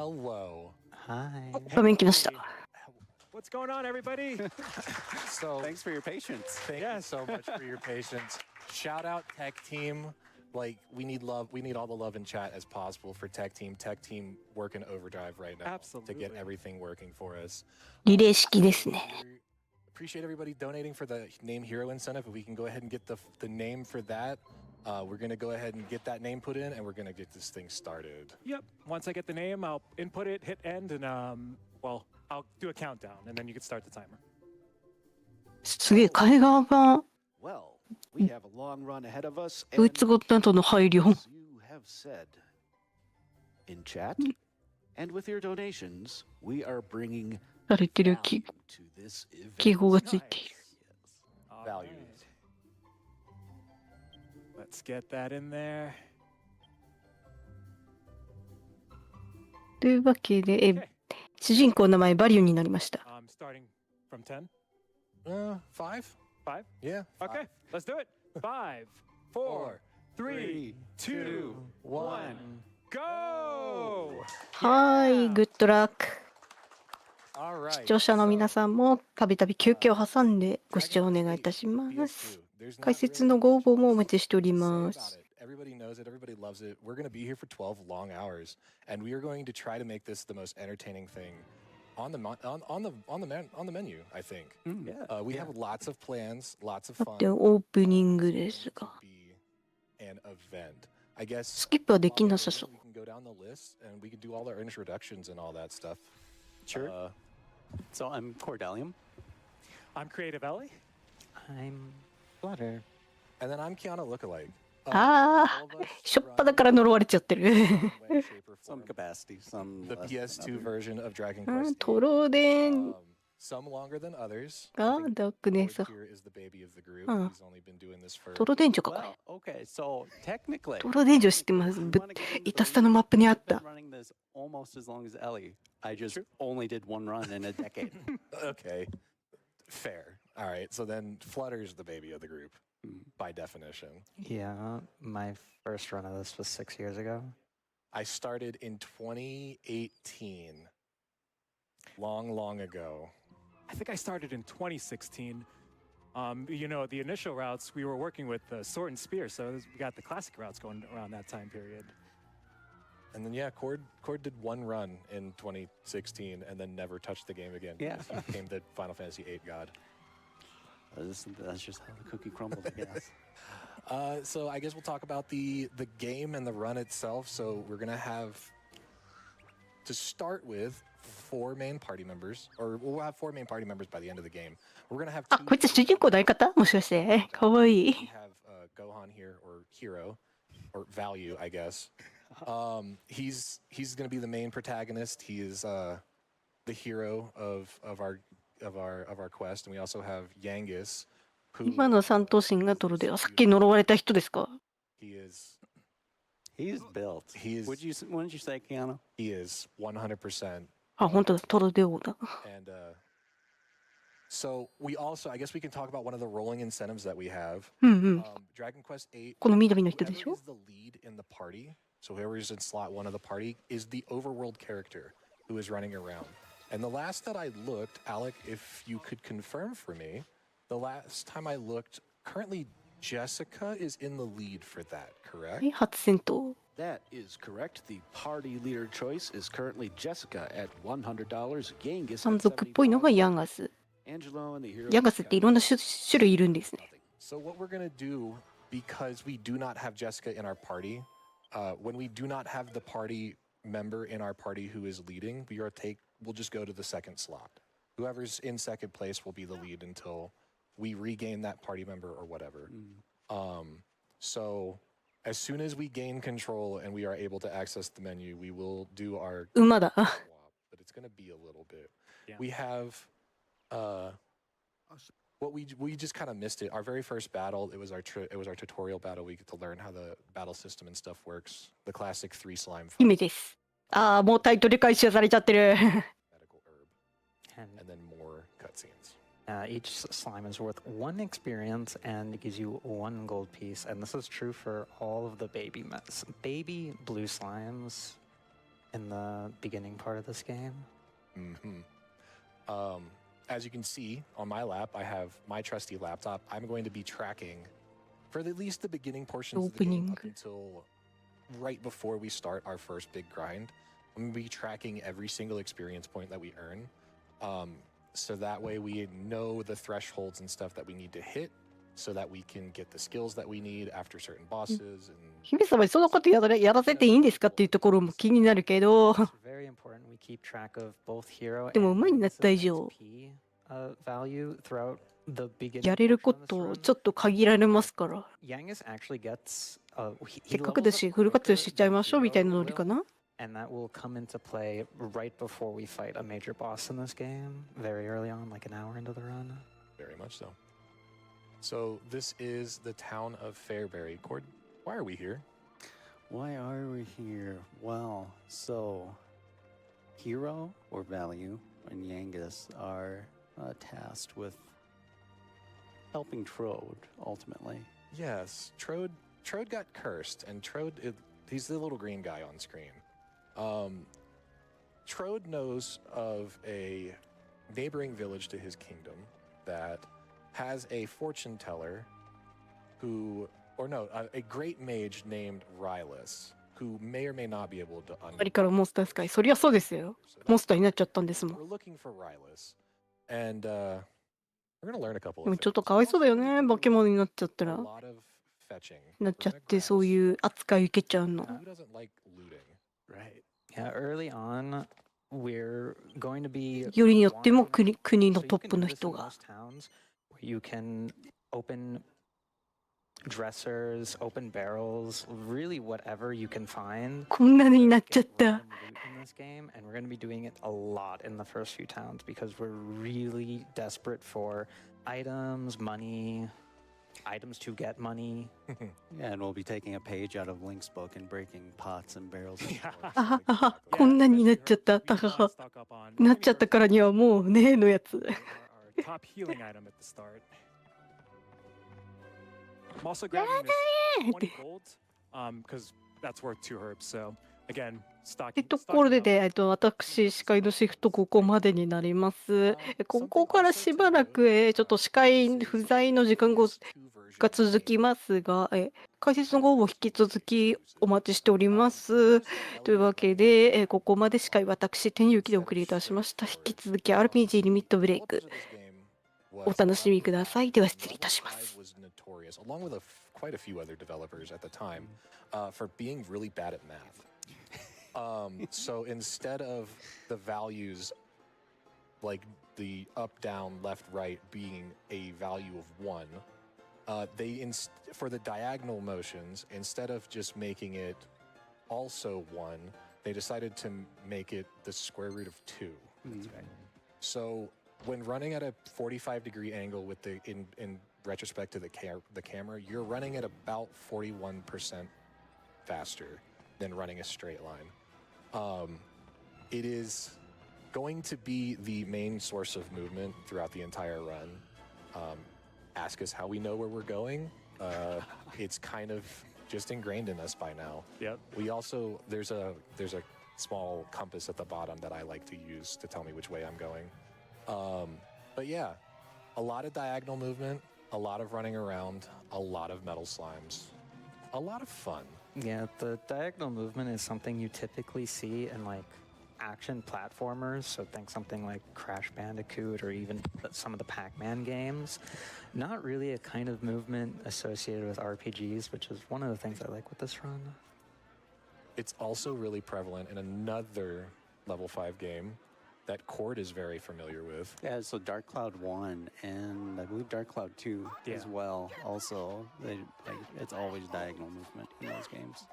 Hello. Hi. 画面来ました。 What's going on, everybody? So Thanks for your patience. thank you so much for your patience. Shout out Tech Team. Like we need love. We need all the love in chat as possible for Tech Team. Tech Team working overdrive right now Absolutely. to get everything working for us. リレー式ですね。 Appreciate everybody donating for the name hero incentive. If we can go ahead and get the name for that, we're gonna go ahead and get that name put in, and we're gonna get this thing started. Yep. Once I get the name, I'll input it, hit end, and well, I'll do a countdown, and then you can start the timer. すげえ、海側版、 Well, we have a long run ahead of us, ドイ and ツ語などの配慮。 as you have said in chat and with your donations, we are bringing されてる value to this event. 記号がついている。 All Values. right. Let's get that in there. というわけで、主人公の名前バリューになりました。 Starting from 10. 5? 5? Yeah. Okay, let's do it. 5, 4, 3, 2, 1, go! はい、グッドラック。 All right. 視聴者の皆さんもたびたび休憩を挟んでご視聴お願いいたします。解説のご応募もお待ちしております。 Everybody knows it. Everybody loves it. We're going to be here for 12 long hours, and we are going to try to make this the most entertaining thing on the menu. I think. We have lots of plans, lots of さ fun. て、オープニングですが、 Be an event. I guess. スキップはできなさそう。 We can go down the list and we can do all our introductions and all that stuff. Sure. So I'm Cordellium. I'm Creative Ellie. I'm Flutter. And then I'm keeanolookalike. ああ、しょっぱだから呪われちゃってる。 Some capacity, some The less than PS2 others. version of Dragon うん Quest. トロデン Some longer than others. がダークネ Cord ス。 here is the baby of the group. Huh. He's only been doing this for トロデンジョかこれ。 Well, okay, so technically, トロデンジョ知ってます。 you ぶ wanna get into イ the タスタの lead? マップにあっ I've been た。 running this almost as long as Ellie. I just only did one run in a decade. Okay. Fair. All right. So then Flutter's the baby of the group by definition. Yeah, my first run of this was 6 years ago. I started in 2018. Long, long ago. I think I started in 2016. You know, the initial routes, we were working with Sword and Spear, so we got the classic routes going around that time period. And then, yeah, Cord did one run in 2016 and then never touched the game again. Yeah. He became the Final Fantasy VIII god. That's just how the cookie crumbles, I guess. So I guess we'll talk about the game and the run itself. So we're going to have, to start with, 4 main party members, or we'll have 4 main party members by the end of the game. We're going to have あ、 2. こいつ主人公の相方もしかして。かわいい。 We have Gohan here, or Hero, or Value, I guess. He's going to be the main protagonist. He is the hero of our quest, and we also have Yangus, who 今の三頭身がトロデン。あ、さっき呪われた人ですか？ he is He's built. He is- Wouldn't you say, Keanu? he is 100%. あ、本当だ、トロデオだ。 And so we also, I guess we can talk about one of the rolling incentives that we have. うんうん。 Dragon Quest VIII. この緑の人で Whoever しょ？ is the lead in the party, so whoever is in slot 1 of the party, is the overworld character who is running around. And the last that I looked, Alec, if you could confirm for me, the last time I looked, currently Jessica is in the lead for that, correct? はい、初戦闘。 That is correct. The party leader choice is currently Jessica at $100. Genghis 山 at 賊っぽいのがヤン $75. ガス。 Angelo and the hero. ヤンガスっていろんな種類いるんですね。 So what we're gonna do, because we do not have Jessica in our party, when we do not have the party member in our party who is leading, we'll just go to the second slot. Whoever's in second place will be the lead until we regain that party member or whatever. So as soon as we gain control and we are able to access the menu, we will do our 馬だ。 swap, but it's gonna be a little bit. Yeah. We have what we just kind of missed it. Our very first battle, it was our tutorial battle. We get to learn how the battle system and stuff works. The classic 3 slime fight, 姫です。ああ、もうタイトル回収されちゃってる。 medical herb, And and then more cutscenes. each slime is worth 1 experience and it gives you 1 gold piece. And this is true for all of the baby blue slimes in the beginning part of this game. As you can see on my lap, I have my trusty laptop. I'm going to be tracking for at least the beginning portions of the game up until right before we start our first big grind. I'm going to be tracking every single experience point that we earn. So that way we know the thresholds and stuff that we need to hit so that we can get the skills that we need after certain bosses. And 姫様にそのことやらせていいんですかっていうところも気になるけど、 It's very important we keep track of both hero でも and 上手になった以上、 XP value throughout the beginning やれるこ portion of と this ちょっと限られますから、 run. Yangus actually gets せっかくだしフル活用しちゃいましょうみたいなノリかな。 and that will come into play right before we fight a major boss in this game, very early on, like an hour into the run. very much so. So this is the town of Fairbury. Cord, why are we here? Why are we here? Well, so Hero or Value and Yangus are tasked with helping Trode ultimately. Yes, Trode got cursed, and he's the little green guy on screen. Trode knows of a neighboring village to his kingdom that has a fortune teller a great mage named Rylus, who may or may not be able to ありからモンスター使い、そりゃそうですよ。モンスターになっちゃったんですもん。 We're looking for Rylus, and we're gonna learn a couple で of も things. ちょっとかわいそうだよね、化け物になっちゃった A ら。 lot of fetching. なっちゃってそういう扱い受けちゃうの。 Who doesn't like looting? Right. Yeah, early on, we're going to be よりによっても国 wandering- の so you トッ can プの do this 人 in が。 most towns where you can open dressers, open barrels, really whatever you can find. こんなになっ to ちゃっ get た。 random loot in this game, and we're going to be doing it a lot in the first few towns because we're really desperate for items, money, items to get money. Yeah, and we'll be taking a page out of Link's book and breaking pots and barrels. of Yeah. ore. あはあは Yeah, こんなになっちゃった。 especially たは her, we は got stock up on なっちゃったからにはもうねえのやつ。 our top healing item at the start. I'm also grabbing this 20 gold, because that's worth 2 herbs. So again, って stocking. ところ stocking で、 up. 私、司会のシフトここまでになります。ここからしばらく、ちょっと司会不在の時間が続きますが、解説のご応募引き続きお待ちしております。というわけで、ここまで司会私、天勇気でお送りいたしました。引き続き RPG リミットブレイク、お楽しみください。では失礼いたします。 was notorious, along with quite a few other developers at the time, for being really bad at math. So instead of the values, like the up, down, left, right, being a value of 1, for the diagonal motions, instead of just making it also 1, they decided to make it the square root of 2. So when running at a 45-degree angle with in retrospect to the camera, you're running at about 41% faster than running a straight line. It is going to be the main source of movement throughout the entire run. Ask us how we know where we're going. It's kind of just ingrained in us by now. Yep. We also there's a small compass at the bottom that I like to use to tell me which way I'm going. But yeah, a lot of diagonal movement, a lot of running around, a lot of metal slimes, a lot of fun. Yeah, the diagonal movement is something you typically see in like action platformers. So think something like Crash Bandicoot or even some of the Pac-Man games. Not really a kind of movement associated with RPGs, which is one of the things I like with this run. It's also really prevalent in another level 5 game that Cord is very familiar with. Yeah, so Dark Cloud 1 and I believe Dark Cloud 2 as Yeah. well. Also, it's always diagonal movement in those games.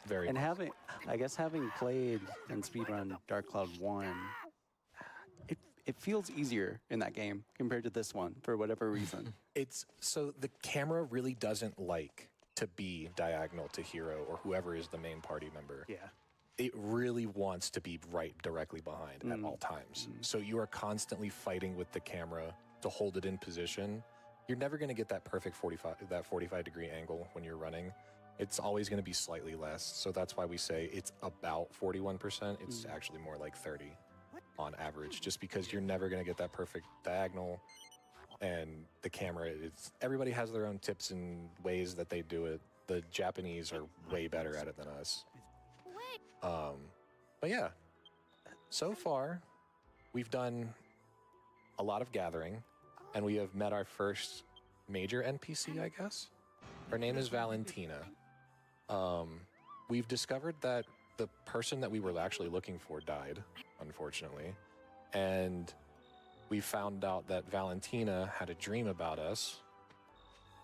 Very And much. having played and speedrun Dark Cloud 1, it feels easier in that game compared to this one for whatever reason. It's so the camera really doesn't like to be diagonal to Hero or whoever is the main party member. Yeah. It really wants to be right directly behind at all times. So you are constantly fighting with the camera to hold it in position. You're never going to get that perfect 45 degree angle when you're running. It's always going to be slightly less. So that's why we say it's about 41%. It's actually more like 30 on average, just because you're never going to get that perfect diagonal. And the camera, everybody has their own tips and ways that they do it. The Japanese are way better at it than us. But yeah, so far we've done a lot of gathering, and we have met our first major NPC, I guess. Her name is Valentina. We've discovered that the person that we were actually looking for died, unfortunately. And we found out that Valentina had a dream about us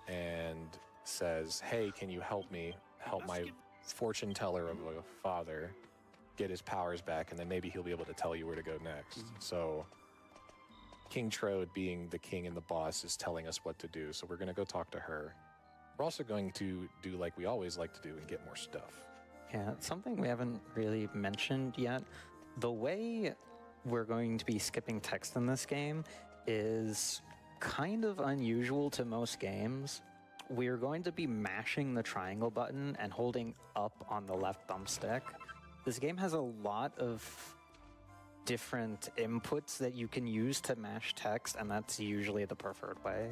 and says, hey, can you help me help my fortune teller of a father get his powers back, and then maybe he'll be able to tell you where to go next. So King Trode, being the king and the boss, is telling us what to do. So we're going to go talk to her. We're also going to do like we always like to do and get more stuff. Yeah, something we haven't really mentioned yet. The way we're going to be skipping text in this game is kind of unusual to most games. We're going to be mashing the triangle button and holding up on the left thumbstick. This game has a lot of different inputs that you can use to mash text, and that's usually the preferred way.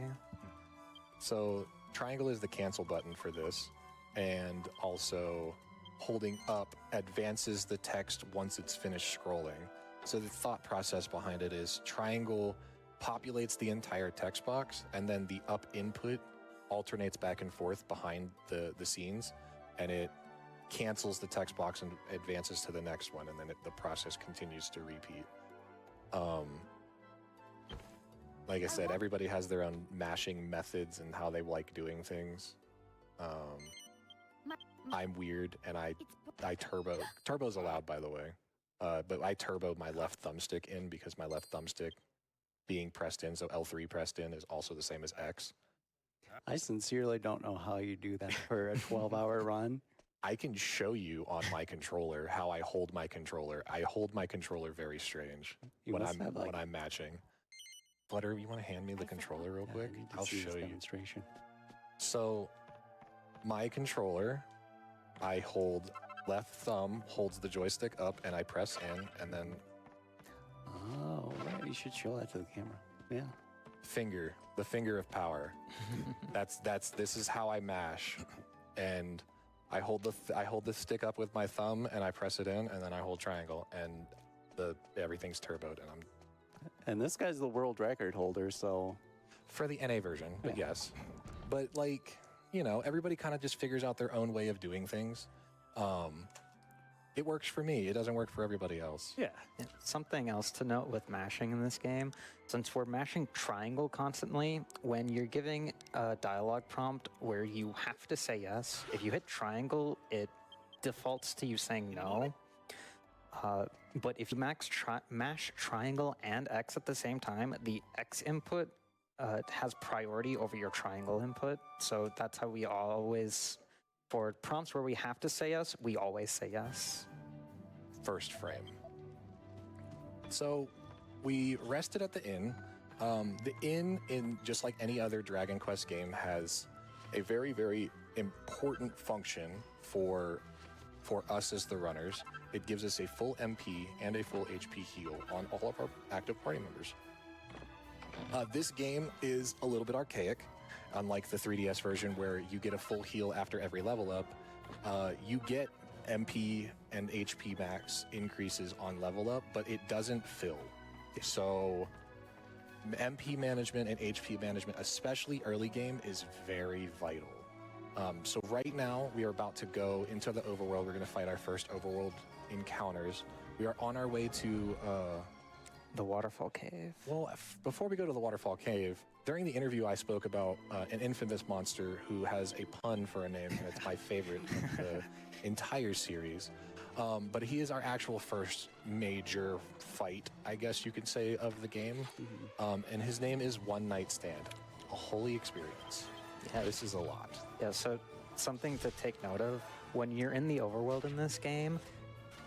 So triangle is the cancel button for this, and also holding up advances the text once it's finished scrolling. So the thought process behind it is triangle populates the entire text box, and then the up input alternates back and forth behind the scenes, and it cancels the text box and advances to the next one, and then the process continues to repeat. Like I said, everybody has their own mashing methods and how they like doing things. I'm weird, and I turbo. Turbo's allowed, by the way, but I turbo my left thumbstick in because my left thumbstick being pressed in, so L3 pressed in, is also the same as X. I sincerely don't know how you do that for a 12-hour run. I can show you on my controller how I hold my controller. I hold my controller very strange You when must have, like, I'm matching. Flutter, you want to hand me the controller real quick? I need to I'll see this show you. demonstration. So, my controller, I hold left thumb holds the joystick up, and I press in, and then Oh, right. You should show that to the camera. Yeah. finger, the finger of power. This is how I mash, and I hold the stick up with my thumb, and I press it in, and then I hold triangle, and everything's turboed, and And this guy's the world record holder, so for the NA version, but Yeah. yes. But like, you know, everybody kind of just figures out their own way of doing things. It works for me. It doesn't work for everybody else. Yeah. Yeah, something else to note with mashing in this game, since we're mashing triangle constantly, when you're giving a dialogue prompt where you have to say yes, if you hit triangle, it defaults to you saying no. But if you mash triangle and X at the same time, the X input has priority over your triangle input. So that's how we always, for prompts where we have to say yes, we always say yes. First frame. So we rested at the inn. The inn, in just like any other Dragon Quest game, has a very, very important function for us as the runners. It gives us a full MP and a full HP heal on all of our active party members. This game is a little bit archaic, unlike the 3DS version where you get a full heal after every level up. You get MP and HP max increases on level up, but it doesn't fill. So MP management and HP management, especially early game, is very vital. So right now we are about to go into the overworld. We're going to fight our first overworld encounters. We are on our way to The waterfall cave. well, before we go to the waterfall cave, during the interview I spoke about an infamous monster who has a pun for a name, and it's my favorite of the entire series. But he is our actual first major fight, I guess you could say, of the game. And his name is One Night Stand. A holy experience. Yeah. This is a lot. Yeah, so something to take note of, when you're in the overworld in this game,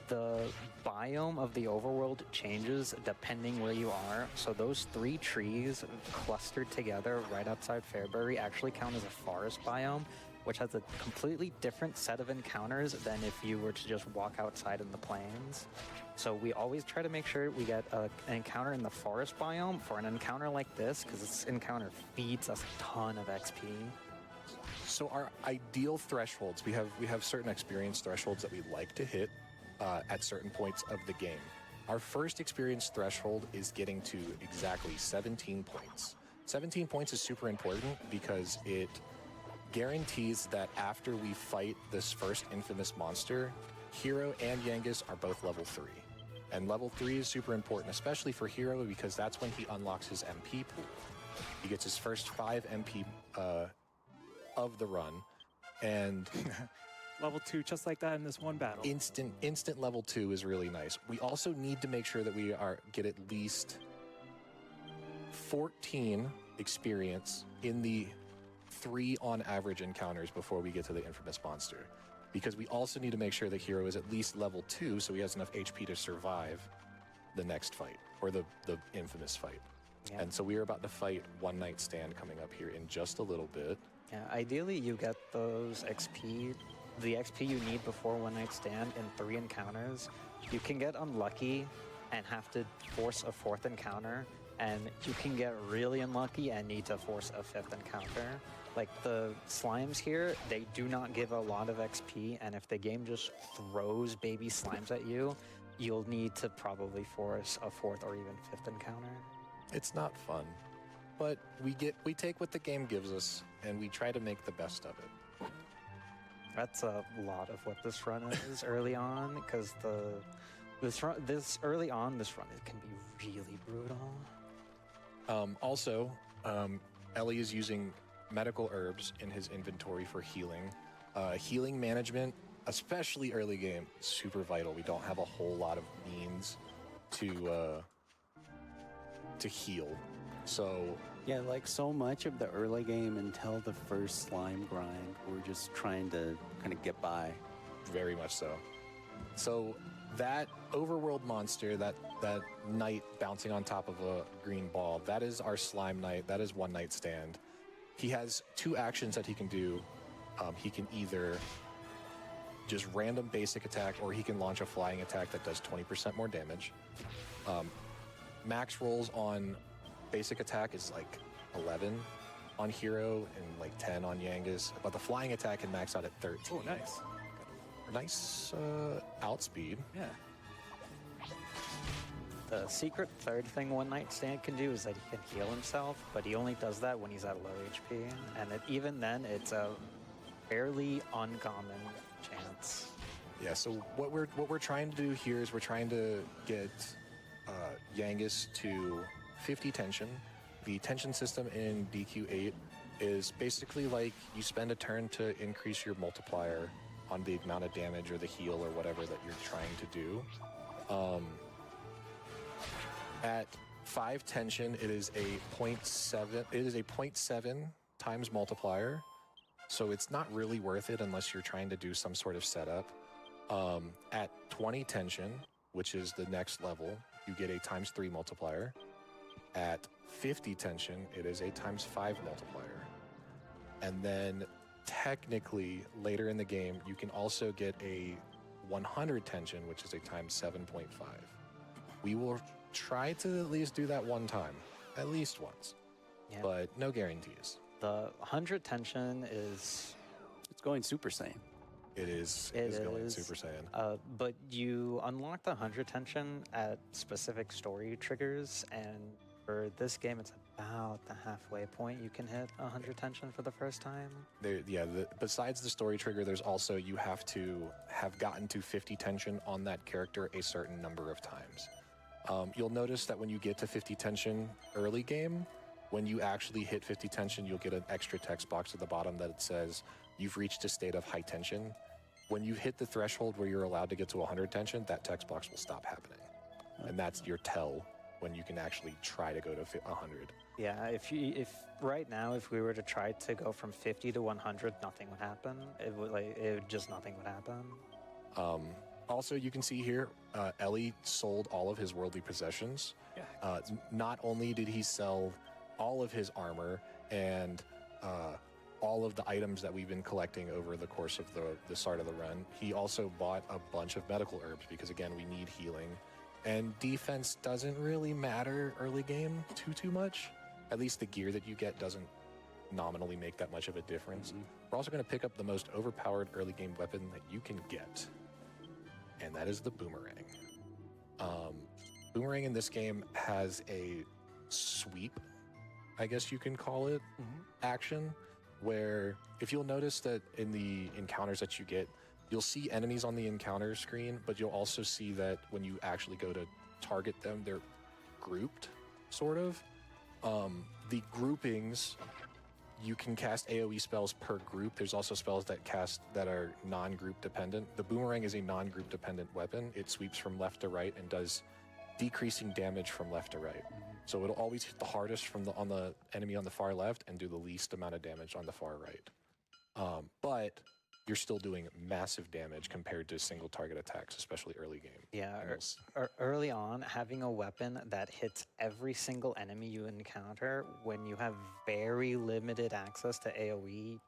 the biome of the overworld changes depending where you are. So those 3 trees clustered together right outside Fairbury actually count as a forest biome. which has a completely different set of encounters than if you were to just walk outside in the plains. So we always try to make sure we get an encounter in the forest biome for an encounter like this, because this encounter feeds us a ton of XP. So our ideal thresholds, we have certain experience thresholds that we like to hit at certain points of the game. Our first experience threshold is getting to exactly 17 points. 17 points is super important because it guarantees that after we fight this first infamous monster, Hero and Yangus are both level 3. And level 3 is super important, especially for Hero, because that's when he unlocks his MP pool. He gets his first 5 MP of the run, and Level 2, just like that in this one battle. instant level 2 is really nice. We also need to make sure that we get at least 14 experience in the 3 on average encounters before we get to the infamous monster, because we also need to make sure that Hero is at least level 2 so he has enough HP to survive the next fight, or the infamous fight. Yeah. And so we are about to fight One Night Stand coming up here in just a little bit. Yeah, ideally you get those XP, the XP you need before One Night Stand in 3 encounters. You can get unlucky and have to force a 4th encounter, and you can get really unlucky and need to force a 5th encounter. Like the slimes here, they do not give a lot of XP, and if the game just throws baby slimes at you, you'll need to probably force a 4th or even 5th encounter. It's not fun, but we take what the game gives us and we try to make the best of it. That's a lot of what this run is early on, because this run it can be really brutal. Also, Ellie is using medical herbs in his inventory for healing. Healing management, especially early game, super vital. We don't have a whole lot of means to heal. So Yeah, like so much of the early game until the first slime grind, we're just trying to kind of get by. very much so. So that overworld monster, that knight bouncing on top of a green ball, that is our slime knight. That is One Night Stand. He has 2 actions that he can do. He can either just random basic attack, or he can launch a flying attack that does 20% more damage. Max rolls on basic attack is like 11 on Hero and like 10 on Yangus, but the flying attack can max out at 13. Oh, nice. Nice outspeed. Yeah. The secret third thing One Night Stand can do is that he can heal himself, but he only does that when he's at low HP, and even then, it's a fairly uncommon chance. Yeah, so what we're trying to do here is we're trying to get Yangus to 50 tension. The tension system in DQ8 is basically like you spend a turn to increase your multiplier on the amount of damage or the heal or whatever that you're trying to do. At 5 tension, it is a 0.7. It is a 0.7 times multiplier, so it's not really worth it unless you're trying to do some sort of setup. At 20 tension, which is the next level, you get a ×3 multiplier. At 50 tension, it is a ×5 multiplier. And then technically later in the game, you can also get a 100 tension, which is a ×7.5. We will try to at least do that one time, at least once, Yeah. but no guarantees. The 100 tension is It's going Super Saiyan. It is going is. Super Saiyan. But you unlock the 100 tension at specific story triggers, and for this game, it's about the halfway point you can hit 100 tension for the first time. Besides the story trigger, there's also you have to have gotten to 50 tension on that character a certain number of times. You'll notice that when you get to 50 tension early game, when you actually hit 50 tension, you'll get an extra text box at the bottom that it says, you've reached a state of high tension. When you hit the threshold where you're allowed to get to 100 tension, that text box will stop happening. And that's your tell when you can actually try to go to 100. Yeah, if right now, if we were to try to go from 50 to 100, nothing would happen. Nothing would happen. Also, you can see here, Ellie sold all of his worldly possessions. Yeah. Not only did he sell all of his armor and all of the items that we've been collecting over the course of the start of the run. He also bought a bunch of medical herbs because, again, we need healing. And defense doesn't really matter early game too much. At least the gear that you get doesn't nominally make that much of a difference. We're also going to pick up the most overpowered early game weapon that you can get, and that is the boomerang. Boomerang in this game has a sweep, I guess you can call it, action, where if you'll notice that in the encounters that you get, you'll see enemies on the encounter screen, but you'll also see that when you actually go to target them, they're grouped, sort of. The groupings, you can cast AoE spells per group. There's also spells that are non-group dependent. The boomerang is a non-group dependent weapon. It sweeps from left to right and does decreasing damage from left to right. So it'll always hit the hardest on the enemy on the far left and do the least amount of damage on the far right. But you're still doing massive damage compared to single target attacks, especially early game. Yeah, early on, having a weapon that hits every single enemy you encounter when you have very limited access to AoE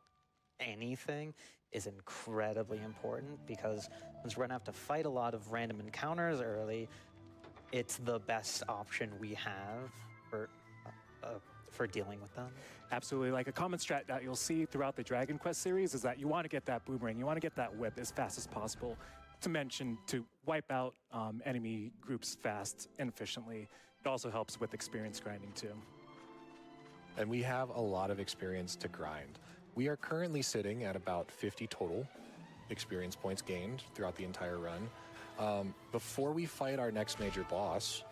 anything is incredibly important, because since we're going to have to fight a lot of random encounters early, it's the best option we have for dealing with them. Absolutely. Like a common strat that you'll see throughout the Dragon Quest series is that you want to get that boomerang, you want to get that whip as fast as possible, to wipe out enemy groups fast and efficiently. It also helps with experience grinding too. And we have a lot of experience to grind. We are currently sitting at about 50 total experience points gained throughout the entire run. Before we fight our next major boss,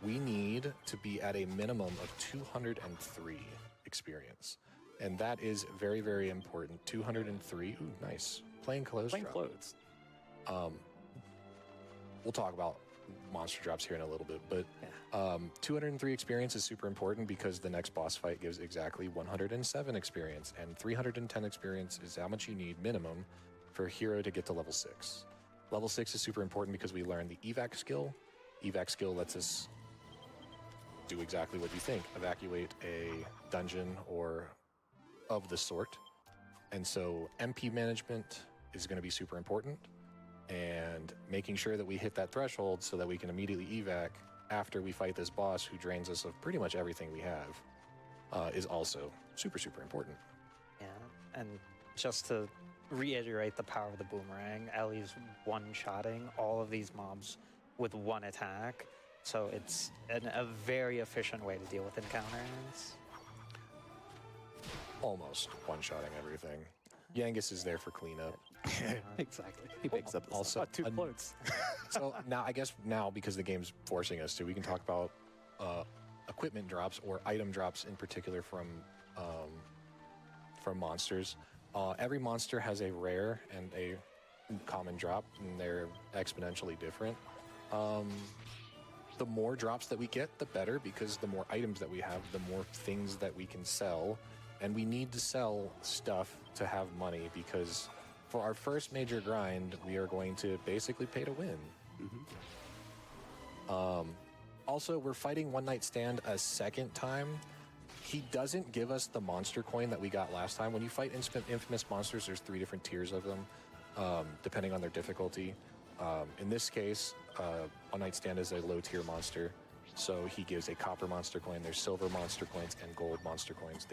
we need to be at a minimum of 203 experience. And that is very, very important. 203. Ooh, nice. Plain clothes Plain drop. clothes. We'll talk about monster drops here in a little bit, but 203 experience is super important because the next boss fight gives exactly 107 experience, and 310 experience is how much you need minimum for a hero to get to level 6. Level 6 is super important because we learn the evac skill. Evac skill lets us do exactly what you think, evacuate a dungeon or of the sort. And so MP management is going to be super important, and making sure that we hit that threshold so that we can immediately evac after we fight this boss who drains us of pretty much everything we have is also super, super important. Yeah, and just to reiterate the power of the boomerang, Ellie's one-shotting all of these mobs with one attack, so it's a very efficient way to deal with encounters. Almost one-shotting everything. Yangus is there for cleanup. Exactly. He picks up the Also, Two clothes. so now because the game's forcing us to, we can talk about equipment drops or item drops in particular from monsters. Every monster has a rare and a common drop, and they're exponentially different. The more drops that we get, the better, because the more items that we have, the more things that we can sell. And we need to sell stuff to have money, because for our first major grind, we are going to basically pay to win. Also, we're fighting One Night Stand a second time. He doesn't give us the monster coin that we got last time. When you fight infamous monsters, there's 3 different tiers of them, depending on their difficulty. In this case, One Night Stand is a low-tier monster, so he gives a copper monster coin. There's silver monster coins and gold monster coins.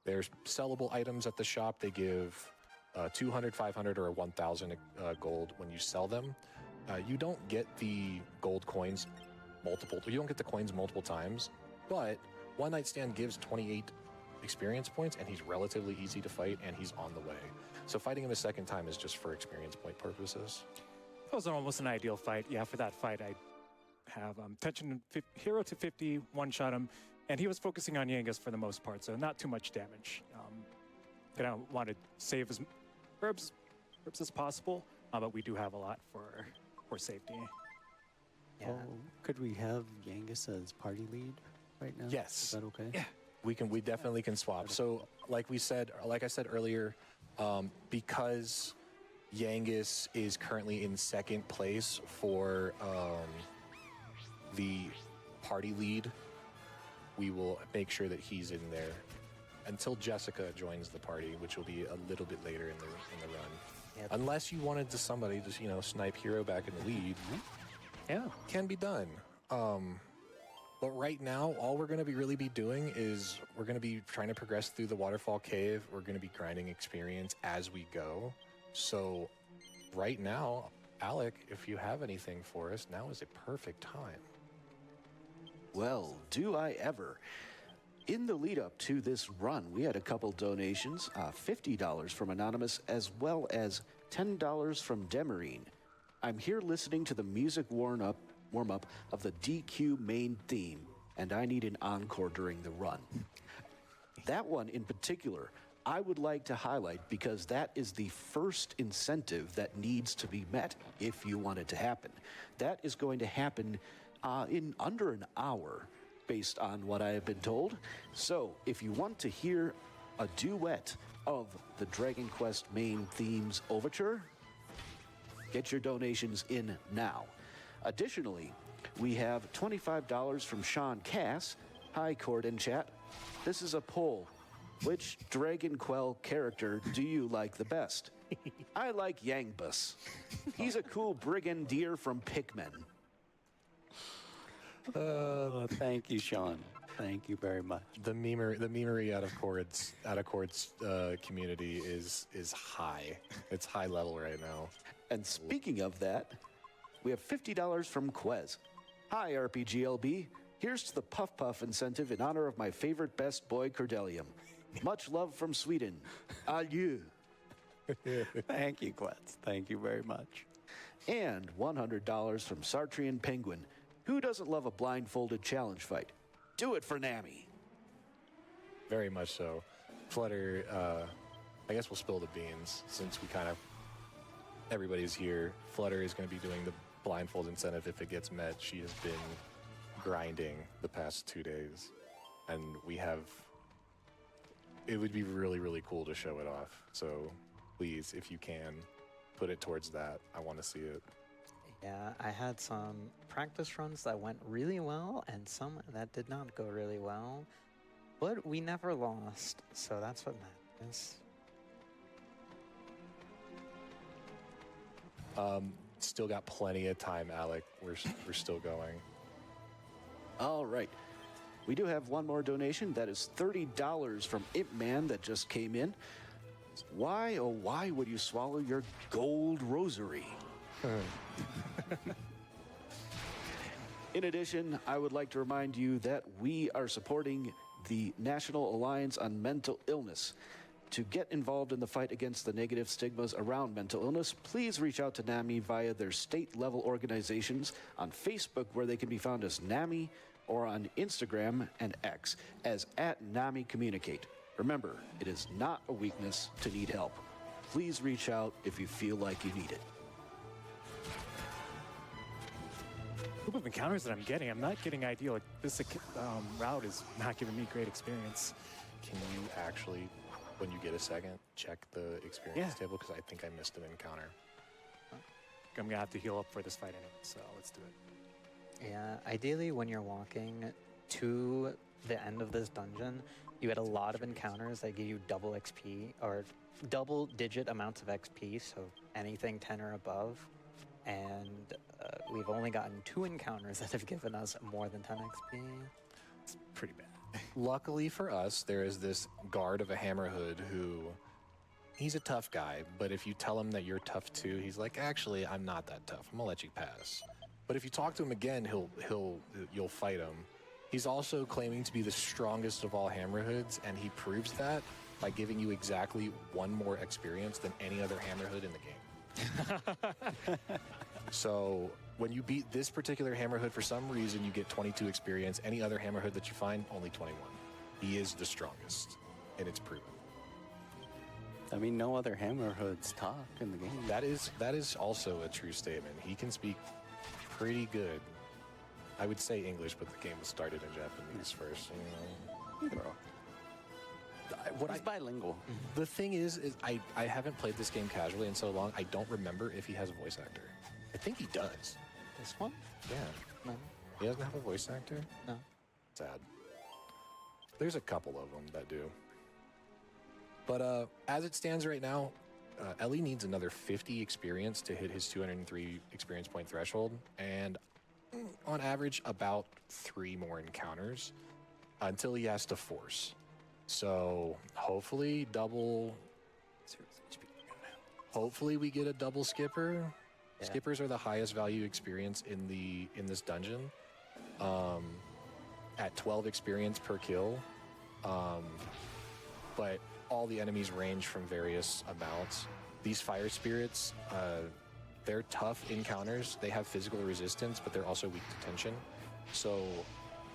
There's sellable items at the shop. They give 200, 500, or 1,000 gold when you sell them. You don't get the gold coins you don't get the coins multiple times, but One Night Stand gives 28 experience points, and he's relatively easy to fight, and he's on the way. So fighting him a second time is just for experience point purposes. That was almost an ideal fight. Yeah, for that fight, I have tension hero to 50, one-shot him, and he was focusing on Yangus for the most part, so not too much damage. Gonna want to save as herbs as possible, but we do have a lot for safety. Yeah. Oh, could we have Yangus as party lead right now? Yes. Is that okay? Yeah. We definitely can swap. So like I said earlier, because Yangus is currently in second place for the party lead, we will make sure that he's in there until Jessica joins the party, which will be a little bit later in the run. Yep. Unless you wanted to somebody just snipe hero back in the lead, Yeah. can be done. But right now, all we're going to really be doing is we're going to be trying to progress through the waterfall cave. We're going to be grinding experience as we go. So right now, Alec, if you have anything for us, now is a perfect time. Well, do I ever. In the lead up to this run, we had a couple donations, $50 from Anonymous, as well as $10 from Demarine. I'm here listening to the music warm-up of the DQ main theme, and I need an encore during the run. That one in particular, I would like to highlight because that is the first incentive that needs to be met if you want it to happen. That is going to happen in under an hour, based on what I have been told. So if you want to hear a duet of the Dragon Quest main theme's overture, get your donations in now. Additionally, we have $25 from Sean Cass. Hi, Cord and chat. This is a poll. Which Dragon Quell character do you like the best? I like Yangbus. He's a cool brigadier from Pikmin. Thank you, Sean. Thank you very much. The memery out of Cord's community is high. It's high level right now. And speaking of that, we have $50 from Quez. Hi, RPGLB. Here's to the Puff Puff incentive in honor of my favorite best boy, Cordellium. Much love from Sweden. Adieu. Thank you, Quetz. Thank you very much. And $100 from Sartrian Penguin. Who doesn't love a blindfolded challenge fight? Do it for Nami. Very much so. Flutter, I guess we'll spill the beans since everybody's here. Flutter is going to be doing the blindfold incentive if it gets met. She has been grinding the past 2 days, and it would be really, really cool to show it off. So please, if you can, put it towards that. I want to see it. Yeah, I had some practice runs that went really well and some that did not go really well, but we never lost, so that's what matters. Still got plenty of time, Alec. We're still going. All right. We do have one more donation. That is $30 from Imp Man that just came in. Why, oh, why would you swallow your gold rosary? In addition, I would like to remind you that we are supporting the National Alliance on Mental Illness. To get involved in the fight against the negative stigmas around mental illness, please reach out to NAMI via their state-level organizations on Facebook, where they can be found as NAMI, or on Instagram and X as @NAMICommunicate. Remember, it is not a weakness to need help. Please reach out if you feel like you need it. Group of encounters that I'm getting, I'm not getting ideal. Like, this route is not giving me great experience. Can you actually, when you get a second, check the experience table? Because I think I missed an encounter. I'm going to have to heal up for this fight anyway, so let's do it. Yeah, ideally when you're walking to the end of this dungeon, you had a lot of encounters that give you double XP or double-digit amounts of XP, so anything 10 or above. And we've only gotten 2 encounters that have given us more than 10 XP. It's pretty bad. Luckily for us, there is this guard of a Hammerhood who, he's a tough guy, but if you tell him that you're tough too, he's like, actually, I'm not that tough. I'm gonna let you pass. But if you talk to him again, you'll fight him. He's also claiming to be the strongest of all Hammerhoods, and he proves that by giving you exactly 1 more experience than any other Hammerhood in the game. So when you beat this particular Hammerhood, for some reason, you get 22 experience. Any other Hammerhood that you find, only 21. He is the strongest, and it's proven. I mean, no other Hammerhoods talk in the game. That is also a true statement. He can speak pretty good. I would say English, but the game was started in Japanese first. You know. He's bilingual. The thing is I haven't played this game casually in so long, I don't remember if he has a voice actor. I think he does. This one? Yeah. No. He doesn't have a voice actor? No. Sad. There's a couple of them that do. But as it stands right now, Ellie needs another 50 experience to hit his 203 experience point threshold, and on average, about 3 more encounters until he has to force. So hopefully hopefully we get a double skipper. Yeah. Skippers are the highest value experience in this dungeon, at 12 experience per kill. But all the enemies range from various amounts. These fire spirits, they're tough encounters. They have physical resistance, but they're also weak to tension. So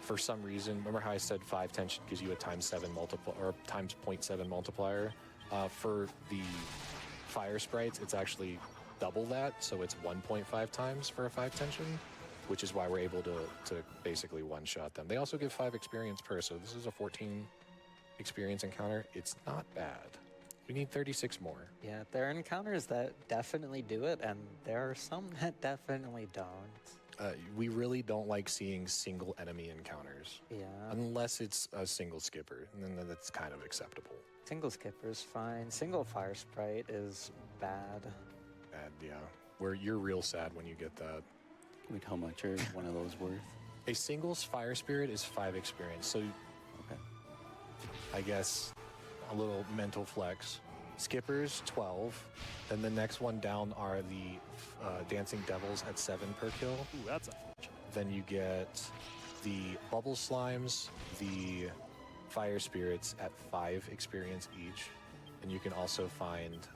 for some reason, remember how I said 5 tension gives you a ×7 multiplier or times 0.7 multiplier? For the fire sprites, it's actually double that, so it's 1.5 times for a 5 tension, which is why we're able to basically one-shot them. They also give 5 experience per, so this is a 14 experience encounter. It's not bad. We need 36 more. Yeah, there are encounters that definitely do it, and there are some that definitely don't. We really don't like seeing single enemy encounters. Yeah. Unless it's a single skipper, and then that's kind of acceptable. Single skipper's fine. Single fire sprite is bad. And yeah, where you're real sad when you get that. Wait, how much are one of those worth? A singles fire spirit is 5 experience, so Okay. I guess a little mental flex. Skippers 12. Then the next one down are the dancing devils at 7 per kill. Ooh, that's unfortunate. Then you get the bubble slimes, the fire spirits at 5 experience each. And you can also find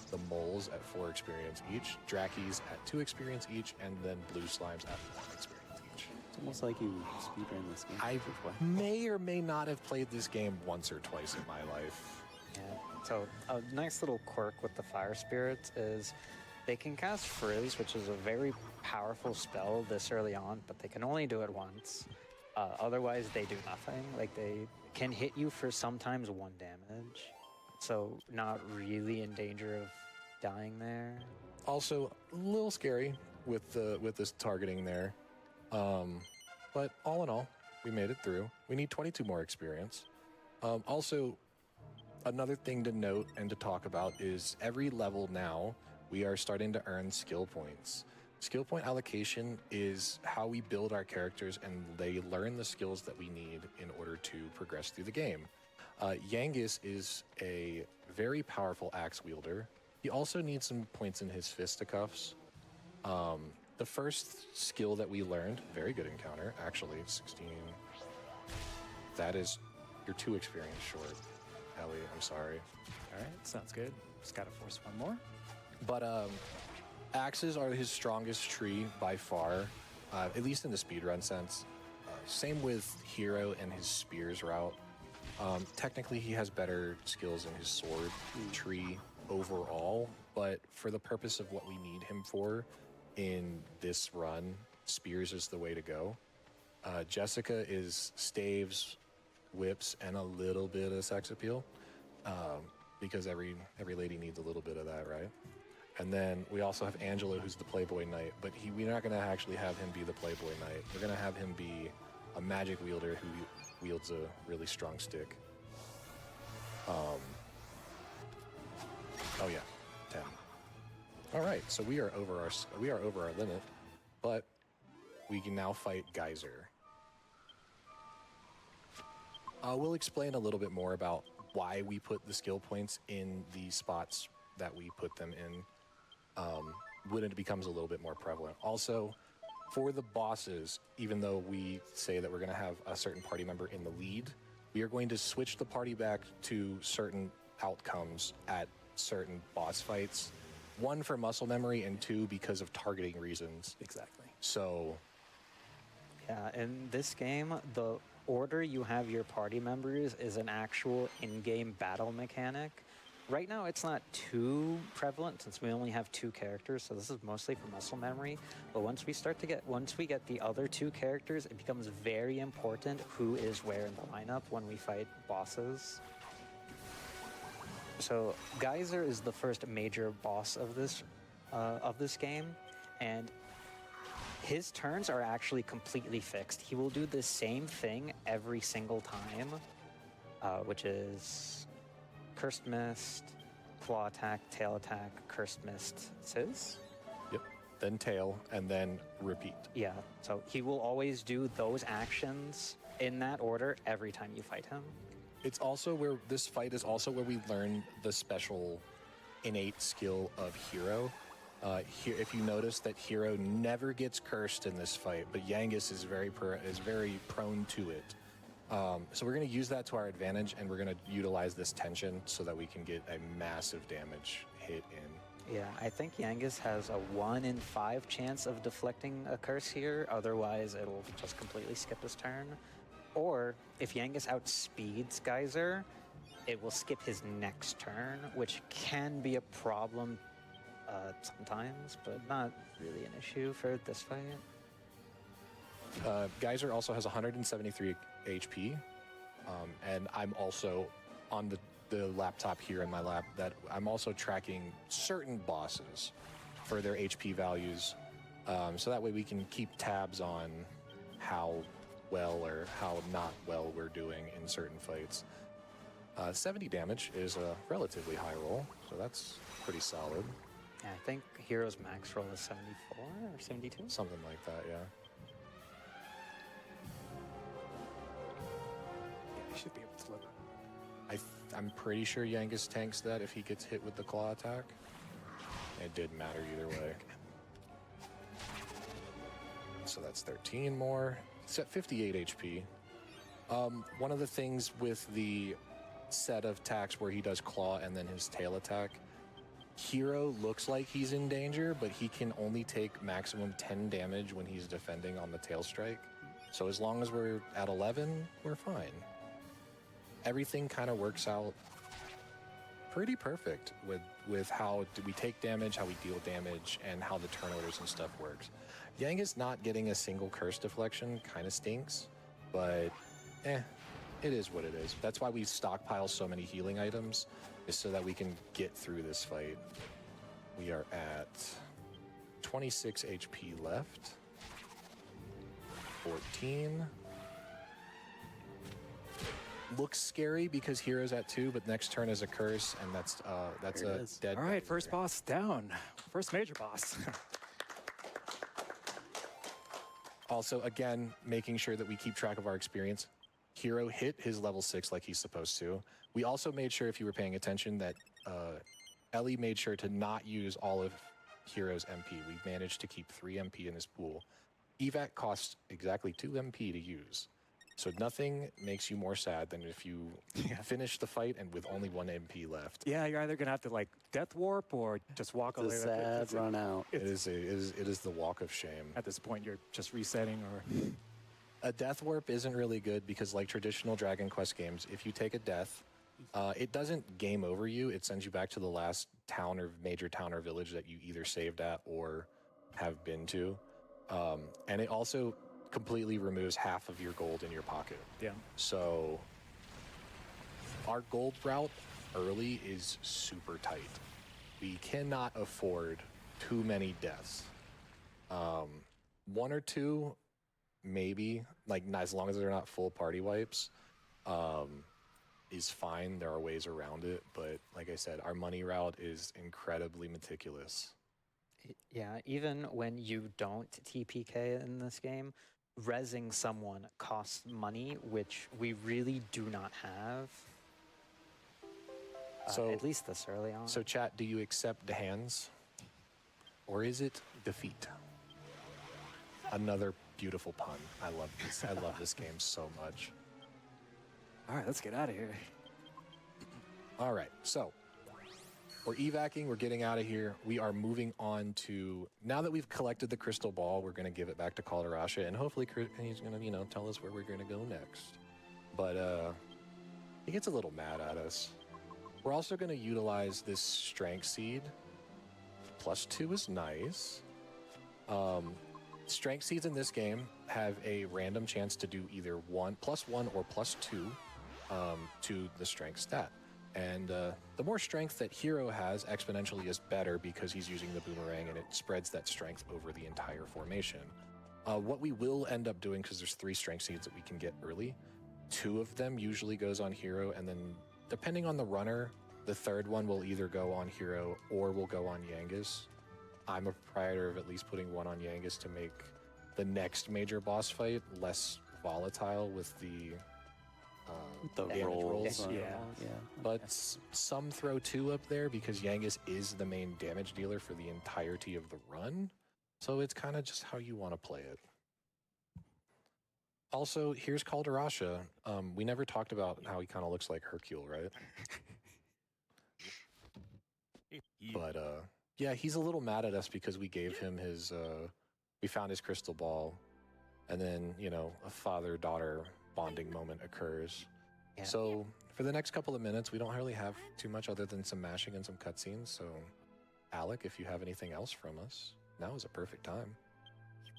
the moles at 4 experience each, Drakkies at 2 experience each, and then blue slimes at 1 experience each. It's almost like you speedrun this game. I Which way? may or may not have played this game once or twice in my life. Yeah. So a nice little quirk with the fire spirits is they can cast Frizz, which is a very powerful spell this early on, but they can only do it once. Otherwise, they do nothing. Like, they can hit you for sometimes 1 damage. So not really in danger of dying there. Also, a little scary with this targeting there. But all in all, we made it through. We need 22 more experience. Also, another thing to note and to talk about is every level now, we are starting to earn skill points. Skill point allocation is how we build our characters and they learn the skills that we need in order to progress through the game. Yangus is a very powerful axe wielder. He also needs some points in his fisticuffs. The first skill that we learned, very good encounter, actually, 16. That is, you're 2 experience short, Ellie, I'm sorry. All right, sounds good. Just gotta force 1 more. But axes are his strongest tree by far, at least in the speedrun sense. Same with Hero and his spears route. Technically, he has better skills in his sword tree overall, but for the purpose of what we need him for in this run, spears is the way to go. Jessica is staves, whips, and a little bit of sex appeal, because every lady needs a little bit of that, right? And then we also have Angelo, who's the Playboy Knight, but we're not going to actually have him be the Playboy Knight. We're going to have him be a magic wielder who wields a really strong stick. Oh yeah, 10. All right, so we are over our limit, but we can now fight Geyser. We'll explain a little bit more about why we put the skill points in the spots that we put them in when it becomes a little bit more prevalent. Also, for the bosses, even though we say that we're going to have a certain party member in the lead, we are going to switch the party back to certain outcomes at certain boss fights. 1 for muscle memory, and 2 because of targeting reasons. Exactly. So, Yeah, in this game, the order you have your party members is an actual in-game battle mechanic. Right now, it's not too prevalent since we only have 2 characters, so this is mostly for muscle memory. But once we get the other 2 characters, it becomes very important who is where in the lineup when we fight bosses. So Geyser is the first major boss of this game, and his turns are actually completely fixed. He will do the same thing every single time, which is Cursed Mist, Claw Attack, Tail Attack, Cursed Mist, Sizz? Yep. Then tail, and then repeat. Yeah, so he will always do those actions in that order every time you fight him. It's also where this fight is also where we learn the special innate skill of Hero. Here, if you notice that Hero never gets cursed in this fight, but Yangus is very prone to it. So we're going to use that to our advantage, and we're going to utilize this tension so that we can get a massive damage hit in. Yeah, I think Yangus has a 1 in 5 chance of deflecting a curse here. Otherwise, it'll just completely skip his turn. Or if Yangus outspeeds Geyser, it will skip his next turn, which can be a problem sometimes, but not really an issue for this fight. Geyser also has 173 HP, and I'm also on the laptop here in my lab that I'm also tracking certain bosses for their HP values, so that way we can keep tabs on how well or how not well we're doing in certain fights. 70 damage is a relatively high roll, so that's pretty solid. Yeah, I think Hero's max roll is 74 or 72? Something like that, yeah. You should be able to live. I'm pretty sure Yangus tanks that if he gets hit with the claw attack. It didn't matter either way. So that's 13 more. It's at 58 HP. One of the things with the set of attacks where he does claw and then his tail attack, Hero looks like he's in danger, but he can only take maximum 10 damage when he's defending on the tail strike. So as long as we're at 11, we're fine. Everything kind of works out pretty perfect with how we take damage, how we deal damage, and how the turn orders and stuff works. Yangus not getting a single curse deflection kind of stinks, but it is what it is. That's why we stockpile so many healing items, is so that we can get through this fight. We are at 26 HP left. 14. Looks scary because Hero's at 2, but next turn is a curse, and that's a dead. All right, first boss down. First major boss. Also, again, making sure that we keep track of our experience. Hero hit his level 6 like he's supposed to. We also made sure, if you were paying attention, that Ellie made sure to not use all of Hero's MP. We managed to keep 3 MP in his pool. Evac costs exactly 2 MP to use. So nothing makes you more sad than if you finish the fight and with only 1 MP left. Yeah, you're either gonna have to like death warp or just walk away. It's a sad run out. It is the walk of shame. At this point, you're just resetting or... A death warp isn't really good because, like traditional Dragon Quest games, if you take a death, it doesn't game over you. It sends you back to the last town or major town or village that you either saved at or have been to. And it also completely removes half of your gold in your pocket. Yeah. So our gold route early is super tight. We cannot afford too many deaths. 1 or 2, maybe, like as long as they're not full party wipes, is fine. There are ways around it, but like I said, our money route is incredibly meticulous. Yeah, even when you don't TPK in this game, rezzing someone costs money, which we really do not have. So at least this early on. So chat, do you accept the hands? Or is it defeat? Another beautiful pun. I love this. I love this game so much. All right, let's get out of here. All right, so we're evacing, we're getting out of here. We are moving on to, now that we've collected the crystal ball, we're going to give it back to Calderasha, and hopefully he's going to, tell us where we're going to go next. But he gets a little mad at us. We're also going to utilize this strength seed. +2 is nice. Strength seeds in this game have a random chance to do either +1 or +2 to the strength stat. And the more strength that Hero has exponentially is better because he's using the boomerang and it spreads that strength over the entire formation. What we will end up doing, because there's 3 strength seeds that we can get early, 2 of them usually goes on Hero, and then depending on the runner, The third one will either go on Hero or will go on Yangus. I'm a proprietor of at least putting one on Yangus to make the next major boss fight less volatile with the damage rolls. Yeah. But some throw 2 up there because Yangus is the main damage dealer for the entirety of the run. So it's kind of just how you want to play it. Also, here's Calderasha. We never talked about how he kind of looks like Hercule, right? But yeah, he's a little mad at us because we gave him his, we found his crystal ball, and then, you know, a father-daughter bonding moment occurs. Yeah. So for the next couple of minutes, we don't really have too much other than some mashing and some cutscenes. So, Alec, if you have anything else from us, now is a perfect time.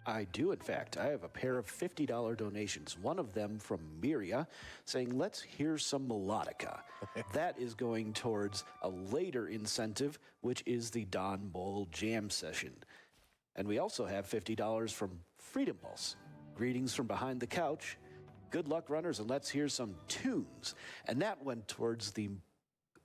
I do, in fact. I have a pair of $50 donations, one of them from Miria, saying, let's hear some melodica. That is going towards a later incentive, which is the Don Bowl Jam Session. And we also have $50 from Freedom Pulse. Greetings from behind the couch. Good luck, runners, and let's hear some tunes. And that went towards the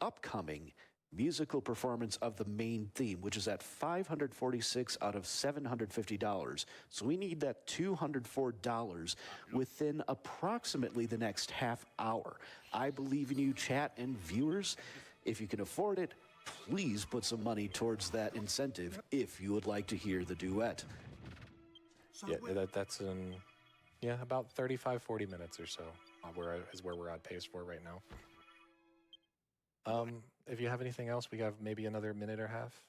upcoming musical performance of the main theme, which is at $546 out of $750. So we need that $204 within approximately the next half hour. I believe in you, chat and viewers. If you can afford it, please put some money towards that incentive if you would like to hear the duet. Yeah, that's in, about 35, 40 minutes or so is where we're on pace for right now. If you have anything else, we have maybe another minute or half.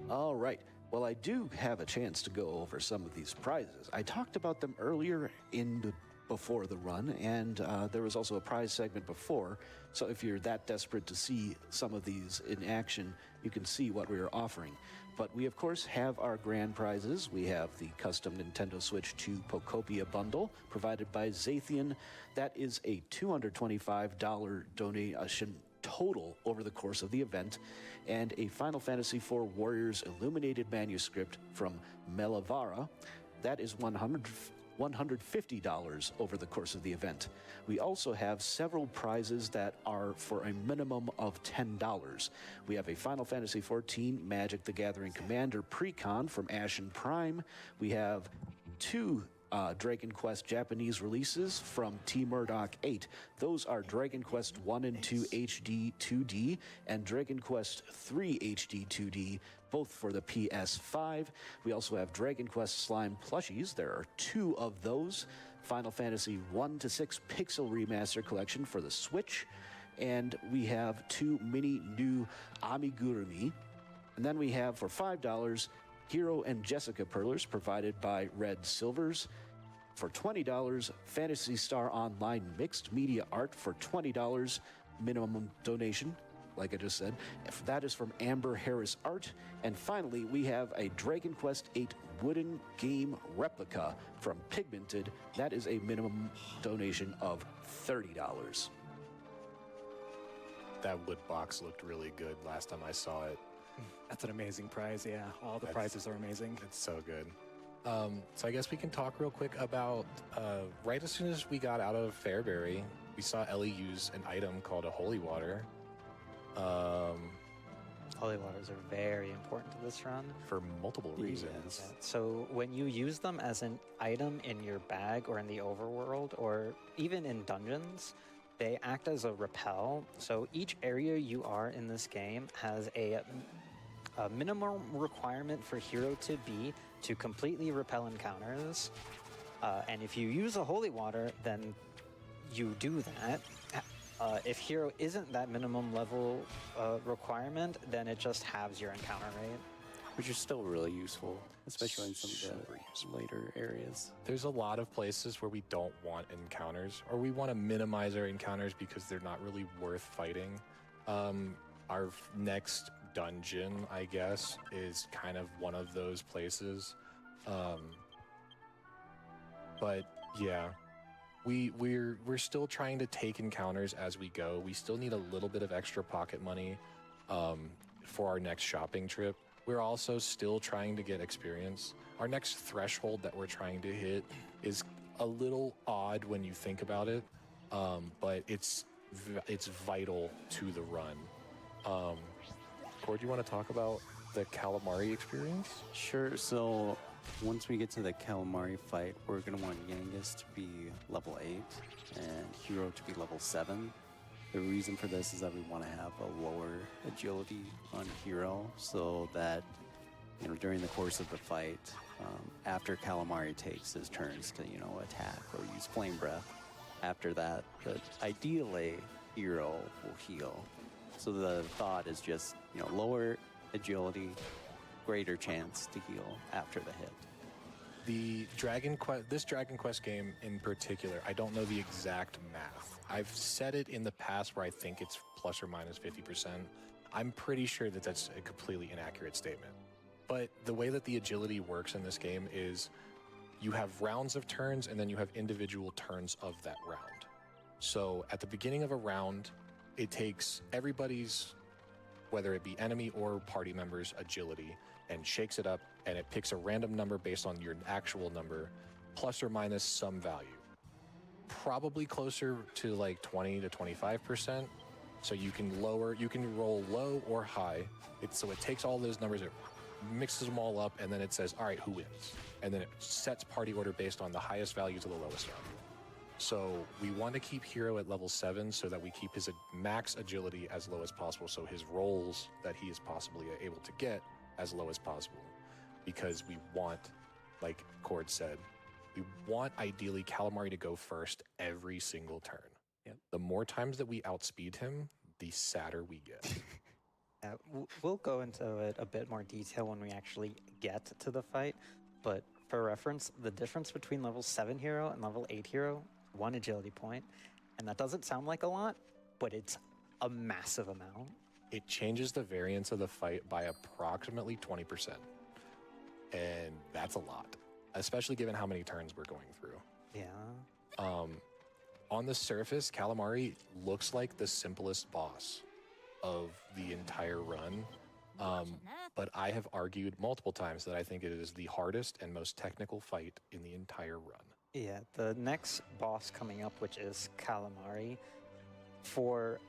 All right. Well, I do have a chance to go over some of these prizes. I talked about them earlier before the run, and there was also a prize segment before. So if you're that desperate to see some of these in action, you can see what we are offering. But we, of course, have our grand prizes. We have the custom Nintendo Switch 2 Pocopia bundle provided by Zathian. That is a $225 donation total over the course of the event, and a Final Fantasy IV Warriors Illuminated Manuscript from Melavara. That is $150 over the course of the event. We also have several prizes that are for a minimum of $10. We have a Final Fantasy XIV Magic the Gathering Commander Precon from Ashen Prime. We have 2 Dragon Quest Japanese releases from T Murdoch 8. Those are Dragon Quest 1 and 2 HD 2D and Dragon Quest 3 HD 2D, both for the PS5. We also have Dragon Quest Slime plushies. There are 2 of those. Final Fantasy 1 to 6 Pixel Remaster Collection for the Switch. And we have 2 mini new Amigurumi. And then we have, for $5, Hero and Jessica Perlers provided by Red Silvers. For $20, Phantasy Star Online Mixed Media Art for $20 minimum donation, like I just said. That is from Amber Harris Art. And finally, we have a Dragon Quest VIII wooden game replica from Pigmented. That is a minimum donation of $30. That wood box looked really good last time I saw it. That's an amazing prize. Yeah, all the prizes are amazing. It's so good. So I guess we can talk real quick about, right as soon as we got out of Fairbury, we saw Ellie use an item called a Holy Water. Holy waters are very important to this run. For multiple reasons. Yeah. So when you use them as an item in your bag or in the overworld or even in dungeons, they act as a repel. So each area you are in this game has a minimum requirement for Hero to be to completely repel encounters. And if you use a Holy Water, then you do that. If Hero isn't that minimum level requirement, then it just halves your encounter rate. Which is still really useful, especially in some of the later areas. There's a lot of places where we don't want encounters, or we want to minimize our encounters because they're not really worth fighting. Our next dungeon, I guess, is kind of one of those places. But yeah, we're still trying to take encounters as we go. We still need a little bit of extra pocket money for our next shopping trip. We're also still trying to get experience. Our next threshold that we're trying to hit is a little odd when you think about it. but it's vital to the run. Cord, do you want to talk about the calamari experience? Sure. So once we get to the calamari fight, we're going to want Yangus to be level 8 and Hero to be level 7. The reason for this is that we want to have a lower agility on Hero so that, you know, during the course of the fight, after Calamari takes his turns to, you know, attack or use Flame Breath, after that, ideally, Hero will heal. So the thought is just, you know, lower agility, greater chance to heal after the hit. This Dragon Quest game in particular, I don't know the exact math. I've said it in the past where I think it's plus or minus 50%. I'm pretty sure that that's a completely inaccurate statement. But the way that the agility works in this game is you have rounds of turns and then you have individual turns of that round. So at the beginning of a round, it takes everybody's, whether it be enemy or party members, agility and shakes it up, and it picks a random number based on your actual number, plus or minus some value. Probably closer to like 20 to 25%. So you can roll low or high. So it takes all those numbers, it mixes them all up, and then it says, all right, who wins? And then it sets party order based on the highest value to the lowest value. So we want to keep Hero at level 7 so that we keep his max agility as low as possible, so his rolls that he is possibly able to get as low as possible. Because we want, like Cord said, we want ideally Calamari to go first every single turn. Yep. The more times that we outspeed him, the sadder we get. We'll go into it a bit more detail when we actually get to the fight, but for reference, the difference between level 7 Hero and level 8 Hero, 1 agility point, and that doesn't sound like a lot, but it's a massive amount. It changes the variance of the fight by approximately 20%. And that's a lot, especially given how many turns we're going through. Yeah. On the surface, Calamari looks like the simplest boss of the entire run. But I have argued multiple times that I think it is the hardest and most technical fight in the entire run. Yeah, the next boss coming up, which is Calamari, for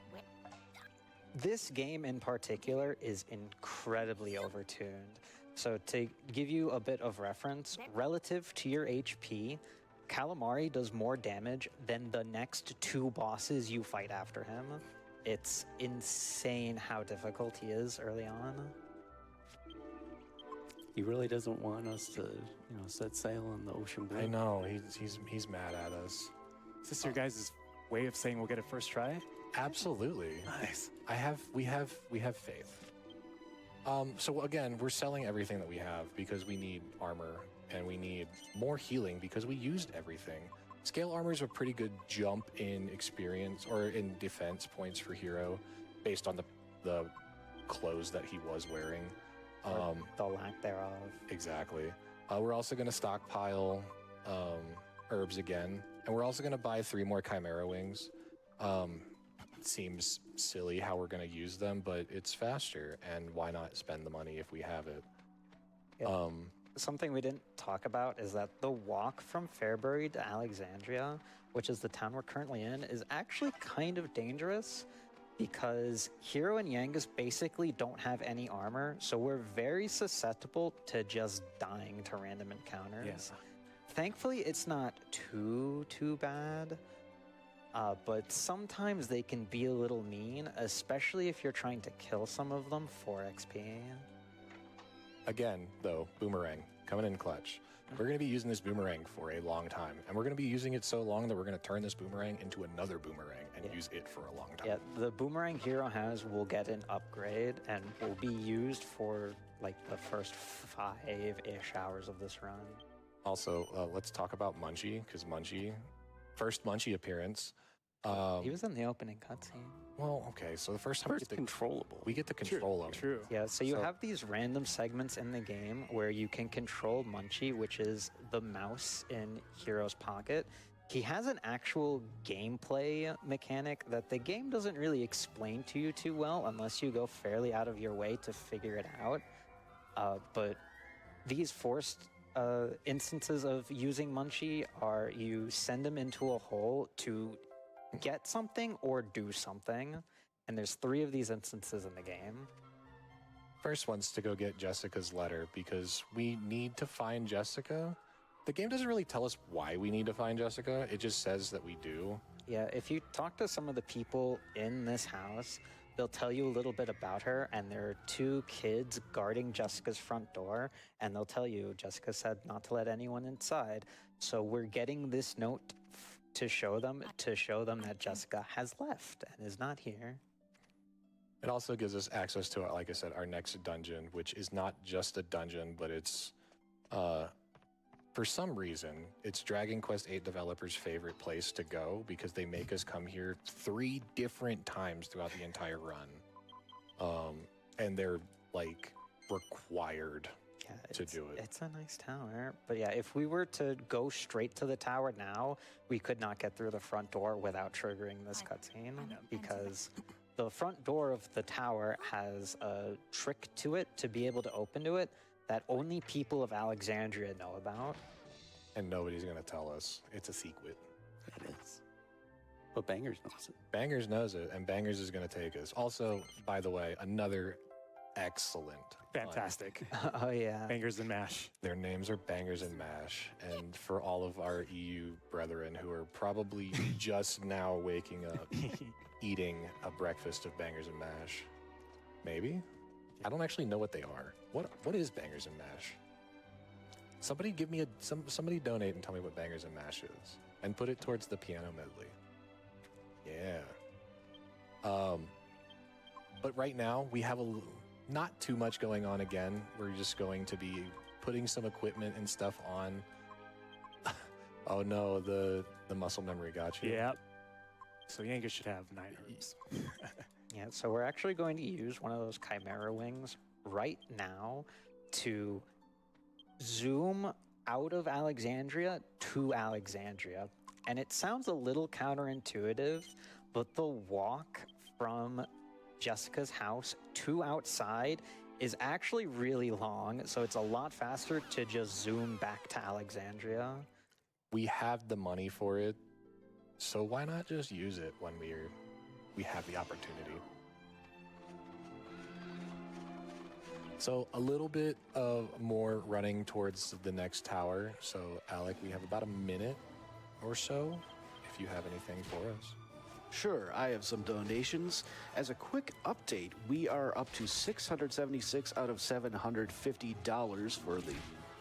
this game in particular is incredibly overtuned. So to give you a bit of reference, relative to your HP, Calamari does more damage than the next 2 bosses you fight after him. It's insane how difficult he is early on. He really doesn't want us to, you know, set sail on the ocean blue. I know, he's mad at us. Is this your guys' way of saying we'll get it first try? Absolutely. Nice. We have faith. So again, we're selling everything that we have because we need armor and we need more healing because we used everything. Scale armor is a pretty good jump in experience or in defense points for Hero based on the clothes that he was wearing. The lack thereof. Exactly. We're also going to stockpile herbs again, and we're also going to buy 3 more Chimera Wings. Seems silly how we're going to use them, but it's faster, and why not spend the money if we have it? Yep. Something we didn't talk about is that the walk from Fairbury to Alexandria, which is the town we're currently in, is actually kind of dangerous because Hero and Yangus basically don't have any armor, so we're very susceptible to just dying to random encounters. Yes. Thankfully, it's not too bad. But sometimes they can be a little mean, especially if you're trying to kill some of them for XP. Again, though, boomerang, coming in clutch. We're going to be using this boomerang for a long time, and we're going to be using it so long that we're going to turn this boomerang into another boomerang and use it for a long time. Yeah, the boomerang Hero has will get an upgrade and will be used for like the first 5-ish hours of this run. Also, let's talk about Munchie, because first Munchie appearance. He was in the opening cutscene. Well, okay, so the first time we get to control him. True. Yeah, so you have these random segments in the game where you can control Munchie, which is the mouse in Hero's pocket. He has an actual gameplay mechanic that the game doesn't really explain to you too well unless you go fairly out of your way to figure it out. But these forced instances of using Munchie are you send him into a hole to get something or do something. And there's 3 of these instances in the game. First one's to go get Jessica's letter because we need to find Jessica. The game doesn't really tell us why we need to find Jessica. It just says that we do. Yeah, if you talk to some of the people in this house, they'll tell you a little bit about her, and there are 2 kids guarding Jessica's front door, and they'll tell you Jessica said not to let anyone inside. So we're getting this note to show them that Jessica has left and is not here. It also gives us access to, like I said, our next dungeon, which is not just a dungeon, but it's, for some reason, it's Dragon Quest VIII developers' favorite place to go because they make us come here 3 different times throughout the entire run. And they're, like, required to do it. It's a nice tower. But yeah, if we were to go straight to the tower now, we could not get through the front door without triggering this cutscene because the front door of the tower has a trick to it to be able to open to it that only people of Alexandria know about. And nobody's going to tell us. It's a secret. It is. But Bangers knows it. Bangers knows it, and Bangers is going to take us. Also, by the way, another excellent Fantastic. Oh, yeah. Bangers and mash. Their names are Bangers and Mash. And for all of our EU brethren who are probably just now waking up, eating a breakfast of Bangers and Mash, maybe? I don't actually know what they are. What is Bangers and Mash? Somebody give me somebody donate and tell me what Bangers and Mash is, and put it towards the piano medley. Yeah. But right now we have not too much going on again. We're just going to be putting some equipment and stuff on. Oh no, the muscle memory got you. Yep. So Yangus should have 9 herbs. Yeah, so we're actually going to use one of those Chimera wings right now to zoom out of Alexandria to Alexandria. And it sounds a little counterintuitive, but the walk from Jessica's house to outside is actually really long, so it's a lot faster to just zoom back to Alexandria. We have the money for it, so why not just use it when we have the opportunity? So a little bit of more running towards the next tower. So Alec, we have about a minute or so if you have anything for us. Sure, I have some donations. As a quick update, we are up to 676 out of $750 for the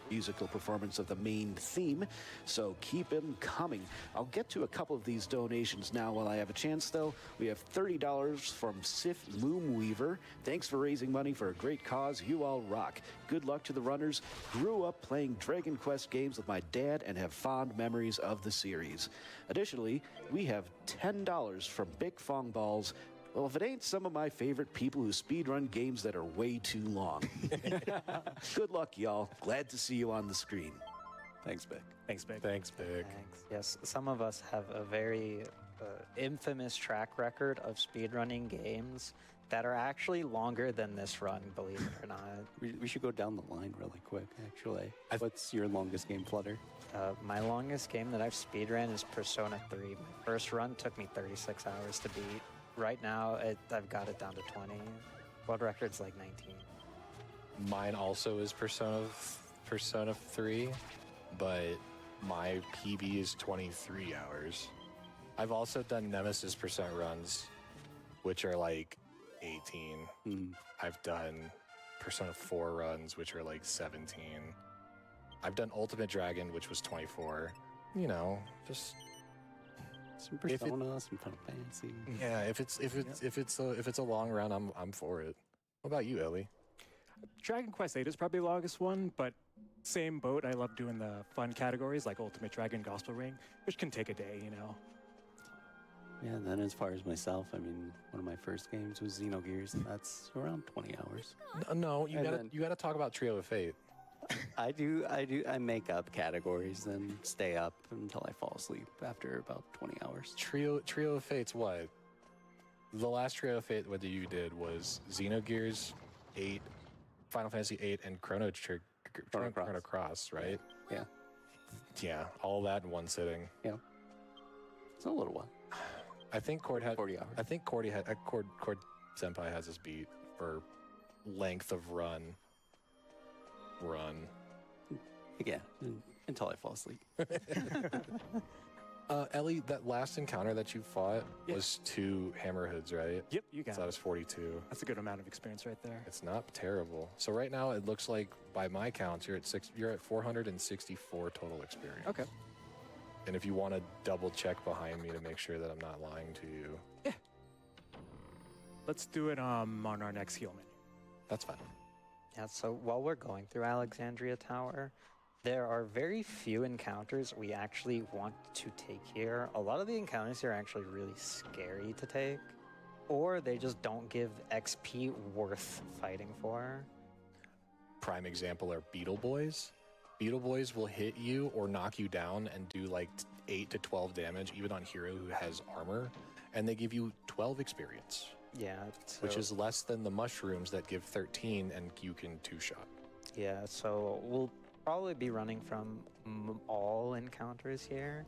musical performance of the main theme, so keep them coming. I'll get to a couple of these donations now while I have a chance, though. We have $30 from Sif Loomweaver. Thanks for raising money for a great cause. You all rock. Good luck to the runners. Grew up playing Dragon Quest games with my dad and have fond memories of the series. Additionally, we have $10 from Big Fong Balls. Well, if it ain't some of my favorite people who speedrun games that are way too long. Good luck, y'all. Glad to see you on the screen. Thanks, Vic. Thanks, babe. Thanks, Big. Thanks. Yes, some of us have a very infamous track record of speedrunning games that are actually longer than this run, believe it or not. We should go down the line really quick, actually. What's your longest game, Flutter? My longest game that I've speedrun is Persona 3. My first run took me 36 hours to beat. Right now, I've got it down to 20. World record's like 19. Mine also is Persona 3, but my PB is 23 hours. I've also done Nemesis percent runs, which are like 18. I've done Persona 4 runs, which are like 17. I've done Ultimate Dragon, which was 24. You know, just some Persona, some Final Fantasy. Yeah, if it's a long run, I'm for it. What about you, Ellie? Dragon Quest VIII is probably the longest one, but same boat. I love doing the fun categories like Ultimate Dragon, Gospel Ring, which can take a day, you know. Yeah, and then as far as myself, I mean, one of my first games was Xenogears, and that's around 20 hours. No, you gotta talk about Trio of Fate. I make up categories and stay up until I fall asleep after about 20 hours. Trio of Fate's what? The last Trio of Fate what you did was Xenogears 8, Final Fantasy 8, and Chrono Cross, right? Yeah. Yeah, all that in one sitting. Yeah. It's a little while. I think Cord 40 hours. I think Cord Senpai has us beat for length of run. Yeah, until I fall asleep. Ellie, that last encounter that you fought Yeah. was 2 hammerhoods, right? Yep, you got So that it. was 42. That's a good amount of experience right there. It's not terrible. So right now it looks like by my counts you're at 464 total experience. Okay. And if you want to double check behind me to make sure that I'm not lying to you, Let's do it on our next heal menu. that's fine. Yeah, so while we're going through Alexandria Tower, there are very few encounters we actually want to take here. A lot of the encounters here are actually really scary to take, or they just don't give XP worth fighting for. Prime example are Beetle Boys. Beetle Boys will hit you or knock you down and do like 8 to 12 damage, even on hero who has armor, and they give you 12 experience, Yeah, which so- is less than the mushrooms that give 13 and you can 2-shot. Yeah, so we'll probably be running from all encounters here.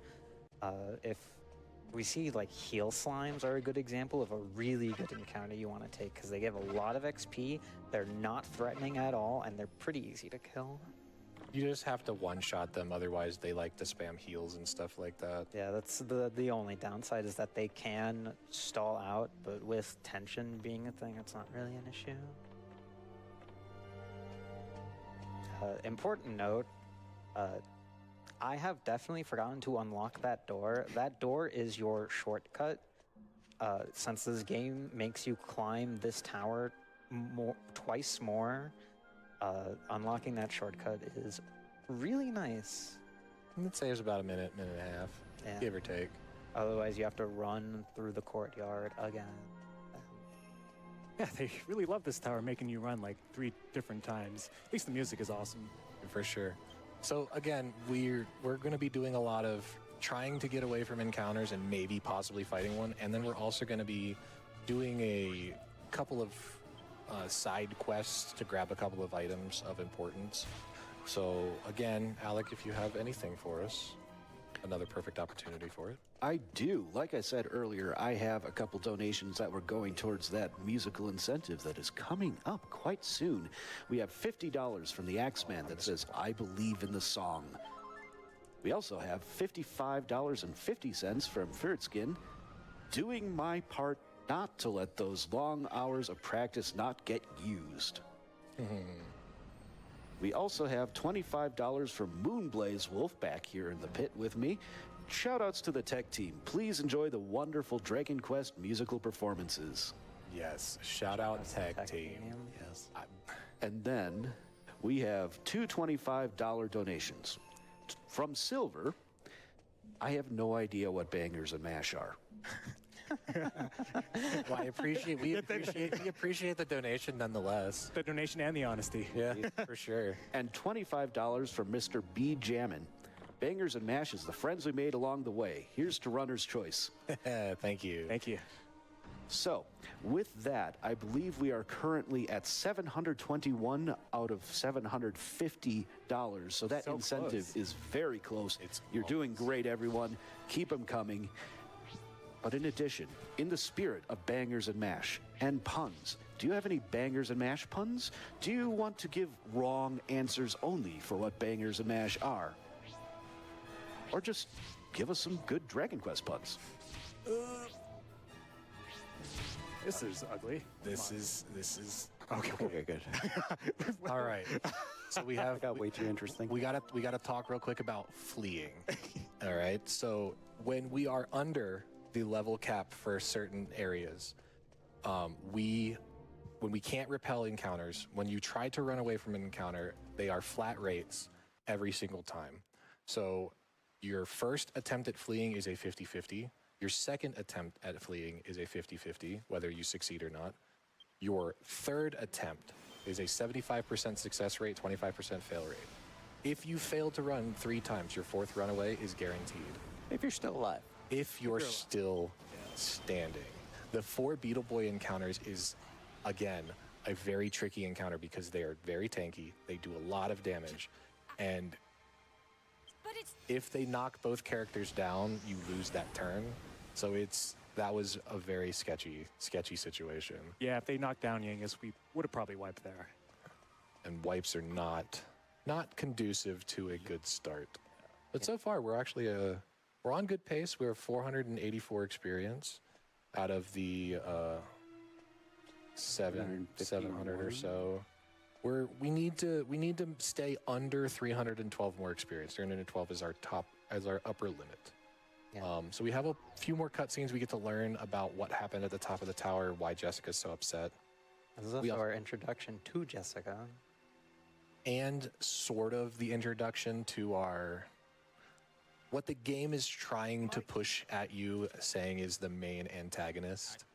If we see like heal slimes are a good example of a really good encounter you want to take because they give a lot of XP, they're not threatening at all, and they're pretty easy to kill. You just have to one-shot them, otherwise they like to spam heals and stuff like that. Yeah, that's the only downside is that they can stall out, but with tension being a thing, it's not really an issue. Important note, I have definitely forgotten to unlock that door. That door is your shortcut. Since this game makes you climb this tower twice more, unlocking that shortcut is really nice. I'd say it's about a minute and a half, Yeah. give or take. Otherwise, you have to run through the courtyard again. Yeah, they really love this tower, making you run like 3 different times. At least the music is awesome. For sure. So again, we're going to be doing a lot of trying to get away from encounters and maybe possibly fighting one, and then we're also going to be doing a couple of side quests to grab a couple of items of importance. So again, Alec, if you have anything for us, another perfect opportunity for it. I do. Like I said earlier, I have a couple donations that were going towards that musical incentive that is coming up quite soon. We have $50 from the Axeman that says, I believe in the song. We also have $55.50 from Ferretskin, doing my part not to let those long hours of practice not get used. We also have $25 from Moonblaze Wolf back here in the pit with me. Shoutouts to the tech team. Please enjoy the wonderful Dragon Quest musical performances. Yes, shout out tech team. Titanium. Yes. And then we have two $25 donations. From Silver, I have no idea what bangers and mash are. Well, we appreciate the donation nonetheless. The donation and the honesty. Yeah, for sure. And $25 from Mr. B. Jammin. Bangers and mash is the friends we made along the way. Here's to Runner's Choice. Thank you. Thank you. So, with that, I believe we are currently at $721 out of $750. So that So incentive close. is very close. It's You're doing great, everyone. Keep them coming. But in addition, in the spirit of bangers and mash and puns, do you have any bangers and mash puns? Do you want to give wrong answers only for what bangers and mash are? Or just give us some good Dragon Quest puns? This is ugly. This is Okay. Okay, good. all right. So we have That got way too interesting. we gotta talk real quick about fleeing. All right. So when we are under the level cap for certain areas, when we can't repel encounters, when you try to run away from an encounter, they are flat rates every single time. So your first attempt at fleeing is a 50-50. Your second attempt at fleeing is a 50-50, whether you succeed or not. Your third attempt is a 75% success rate, 25% fail rate. If you fail to run 3 times, your fourth runaway is guaranteed. If you're still alive. If you're still standing. The 4 Beetle Boy encounters is, again, a very tricky encounter because they are very tanky. They do a lot of damage. And if they knock both characters down, you lose that turn. So that was a very sketchy situation. Yeah, if they knocked down Yangus, we would have probably wiped there. And wipes are not conducive to a good start. But so far, we're actually we're on good pace. We're 484 experience out of the 700 or so. We need to stay under 312 more experience. 312 is our upper limit. Yeah. So we have a few more cutscenes. We get to learn about what happened at the top of the tower, why Jessica's so upset. This is also our introduction to Jessica. And sort of the introduction to what the game is trying to push at you, saying is the main antagonist.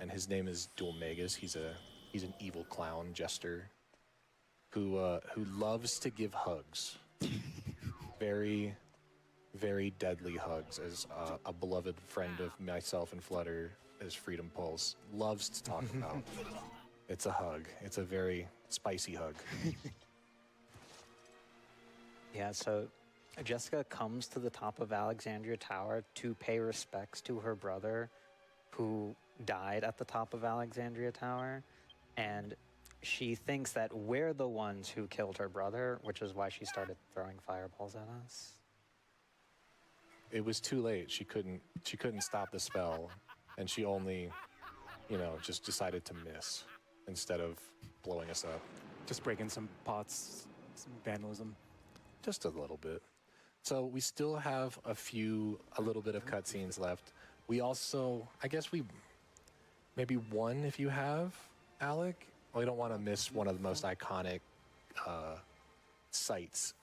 And his name is Dulmagus. He's an evil clown jester who loves to give hugs. Very, very deadly hugs, as a beloved friend of myself and Flutter, as Freedom Pulse, loves to talk about. It's a hug. It's a very spicy hug. Yeah, so Jessica comes to the top of Alexandria Tower to pay respects to her brother who died at the top of Alexandria Tower. And she thinks that we're the ones who killed her brother, which is why she started throwing fireballs at us. It was too late. She couldn't stop the spell, and she only, just decided to miss instead of blowing us up. Just breaking some pots, some vandalism. Just a little bit. So we still have a little bit of cutscenes left. We also, I guess maybe one if you have, Alec. We don't want to miss one of the most iconic sights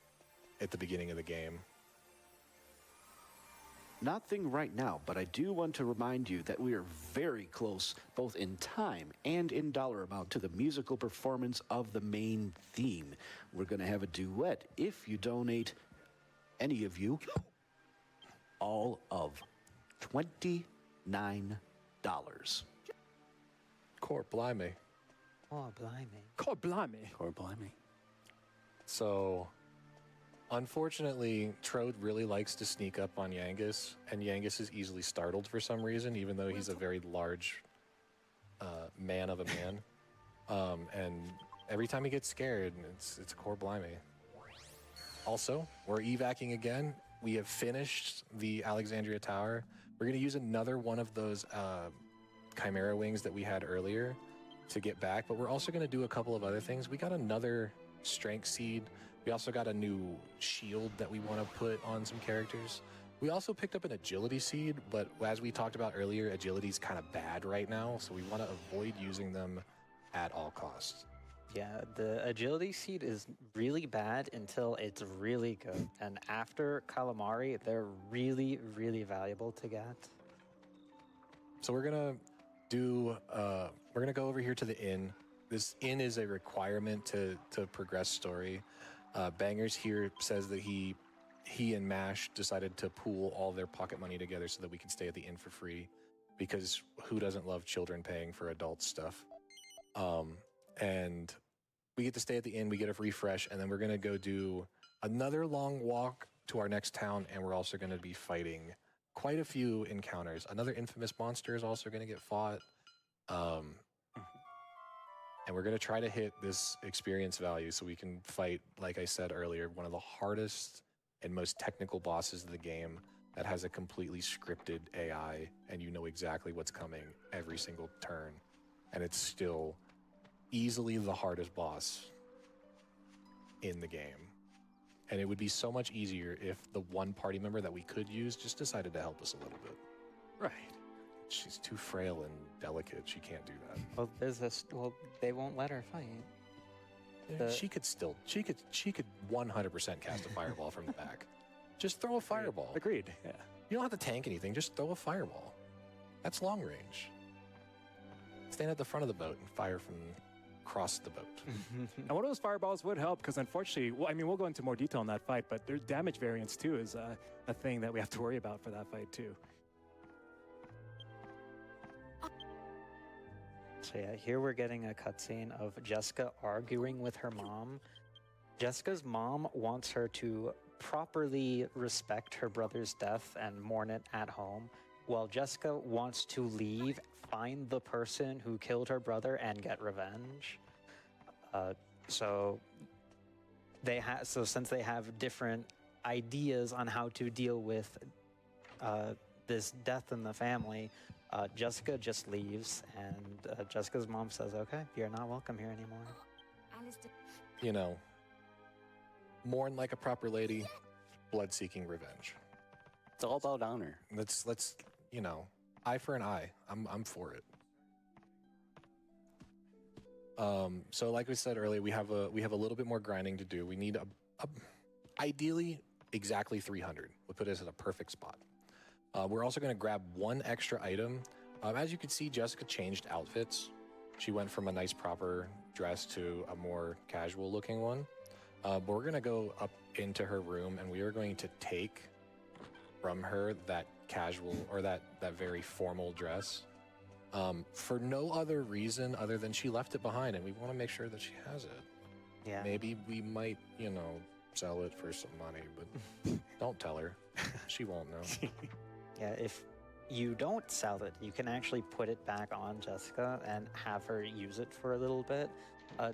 at the beginning of the game. Nothing right now, but I do want to remind you that we are very close, both in time and in dollar amount, to the musical performance of the main theme. We're going to have a duet if you donate, any of you, all of $29. Core blimey. Oh, blimey. God blimey. Or blimey. So, unfortunately, Trode really likes to sneak up on Yangus, and Yangus is easily startled for some reason, even though he's a very large man of a man. And every time he gets scared, it's a core blimey. Also, we're evacing again. We have finished the Alexandria Tower. We're going to use another one of those Chimera wings that we had earlier to get back, but we're also going to do a couple of other things. We got another strength seed. We also got a new shield that we want to put on some characters. We also picked up an agility seed, but as we talked about earlier, agility is kind of bad right now, so we want to avoid using them at all costs. Yeah, the agility seed is really bad until it's really good. And after Calamari, they're really, really valuable to get. So we're gonna go over here to the inn. This inn is a requirement to progress story. Bangers here says that he and Mash decided to pool all their pocket money together so that we can stay at the inn for free, because who doesn't love children paying for adult stuff? And we get to stay at the inn, we get a refresh, and then we're gonna go do another long walk to our next town, and we're also gonna be fighting quite a few encounters. Another infamous monster is also gonna get fought. And we're going to try to hit this experience value so we can fight, like I said earlier, one of the hardest and most technical bosses of the game that has a completely scripted AI, and you know exactly what's coming every single turn. And it's still easily the hardest boss in the game. And it would be so much easier if the one party member that we could use just decided to help us a little bit. Right. She's too frail and delicate. She can't do that. Well, they won't let her fight. She could 100% cast a fireball from the back. Just throw a fireball. Agreed. Yeah. You don't have to tank anything. Just throw a fireball. That's long range. Stand at the front of the boat and fire from across the boat. And one of those fireballs would help, because unfortunately, we'll go into more detail on that fight, but there's damage variance too is a thing that we have to worry about for that fight too. So yeah, here we're getting a cutscene of Jessica arguing with her mom. Jessica's mom wants her to properly respect her brother's death and mourn it at home, well, Jessica wants to leave, find the person who killed her brother, and get revenge. So since they have different ideas on how to deal with this death in the family, Jessica just leaves, and Jessica's mom says, "Okay, you're not welcome here anymore." You know, mourn like a proper lady, blood-seeking revenge. It's all about honor. Let's you know, eye for an eye. I'm for it. So like we said earlier, we have a little bit more grinding to do. We need a ideally exactly 300 would put us at a perfect spot. We're also going to grab one extra item. As you can see, Jessica changed outfits. She went from a nice proper dress to a more casual looking one. But we're going to go up into her room, and we are going to take from her that casual or that very formal dress. For no other reason other than she left it behind, and we want to make sure that she has it. Yeah. Maybe we might, you know, sell it for some money, but don't tell her. She won't know. Yeah, if you don't sell it, you can actually put it back on Jessica and have her use it for a little bit.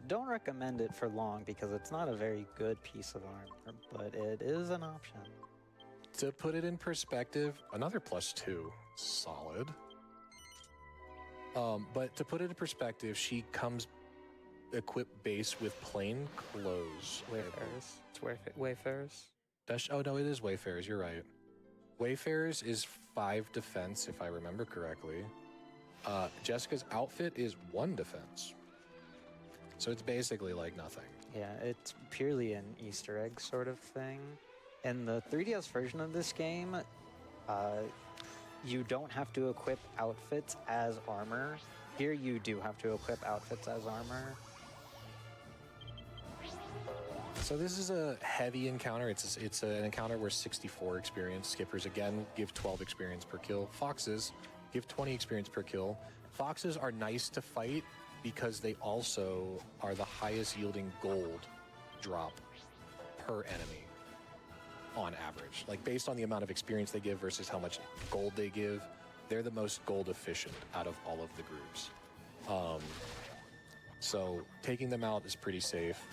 Don't recommend it for long because it's not a very good piece of armor, but it is an option. To put it in perspective, another +2. Solid. But to put it in perspective, she comes equipped base with plain clothes. Wayfarers. It's Wayfarers. Oh no, it is Wayfarers, you're right. Wayfarers is 5 defense, if I remember correctly. Jessica's outfit is 1 defense. So it's basically like nothing. Yeah, it's purely an Easter egg sort of thing. In the 3DS version of this game, you don't have to equip outfits as armor. Here you do have to equip outfits as armor. So this is a heavy encounter. It's an encounter where 64 experience. Skippers, again, give 12 experience per kill. Foxes give 20 experience per kill. Foxes are nice to fight because they also are the highest yielding gold drop per enemy on average. Like based on the amount of experience they give versus how much gold they give, they're the most gold efficient out of all of the groups. So taking them out is pretty safe.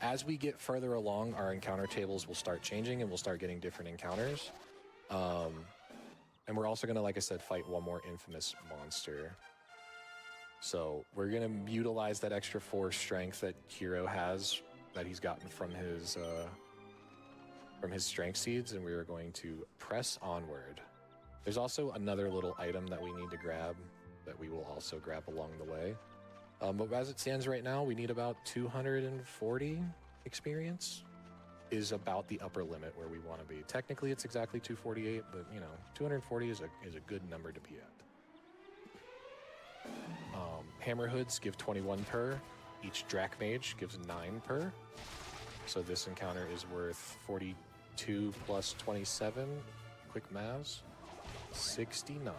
As we get further along, our encounter tables will start changing and we'll start getting different encounters. And we're also gonna, like I said, fight one more infamous monster. So we're gonna utilize that extra 4 strength that Hero has, that he's gotten from his strength seeds, and we are going to press onward. There's also another little item that we need to grab that we will also grab along the way. But as it stands right now, we need about 240 experience is about the upper limit where we want to be. Technically, it's exactly 248, but you know, 240 is a good number to be at. Hammerhoods give 21 per. Each Drakmage gives 9 per. So this encounter is worth 42 plus 27. Quick maths. 69.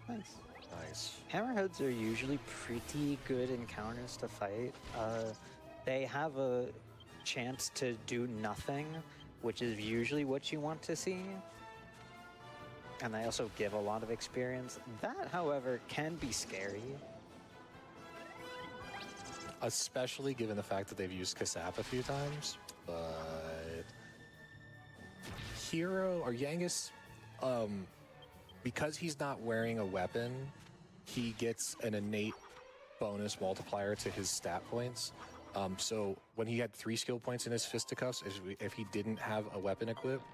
Nice. Nice. Hammerheads are usually pretty good encounters to fight. They have a chance to do nothing, which is usually what you want to see. And they also give a lot of experience. That, however, can be scary. Especially given the fact that they've used Kasap a few times. But Hero or Yangus, because he's not wearing a weapon, he gets an innate bonus multiplier to his stat points. So when he had 3 skill points in his fisticuffs, if he didn't have a weapon equipped,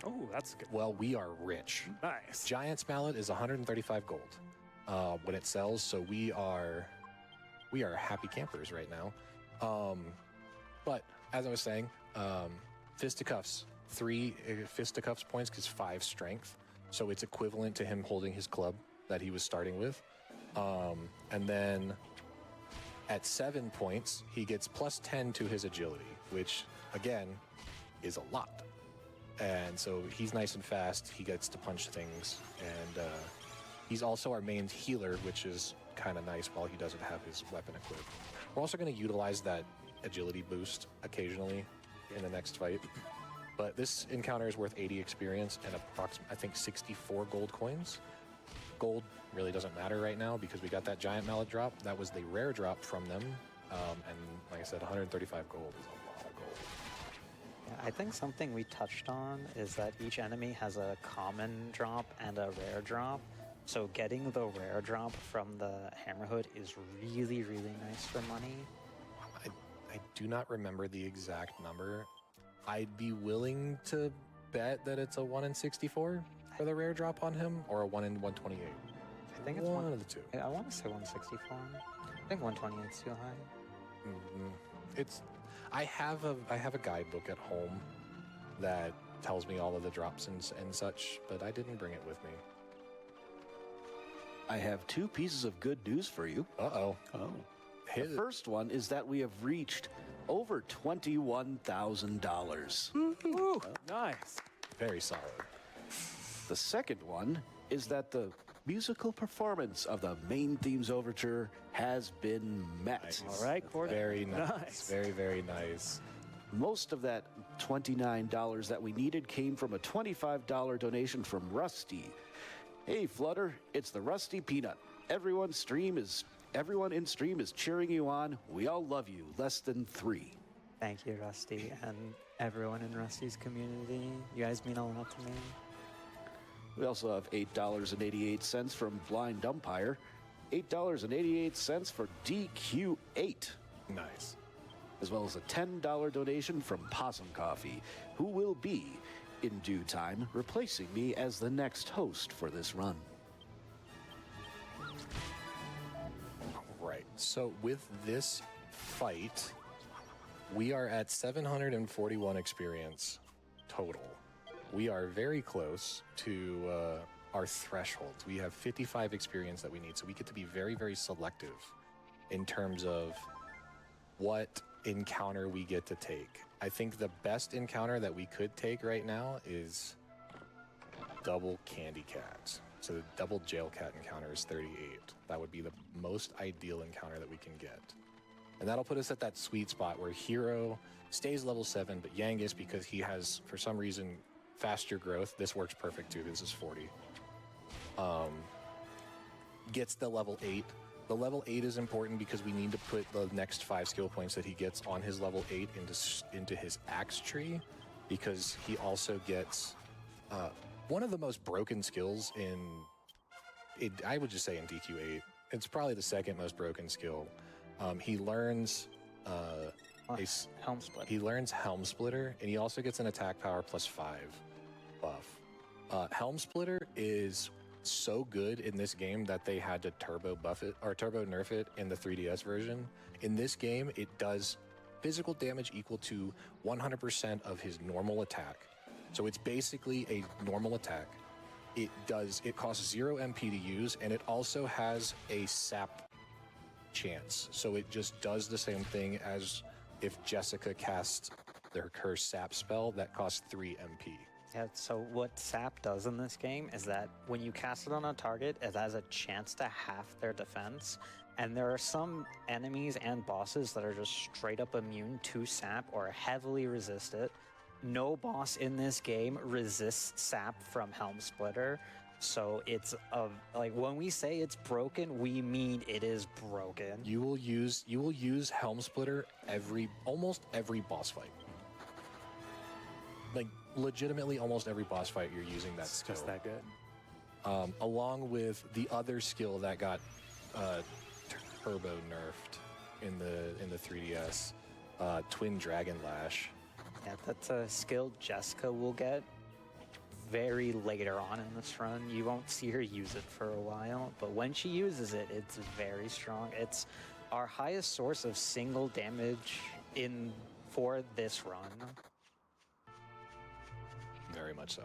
Oh, that's good. well, we are rich. Nice. Giant's Mallet is 135 gold when it sells, so we are happy campers right now. But as I was saying, fisticuffs, 3 fisticuffs points gives 5 strength, so it's equivalent to him holding his club that he was starting with. And then at 7 points, he gets plus 10 to his agility, which again is a lot. And so he's nice and fast. He gets to punch things, and he's also our main healer, which is kind of nice while he doesn't have his weapon equipped. We're also going to utilize that agility boost occasionally in the next fight. But this encounter is worth 80 experience and I think 64 gold coins. Gold really doesn't matter right now because we got that giant mallet drop. That was the rare drop from them. And like I said, 135 gold is a lot of gold. Yeah, I think something we touched on is that each enemy has a common drop and a rare drop. So getting the rare drop from the Hammerhood is really, really nice for money. I do not remember the exact number. I'd be willing to bet that it's a 1 in 64 for the rare drop on him, or a 1 in 128. I think it's one of the two. I want to say 164. I think 128 is too high. It's. I have a guidebook at home that tells me all of the drops and such, but I didn't bring it with me. I have 2 pieces of good news for you. Uh-oh. Oh. The first one is that we have reached over $21,000. Ooh, nice. Very solid. The second one is that the musical performance of the main theme's overture has been met. All right, Cordellium. Very nice. Nice. Very, very nice. Most of that $29 that we needed came from a $25 donation from Rusty. Hey, Flutter, it's the Rusty Peanut. Everyone in stream is cheering you on. We all love you. Less than 3. Thank you, Rusty, and everyone in Rusty's community. You guys mean a lot to me. We also have $8.88 from Blind Umpire, $8.88 for DQ8, Nice. as well as a $10 donation from Possum Coffee, who will be, in due time, replacing me as the next host for this run. Right. So with this fight, we are at 741 experience total. We are very close to our thresholds. We have 55 experience that we need, so we get to be very, very selective in terms of what encounter we get to take. I think the best encounter that we could take right now is double Candy Cat. So the double Jail Cat encounter is 38. That would be the most ideal encounter that we can get. And that'll put us at that sweet spot where Hero stays level 7, but Yangus, because he has, for some reason, faster growth, this works perfect too, this is 40, gets the level 8. The level 8 is important because we need to put the next 5 skill points that he gets on his level 8 into his axe tree, because he also gets one of the most broken skills I would just say in DQ8. It's probably the second most broken skill. He learns Helm Split. he learns Helm Splitter, and he also gets an attack power plus 5 buff. Helm Splitter is so good in this game that they had to turbo buff it or turbo nerf it in the 3DS version. In this game, it does physical damage equal to 100% of his normal attack. So it's basically a normal attack. It costs 0 MP to use, and it also has a sap chance. So it just does the same thing as if Jessica cast her sap spell that costs 3 MP. Yeah, so what Sap does in this game is that when you cast it on a target, it has a chance to half their defense. And there are some enemies and bosses that are just straight up immune to Sap or heavily resist it. No boss in this game resists Sap from Helm Splitter. So it's like when we say it's broken, we mean it is broken. You will use Helm Splitter almost every boss fight. Like legitimately almost every boss fight you're using that skill. Just that good. Along with the other skill that got turbo nerfed in the 3DS, Twin Dragon Lash. Yeah, that's a skill Jessica will get very later on in this run. You won't see her use it for a while, but when she uses it, it's very strong. It's our highest source of single damage for this run. Very much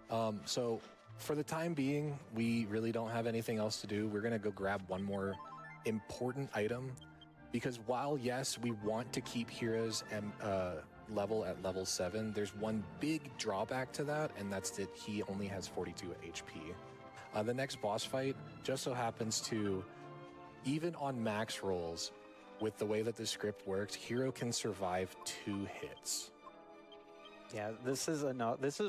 so. So for the time being, we really don't have anything else to do. We're going to go grab one more important item, because while, yes, we want to keep Heroes level at level 7, there's one big drawback to that, and that's that he only has 42 HP. The next boss fight just so happens to, even on max rolls, with the way that the script works, Hero can survive 2 hits. Yeah, this is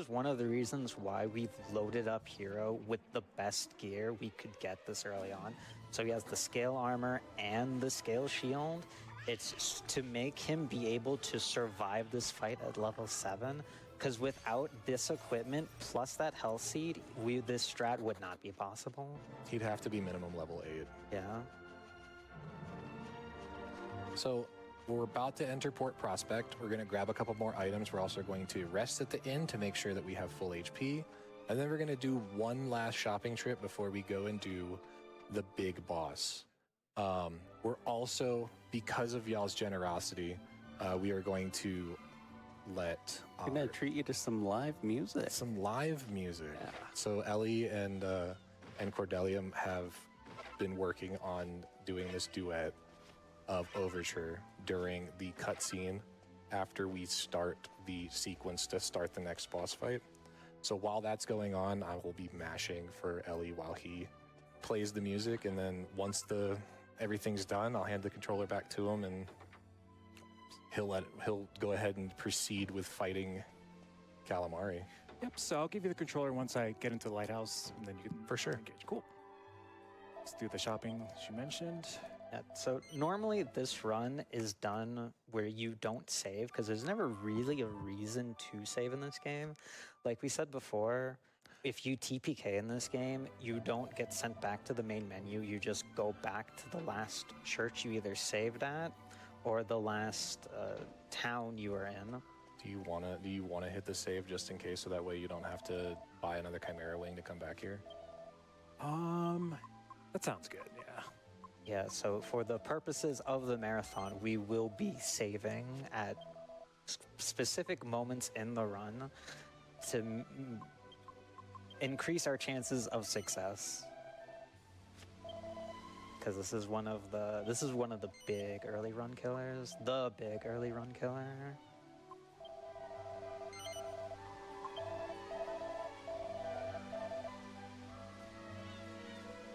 one of the reasons why we've loaded up Hero with the best gear we could get this early on. So he has the scale armor and the scale shield. It's to make him be able to survive this fight at level 7. Because without this equipment plus that health seed, this strat would not be possible. He'd have to be minimum level 8. Yeah. So we're about to enter Port Prospect. We're going to grab a couple more items. We're also going to rest at the inn to make sure that we have full HP. And then we're going to do one last shopping trip before we go and do the big boss. We're also, because of y'all's generosity, we are going to let... I'm going to treat you to some live music. Some live music. Yeah. So Ellie and Cordellium have been working on doing this duet of Overture during the cutscene after we start the sequence to start the next boss fight. So while that's going on, I will be mashing for Ellie while he plays the music, and then once everything's done, I'll hand the controller back to him, and he'll go ahead and proceed with fighting Calamari. Yep, so I'll give you the controller once I get into the lighthouse, and then you can For sure. engage. Cool. Let's do the shopping she mentioned. Yeah, so normally this run is done where you don't save because there's never really a reason to save in this game. Like we said before, if you TPK in this game, you don't get sent back to the main menu. You just go back to the last church you either saved at or the last town you were in. Do you wanna hit the save just in case, so that way you don't have to buy another Chimera Wing to come back here? That sounds good, yeah. Yeah, so for the purposes of the marathon, we will be saving at specific moments in the run to increase our chances of success. Because this is one of the big early run killers. The big early run killer.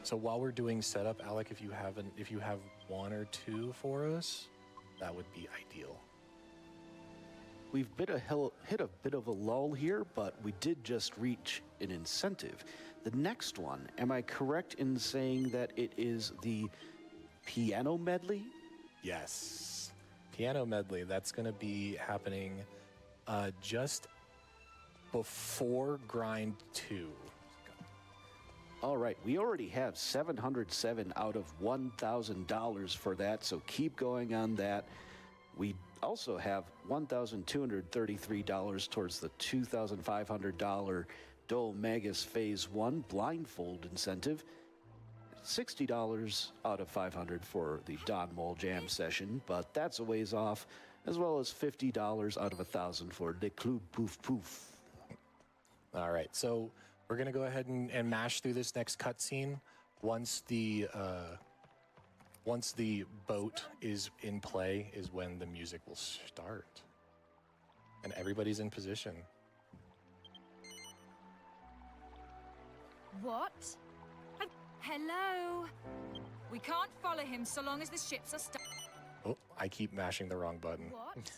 So while we're doing setup, Alec, if you have one or two for us, that would be ideal. We've hit a bit of a lull here, but we did just reach an incentive. The next one, am I correct in saying that it is the piano medley? Yes. Piano medley, that's going to be happening just before grind 2. All right, we already have $707 out of $1,000 for that, so keep going on that. We also have $1,233 towards the $2,500 Dole Magus Phase 1 blindfold incentive. $60 out of $500 for the Don Mole Jam session, but that's a ways off, as well as $50 out of $1,000 for Le Club Poof Poof. All right, so we're going to go ahead and mash through this next cutscene. Once the boat is in play is when the music will start. And everybody's in position. What? Hello? We can't follow him so long as the ships are stuck. Oh, I keep mashing the wrong button. What?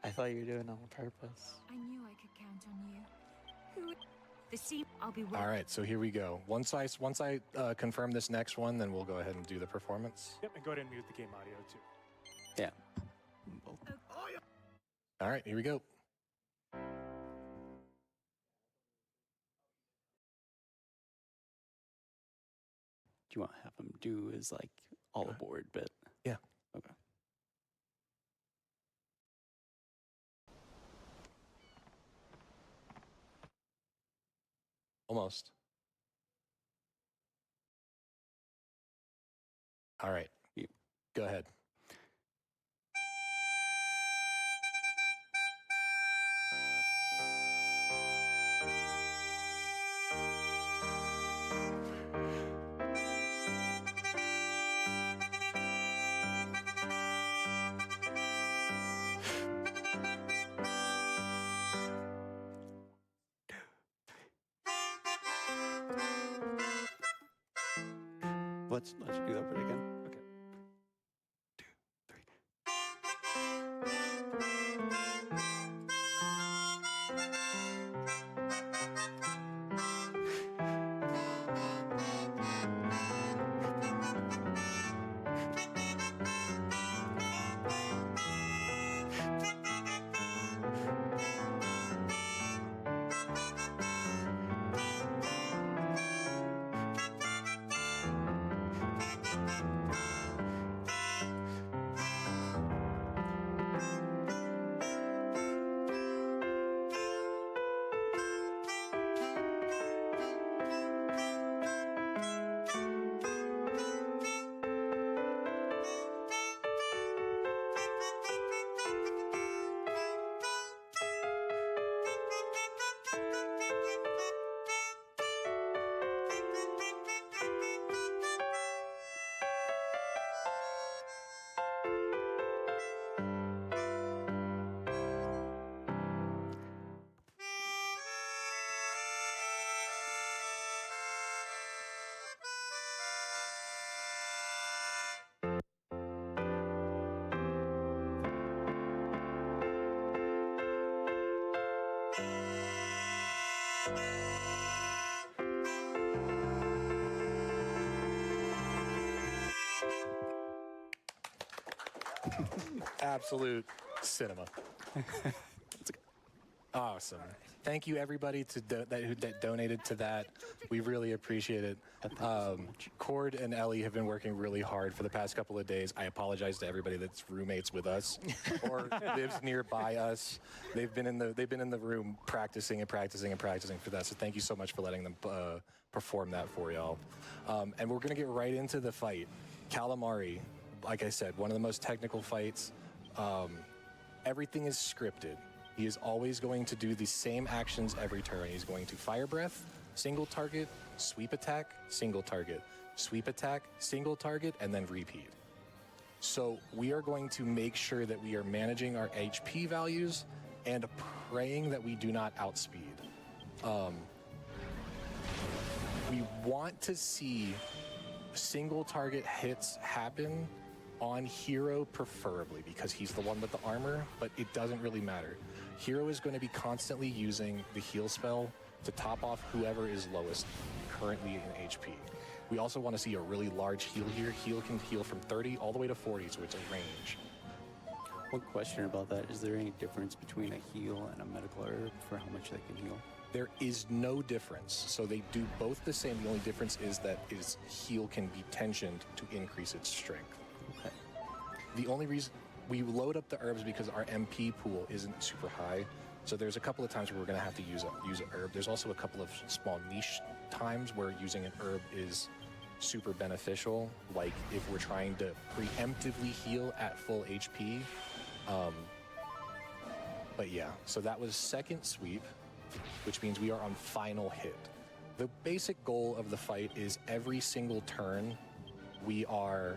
I thought you were doing it on purpose. I knew I could count on you. Who? The sea. I'll be waiting. All right, so here we go. Once I confirm this next one, then we'll go ahead and do the performance. Yep, and go ahead and mute the game audio too. Yeah. All right, here we go. Do you want to have them do is like all aboard bit? Yeah. Okay. Almost. All right, go ahead. Let's do that bit again. Okay. 2, 3. Absolute cinema. Awesome. Thank you, everybody that donated to that. We really appreciate it. Cord and Ellie have been working really hard for the past couple of days. I apologize to everybody that's roommates with us or lives nearby us. They've been in the room practicing for that. So thank you so much for letting them perform that for y'all. And we're gonna get right into the fight. Calamari, like I said, one of the most technical fights. Everything is scripted. He is always going to do the same actions every turn. He's going to Fire Breath, single target, sweep attack, single target, sweep attack, single target, and then repeat. So we are going to make sure that we are managing our HP values and praying that we do not outspeed. We want to see single target hits happen on Hero preferably because he's the one with the armor, but it doesn't really matter. Hero is going to be constantly using the heal spell to top off whoever is lowest currently in HP. We also want to see a really large heal here. Heal can heal from 30 all the way to 40, so it's a range. One question about that, is there any difference between a heal and a medical herb for how much they can heal? There is no difference. So they do both the same. The only difference is that his heal can be tensioned to increase its strength. Okay. The only reason we load up the herbs because our MP pool isn't super high. So there's a couple of times where we're going to have to use an herb. There's also a couple of small niche times where using an herb is super beneficial, like if we're trying to preemptively heal at full HP. But yeah, so that was second sweep, which means we are on final hit. The basic goal of the fight is every single turn we are...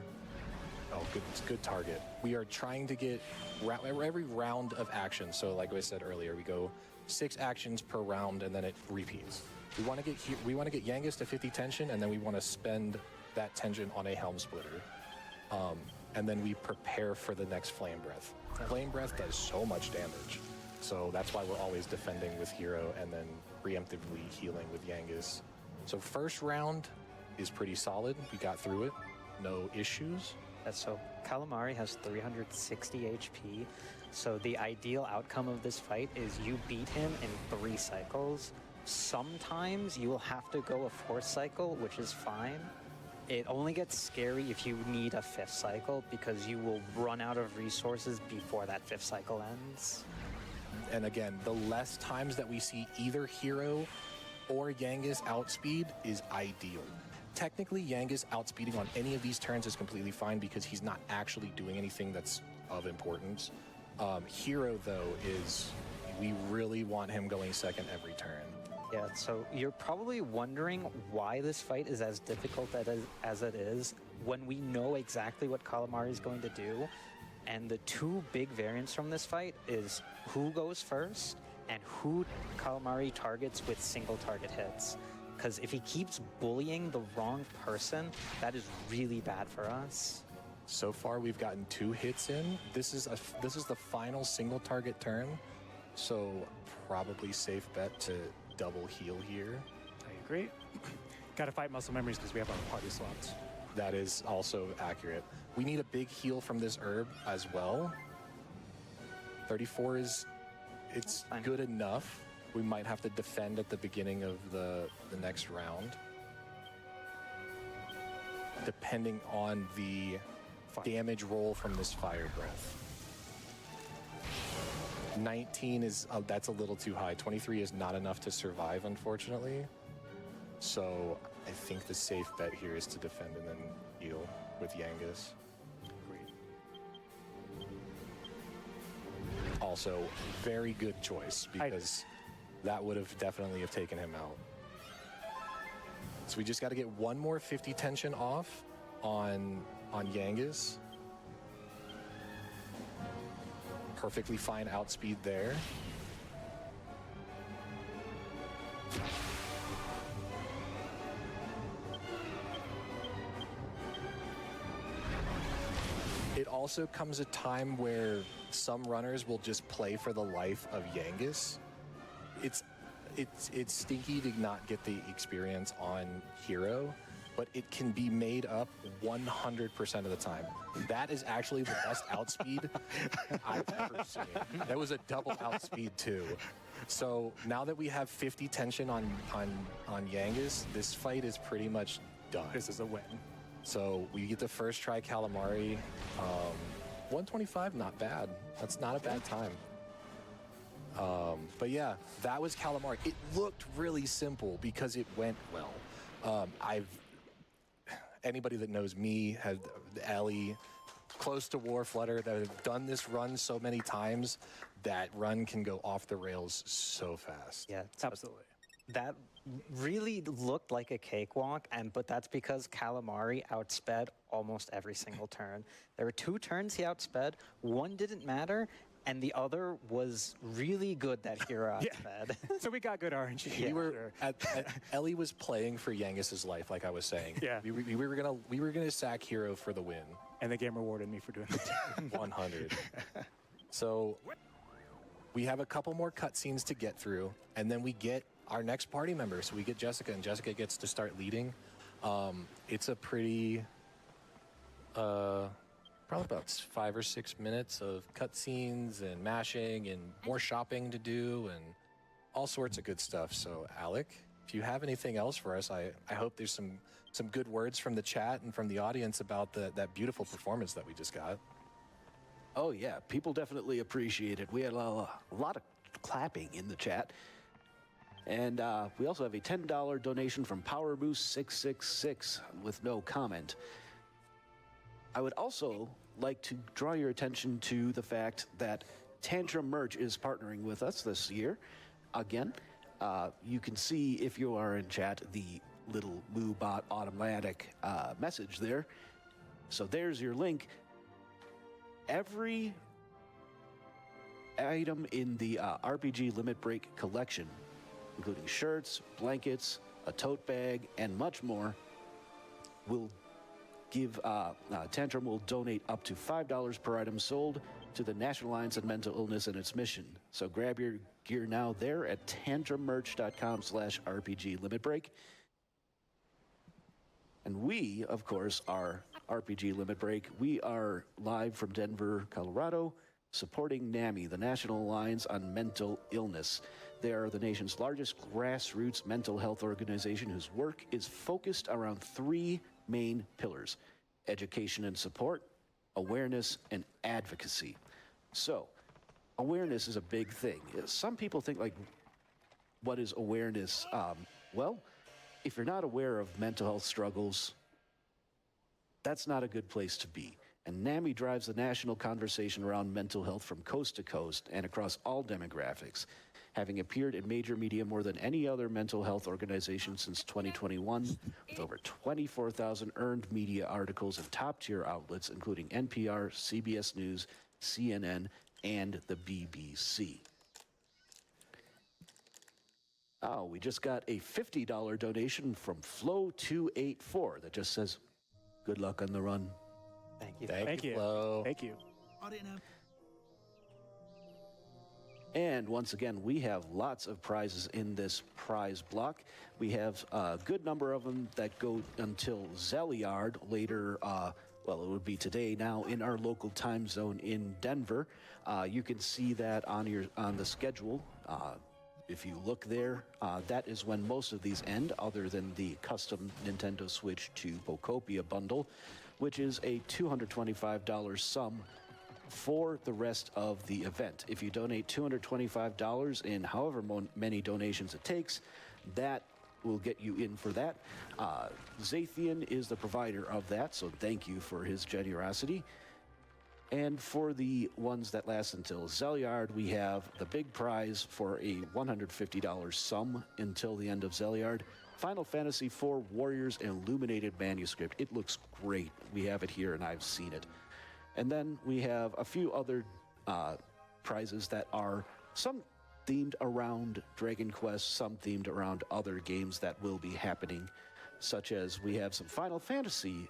Oh, good target. We are trying to get every round of action. So like I said earlier, we go 6 actions per round and then it repeats. We want to get Yangus to 50 tension, and then we want to spend that tension on a Helm Splitter. And then we prepare for the next Flame Breath. Flame Breath does so much damage. So that's why we're always defending with Hero and then preemptively healing with Yangus. So first round is pretty solid. We got through it. No issues. So Calamari has 360 HP, so the ideal outcome of this fight is you beat him in 3 cycles. Sometimes you will have to go a 4th cycle, which is fine. It only gets scary if you need a 5th cycle because you will run out of resources before that 5th cycle ends. And again, the less times that we see either Hero or Yangus outspeed is ideal. Technically, Yangus outspeeding on any of these turns is completely fine because he's not actually doing anything that's of importance. Hero, though, is we really want him going second every turn. Yeah, so you're probably wondering why this fight is as difficult as it is when we know exactly what Calamari is going to do. And the 2 big variants from this fight is who goes first and who Calamari targets with single target hits. Because if he keeps bullying the wrong person, that is really bad for us. So far, we've gotten 2 hits in. This is the final single target turn, so probably safe bet to double heal here. I agree. Gotta fight muscle memories because we have our party slots. That is also accurate. We need a big heal from this herb as well. 34 it's Fine. Good enough. We might have to defend at the beginning of the next round, depending on the damage roll from this Fire Breath. 19 is, that's a little too high. 23 is not enough to survive, unfortunately. So I think the safe bet here is to defend and then heal with Yangus. Also, very good choice because that would have definitely taken him out. So we just got to get one more 50 tension off on Yangus. Perfectly fine outspeed there. It also comes a time where some runners will just play for the life of Yangus. It's stinky to not get the experience on Hero, but it can be made up 100% of the time. That is actually the best outspeed I've ever seen. That was a double outspeed too. So now that we have 50 tension on Yangus, this fight is pretty much done. This is a win. So we get the first try Calamari. 125, not bad. That's not a bad time. But yeah, that was Calamari. It looked really simple because it went well. Anybody that knows me, had Ellie, close to War Flutter, that have done this run so many times, that run can go off the rails so fast. Yeah, Absolutely. that really looked like a cakewalk, but that's because Calamari outsped almost every single turn. There were 2 turns he outsped, one didn't matter, and the other was really good that hero outsped. So we got good RNG. We were Sure. Ellie was playing for Yangus's life, like I was saying. Yeah. We were gonna sack Hero for the win. And the game rewarded me for doing that. 100. So we have a couple more cutscenes to get through, and then we get our next party member. So we get Jessica, and Jessica gets to start leading. It's a pretty, probably about 5 or 6 minutes of cutscenes and mashing and more shopping to do and all sorts of good stuff. So Alec, if you have anything else for us, I hope there's some good words from the chat and from the audience about that beautiful performance that we just got. Oh, yeah. People definitely appreciate it. We had a lot of clapping in the chat. And we also have a $10 donation from PowerBoost666 with no comment. I would also like to draw your attention to the fact that Tantrum Merch is partnering with us this year. Again, you can see, if you are in chat, the little MooBot automatic message there. So there's your link. Every item in the RPG Limit Break collection, including shirts, blankets, a tote bag, and much more, will give Tantrum will donate up to $5 per item sold to the National Alliance on Mental Illness and its mission. So grab your gear now there at tantrummerch.com/RPG Limit Break. And we, of course, are RPG Limit Break. We are live from Denver, Colorado, supporting NAMI, the National Alliance on Mental Illness. They are the nation's largest grassroots mental health organization whose work is focused around 3 main pillars: education and support, awareness, and advocacy. So, awareness is a big thing. Some people think, like, what is awareness? Well, if you're not aware of mental health struggles, that's not a good place to be. And NAMI drives the national conversation around mental health from coast to coast and across all demographics, having appeared in major media more than any other mental health organization since 2021, with over 24,000 earned media articles in top-tier outlets, including NPR, CBS News, CNN, and the BBC. Oh, we just got a $50 donation from Flow284 that just says, "Good luck on the run." Thank you. Thank you. Flo. Thank you. And once again, we have lots of prizes in this prize block. We have a good number of them that go until Zeliard later. Well, it would be today now in our local time zone in Denver. You can see that on the schedule. If you look there, that is when most of these end, other than the custom Nintendo Switch to Pocopia bundle, which is a $225 sum for the rest of the event. If you donate $225 in however many donations it takes, that will get you in for that. Zathian is the provider of that, so thank you for his generosity. And for the ones that last until Zeliard, we have the big prize for a $150 sum until the end of Zeliard. Final Fantasy IV Warriors Illuminated Manuscript. It looks great. We have it here, and I've seen it. And then we have a few other prizes that are some themed around Dragon Quest, some themed around other games that will be happening, such as we have some Final Fantasy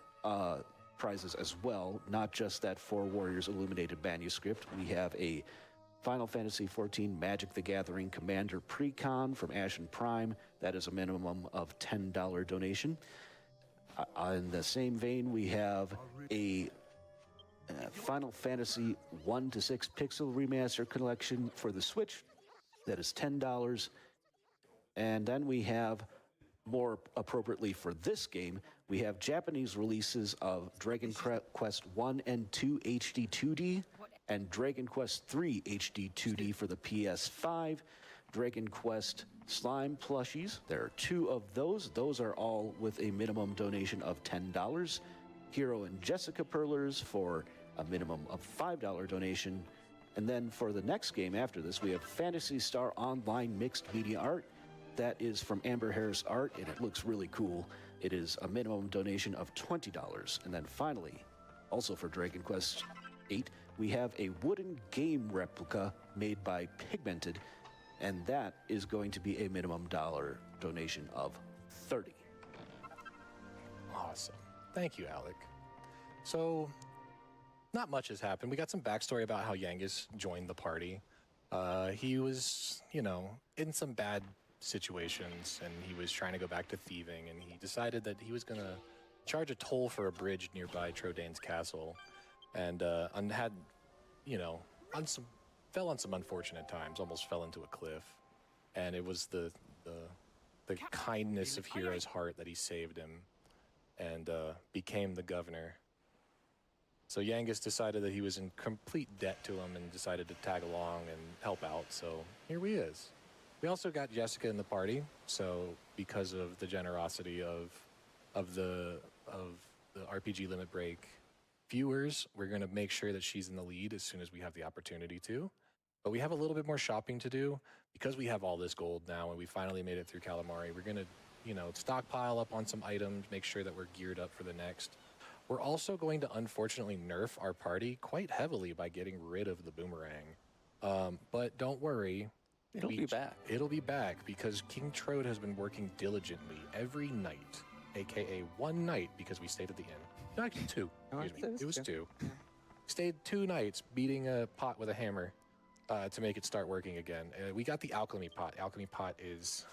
prizes as well, not just that 4 Warriors Illuminated Manuscript. We have a Final Fantasy XIV Magic the Gathering Commander Precon from Ashen Prime. That is a minimum of $10 donation. In the same vein, we have a Final Fantasy 1 to 6 Pixel Remaster Collection for the Switch. That is $10. And then we have, more appropriately for this game, we have Japanese releases of Dragon Quest 1 and 2 HD 2D and Dragon Quest 3 HD 2D for the PS5. Dragon Quest Slime plushies. There are 2 of those. Those are all with a minimum donation of $10. Hero and Jessica Perlers for a minimum of $5 donation. And then for the next game after this, we have Phantasy Star Online Mixed Media Art. That is from Amber Harris Art, and it looks really cool. It is a minimum donation of $20. And then finally, also for Dragon Quest 8, we have a wooden game replica made by Pigmented, and that is going to be a minimum dollar donation of $30. Awesome. Thank you, Alec. So, not much has happened. We got some backstory about how Yangus joined the party. He was, in some bad situations, and he was trying to go back to thieving, and he decided that he was going to charge a toll for a bridge nearby Trodane's castle, and had, fell on some unfortunate times, almost fell into a cliff, and it was the kindness of Hero's heart that he saved him, and became the governor. So Yangus decided that he was in complete debt to him and decided to tag along and help out, so here he is. We also got Jessica in the party, so because of the generosity of the RPG Limit Break viewers, we're going to make sure that she's in the lead as soon as we have the opportunity to. But we have a little bit more shopping to do because we have all this gold now and we finally made it through Calamari. We're going to, stockpile up on some items, make sure that we're geared up for the next. We're also going to unfortunately nerf our party quite heavily by getting rid of the boomerang. But don't worry. It'll be back. It'll be back because King Trode has been working diligently every night, aka one night because we stayed at the inn. No, actually 2. It was 2. Stayed 2 nights beating a pot with a hammer to make it start working again. We got the alchemy pot. Alchemy pot is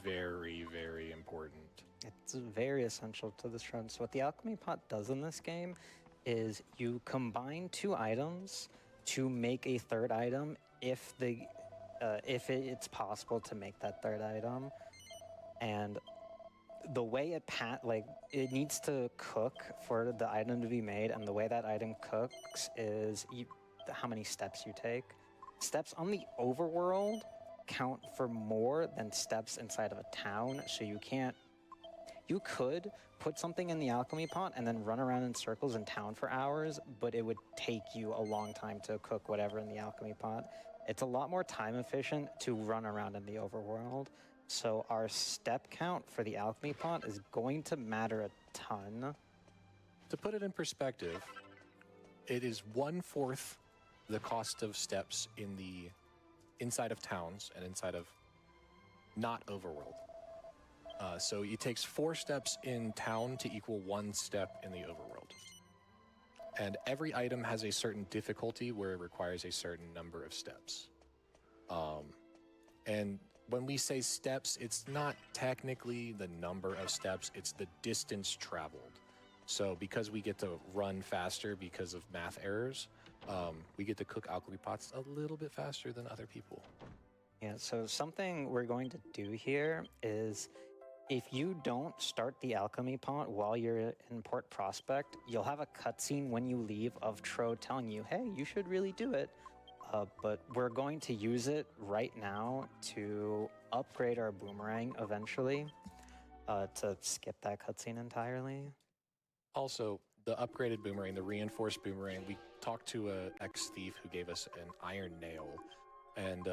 very, very important. It's very essential to this run. So what the alchemy pot does in this game is you combine 2 items to make a 3rd item if it's possible to make that 3rd item. And the way it needs to cook for the item to be made, and the way that item cooks is how many steps you take. Steps on the overworld count for more than steps inside of a town, so you could put something in the alchemy pot and then run around in circles in town for hours, but it would take you a long time to cook whatever in the alchemy pot. It's a lot more time efficient to run around in the overworld. So our step count for the alchemy pot is going to matter a ton. To put it in perspective, it is 1/4 the cost of steps in the inside of towns and inside of not overworld. So it takes 4 steps in town to equal 1 step in the overworld. And every item has a certain difficulty where it requires a certain number of steps. And when we say steps, it's not technically the number of steps, it's the distance traveled. So because we get to run faster because of math errors, we get to cook alchemy pots a little bit faster than other people. Yeah, so something we're going to do here is if you don't start the alchemy pot while you're in Port Prospect, you'll have a cutscene when you leave of Trode telling you, hey, you should really do it. But we're going to use it right now to upgrade our boomerang eventually, to skip that cutscene entirely. Also, the upgraded boomerang, the reinforced boomerang, we talked to an ex-thief who gave us an iron nail. And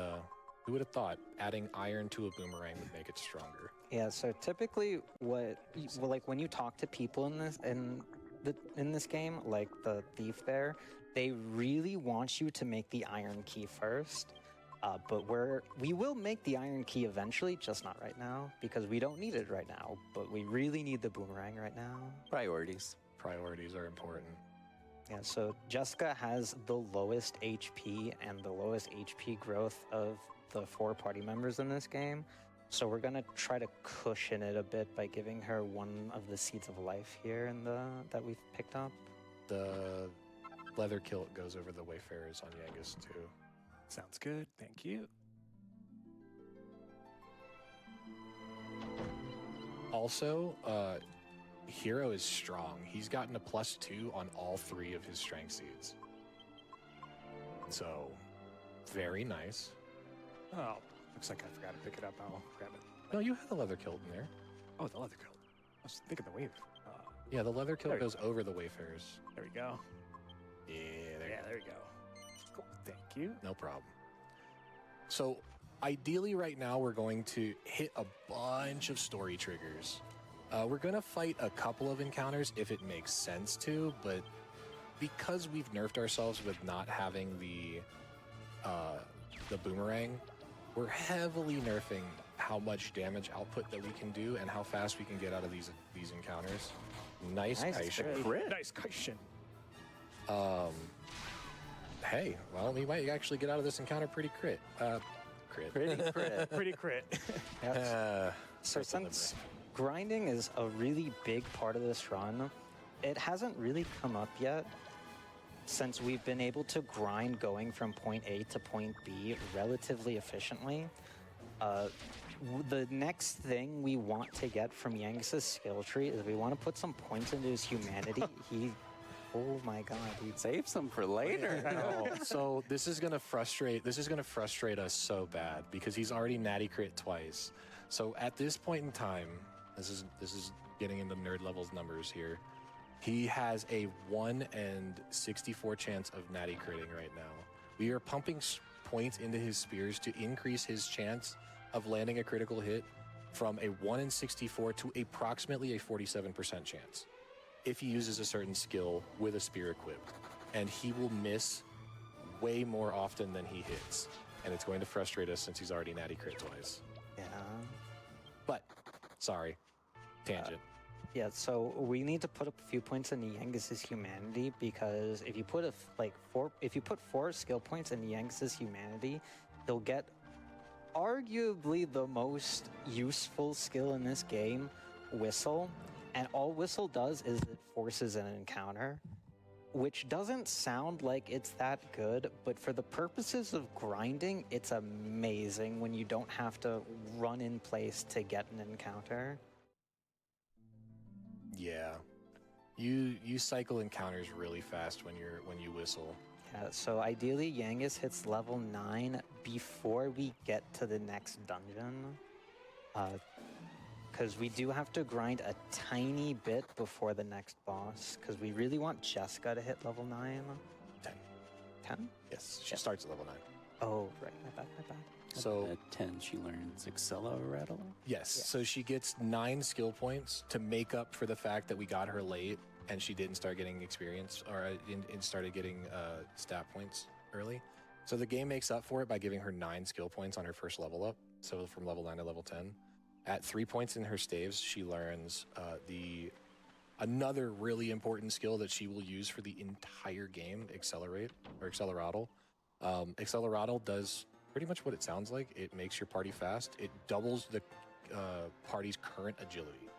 who would have thought adding iron to a boomerang would make it stronger? Yeah, so typically when you talk to people in this game, like the thief there, they really want you to make the iron key first. But we will make the iron key eventually, just not right now, because we don't need it right now, but we really need the boomerang right now. Priorities. Priorities are important. Yeah, so Jessica has the lowest HP and the lowest HP growth of the 4 party members in this game. So we're gonna try to cushion it a bit by giving her one of the seeds of life here in the that we've picked up. The leather kilt goes over the Wayfarers on Yangus too. Sounds good. Thank you. Also, Hero is strong. He's gotten a +2 on all 3 of his strength seeds. So, very nice. Oh, looks like I forgot to pick it up. I'll grab it. No, you had the leather kilt in there. Oh, the leather coat. I was thinking the wave. Yeah, the leather kilt There you goes over the Wayfarers. There we go. Yeah, there you Yeah, go. there we go. Cool. Thank you. No problem. So, ideally right now we're going to hit a bunch of story triggers. We're going to fight a couple of encounters if it makes sense to, but because we've nerfed ourselves with not having the boomerang, we're heavily nerfing how much damage output that we can do and how fast we can get out of these encounters. Nice Kaishin. crit. Nice question. Hey, well, we might actually get out of this encounter pretty crit. Crit. Pretty crit. Pretty crit. Yes. So Crit since grinding is a really big part of this run, it hasn't really come up yet since we've been able to grind going from point A to point B relatively efficiently. The next thing we want to get from Yangis's skill tree is we want to put some points into his humanity. Oh my god, he Save some for later. So this is gonna frustrate us so bad because he's already natty crit twice. So at this point in time, this is getting into nerd levels numbers here. He has a 1 in 64 chance of natty critting right now. We are pumping points into his spears to increase his chance of landing a critical hit from a 1 in 64 to approximately a 47% chance if he uses a certain skill with a spear equipped. And he will miss way more often than he hits. And it's going to frustrate us since he's already natty crit twice. yeah. But, sorry, tangent. Yeah, so we need to put up a few points into Yangis's humanity because if you put if you put 4 skill points into Yangis's humanity, he'll get arguably the most useful skill in this game, Whistle. And all Whistle does is it forces an encounter, which doesn't sound like it's that good, but for the purposes of grinding, it's amazing when you don't have to run in place to get an encounter. Yeah. You cycle encounters really fast when you whistle. Yeah, so ideally Yangis hits level 9 before we get to the next dungeon. Because we do have to grind a tiny bit before the next boss, because we really want Jessica to hit level 9. 10. 10? Yes, she starts at level 9. Oh, right, my bad. So At 10, she learns Accelerator. yes, so she gets 9 skill points to make up for the fact that we got her late and she didn't start getting experience or started getting stat points early. So the game makes up for it by giving her 9 skill points on her first level up. So from level 9 to level 10. At 3 points in her staves, she learns another really important skill that she will use for the entire game, Accelerate or Acceleraddle. Acceleraddle does pretty much what it sounds like. It makes your party fast. It doubles the party's current agility.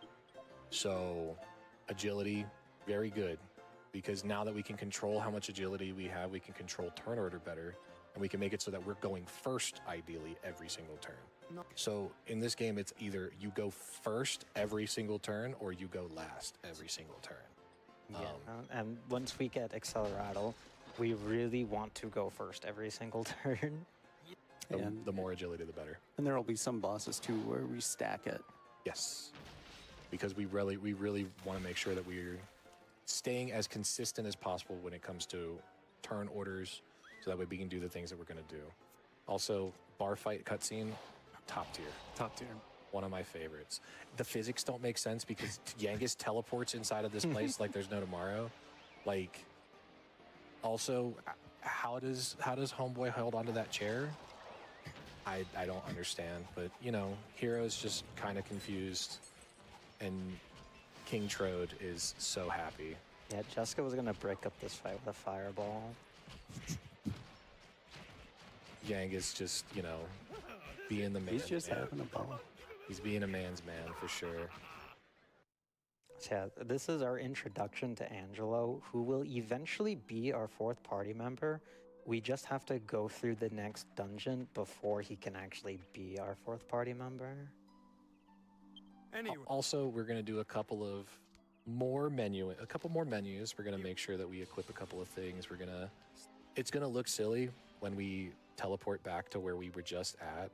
So agility, very good, because now that we can control how much agility we have, we can control turn order better, and we can make it so that we're going first, ideally, every single turn. So in this game, it's either you go first every single turn or you go last every single turn. Yeah, and once we get Acceleraddle, we really want to go first every single turn. The more agility, the better. And there will be some bosses too where we stack it. Yes, because we really want to make sure that we're staying as consistent as possible when it comes to turn orders, so that way we can do the things that we're going to do. Also, bar fight cutscene, top tier. Top tier. One of my favorites. The physics don't make sense because Yangus teleports inside of this place like there's no tomorrow. Like, also, how does Homeboy hold onto that chair? I don't understand, but you know, Hero's just kind of confused, and King Trode is so happy. Yeah, Jessica was gonna break up this fight with a fireball. Yangus just, you know, being the man's He's just man. having a ball. He's being a man's man for sure. So yeah, this is our introduction to Angelo, who will eventually be our fourth party member. We just have to go through the next dungeon before he can actually be our fourth party member. Also, we're gonna do a couple more menus. We're gonna make sure that we equip a couple of things. It's gonna look silly when we teleport back to where we were just at,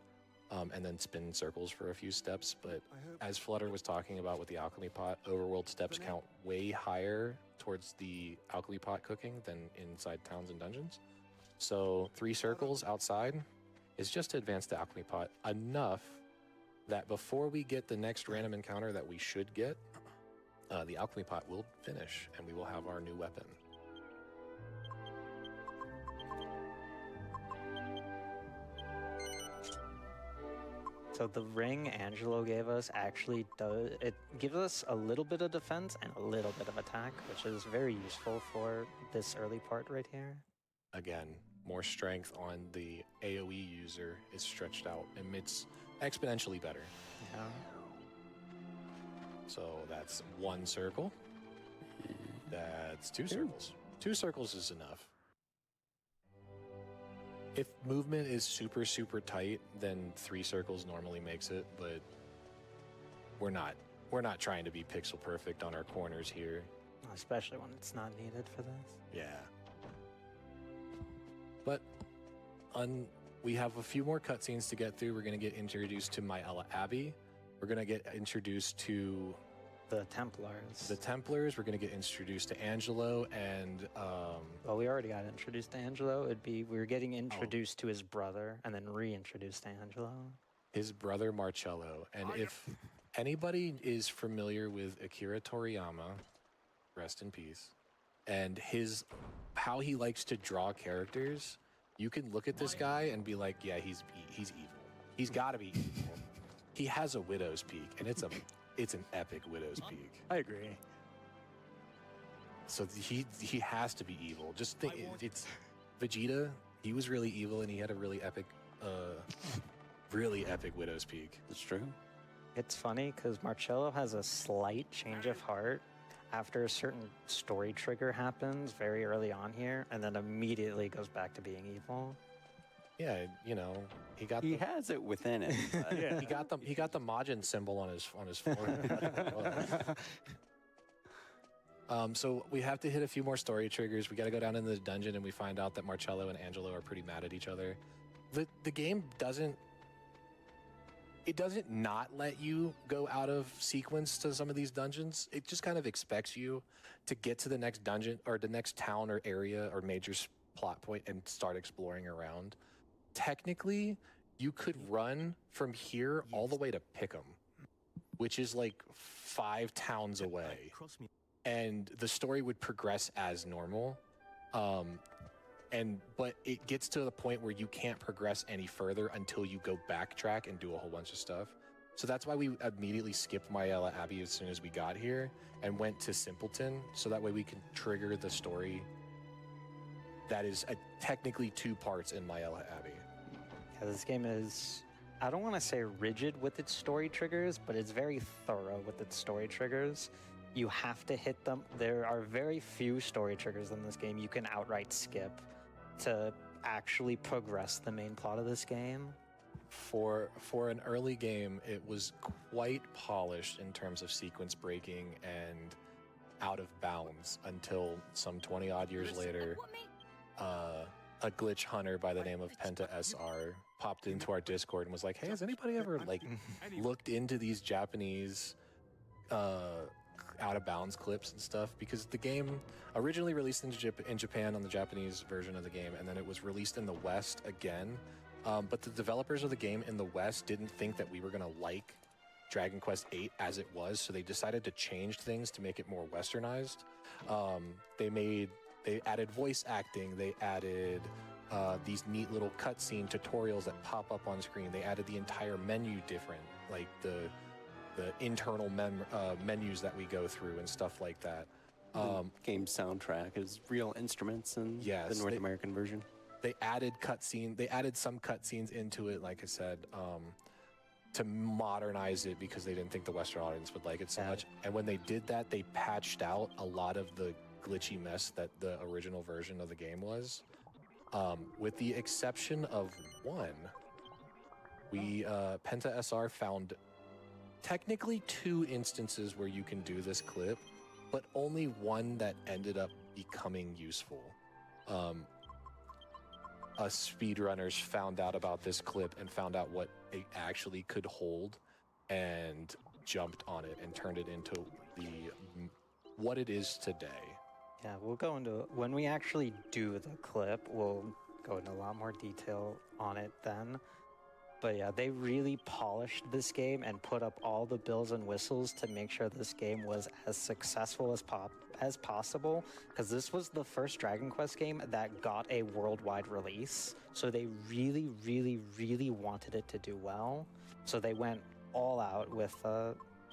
and then spin in circles for a few steps. But as Flutter was talking about with the alchemy pot, overworld steps count way higher towards the alchemy pot cooking than inside towns and dungeons. So 3 circles outside is just to advance the alchemy pot enough that before we get the next random encounter that we should get, the alchemy pot will finish and we will have our new weapon. So the ring Angelo gave us actually gives us a little bit of defense and a little bit of attack, which is very useful for this early part right here. Again, more strength on the AoE user is stretched out and it's exponentially better. Yeah. So that's 1 circle. That's 2 circles. 2 circles is enough. If movement is super, super tight, then 3 circles normally makes it, but we're not trying to be pixel perfect on our corners here. Especially when it's not needed for this. Yeah. But we have a few more cutscenes to get through. We're going to get introduced to Myella Abbey. We're going to get introduced to The Templars. the Templars. We're going to get introduced to Angelo and Well, we already got introduced to Angelo. We were getting introduced to his brother and then reintroduced to Angelo. his brother Marcello. And if anybody is familiar with Akira Toriyama, rest in peace, and how he likes to draw characters, you can look at this guy and be like, yeah, he's evil. He's got to be evil. He has a widow's peak, and it's an epic widow's peak. I agree. So he has to be evil. Just think, it's Vegeta. He was really evil, and he had a really epic widow's peak. That's true. It's funny because Marcello has a slight change of heart after a certain story trigger happens very early on here, and then immediately goes back to being evil. Yeah, he got He has it within it. but- yeah, he got the Majin symbol on his forehead. So we have to hit a few more story triggers. We got to go down into the dungeon, and we find out that Marcello and Angelo are pretty mad at each other. The game doesn't not let you go out of sequence to some of these dungeons. It just kind of expects you to get to the next dungeon or the next town or area or major plot point and start exploring around. Technically, you could run from here all the way to Pickham, which is like 5 towns away, and the story would progress as normal. But it gets to the point where you can't progress any further until you go backtrack and do a whole bunch of stuff. So that's why we immediately skipped Myella Abbey as soon as we got here and went to Simpleton, so that way we can trigger the story that is technically 2 parts in Myella Abbey. Yeah, this game is, I don't want to say rigid with its story triggers, but it's very thorough with its story triggers. You have to hit them. There are very few story triggers in this game you can outright skip to actually progress the main plot of this game. For an early game, it was quite polished in terms of sequence breaking and out of bounds until some 20 odd years later, a glitch hunter by the name of Penta SR popped into our Discord and was like, hey, has anybody ever looked into these Japanese out of bounds clips and stuff? Because the game originally released in Japan on the Japanese version of the game, and then it was released in the West again. But the developers of the game in the West didn't think that we were going to like Dragon Quest VIII as it was, so they decided to change things to make it more westernized. They added voice acting. They added these neat little cutscene tutorials that pop up on screen. They added the entire menu different, like the internal menus that we go through and stuff like that. The game soundtrack is real instruments in Yes, the North American version. they added some cutscenes into it, like I said, to modernize it because they didn't think the Western audience would like it so much. And when they did that, they patched out a lot of the glitchy mess that the original version of the game was. With the exception of one, Penta SR found technically 2 instances where you can do this clip, but only one that ended up becoming useful. Us speedrunners found out about this clip and found out what it actually could hold and jumped on it and turned it into what it is today. Yeah, we'll go into, when we actually do the clip, we'll go into a lot more detail on it then. But yeah, they really polished this game and put up all the bells and whistles to make sure this game was as successful as possible, because this was the first Dragon Quest game that got a worldwide release. So they really, really, really wanted it to do well. So they went all out with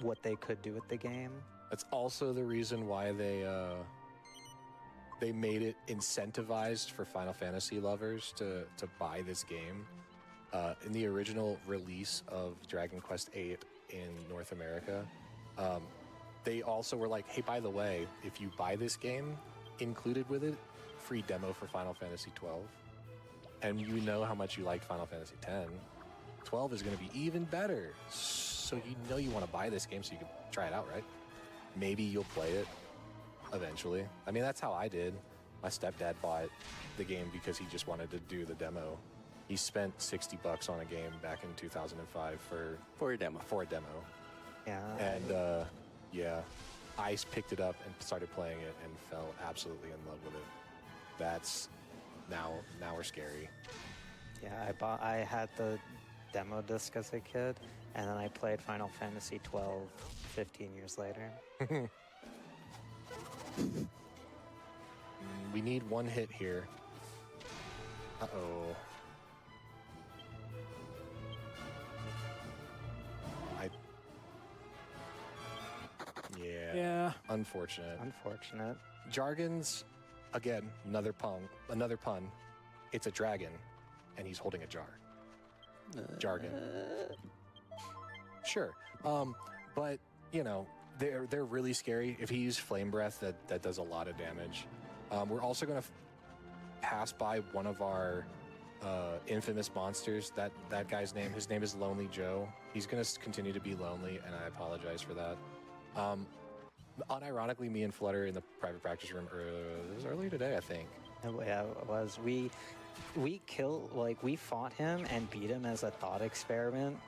what they could do with the game. That's also the reason why they made it incentivized for Final Fantasy lovers to buy this game. In the original release of Dragon Quest VIII in North America, they also were like, hey, by the way, if you buy this game, included with it, free demo for Final Fantasy XII. And you know how much you liked Final Fantasy X. 12 is going to be even better. So you know you want to buy this game so you can try it out, right? Maybe you'll play it eventually. I mean, that's how I did. My stepdad bought the game because he just wanted to do the demo. He spent $60 on a game back in 2005 For a demo. Yeah. And yeah, I picked it up and started playing it and fell absolutely in love with it. That's now we're scary. Yeah, I had the demo disc as a kid, and then I played Final Fantasy 12 15 years later. We need one hit here. Uh-oh. Yeah. Unfortunate. Jargon's, again, another pun. It's a dragon, and he's holding a jar. Jargon. Sure. But, you know, they're really scary. If he used Flame Breath, that does a lot of damage. We're also going to pass by one of our infamous monsters. That guy's name, his name is Lonely Joe. He's going to continue to be lonely, and I apologize for that. Unironically, me and Flutter in the private practice room, it was earlier today, I think. Yeah, it was. We fought him and beat him as a thought experiment.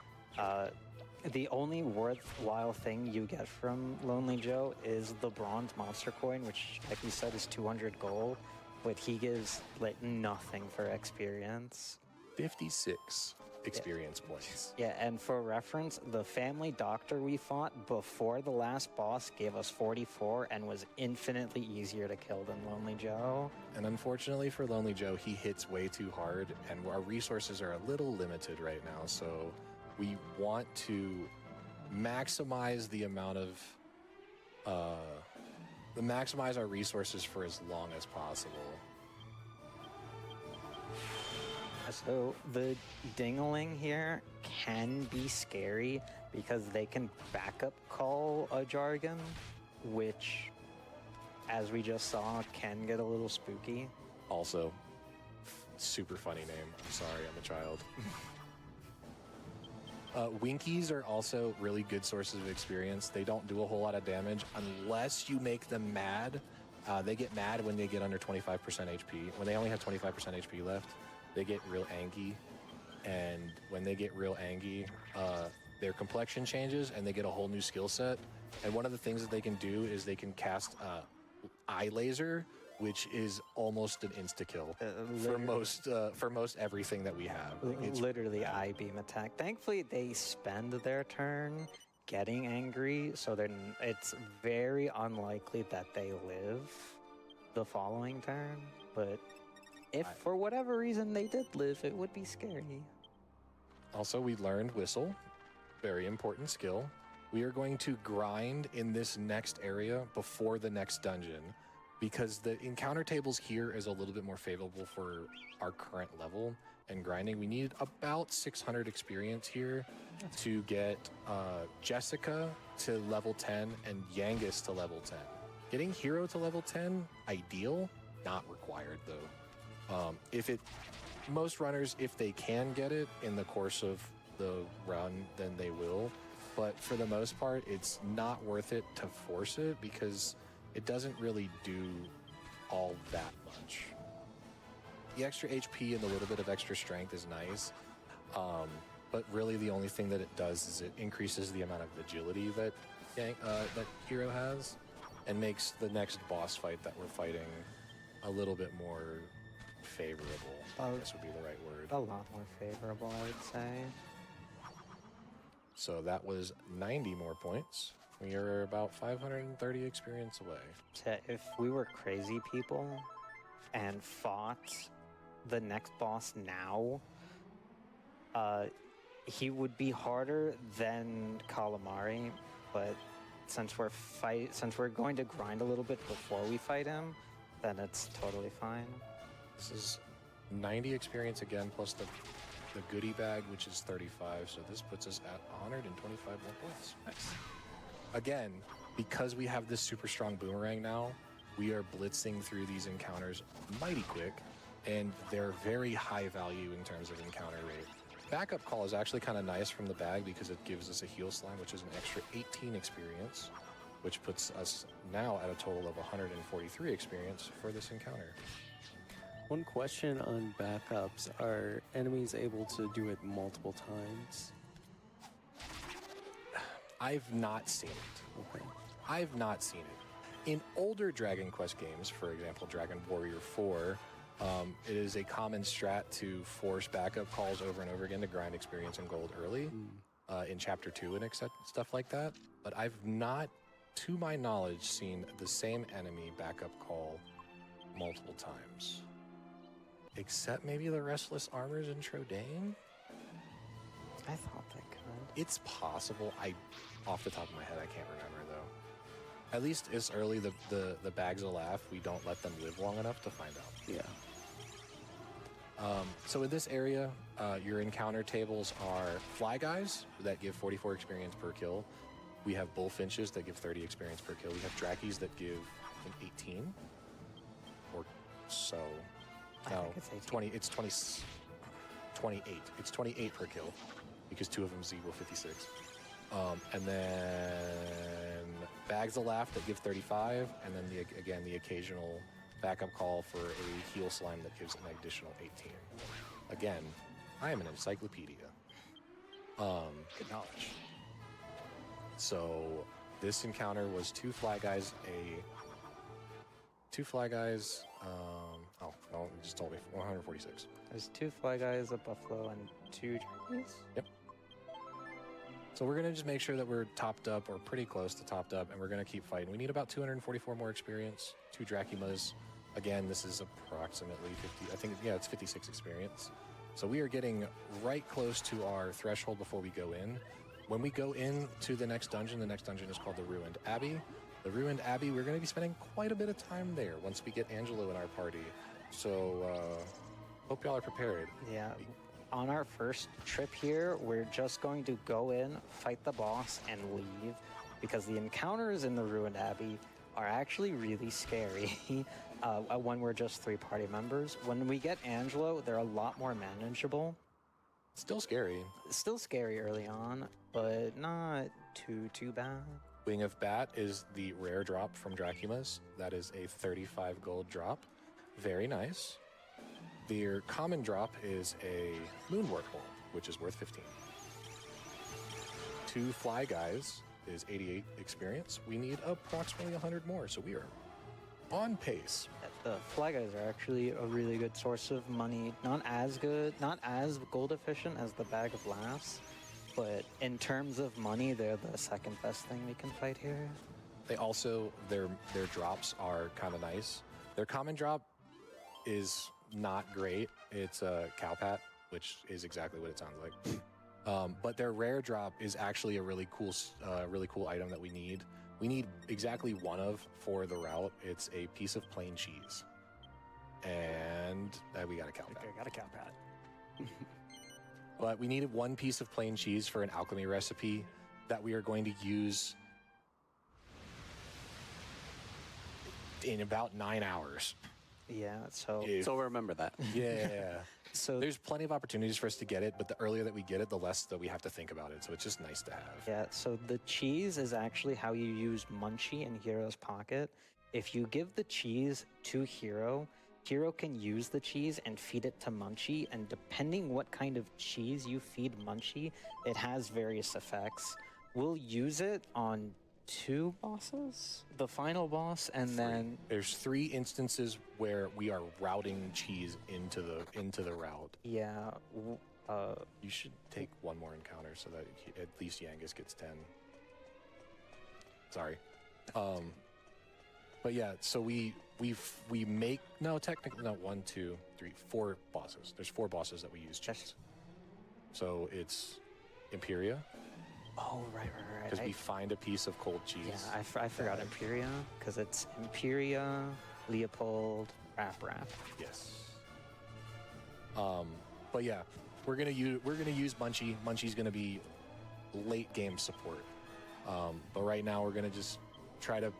The only worthwhile thing you get from Lonely Joe is the bronze monster coin, which, like we said, is 200 gold, but he gives like nothing for experience. 56 experience points. Yeah, and for reference, the family doctor we fought before the last boss gave us 44 and was infinitely easier to kill than Lonely Joe. And unfortunately for Lonely Joe, he hits way too hard, and our resources are a little limited right now, so we want to maximize the amount of maximize our resources for as long as possible. So the Dingaling here can be scary because they can backup call a Jargon, which, as we just saw, can get a little spooky. Also, super funny name. I'm sorry, I'm a child. Winkies are also really good sources of experience. They don't do a whole lot of damage unless you make them mad. They get mad when they get under 25% HP. When they only have 25% HP left, they get real angry. And when they get real angry, their complexion changes and they get a whole new skill set. And one of the things that they can do is they can cast Eye Laser, which is almost an insta-kill for most everything that we have. It's literally eye beam attack. Thankfully, they spend their turn getting angry, so it's very unlikely that they live the following turn. But if for whatever reason they did live, it would be scary. Also, we learned Whistle, very important skill. We are going to grind in this next area before the next dungeon, because the encounter tables here is a little bit more favorable for our current level and grinding. We need about 600 experience here to get Jessica to level 10 and Yangus to level 10. Getting Hero to level 10, ideal, not required though. Most runners, if they can get it in the course of the run, then they will. But for the most part, it's not worth it to force it because it doesn't really do all that much. The extra HP and the little bit of extra strength is nice. But really the only thing that it does is it increases the amount of agility that Hero has and makes the next boss fight that we're fighting a little bit more favorable. I guess would be the right word. A lot more favorable, I would say. So that was 90 more points. We are about 530 experience away. So if we were crazy people and fought the next boss now, he would be harder than Calamari, but since we're going to grind a little bit before we fight him, then it's totally fine. This is 90 experience again, plus the goodie bag, which is 35. So this puts us at 125 more points. Nice. Again, because we have this super strong boomerang now, we are blitzing through these encounters mighty quick, and they're very high value in terms of encounter rate. Backup call is actually kind of nice from the bag because it gives us a heal slime, which is an extra 18 experience, which puts us now at a total of 143 experience for this encounter. One question on backups: are enemies able to do it multiple times? I've not seen it. Okay. I've not seen it. In older Dragon Quest games, for example, Dragon Warrior 4, it is a common strat to force backup calls over and over again to grind experience and gold early in Chapter 2 and stuff like that. But I've not, to my knowledge, seen the same enemy backup call multiple times. Except maybe the Restless Armors in Trodain? I thought they could. It's possible. Off the top of my head, I can't remember though. At least it's early, the bags of laugh, we don't let them live long enough to find out. Yeah. So in this area, your encounter tables are Fly Guys that give 44 experience per kill. We have Bullfinches that give 30 experience per kill. We have Drakkies that give, I think, 18 or so. I think it's 18. 20. It's 28. It's 28 per kill because two of them equal 56. And then Bags of Laugh that give 35, and then the occasional backup call for a heal slime that gives an additional 18. Again, I am an encyclopedia. Good knowledge. So this encounter was two Fly Guys. Oh, no, you just told me 146. There's 2 Fly Guys, a Buffalo, and 2 Drakkies. Yep. So we're going to just make sure that we're topped up or pretty close to topped up, and we're going to keep fighting. We need about 244 more experience, 2 Dracumas. Again, this is approximately 50, I think, yeah, it's 56 experience. So we are getting right close to our threshold before we go in. When we go into the next dungeon is called the Ruined Abbey. The Ruined Abbey, we're going to be spending quite a bit of time there once we get Angelo in our party. So hope y'all are prepared. Yeah. On our first trip here, we're just going to go in, fight the boss, and leave, because the encounters in the Ruined Abbey are actually really scary when we're just 3 party members. When we get Angelo, they're a lot more manageable. Still scary. Still scary early on, but not too bad. Wing of Bat is the rare drop from Dracumas. That is a 35 gold drop. Very nice. Their common drop is a Moonwort Hole, which is worth 15. 2 Fly Guys is 88 experience. We need approximately 100 more, so we are on pace. The Fly Guys are actually a really good source of money. Not as gold efficient as the Bag of Laughs, but in terms of money, they're the second best thing we can fight here. They also, their drops are kind of nice. Their common drop is not great. It's a Cowpat, which is exactly what it sounds like. But their rare drop is actually a really cool item that we need. We need exactly one of for the route. It's a piece of plain cheese. And we got a cow pat. Okay, got a cow pat. But we needed one piece of plain cheese for an alchemy recipe that we are going to use in about 9 hours. Yeah, so So remember that. Yeah. so There's plenty of opportunities for us to get it, but the earlier that we get it, the less that we have to think about it. So it's just nice to have. yeah, so the cheese is actually how you use Munchie in Hero's pocket. If you give the cheese to Hero, Hero can use the cheese and feed it to Munchie, and depending what kind of cheese you feed Munchie, it has various effects. We'll use it on 2 bosses, the final boss, and then There's 3 instances where we are routing cheese into the route. yeah, You should take one more encounter so that at least Yangus gets 10. Sorry. But yeah, so we make technically not 1, 2, 3, 4 bosses. There's 4 bosses that we use cheese. So it's Imperia, oh right. because we find a piece of cold cheese. Yeah, I forgot Imperia because it's Imperia, Leopold, Rap. Yes. But yeah, we're gonna use Munchie. Munchie's gonna be late game support. But right now we're gonna just try to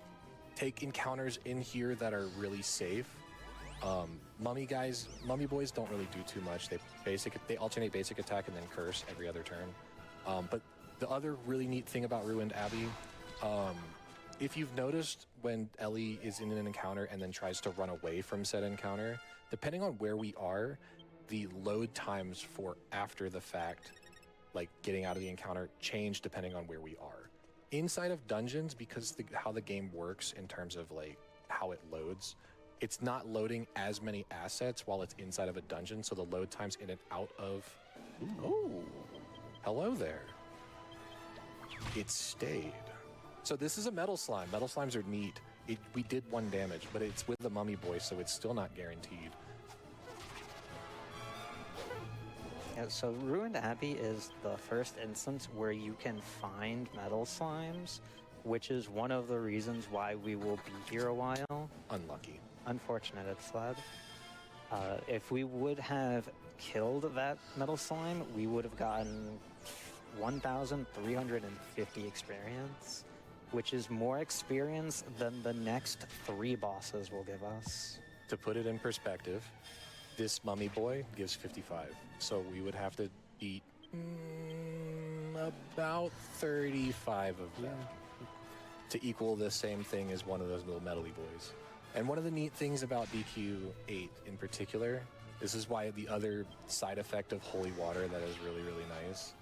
take encounters in here that are really safe. Mummy boys don't really do too much. They alternate basic attack and then curse every other turn. But the other really neat thing about Ruined Abbey, if you've noticed when Ellie is in an encounter and then tries to run away from said encounter, depending on where we are, the load times for after the fact, like getting out of the encounter, change depending on where we are. Inside of dungeons, because how the game works in terms of like how it loads, it's not loading as many assets while it's inside of a dungeon, so the load times in and out of... Oh, hello there. It stayed. So this is a metal slime. Metal slimes are neat. We did 1 damage, but it's with the mummy boy, so it's still not guaranteed. Yeah, so Ruined Abbey is the first instance where you can find metal slimes, which is one of the reasons why we will be here a while. Unlucky. Unfortunate it fled. If we would have killed that metal slime, we would have gotten 1,350 experience, which is more experience than the next 3 bosses will give us. To put it in perspective, this mummy boy gives 55. So we would have to beat about 35 of them to equal the same thing as one of those little metally boys. And one of the neat things about BQ8 in particular, this is why the other side effect of holy water that is really, really nice.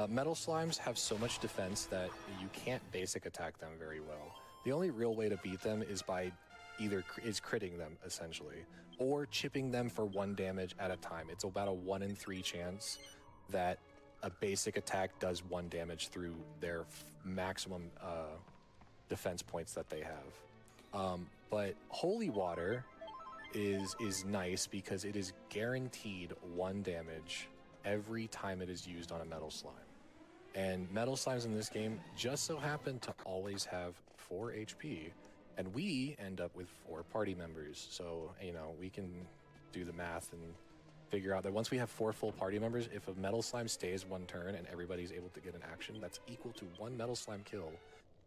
Metal slimes have so much defense that you can't basic attack them very well. The only real way to beat them is by critting them, essentially, or chipping them for 1 damage at a time. It's about a 1 in 3 chance that a basic attack does 1 damage through their maximum defense points that they have. But holy water is nice because it is guaranteed 1 damage every time it is used on a metal slime. And metal slimes in this game just so happen to always have 4 HP. And we end up with 4 party members. So, we can do the math and figure out that once we have 4 full party members, if a metal slime stays 1 turn and everybody's able to get an action, that's equal to 1 metal slime kill.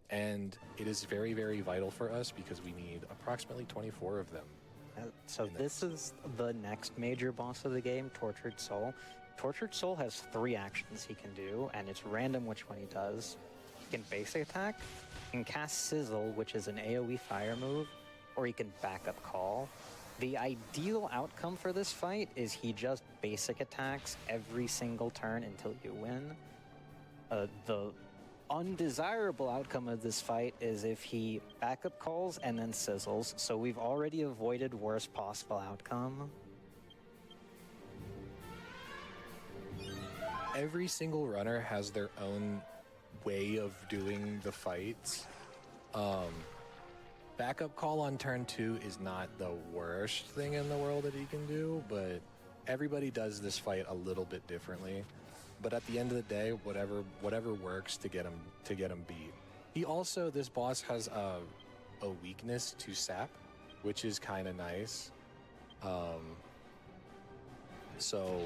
And it is very, very vital for us because we need approximately 24 of them. So this is the next major boss of the game, Tortured Soul. Tortured Soul has 3 actions he can do, and it's random which one he does. He can basic attack, he can cast Sizzle, which is an AoE fire move, or he can backup call. The ideal outcome for this fight is he just basic attacks every single turn until you win. The undesirable outcome of this fight is if he backup calls and then sizzles, so we've already avoided worst possible outcome. Every single runner has their own way of doing the fights. Backup call on turn 2 is not the worst thing in the world that he can do, but everybody does this fight a little bit differently. but at the end of the day, whatever works to get him beat. He also, this boss has a weakness to sap, which is kind of nice. So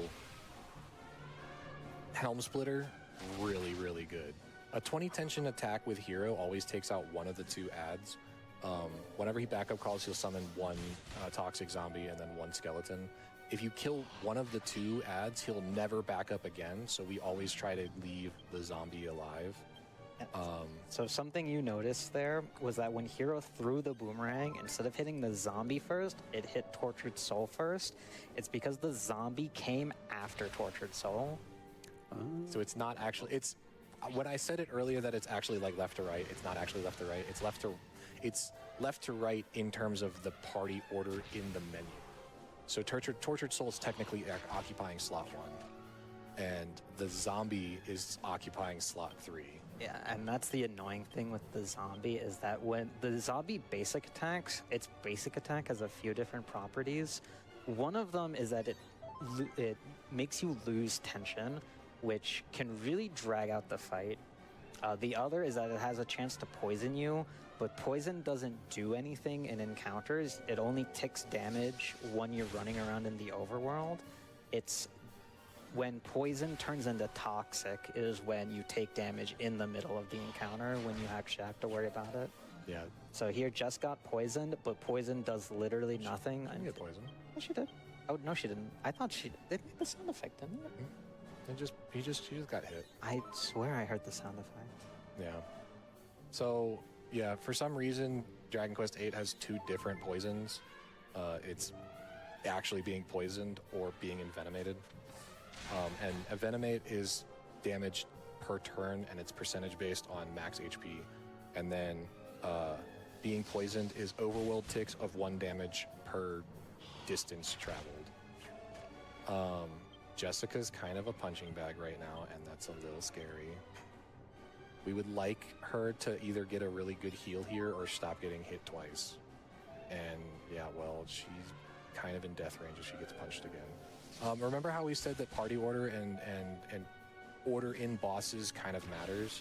Helm Splitter, really, really good. A 20 tension attack with Hero always takes out one of the two adds. Whenever he backup calls, he'll summon one toxic zombie and then one skeleton. If you kill one of the two adds, he'll never back up again, so we always try to leave the zombie alive. So something you noticed there was that when Hero threw the boomerang, instead of hitting the zombie first, it hit Tortured Soul first. It's because the zombie came after Tortured Soul. So it's not actually, it's, when I said it earlier that it's actually like left to right, it's not actually left to right, it's left to right in terms of the party order in the menu. So Tortured Soul is technically occupying slot 1, and the zombie is occupying slot 3. Yeah, and that's the annoying thing with the zombie is that when the zombie basic attacks, its basic attack has a few different properties. One of them is that it makes you lose tension, which can really drag out the fight. The other is that it has a chance to poison you, but poison doesn't do anything in encounters. It only ticks damage when you're running around in the overworld. It's when poison turns into toxic is when you take damage in the middle of the encounter when you actually have to worry about it. Yeah. So here just got poisoned, but poison does literally nothing. I didn't get poisoned. Oh, she did. Oh, no, she didn't. I thought they made the sound effect, didn't it? He just got hit. I swear I heard the sound effect. Yeah. So, yeah, for some reason, Dragon Quest VIII has 2 different poisons. It's actually being poisoned or being envenomated. And envenomate is damage per turn, and it's percentage based on max HP. And then being poisoned is overworld ticks of 1 damage per distance traveled. Jessica's kind of a punching bag right now, and that's a little scary. We would like her to either get a really good heal here or stop getting hit twice. And yeah, well, she's kind of in death range if she gets punched again. Remember how we said that party order and order in bosses kind of matters?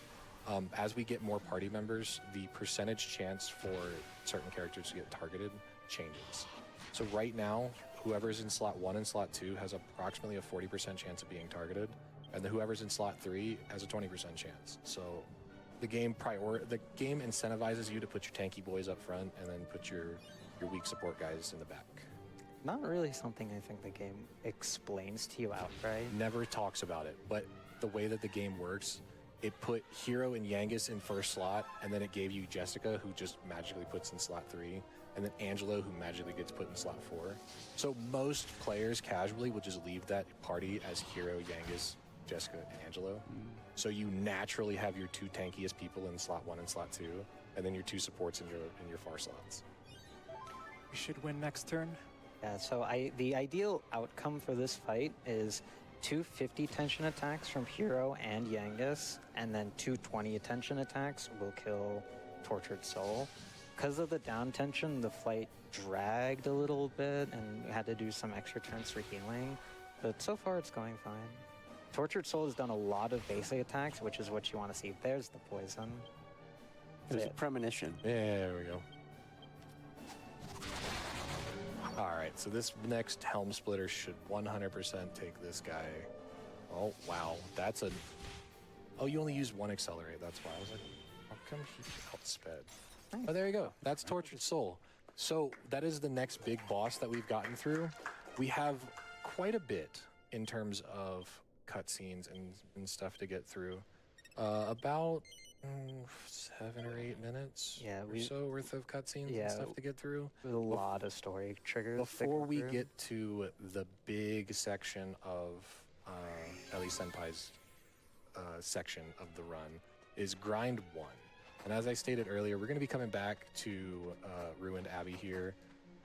As we get more party members, the percentage chance for certain characters to get targeted changes. So right now, whoever's in slot 1 and slot 2 has approximately a 40% chance of being targeted, and whoever's in slot 3 has a 20% chance. So the game incentivizes you to put your tanky boys up front and then put your weak support guys in the back. Not really something I think the game explains to you outright. Never talks about it, but the way that the game works, it put Hero and Yangus in first slot, and then it gave you Jessica, who just magically puts in slot 3, and then Angelo, who magically gets put in slot 4. So most players casually will just leave that party as Hero, Yangus, Jessica, and Angelo. So you naturally have your 2 tankiest people in slot 1 and slot 2, and then your 2 supports in your far slots. We should win next turn. Yeah, so the ideal outcome for this fight is 2 50 tension attacks from Hero and Yangus, and then 2 20 tension attacks will kill Tortured Soul. Because of the down tension, the fight dragged a little bit, and we had to do some extra turns for healing, but so far it's going fine. Tortured Soul has done a lot of basic attacks, which is what you want to see. There's the poison. There's a premonition. Yeah, there we go. All right, so this next Helm Splitter should 100% take this guy. Oh, wow. That's a... Oh, you only use 1 accelerate. That's why. I was like, how come he outsped? Oh, there you go. That's Tortured Soul. So that is the next big boss that we've gotten through. We have quite a bit in terms of cutscenes and stuff to get through. About 7 or 8 minutes or so worth of cutscenes and stuff to get through. With a lot of story triggers. Before we get to the big section of Ellie Senpai's section of the run is grind 1. And as I stated earlier, we're going to be coming back to Ruined Abbey here.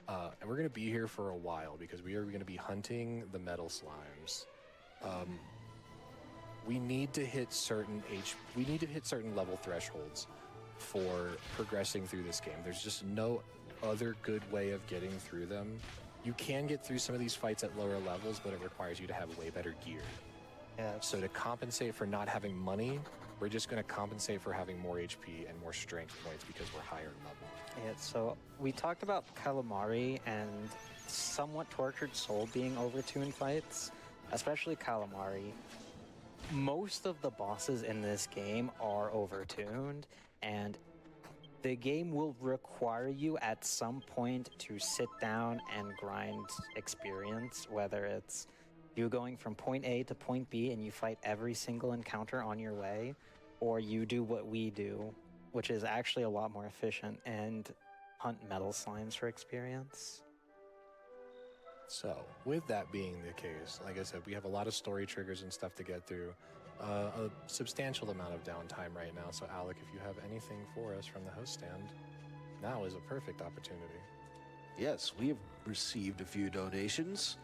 And we're going to be here for a while because we are going to be hunting the metal slimes. We need to hit certain level thresholds for progressing through this game. There's just no other good way of getting through them. You can get through some of these fights at lower levels, but it requires you to have way better gear. Yeah. So to compensate for not having money, we're just going to compensate for having more HP and more strength points because we're higher level. Yeah, so we talked about Calamari and somewhat Tortured Soul being overtuned fights, especially Calamari. Most of the bosses in this game are overtuned, and the game will require you at some point to sit down and grind experience, whether it's you going from point A to point B and you fight every single encounter on your way, or you do what we do, which is actually a lot more efficient, and hunt metal slimes for experience. So, with that being the case, like I said, we have a lot of story triggers and stuff to get through. A substantial amount of downtime right now. So, Alec, if you have anything for us from the host stand, now is a perfect opportunity. Yes, we have received a few donations.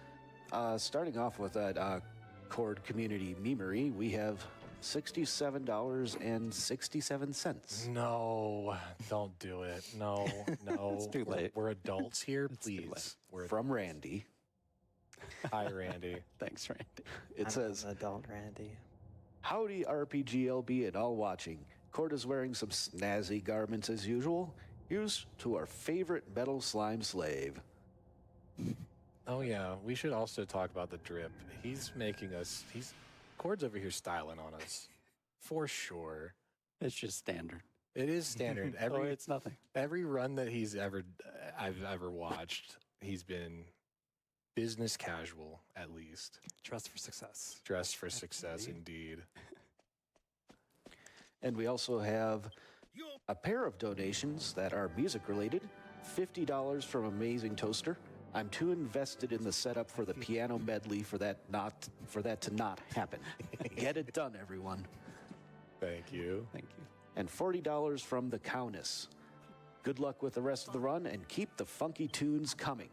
Starting off with that Cord Community Memery, we have $67.67. No, don't do it. No, no. It's too late. We're adults here, It's too late. please. We're From Randy. Hi, Randy. Thanks, Randy. It I'm says, an adult Randy. "Howdy RPGLB and all watching. Cord is wearing some snazzy garments as usual. Here's to our favorite metal slime slave." Oh yeah, we should also talk about the drip. He's making us. Cord's over here styling on us, for sure. It's just standard. It is standard. Oh, it's nothing. Every run that I've ever watched, he's been business casual at least. Dress for success. Dressed for success, indeed. And we also have a pair of donations that are music related. $50 from Amazing Toaster. "I'm too invested in the setup for the piano medley for that to not happen. Get it done, everyone." Thank you. Thank you. And $40 from the Countess. "Good luck with the rest of the run and keep the funky tunes coming."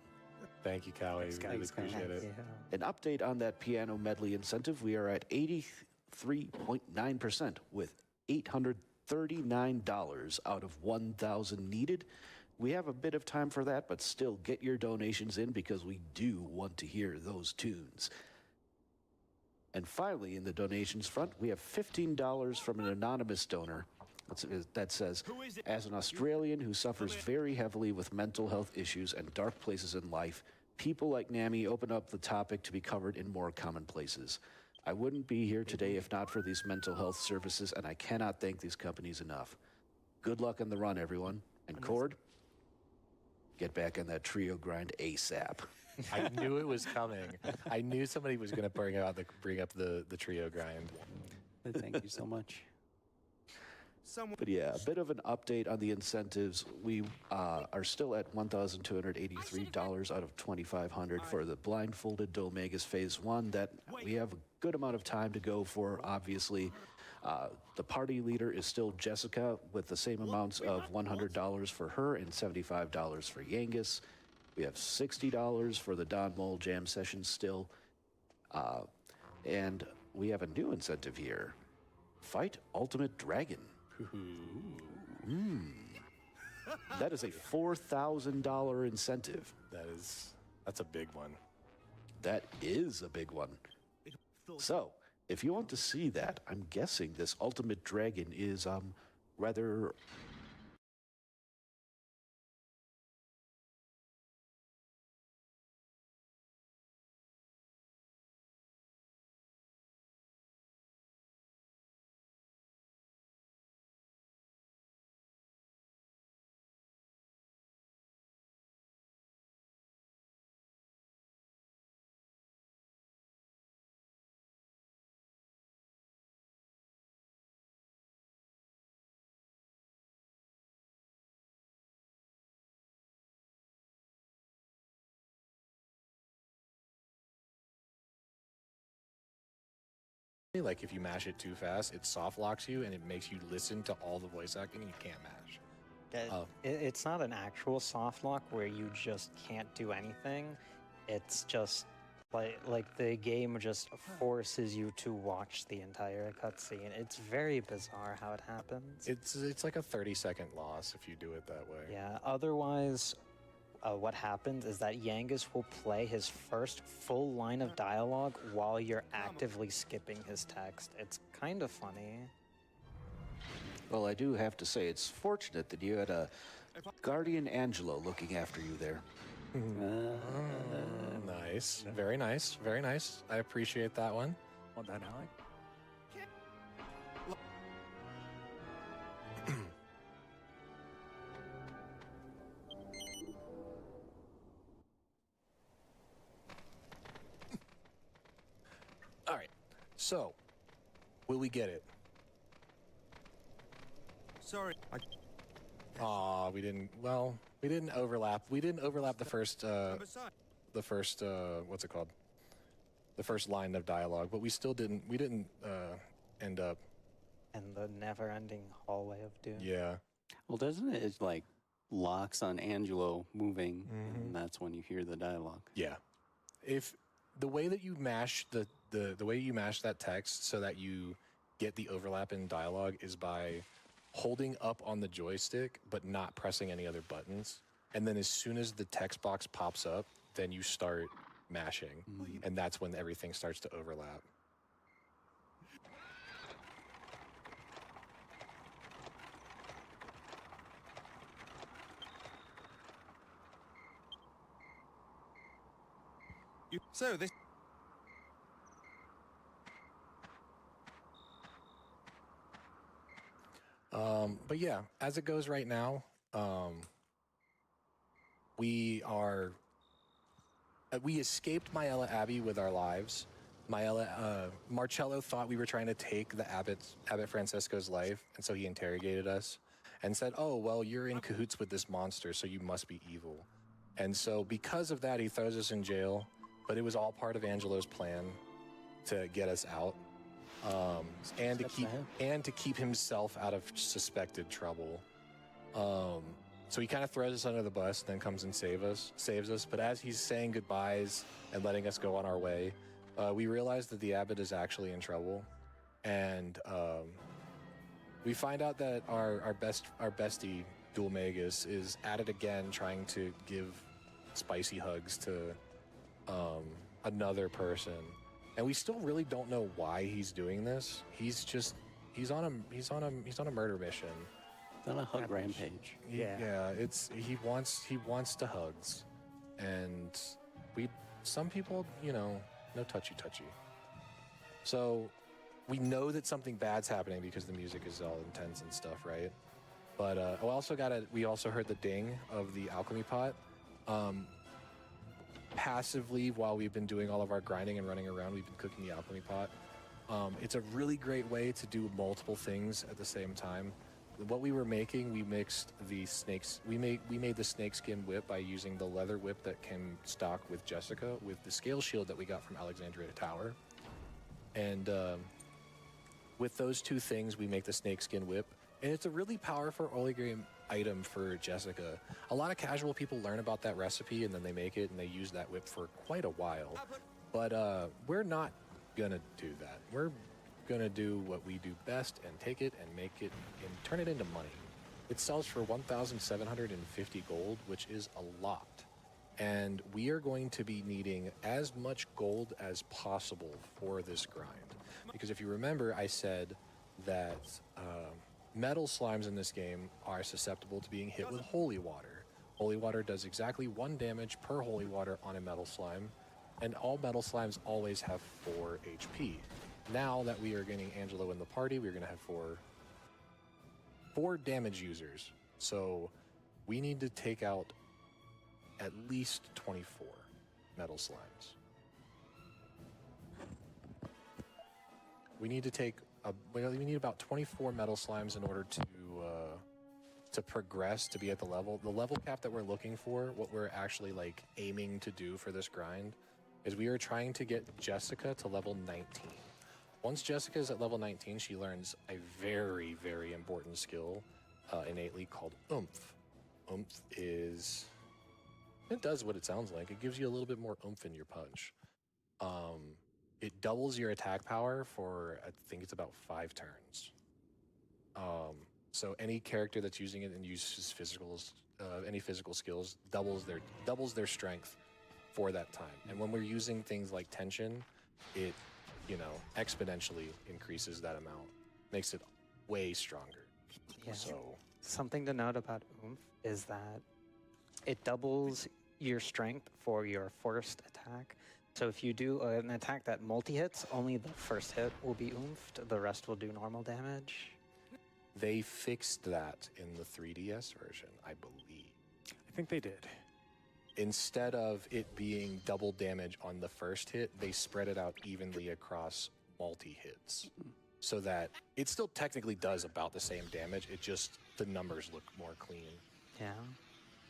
Thank you, Callie. Thanks, Really guys. appreciate it. Yeah. An update on that piano medley incentive, we are at 83.9% with $839 out of 1,000 needed. We have a bit of time for that, but still get your donations in because we do want to hear those tunes. And finally, in the donations front, we have $15 from an anonymous donor that says, "As an Australian who suffers very heavily with mental health issues and dark places in life, people like NAMI open up the topic to be covered in more common places. I wouldn't be here today if not for these mental health services, and I cannot thank these companies enough. Good luck on the run, everyone. And Cord, get back on that trio grind ASAP." I knew it was coming. I knew somebody was going to bring up the trio grind. Thank you so much. But yeah, a bit of an update on the incentives. We are still at $1,283 out of $2,500 for the blindfolded Domegas Phase 1. That we have a good amount of time to go for, obviously. The party leader is still Jessica with the same amounts of $100 for her and $75 for Yangus. We have $60 for the Don Mole Jam session still. And we have a new incentive here. Fight Ultimate Dragon. That is a $4,000 incentive. That's a big one. That is a big one. So, if you want to see that, I'm guessing this Ultimate Dragon is rather Like if you mash it too fast, it soft locks you and it makes you listen to all the voice acting and you can't mash. It's not an actual soft lock where you just can't do anything. It's just like the game just forces you to watch the entire cutscene. It's very bizarre how it happens. It's like a 30-second loss if you do it that way. Yeah, otherwise, what happens is that Yangus will play his first full line of dialogue while you're actively skipping his text. It's kind of funny. Well, I do have to say, it's fortunate that you had a guardian Angelo looking after you there. Nice. Very nice. Very nice. I appreciate that one. Want that, Alec? All right. So, will we get it? Sorry. Aw, we didn't. Well, we didn't overlap. We didn't overlap the first. What's it called? The first line of dialogue, but we still didn't. We didn't end up. And the never-ending hallway of doom. Yeah. Well, doesn't it? It like locks on Angelo moving, and that's when you hear the dialogue. Yeah. If the way that you mash the way you mash that text so that you get the overlap in dialogue is by holding up on the joystick but not pressing any other buttons. And then as soon as the text box pops up, then you start mashing. And that's when everything starts to overlap. So this. But yeah, as it goes right now, we escaped Myella Abbey with our lives. Marcello thought we were trying to take the Abbot Francesco's life, and so he interrogated us and said, "Oh, well, you're in cahoots with this monster, so you must be evil." And so because of that, he throws us in jail, but it was all part of Angelo's plan to get us out. And to keep himself out of suspected trouble. So he kind of throws us under the bus, then comes and saves us. But as he's saying goodbyes and letting us go on our way, we realize that the abbot is actually in trouble, and we find out that our bestie Dulmagus is at it again, trying to give spicy hugs to another person. And we still really don't know why he's doing this. He's on a murder mission. It's on a hug rampage. Yeah. He wants to hugs, and some people, no touchy. So we know that something bad's happening because the music is all intense and stuff, right? But we also heard the ding of the alchemy pot. Passively, while we've been doing all of our grinding and running around, we've been cooking the alchemy pot. It's a really great way to do multiple things at the same time. What we were making, we mixed the snakes. We made the snakeskin whip by using the leather whip that came stock with Jessica, with the scale shield that we got from Alexandria Tower. And with those two things, we make the snakeskin whip. And it's a really powerful early game item for Jessica. A lot of casual people learn about that recipe and then they make it and they use that whip for quite a while. But we're not gonna do that. We're gonna do what we do best and take it and make it and turn it into money. It sells for 1,750 gold, which is a lot. And we are going to be needing as much gold as possible for this grind. Because if you remember, I said that metal slimes in this game are susceptible to being hit with holy water. Holy water does exactly 1 damage per holy water on a metal slime, and all metal slimes always have 4 HP. Now that we are getting Angelo in the party, we're going to have four damage users. So we need to take out at least 24 metal slimes. We need to we need about 24 metal slimes in order to progress, to be at the level cap that we're looking for. What we're actually aiming to do for this grind is we are trying to get Jessica to level 19. Once Jessica is at level 19, she learns a very, very important skill innately called oomph. Oomph it does what it sounds like. It gives you a little bit more oomph in your punch. It doubles your attack power for, I think it's about 5 turns. So any character that's using it and uses physical any physical skills doubles their strength for that time. And when we're using things like tension, it exponentially increases that amount, makes it way stronger. Yeah. So Something to note about oomph is that it doubles your strength for your first attack. So if you do an attack that multi-hits, only the first hit will be oomphed, the rest will do normal damage. they fixed that in the 3DS version, I believe. I think they did. Instead of it being double damage on the first hit, they spread it out evenly across multi-hits. So that it still technically does about the same damage, it just, the numbers look more clean. Yeah.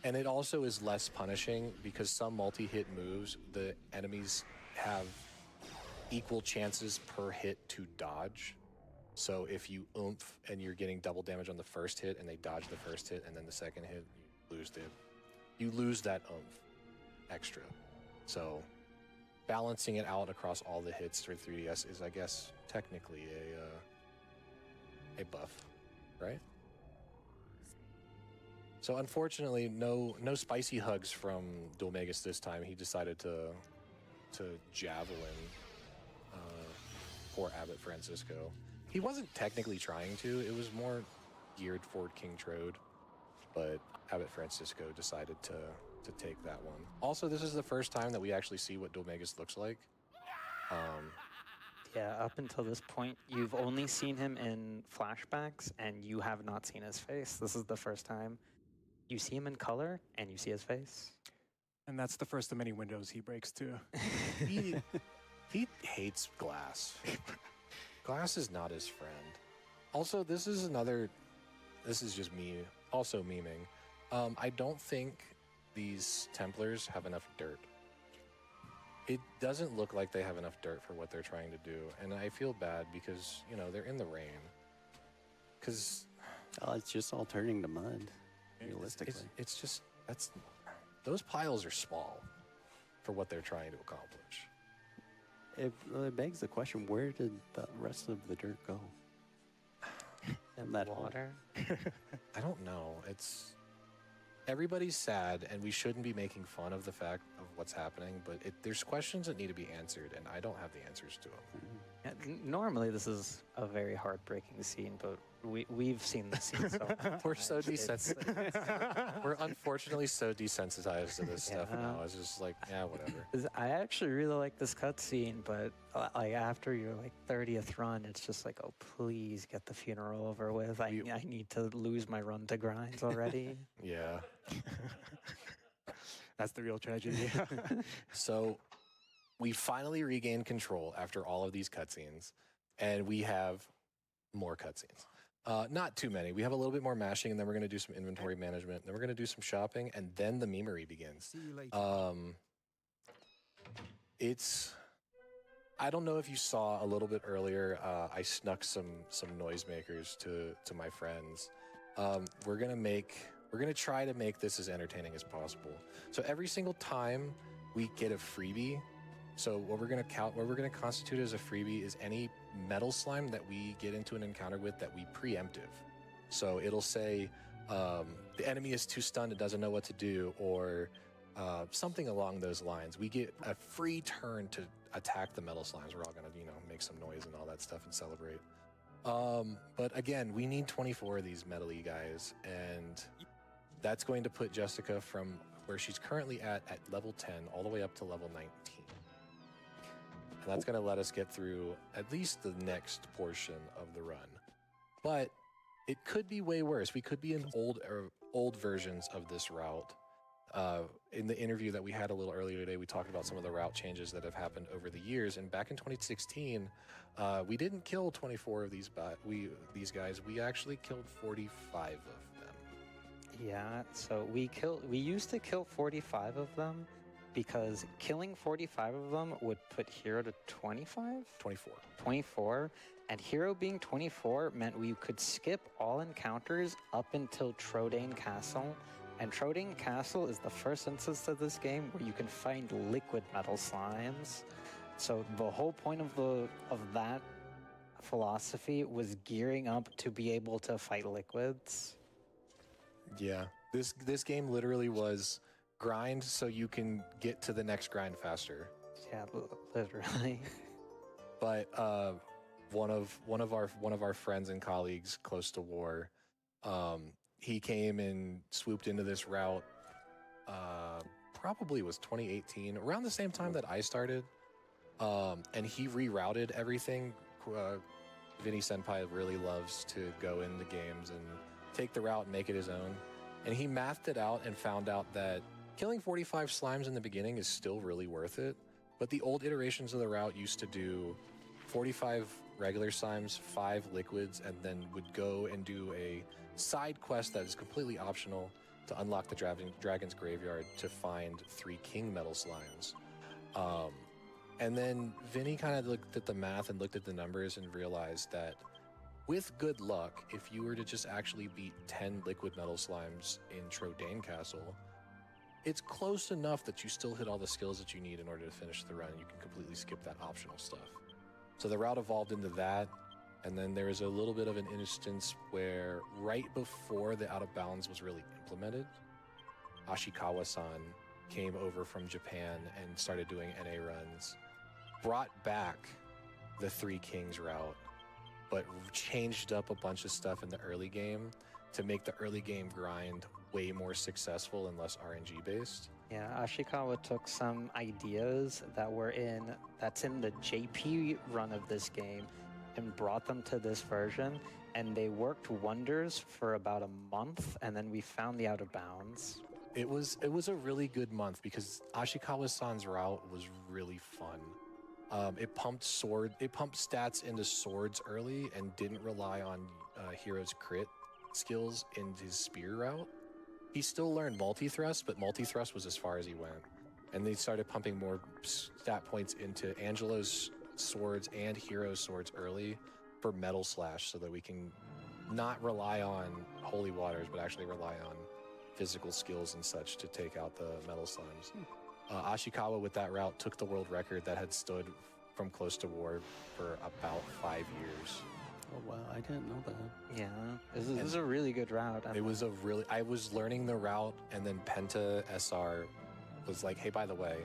And it also is less punishing because some multi-hit moves, the enemies have equal chances per hit to dodge. So if you oomph and you're getting double damage on the first hit and they dodge the first hit and then the second hit, you lose that oomph extra. So balancing it out across all the hits for 3DS is, I guess, technically a buff, right? So unfortunately, no spicy hugs from Dulmagus this time. He decided to javelin poor Abbot Francisco. He wasn't technically trying to. It was more geared for King Trode, but Abbot Francisco decided to take that one. Also, this is the first time that we actually see what Dulmagus looks like. Yeah, up until this point, you've only seen him in flashbacks, and you have not seen his face. This is the first time you see him in color, and you see his face. And that's the first of many windows he breaks too. He hates glass. Glass is not his friend. Also, this is just me also memeing. I don't think these Templars have enough dirt. It doesn't look like they have enough dirt for what they're trying to do. And I feel bad because, they're in the rain. Because it's just all turning to mud, realistically. it's just, those piles are small for what they're trying to accomplish. It begs the question, where did the rest of the dirt go? And that Water? I don't know. Everybody's sad, and we shouldn't be making fun of the fact of what's happening, but there's questions that need to be answered, and I don't have the answers to them. Yeah, normally, this is a very heartbreaking scene, but we've seen this scene so many We're times. so It's- desensitized. We're unfortunately so desensitized to this stuff Yeah. now. It's just like, yeah, whatever. I actually really like this cutscene, but like after your 30th run, it's just like, oh, please get the funeral over with. I need to lose my run to grinds already. Yeah. That's the real tragedy. So we finally regained control after all of these cutscenes, and we have more cutscenes. Not too many. We have a little bit more mashing, and then we're going to do some inventory management. Then we're going to do some shopping, and then the memery begins. See you later. I don't know if you saw a little bit earlier. I snuck some noisemakers to my friends. We're gonna try to make this as entertaining as possible. So every single time we get a freebie, so what we're gonna constitute as a freebie is any metal slime that we get into an encounter with that we preemptive. So it'll say the enemy is too stunned and doesn't know what to do, or something along those lines. We get a free turn to attack the metal slimes. We're all gonna make some noise and all that stuff and celebrate. But again, we need 24 of these metal-y guys, and that's going to put Jessica from where she's currently at level 10 all the way up to level 19. And that's going to let us get through at least the next portion of the run. But it could be way worse. We could be in old versions of this route. In the interview that we had a little earlier today, we talked about some of the route changes that have happened over the years. And back in 2016, we didn't kill 24 of these guys. We actually killed 45 of them. Yeah, so we used to kill 45 of them because killing 45 of them would put Hero to 25? 24. 24. And Hero being 24 meant we could skip all encounters up until Trodane Castle. And Trodane Castle is the first instance of this game where you can find liquid metal slimes. So the whole point of that philosophy was gearing up to be able to fight liquids. Yeah. This game literally was grind so you can get to the next grind faster. Yeah, literally. But one of our friends and colleagues close to war, he came and swooped into this route. Probably was 2018, around the same time that I started, and he rerouted everything. Vinny Senpai really loves to go into games and take the route and make it his own. And he mathed it out and found out that killing 45 slimes in the beginning is still really worth it. But the old iterations of the route used to do 45 regular slimes, 5 liquids, and then would go and do a side quest that is completely optional to unlock the dragon's graveyard to find 3 king metal slimes. And then Vinny kind of looked at the math and looked at the numbers and realized that with good luck, if you were to just actually beat 10 liquid metal slimes in Trodane Castle, it's close enough that you still hit all the skills that you need in order to finish the run. You can completely skip that optional stuff. So the route evolved into that, and then there was a little bit of an instance where right before the Out of Bounds was really implemented, Ashikawa-san came over from Japan and started doing NA runs, brought back the 3 Kings route, but changed up a bunch of stuff in the early game to make the early game grind way more successful and less RNG based. Yeah, Ashikawa took some ideas that's in the JP run of this game and brought them to this version, and they worked wonders for about a month, and then we found the Out of Bounds. It was a really good month because Ashikawa-san's route was really fun. It pumped stats into swords early and didn't rely on Hero's crit skills in his spear route. He still learned multi-thrust, but multi-thrust was as far as he went. And they started pumping more stat points into Angelo's swords and Hero's swords early for Metal Slash so that we can not rely on Holy Waters, but actually rely on physical skills and such to take out the Metal Slimes. Ashikawa with that route took the world record that had stood from Close to War for about 5 years. Oh wow, I didn't know that. Yeah, this is a really good route. I was learning the route, and then Penta SR was like, hey, by the way,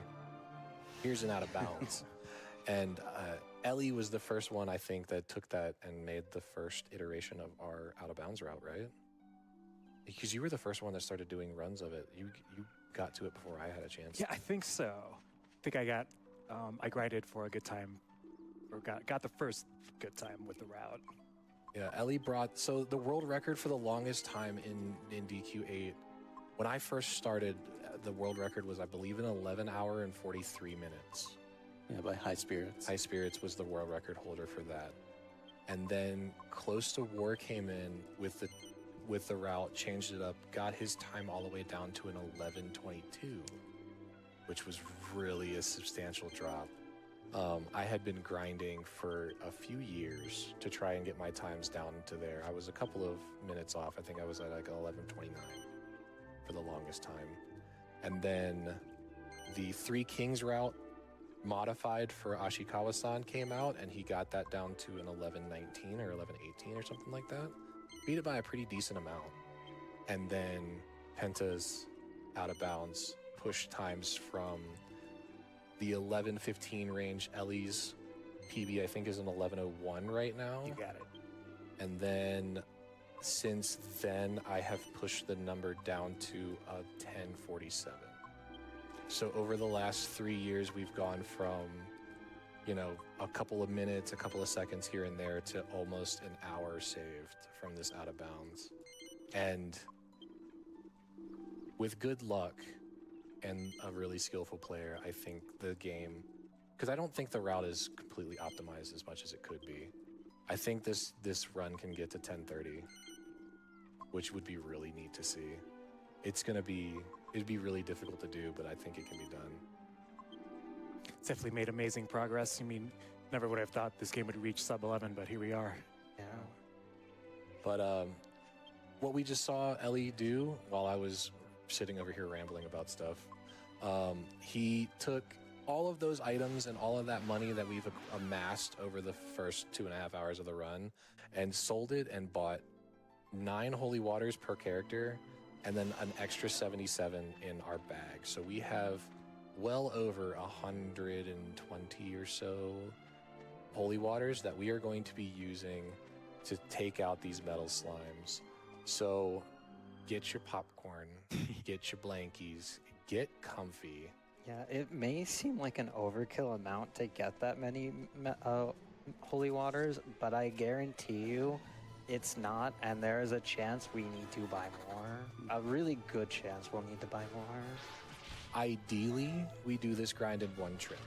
here's an Out of Bounds. And Ellie was the first one, I think, that took that and made the first iteration of our Out of Bounds route, right? Because you were the first one that started doing runs of it. You got to it before I had a chance. Yeah, I think so. I think I grinded for a good time, or got the first good time with the route. Yeah, Ellie brought, so the world record for the longest time in DQ8, when I first started, the world record was, I believe, an 11 hour and 43 minutes. Yeah, by High Spirits. High Spirits was the world record holder for that. And then Close to War came in with the route, changed it up, got his time all the way down to an 11:22, which was really a substantial drop. I had been grinding for a few years to try and get my times down to there. I was a couple of minutes off. I think I was at like 11:29 for the longest time. And then the 3 Kings route modified for Ashikawa-san came out, and he got that down to an 11:19 or 11:18 or something like that. Beat it by a pretty decent amount. And then Penta's Out of Bounds pushed times from the 11:15 range. Ellie's PB, I think, is an 11:01 right now. You got it. And then since then, I have pushed the number down to a 10:47. So over the last 3 years, we've gone from, a couple of minutes, a couple of seconds here and there to almost an hour saved from this Out of Bounds. And with good luck and a really skillful player, I think the game, because I don't think the route is completely optimized as much as it could be. I think this run can get to 10:30, which would be really neat to see. It'd be really difficult to do, but I think it can be done. It's definitely made amazing progress. I mean, never would have thought this game would reach sub 11, but here we are. Yeah. But what we just saw Ellie do while I was sitting over here rambling about stuff, he took all of those items and all of that money that we've amassed over the first 2.5 hours of the run and sold it and bought 9 holy waters per character and then an extra 77 in our bag. So we have well over 120 or so holy waters that we are going to be using to take out these metal slimes. So get your popcorn, get your blankies, get comfy. Yeah, it may seem like an overkill amount to get that many holy waters, but I guarantee you it's not, and there is a chance we need to buy more. A really good chance we'll need to buy more. Ideally, we do this grind in one trip,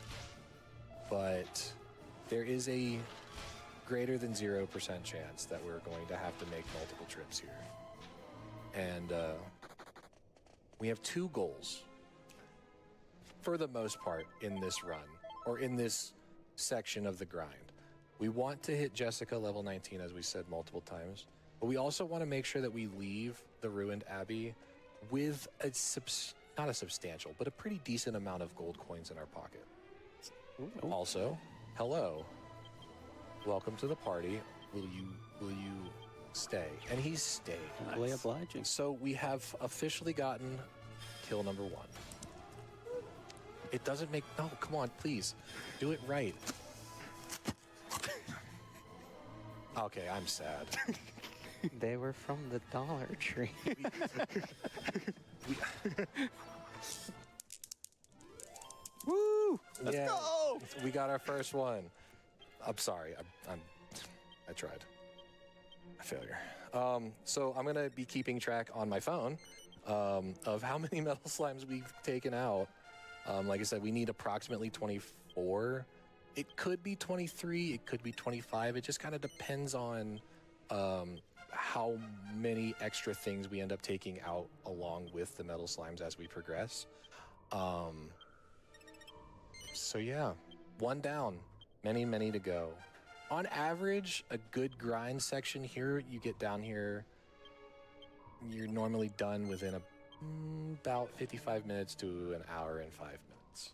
but there is a greater than 0% chance that we're going to have to make multiple trips here. And we have two goals for the most part in this run, or in this section of the grind. We want to hit Jessica level 19, as we said multiple times, but we also want to make sure that we leave the Ruined Abbey with a not a substantial, but a pretty decent amount of gold coins in our pocket. Ooh. Also, hello. Welcome to the party. Will you stay? And he's staying. Really obliging. So we have officially gotten kill number 1. It doesn't make... No, come on, please. Do it right. Okay, I'm sad. They were from the Dollar Tree. Woo! Let's go! We got our first one. I'm sorry. I tried. A failure. So I'm gonna be keeping track on my phone of how many metal slimes we've taken out. Like I said, we need approximately 24. It could be 23. It could be 25. It just kind of depends on how many extra things we end up taking out along with the metal slimes as we progress. So yeah, one down, many to go. On average, a good grind section here, you get down here, you're normally done within about 55 minutes to an hour and 5 minutes.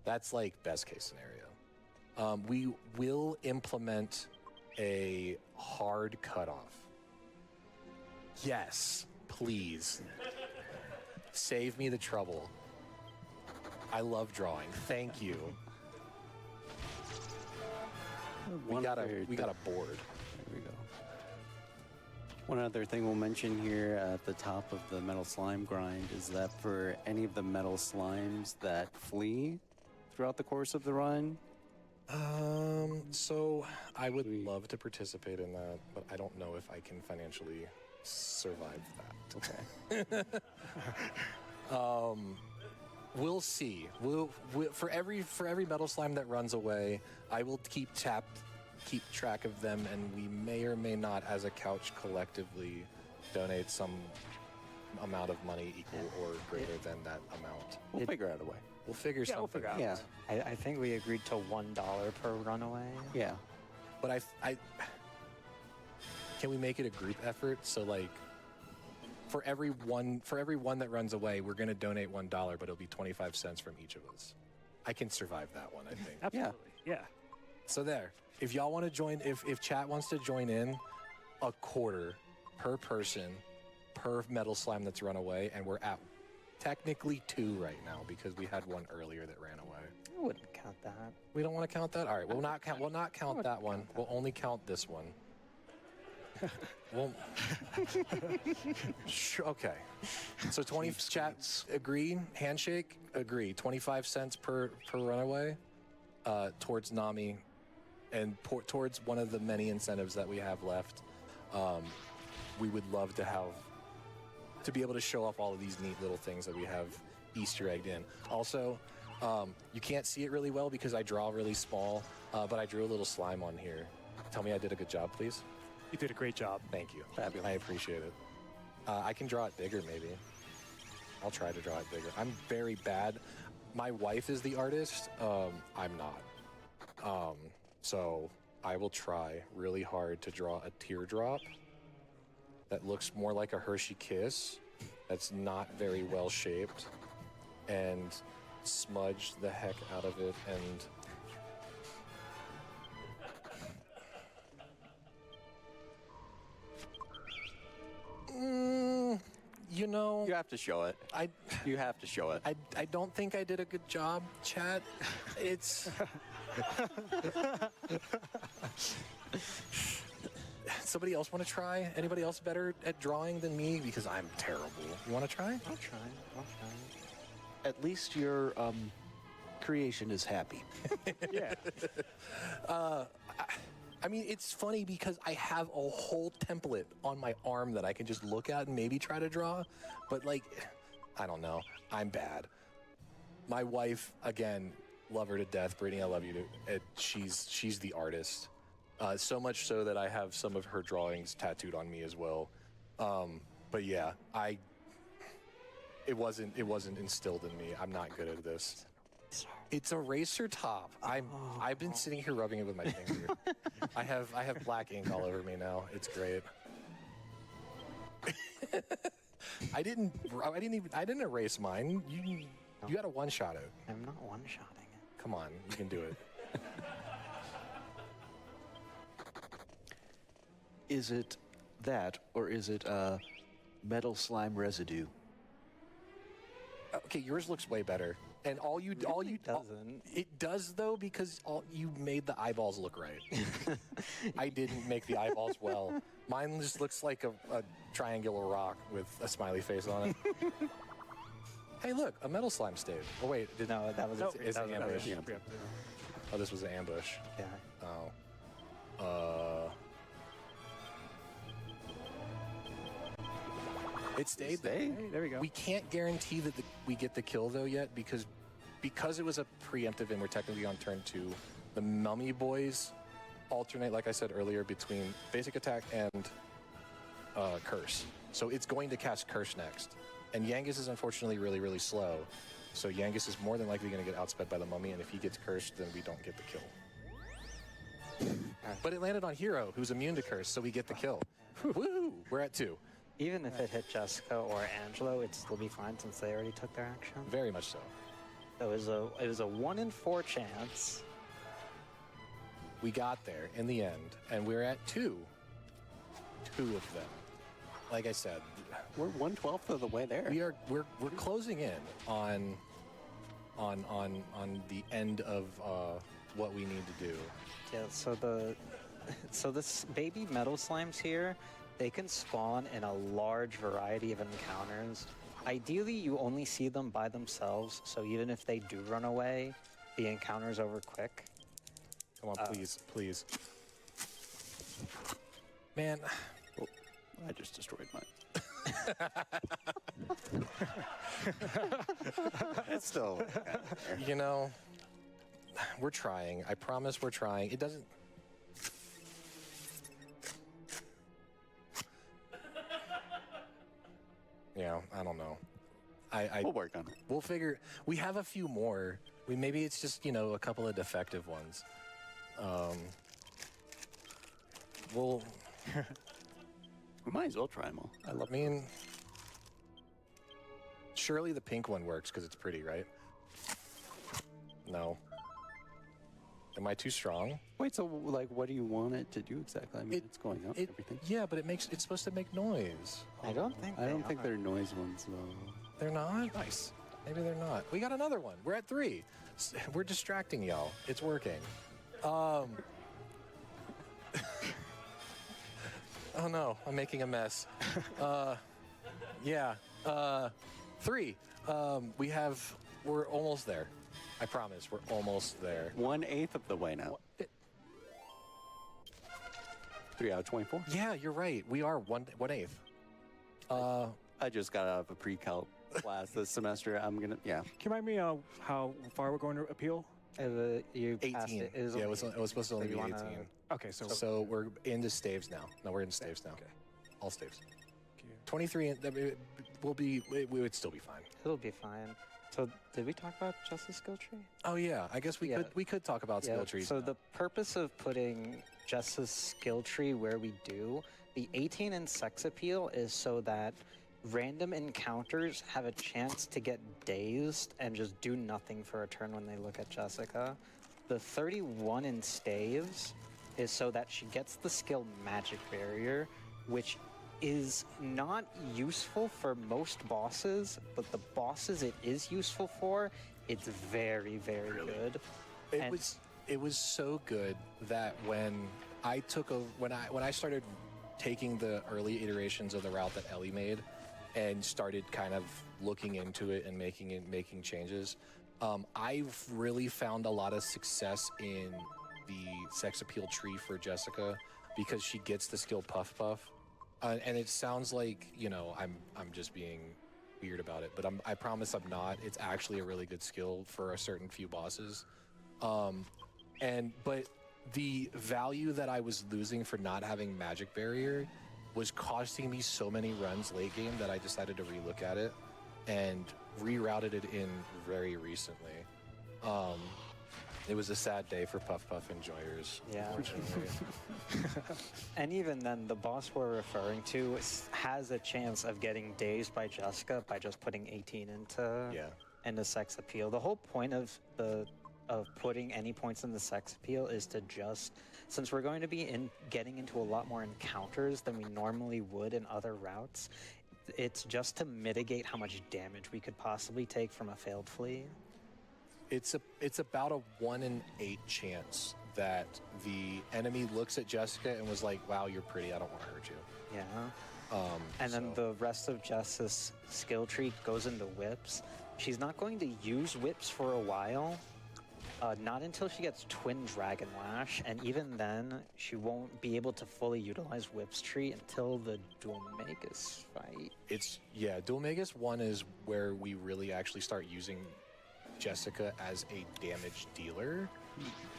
That's like best case scenario. We will implement a hard cutoff. Yes, please. Save me the trouble. I love drawing. Thank you. We got a board. There we go. One other thing we'll mention here at the top of the metal slime grind is that for any of the metal slimes that flee throughout the course of the run, so I would love to participate in that, but I don't know if I can financially survive that. okay. We'll see. We'll for every metal slime that runs away, I will keep track of them, and we may or may not, as a couch, collectively donate some amount of money equal or greater than that amount. We'll figure out a way. We'll figure something We'll figure out. Yeah. I think we agreed to $1 per runaway. Yeah. But I can we make it a group effort? So like, for every one that runs away, we're going to donate $1, but it'll be 25 cents from each of us. I can survive that one, I think. Absolutely. Yeah. So there. If y'all want to join, if chat wants to join in, a quarter per person per metal slime that's run away, and we're at technically 2 right now because we had one earlier that ran away. I wouldn't count that. We don't want to count that? All right, we'll not count that one. We'll only count this one. Well, sure, okay. So 20 chat agree, handshake agree. 25 cents per runaway towards Nami, and towards one of the many incentives that we have left. We would love to be able to show off all of these neat little things that we have Easter egged in. Also, you can't see it really well because I draw really small, but I drew a little slime on here. Tell me I did a good job, please. You did a great job. Thank you. Fabulous. I appreciate it. I can draw it bigger, maybe. I'll try to draw it bigger. I'm very bad. My wife is the artist. I'm not. So I will try really hard to draw a teardrop that looks more like a Hershey Kiss, that's not very well shaped, and smudge the heck out of it and... You know, You have to show it. You have to show it. I don't think I did a good job, chat. It's somebody else want to try? Anybody else better at drawing than me? Because I'm terrible. You want to try? I'll try. At least your creation is happy. Yeah. I mean, it's funny because I have a whole template on my arm that I can just look at and maybe try to draw. But, like, I don't know. I'm bad. My wife, again, love her to death. Brittany, I love you. She's the artist. So much so that I have some of her drawings tattooed on me as well. But yeah, it wasn't instilled in me. I'm not good at this. It's a racer top. I've been sitting here rubbing it with my finger. I have black ink all over me now. It's great. I didn't erase mine. You got to one-shot it. I'm not one-shotting it. Come on, you can do it. Is it that, or is it metal slime residue? Okay, yours looks way better. And all you doesn't. It does though, because you made the eyeballs look right. I didn't make the eyeballs well. Mine just looks like a triangular rock with a smiley face on it. Hey, look, a metal slime stave. Oh wait, No, that was it's an ambush. Yeah. Oh, this was an ambush. Yeah. Oh. It stayed there. Hey, there we go. We can't guarantee that we get the kill though yet because it was a preemptive and we're technically on turn 2. The mummy boys alternate, like I said earlier, between basic attack and curse. So it's going to cast curse next. And Yangus is unfortunately really, really slow. So Yangus is more than likely going to get outsped by the mummy, and if he gets cursed, then we don't get the kill. But it landed on Hero, who's immune to curse, so we get the kill. Woo! We're at 2. Even if it hit Jessica or Angelo, it'd still be fine since they already took their action. Very much so. It was a 1 in 4 chance. We got there in the end, and we're at 2. 2 of them. Like I said, We're 1/12 of the way there. we're closing in on the end of what we need to do. Yeah, so this baby metal slimes here, they can spawn in a large variety of encounters. Ideally, you only see them by themselves, so even if they do run away, the encounter's over quick. Come on, please, please. Man, I just destroyed mine. It's still. you know, we're trying. I promise we're trying. It doesn't. Yeah, I don't know. We'll work on it. We'll figure. We have a few more. Maybe it's just a couple of defective ones. We'll. We might as well try them all. I mean, surely the pink one works because it's pretty, right? No. Am I too strong? Wait, so like, what do you want it to do exactly? I mean, it's going up and everything. Yeah, but it's supposed to make noise. I don't think they're noise ones though. They're not? Nice. Maybe they're not. We got another one. We're at 3. We're distracting y'all. It's working. Oh no, I'm making a mess. Yeah. 3. We're almost there. I promise, we're almost there. 1/8 of the way now. 3 out of 24. Yeah, you're right. We are 1/8. I just got out of a pre-calc class this semester. Can you remind me how far we're going to appeal? You passed 18. it. Yeah, it was supposed to only be 18. Okay, So we're into staves now. No, we're in staves now. Okay. All staves. 23, we would still be fine. It'll be fine. So did we talk about Justice skill tree? Oh yeah, I guess we could talk about skill trees. So now. the purpose of putting Justice skill tree where we do, the 18 in sex appeal is so that random encounters have a chance to get dazed and just do nothing for a turn when they look at Jessica. The 31 in staves is so that she gets the skill magic barrier, which is not useful for most bosses, but the bosses it is useful for, it's very, very good. And- It was so good that when I took over, when I started taking the early iterations of the route that Ellie made and started kind of looking into it and making changes, I've really found a lot of success in the sex appeal tree for Jessica because she gets the skill Puff Puff. And it sounds like, you know, I'm just being weird about it, but I promise I'm not. It's actually a really good skill for a certain few bosses. But the value that I was losing for not having Magic Barrier was costing me so many runs late game that I decided to relook at it and rerouted it in very recently. It was a sad day for Puff Puff enjoyers. Yeah. Unfortunately. And even then, the boss we're referring to has a chance of getting dazed by Jessica by just putting 18 into sex appeal. The whole point of putting any points in the sex appeal is to just, since we're going to be getting into a lot more encounters than we normally would in other routes, it's just to mitigate how much damage we could possibly take from a failed flee. It's about a 1 in 8 chance that the enemy looks at Jessica and was like, "Wow, you're pretty. I don't want to hurt you." Yeah. And then the rest of Jess's skill tree goes into whips. She's not going to use whips for a while. Not until she gets Twin Dragon Lash, and even then, she won't be able to fully utilize Whip's tree until the Dualmagus fight. Dualmagus 1 is where we really actually start using Jessica as a damage dealer.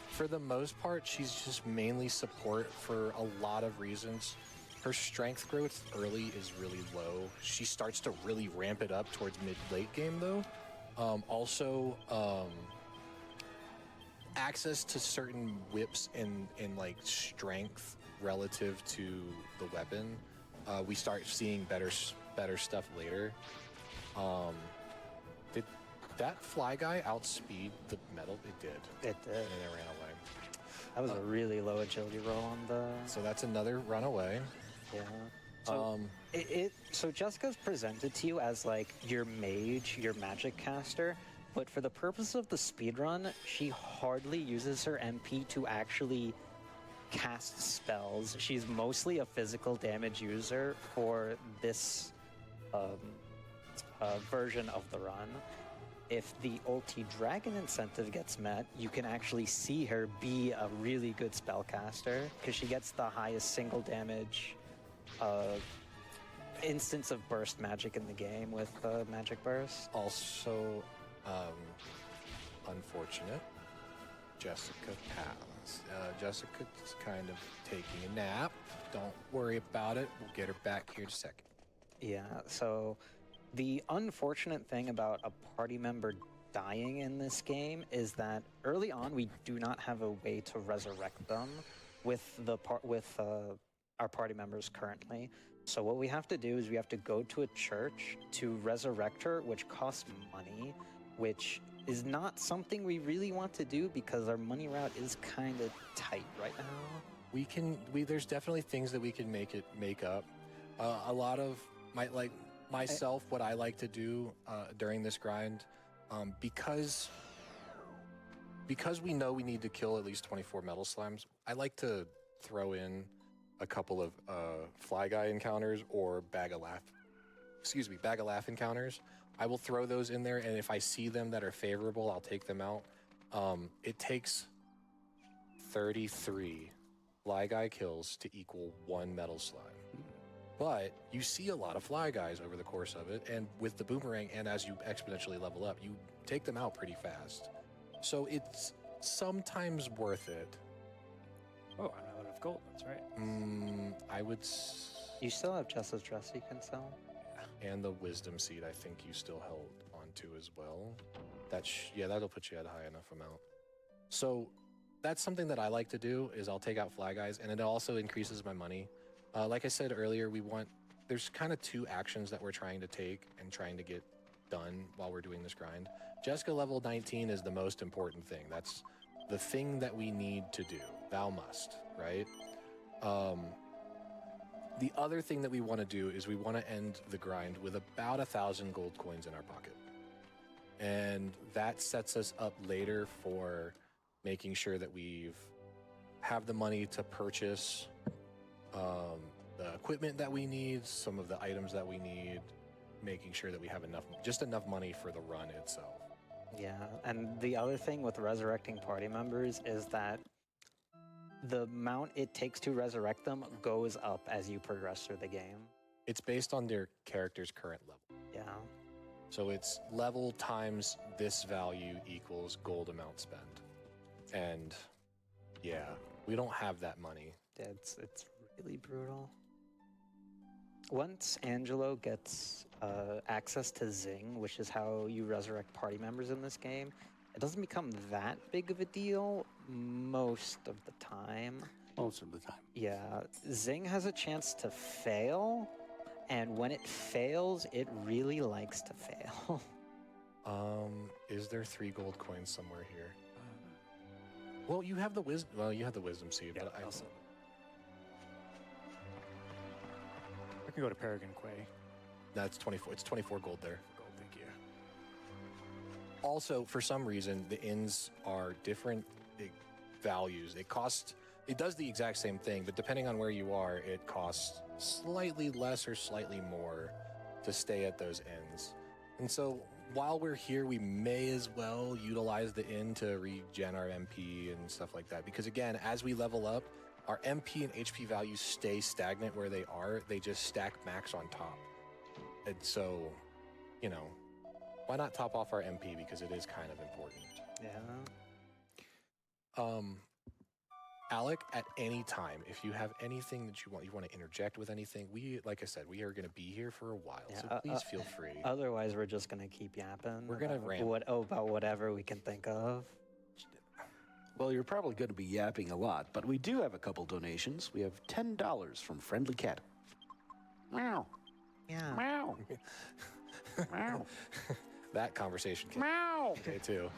For the most part, she's just mainly support for a lot of reasons. Her strength growth early is really low. She starts to really ramp it up towards mid-late game, though. Access to certain whips and like strength relative to the weapon, we start seeing better stuff later. Did that fly guy outspeed the metal? It did. It did. And then it ran away. That was a really low agility roll on the... So that's another runaway. Yeah. So Jessica's presented to you as like your mage, your magic caster, but for the purpose of the speedrun, she hardly uses her MP to actually cast spells. She's mostly a physical damage user for this version of the run. If the ulti dragon incentive gets met, you can actually see her be a really good spellcaster because she gets the highest single damage instance of burst magic in the game with magic burst. Also, unfortunate, Jessica passed. Jessica's kind of taking a nap. Don't worry about it. We'll get her back here in a second. Yeah, so the unfortunate thing about a party member dying in this game is that early on we do not have a way to resurrect them with our party members currently. So what we have to do is we have to go to a church to resurrect her, which costs money, which is not something we really want to do because our money route is kind of tight right now. There's definitely things that we can make up. A lot of myself, what I like to do during this grind, because we know we need to kill at least 24 metal slimes, I like to throw in a couple of fly guy encounters or bag of laugh encounters. I will throw those in there, and if I see them that are favorable, I'll take them out. It takes 33 fly guy kills to equal 1 metal slime. But you see a lot of fly guys over the course of it, and with the boomerang, and as you exponentially level up, you take them out pretty fast. So it's sometimes worth it. Oh, I'm out of gold. That's right. I would. You still have Jessa's dress you can sell? And the wisdom seed, I think you still held onto as well. That'll put you at a high enough amount. So that's something that I like to do, is I'll take out fly guys, and it also increases my money. Like I said earlier, there's kind of 2 actions that we're trying to take and trying to get done while we're doing this grind. Jessica level 19 is the most important thing. That's the thing that we need to do. Thou must, right? The other thing that we want to do is we want to end the grind with about 1,000 gold coins in our pocket. And that sets us up later for making sure that we have the money to purchase the equipment that we need, some of the items that we need, making sure that we have just enough money for the run itself. Yeah, and the other thing with resurrecting party members is that the amount it takes to resurrect them goes up as you progress through the game. It's based on their character's current level. Yeah. So it's level times this value equals gold amount spent. And yeah, we don't have that money. It's really brutal. Once Angelo gets access to Zing, which is how you resurrect party members in this game, it doesn't become that big of a deal most of the time. Most of the time. Yeah, Zing has a chance to fail, and when it fails, it really likes to fail. Is there 3 gold coins somewhere here? Well, you have the wisdom. Well, you have the wisdom seed, Yeah, but I also. I can go to Paragon Quay. That's 24. It's 24 gold there. Gold, thank you. Also, for some reason, the inns are different values. It does the exact same thing, but depending on where you are, it costs slightly less or slightly more to stay at those inns. And so while we're here, we may as well utilize the inn to regen our MP and stuff like that. Because again, as we level up, our MP and HP values stay stagnant where they are. They just stack max on top. And so, you know, why not top off our MP, because it is kind of important. Yeah. Alec, at any time, if you have anything that you want to interject with anything, like I said, we are going to be here for a while, Yeah, so please feel free. Otherwise, we're just gonna keep yapping. We're gonna about rant. about whatever we can think of. Well, you're probably going to be yapping a lot, but we do have a couple donations. We have $10 from Friendly Cat. Meow. Yeah. Meow. Meow. That conversation came Meow. today, too.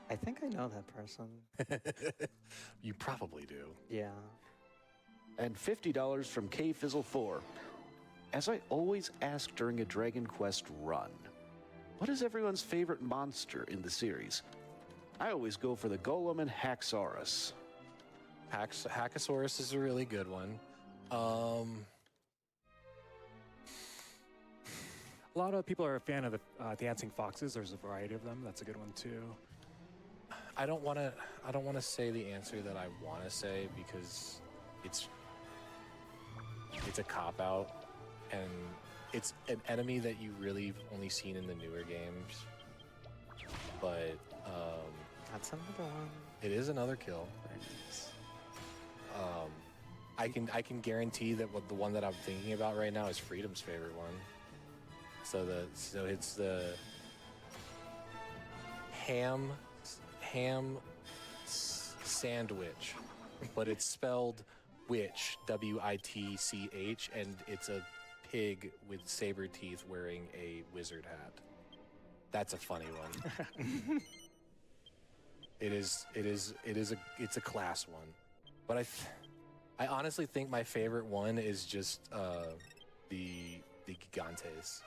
I think I know that person. You probably do. Yeah. And $50 from KFizzle4. As I always ask during a Dragon Quest run, what is everyone's favorite monster in the series? I always go for the Golem and Haxorus. Hackosaurus is a really good one. A lot of people are a fan of the dancing foxes. There's a variety of them. That's a good one too. I don't want to say the answer that I want to say because it's a cop out, and it's an enemy that you really only seen in the newer games. But That's another one. it is another kill. I can guarantee that the one that I'm thinking about right now is Freedom's favorite one. So it's the ham sandwich, but it's spelled witch, W-I-T-C-H, and it's a pig with saber teeth wearing a wizard hat. That's a funny one. It's a class one, but I honestly think my favorite one is just the Gigantes.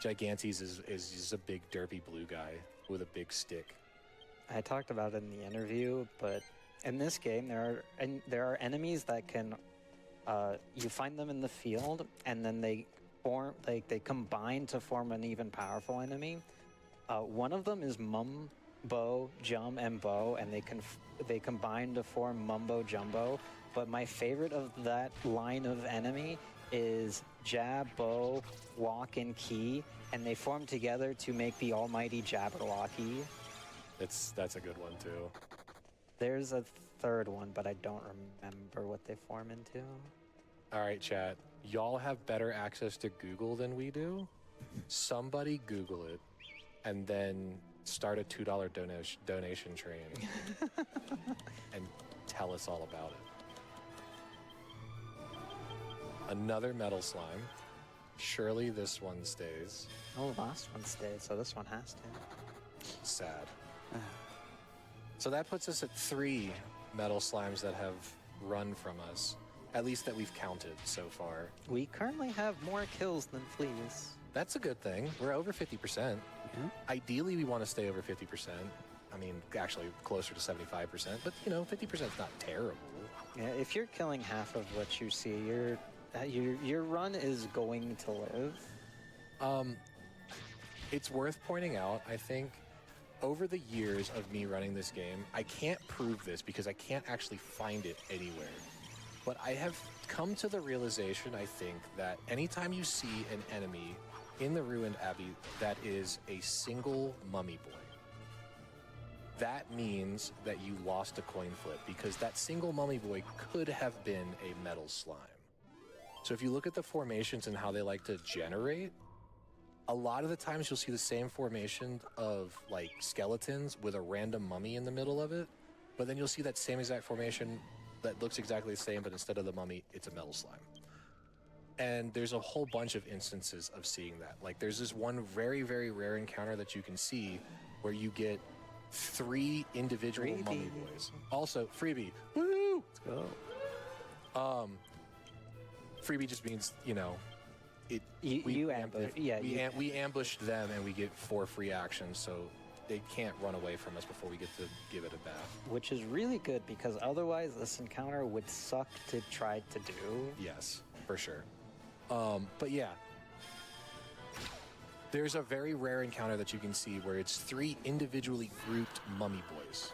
Gigantes is just a big derpy blue guy with a big stick. I talked about it in the interview, but in this game there are enemies that can you find them in the field and then they combine to form an even powerful enemy. One of them is Mumbo, Jum, and Bo, and they combine to form Mumbo Jumbo. But my favorite of that line of enemy is Jab, Bo, Walk, and Key, and they form together to make the almighty Jabberwocky. That's a good one too. There's a third one, but I don't remember what they form into. All right, chat. Y'all have better access to Google than we do. Somebody Google it, and then start a $2 donation train, and tell us all about it. Another metal slime. Surely this one stays. Oh, the last one stayed, so this one has to. Sad. So that puts us at 3 metal slimes that have run from us. at least that we've counted so far. We currently have more kills than fleas. That's a good thing. We're over 50%. Yeah. Ideally, we want to stay over 50%. I mean, actually closer to 75%, but 50% is not terrible. Yeah, if you're killing half of what you see, your run is going to live. It's worth pointing out, I think, over the years of me running this game, I can't prove this because I can't actually find it anywhere. But I have come to the realization, I think, that anytime you see an enemy in the Ruined Abbey that is a single mummy boy, that means that you lost a coin flip because that single mummy boy could have been a metal slime. So if you look at the formations and how they like to generate, a lot of the times you'll see the same formation of like skeletons with a random mummy in the middle of it, but then you'll see that same exact formation that looks exactly the same, but instead of the mummy, it's a metal slime. And there's a whole bunch of instances of seeing that. Like there's this one very, very rare encounter that you can see where you get 3 individual mummy boys. Also, freebie. Woo! Let's go. Freebie just means, we ambushed them and we get 4 free actions, so they can't run away from us before we get to give it a bath. Which is really good because otherwise this encounter would suck to try to do. Yes, for sure. But yeah, there's a very rare encounter that you can see where it's 3 individually grouped mummy boys.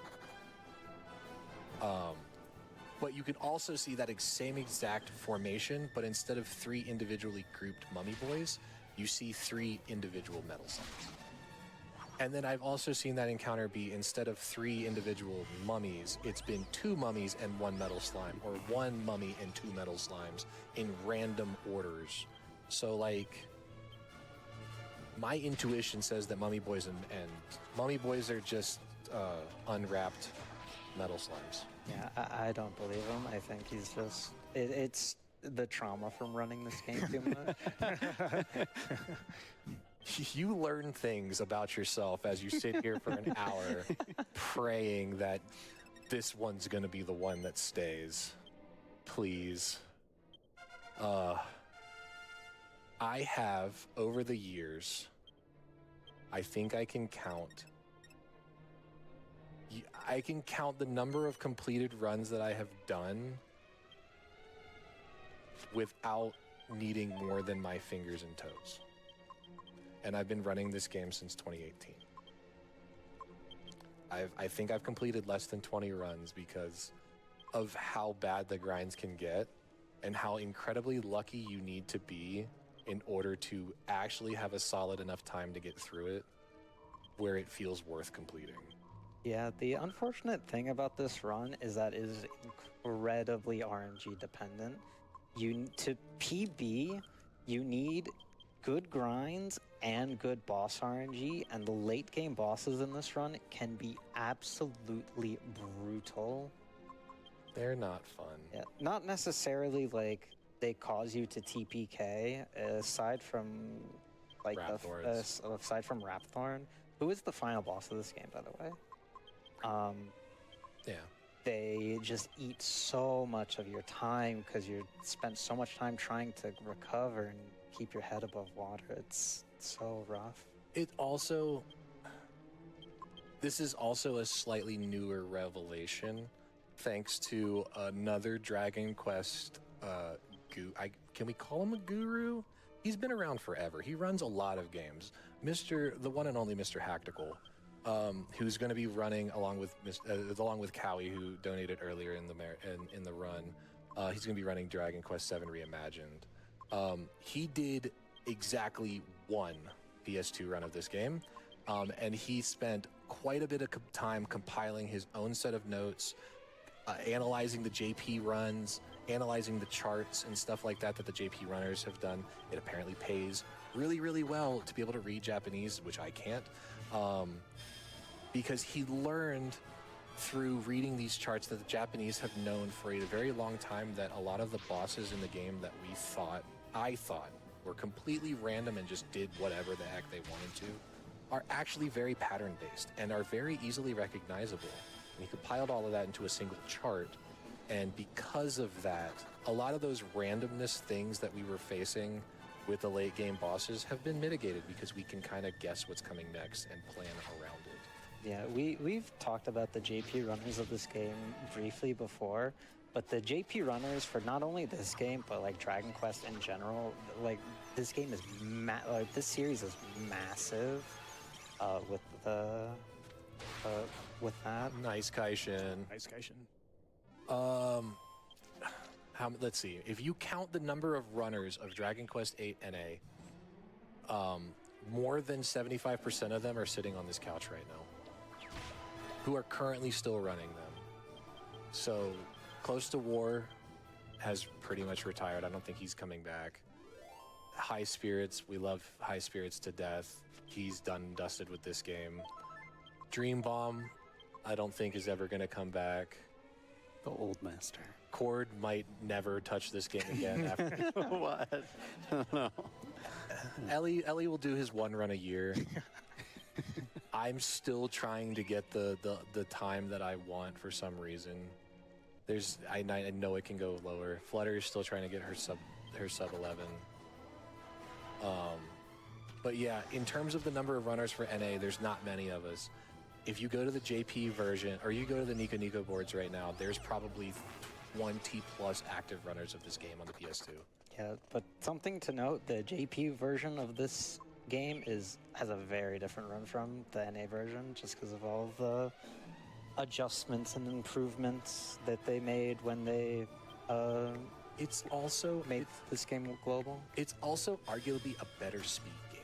But you can also see that same exact formation, but instead of 3 individually grouped mummy boys, you see 3 individual metal slimes. And then I've also seen that encounter be, instead of 3 individual mummies, it's been 2 mummies and 1 metal slime, or 1 mummy and 2 metal slimes in random orders. So like, my intuition says that mummy boys and mummy boys are just unwrapped metal slimes. Yeah, I don't believe him. I think he's just... It's the trauma from running this game too much. You learn things about yourself as you sit here for an hour praying that this one's going to be the one that stays. Please. I have, over the years, I think I can count the number of completed runs that I have done without needing more than my fingers and toes. And I've been running this game since 2018. I think I've completed less than 20 runs because of how bad the grinds can get and how incredibly lucky you need to be in order to actually have a solid enough time to get through it where it feels worth completing. Yeah, the unfortunate thing about this run is that it is incredibly RNG dependent. To PB, you need good grinds and good boss RNG, and the late game bosses in this run can be absolutely brutal. They're not fun. Yeah, not necessarily like they cause you to TPK, aside from like aside from Rapthorn, who is the final boss of this game, by the way. Yeah. They just eat so much of your time because you spent so much time trying to recover and keep your head above water. It's so rough. This is also a slightly newer revelation, thanks to another Dragon Quest can we call him a guru? He's been around forever. He runs a lot of games. The one and only Mr. Hactical, who's going to be running along with Cowie, who donated earlier in the run. He's going to be running Dragon Quest VII Reimagined. He did exactly 1 PS2 run of this game, and he spent quite a bit of time compiling his own set of notes, analyzing the JP runs, analyzing the charts and stuff like that the JP runners have done. It apparently pays really, really well to be able to read Japanese, which I can't, because he learned through reading these charts that the Japanese have known for a very long time that a lot of the bosses in the game that I thought were completely random and just did whatever the heck they wanted to, are actually very pattern-based and are very easily recognizable. And he compiled all of that into a single chart And because of that, a lot of those randomness things that we were facing with the late game bosses have been mitigated because we can kind of guess what's coming next and plan around it. Yeah, we've talked about the JP runners of this game briefly before, but the JP runners for not only this game but like Dragon Quest in general, like this game is this series is massive. With that. Nice, Kaishin. Nice Kaishin. Let's see. If you count the number of runners of Dragon Quest VIII NA, more than 75% of them are sitting on this couch right now, who are currently still running them. So, Close to War has pretty much retired. I don't think he's coming back. High Spirits, we love High Spirits to death. He's done and dusted with this game. Dream Bomb, I don't think is ever going to come back. The old master. Cord might never touch this game again after. What? No. Ellie will do his one run a year. I'm still trying to get the time that I want for some reason. I know it can go lower. Flutter is still trying to get her sub 11. But yeah, in terms of the number of runners for NA, there's not many of us. If you go to the JP version, or you go to the Nico Nico boards right now, there's probably 20 plus active runners of this game on the PS2. Yeah, but something to note, the JP version of this game has a very different run from the NA version, just because of all the adjustments and improvements that they made when they It's also made this game global. It's also arguably a better speed game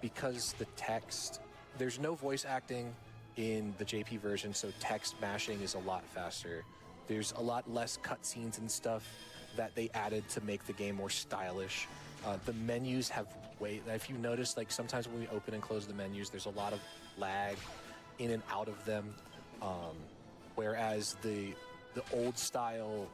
because the text, there's no voice acting in the JP version, so text mashing is a lot faster. There's a lot less cutscenes and stuff that they added to make the game more stylish. The menus have if you notice, like sometimes when we open and close the menus, there's a lot of lag in and out of them. Whereas the old style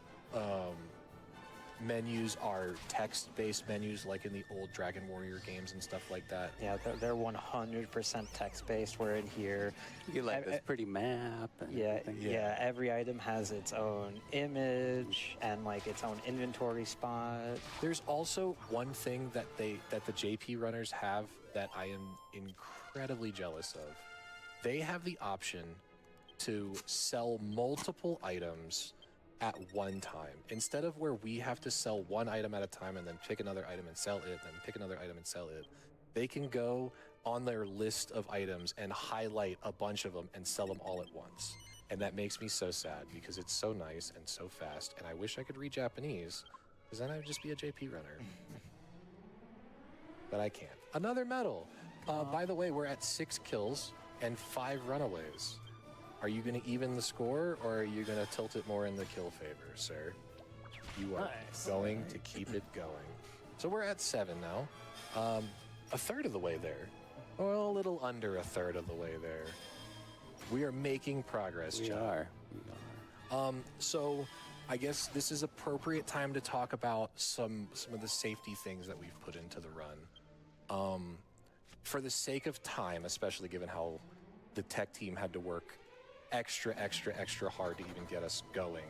menus are text-based menus, like in the old Dragon Warrior games and stuff like that. Yeah, they're 100% text-based. Where in here, You like this pretty map. And yeah, everything. yeah, every item has its own image and like its own inventory spot. There's also one thing that the JP runners have that I am incredibly jealous of. They have the option to sell multiple items at one time, instead of where we have to sell one item at a time and then pick another item and sell it, then pick another item and sell it. They can go on their list of items and highlight a bunch of them and sell them all at once. And that makes me so sad because it's so nice and so fast, and I wish I could read Japanese, because then I would just be a JP runner. But I can't. Another medal. By the way, we're at 6 kills and 5 runaways. Are you going to even the score, or are you going to tilt it more in the kill favor, sir? You are going to keep it going. So we're at 7 now. A third of the way there. Well, a little under a third of the way there. We are making progress, We John. are. So I guess this is appropriate time to talk about some of the safety things that we've put into the run. For the sake of time, especially given how the tech team had to work extra hard to even get us going,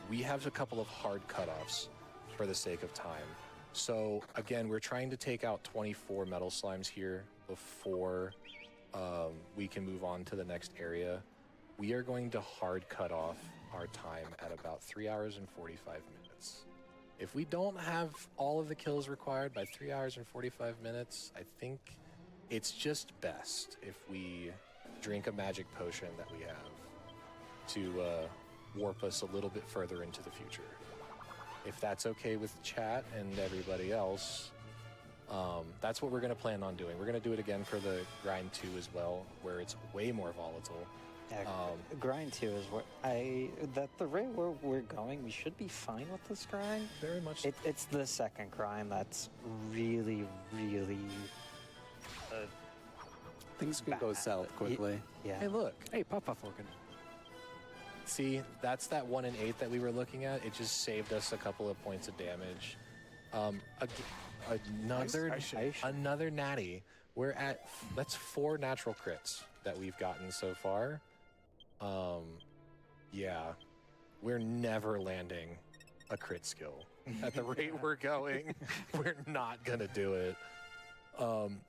we have a couple of hard cutoffs for the sake of time. So again, we're trying to take out 24 metal slimes here before we can move on to the next area. We are going to hard cut off our time at about 3 hours and 45 minutes. If we don't have all of the kills required by 3 hours and 45 minutes, I think it's just best if we drink a magic potion that we have to warp us a little bit further into the future. If that's okay with chat and everybody else, that's what we're going to plan on doing. We're going to do it again for the grind 2 as well, where it's way more volatile. Yeah, grind 2 is what the rate where we're going, we should be fine with this grind. Very much. It's the second grind that's really Things can go south quickly. yeah. Hey, look. Hey, Papa Falcon. See, that's that 1 in 8 that we were looking at. It just saved us a couple of points of damage. Another natty. We're at, that's 4 natural crits that we've gotten so far. Yeah. we're never landing a crit skill. At the rate we're going, we're not gonna do it.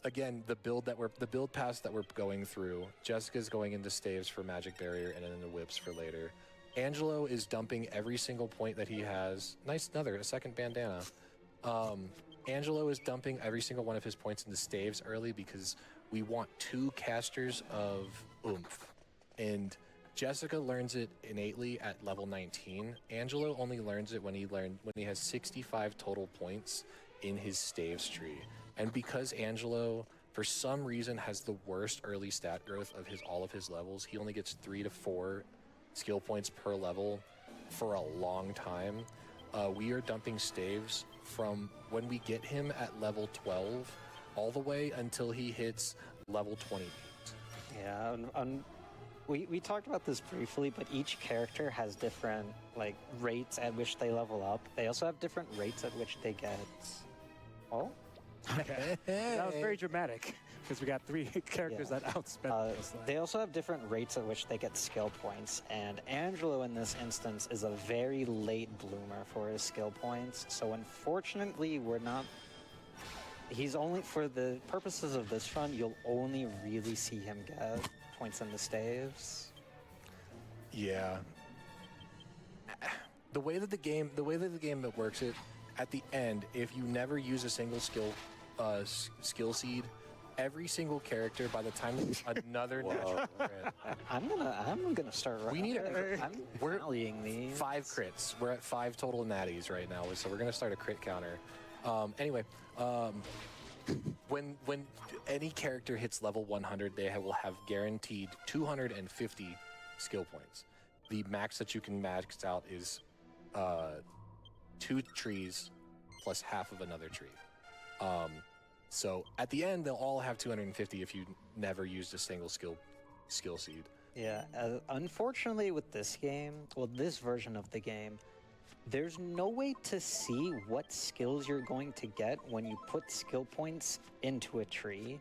Again, the build pass that we're going through, Jessica's going into staves for magic barrier and then into whips for later. Angelo is dumping every single point that he has. Nice, a second bandana. Angelo is dumping every single one of his points into staves early because we want 2 casters of oomph. And Jessica learns it innately at level 19. Angelo only learns it when he has 65 total points in his staves tree. And because Angelo, for some reason, has the worst early stat growth of all of his levels, he only gets 3 to 4 skill points per level for a long time. We are dumping staves from when we get him at level 12 all the way until he hits level 28. Yeah, we talked about this briefly, but each character has different like rates at which they level up. They also have different rates at which they get. Oh, Okay. That was very dramatic because we got 3 characters that outspent us. they also have different rates at which they get skill points, and Angelo in this instance is a very late bloomer for his skill points. So unfortunately, he's only, for the purposes of this run, you'll only really see him get points in the staves. Yeah. The way that the game works it, at the end, if you never use a single skill seed, every single character by the time another natural crit. I'm gonna start. I'm rallying these 5 crits. We're at 5 total natties right now, so we're gonna start a crit counter. Anyway, when any character hits level 100, they will have guaranteed 250 skill points. The max that you can max out is 2 trees plus half of another tree. So at the end, they'll all have 250 if you never used a single skill seed. Yeah, unfortunately with this game, this version of the game, there's no way to see what skills you're going to get when you put skill points into a tree.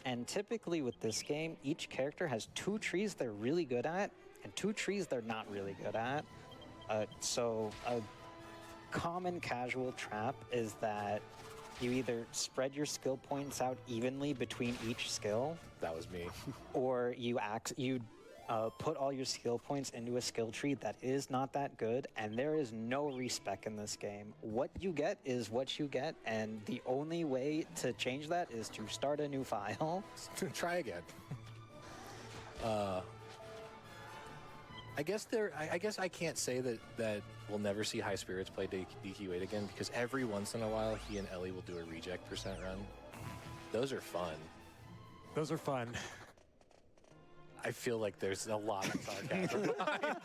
And typically with this game, each character has 2 trees they're really good at and 2 trees they're not really good at. So a common casual trap is that you either spread your skill points out evenly between each skill. That was me. Or you put all your skill points into a skill tree that is not that good, and there is no respec in this game. What you get is what you get, and the only way to change that is to start a new file. Try again. I guess I can't say that we'll never see High Spirits play DQ8 again, because every once in a while he and Ellie will do a reject percent run. Those are fun. Those are fun. I feel like there's a lot of sarcasm behind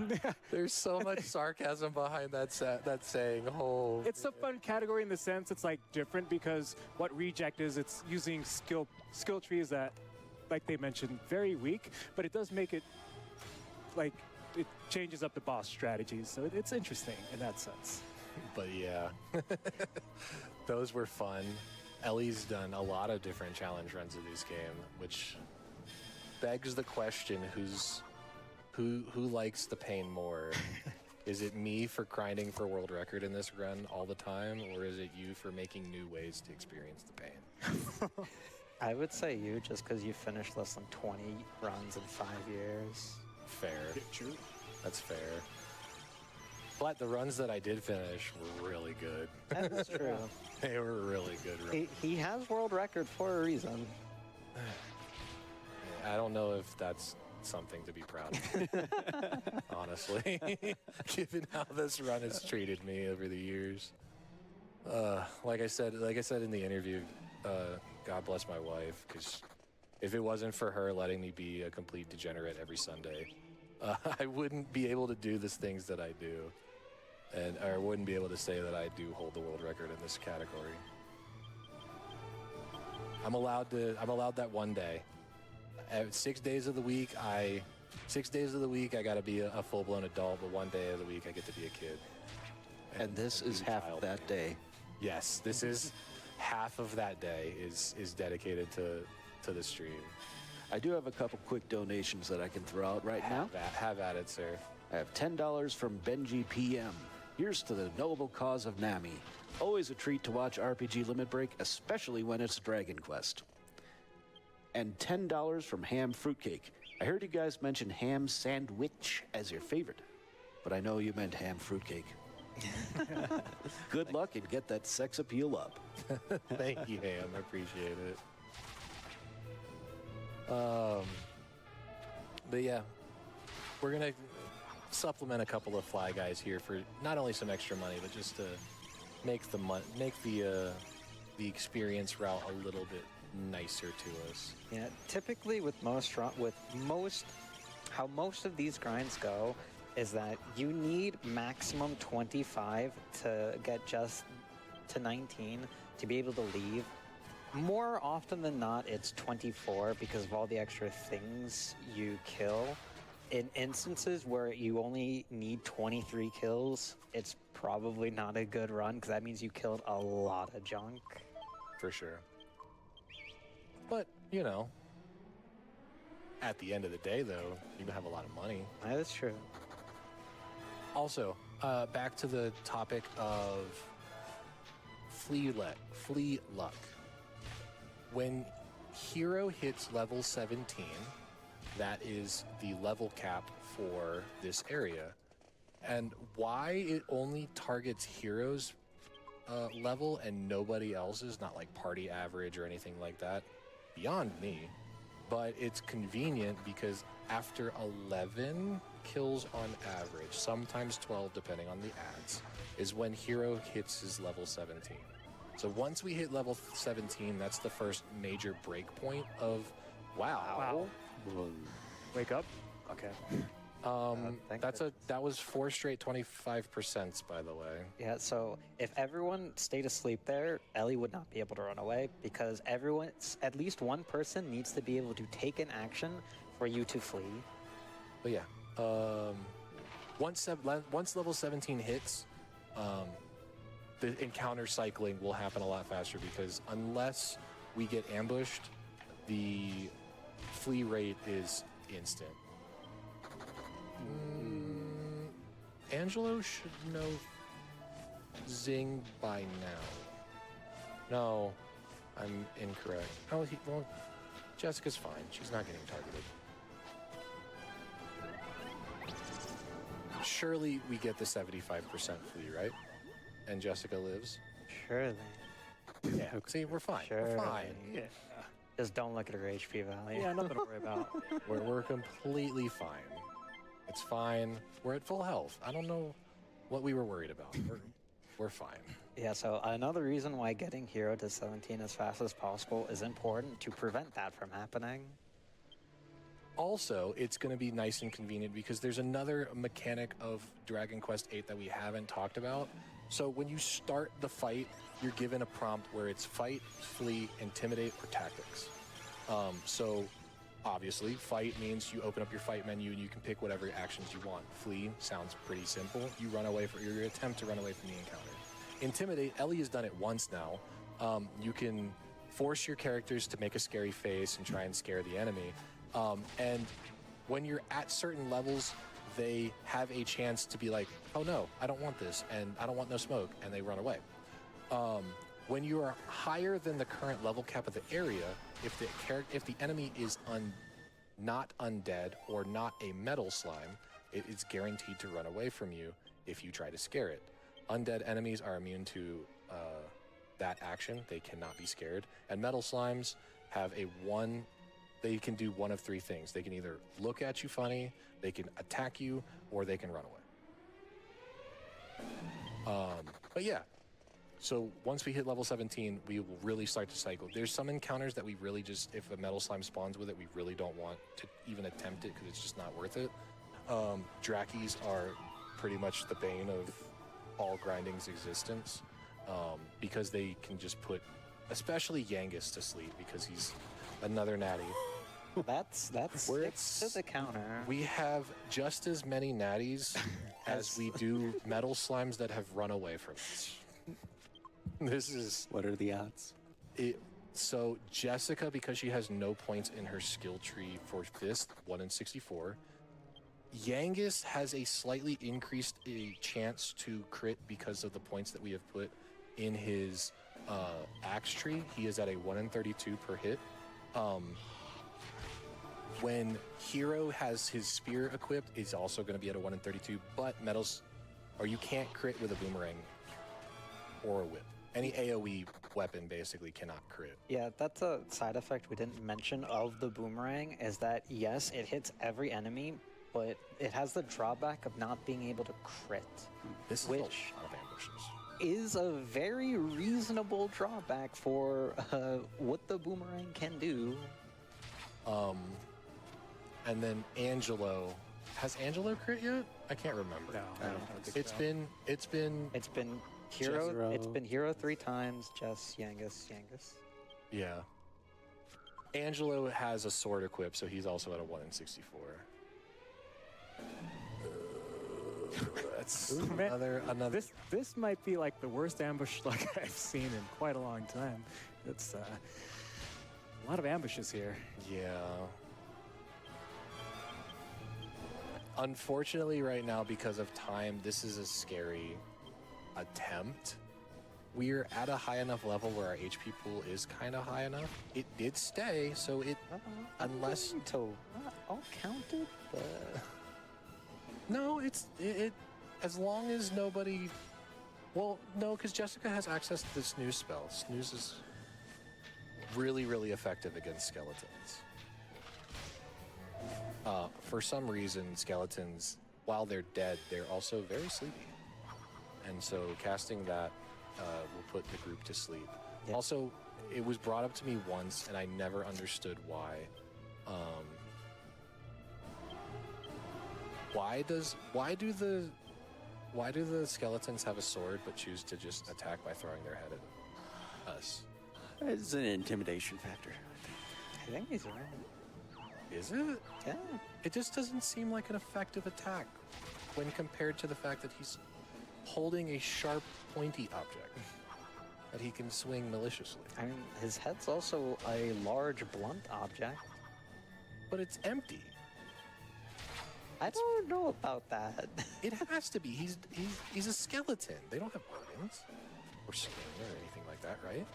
that. There's so much sarcasm behind that saying. Oh, It's a fun category in the sense it's like different because what reject is, it's using skill trees that, like they mentioned, very weak, but it does make it like it changes up the boss strategies, so it's interesting in that sense. But yeah, those were fun. Ellie's done a lot of different challenge runs of this game, which begs the question: who likes the pain more? Is it me for grinding for world record in this run all the time, or is it you for making new ways to experience the pain? I would say you, just because you finished less than 20 runs in 5 years. Fair. True. That's fair. But the runs that I did finish were really good. That is true. They were really good runs. He has world record for a reason. I don't know if that's something to be proud of, honestly, given how this run has treated me over the years. Like I said in the interview, God bless my wife, because if it wasn't for her letting me be a complete degenerate every Sunday, I wouldn't be able to do the things that I do, and I wouldn't be able to say that I do hold the world record in this category. I'm allowed that one day. 6 days of the week, I got to be a full-blown adult, but one day of the week I get to be a kid. And this is half of that day. Yes, this is half of that day is dedicated to the stream. I do have a couple quick donations that I can throw out right now. Have at it, sir. I have $10 from Benji PM. Here's to the noble cause of Nami. Always a treat to watch RPG Limit Break, especially when it's Dragon Quest. And $10 from Ham Fruitcake. I heard you guys mention ham sandwich as your favorite, but I know you meant ham fruitcake. Good luck and get that sex appeal up. Thank you, Ham. I appreciate it. But yeah, we're gonna supplement a couple of fly guys here for not only some extra money, but just to make the experience route a little bit nicer to us. Yeah, typically with how most of these grinds go is that you need maximum 25 to get just to 19 to be able to leave. More often than not, it's 24 because of all the extra things you kill. In instances where you only need 23 kills, it's probably not a good run because that means you killed a lot of junk. For sure. But, you know, at the end of the day, though, you have a lot of money. That's true. Also, back to the topic of flea luck. When hero hits level 17, that is the level cap for this area. And why it only targets heroes level and nobody else's, not like party average or anything like that, beyond me. But it's convenient because after 11 kills on average, sometimes 12 depending on the ads, is when hero hits his level 17. So once we hit level 17, that's the first major break point of wow. Wake up. Okay. That was 4 straight 25%, by the way. Yeah, so if everyone stayed asleep there, Ellie would not be able to run away because at least one person needs to be able to take an action for you to flee. But yeah, once level 17 hits, the encounter cycling will happen a lot faster because unless we get ambushed, the flee rate is instant. Angelo should know Zing by now. No, I'm incorrect. Oh, Jessica's fine. She's not getting targeted. Surely we get the 75% flee, right? And Jessica lives? Surely. Yeah. See, we're fine. Surely. We're fine. Yeah. Just don't look at her HP value. Yeah, nothing to worry about. We're completely fine. It's fine. We're at full health. I don't know what we were worried about. We're fine. Yeah, so another reason why getting hero to 17 as fast as possible is important to prevent that from happening. Also, it's going to be nice and convenient because there's another mechanic of Dragon Quest VIII that we haven't talked about. So when you start the fight, you're given a prompt where it's fight, flee, intimidate, or tactics. So obviously, fight means you open up your fight menu and you can pick whatever actions you want. Flee sounds pretty simple. You run away for your attempt to run away from the encounter. Intimidate, Ellie has done it once now. You can force your characters to make a scary face and try and scare the enemy. And when you're at certain levels, they have a chance to be like, oh no, I don't want this, and I don't want no smoke, and they run away. When you are higher than the current level cap of the area, if the enemy is not undead or not a metal slime, it is guaranteed to run away from you if you try to scare it. Undead enemies are immune to that action. They cannot be scared. And metal slimes have they can do one of 3 things. They can either look at you funny, they can attack you, or they can run away. But yeah, so once we hit level 17, we will really start to cycle. There's some encounters that we really just, if a metal slime spawns with it, we really don't want to even attempt it because it's just not worth it. Drakis are pretty much the bane of all grinding's existence because they can just put, especially Yangus, to sleep because he's another natty. That's six to the counter. We have just as many natties as we do metal slimes that have run away from us. This is... What are the odds? So Jessica, because she has no points in her skill tree for this, 1 in 64. Yangus has a slightly increased chance to crit because of the points that we have put in his axe tree. He is at a 1 in 32 per hit. When Hero has his spear equipped, he's also going to be at a 1 in 32, but metals, or you can't crit with a boomerang or a whip. Any AoE weapon basically cannot crit. Yeah, that's a side effect we didn't mention of the boomerang, is that yes, it hits every enemy, but it has the drawback of not being able to crit, This is which a lot of ambushes. is a very reasonable drawback for what the boomerang can do. And then Angelo, has Angelo crit yet? I can't remember. No, I don't think It's so. been It's been hero. Jethro. It's been hero 3 times. Jess, Yangus. yeah. Angelo has a sword equipped, so he's also at a 1 in 64. That's Man, another. This might be like the worst ambush luck I've seen in quite a long time. It's a lot of ambushes here. Yeah. Unfortunately, right now, because of time, this is a scary attempt. We're at a high enough level where our HP pool is kind of high enough. It did stay, so it unless So all counted, but no, it as long as nobody. Well, no, because Jessica has access to the snooze spell. Snooze is really, really effective against skeletons. For some reason, skeletons, while they're dead, they're also very sleepy. And so casting that will put the group to sleep. Yep. Also, it was brought up to me once, and I never understood why. Why do the skeletons have a sword but choose to just attack by throwing their head at us? It's an intimidation factor. I think he's right. Is it? Yeah. It just doesn't seem like an effective attack when compared to the fact that he's holding a sharp, pointy object that he can swing maliciously. I mean, his head's also a large, blunt object. But it's empty. I don't know about that. It has to be. He's a skeleton. They don't have organs or skin or anything like that, right?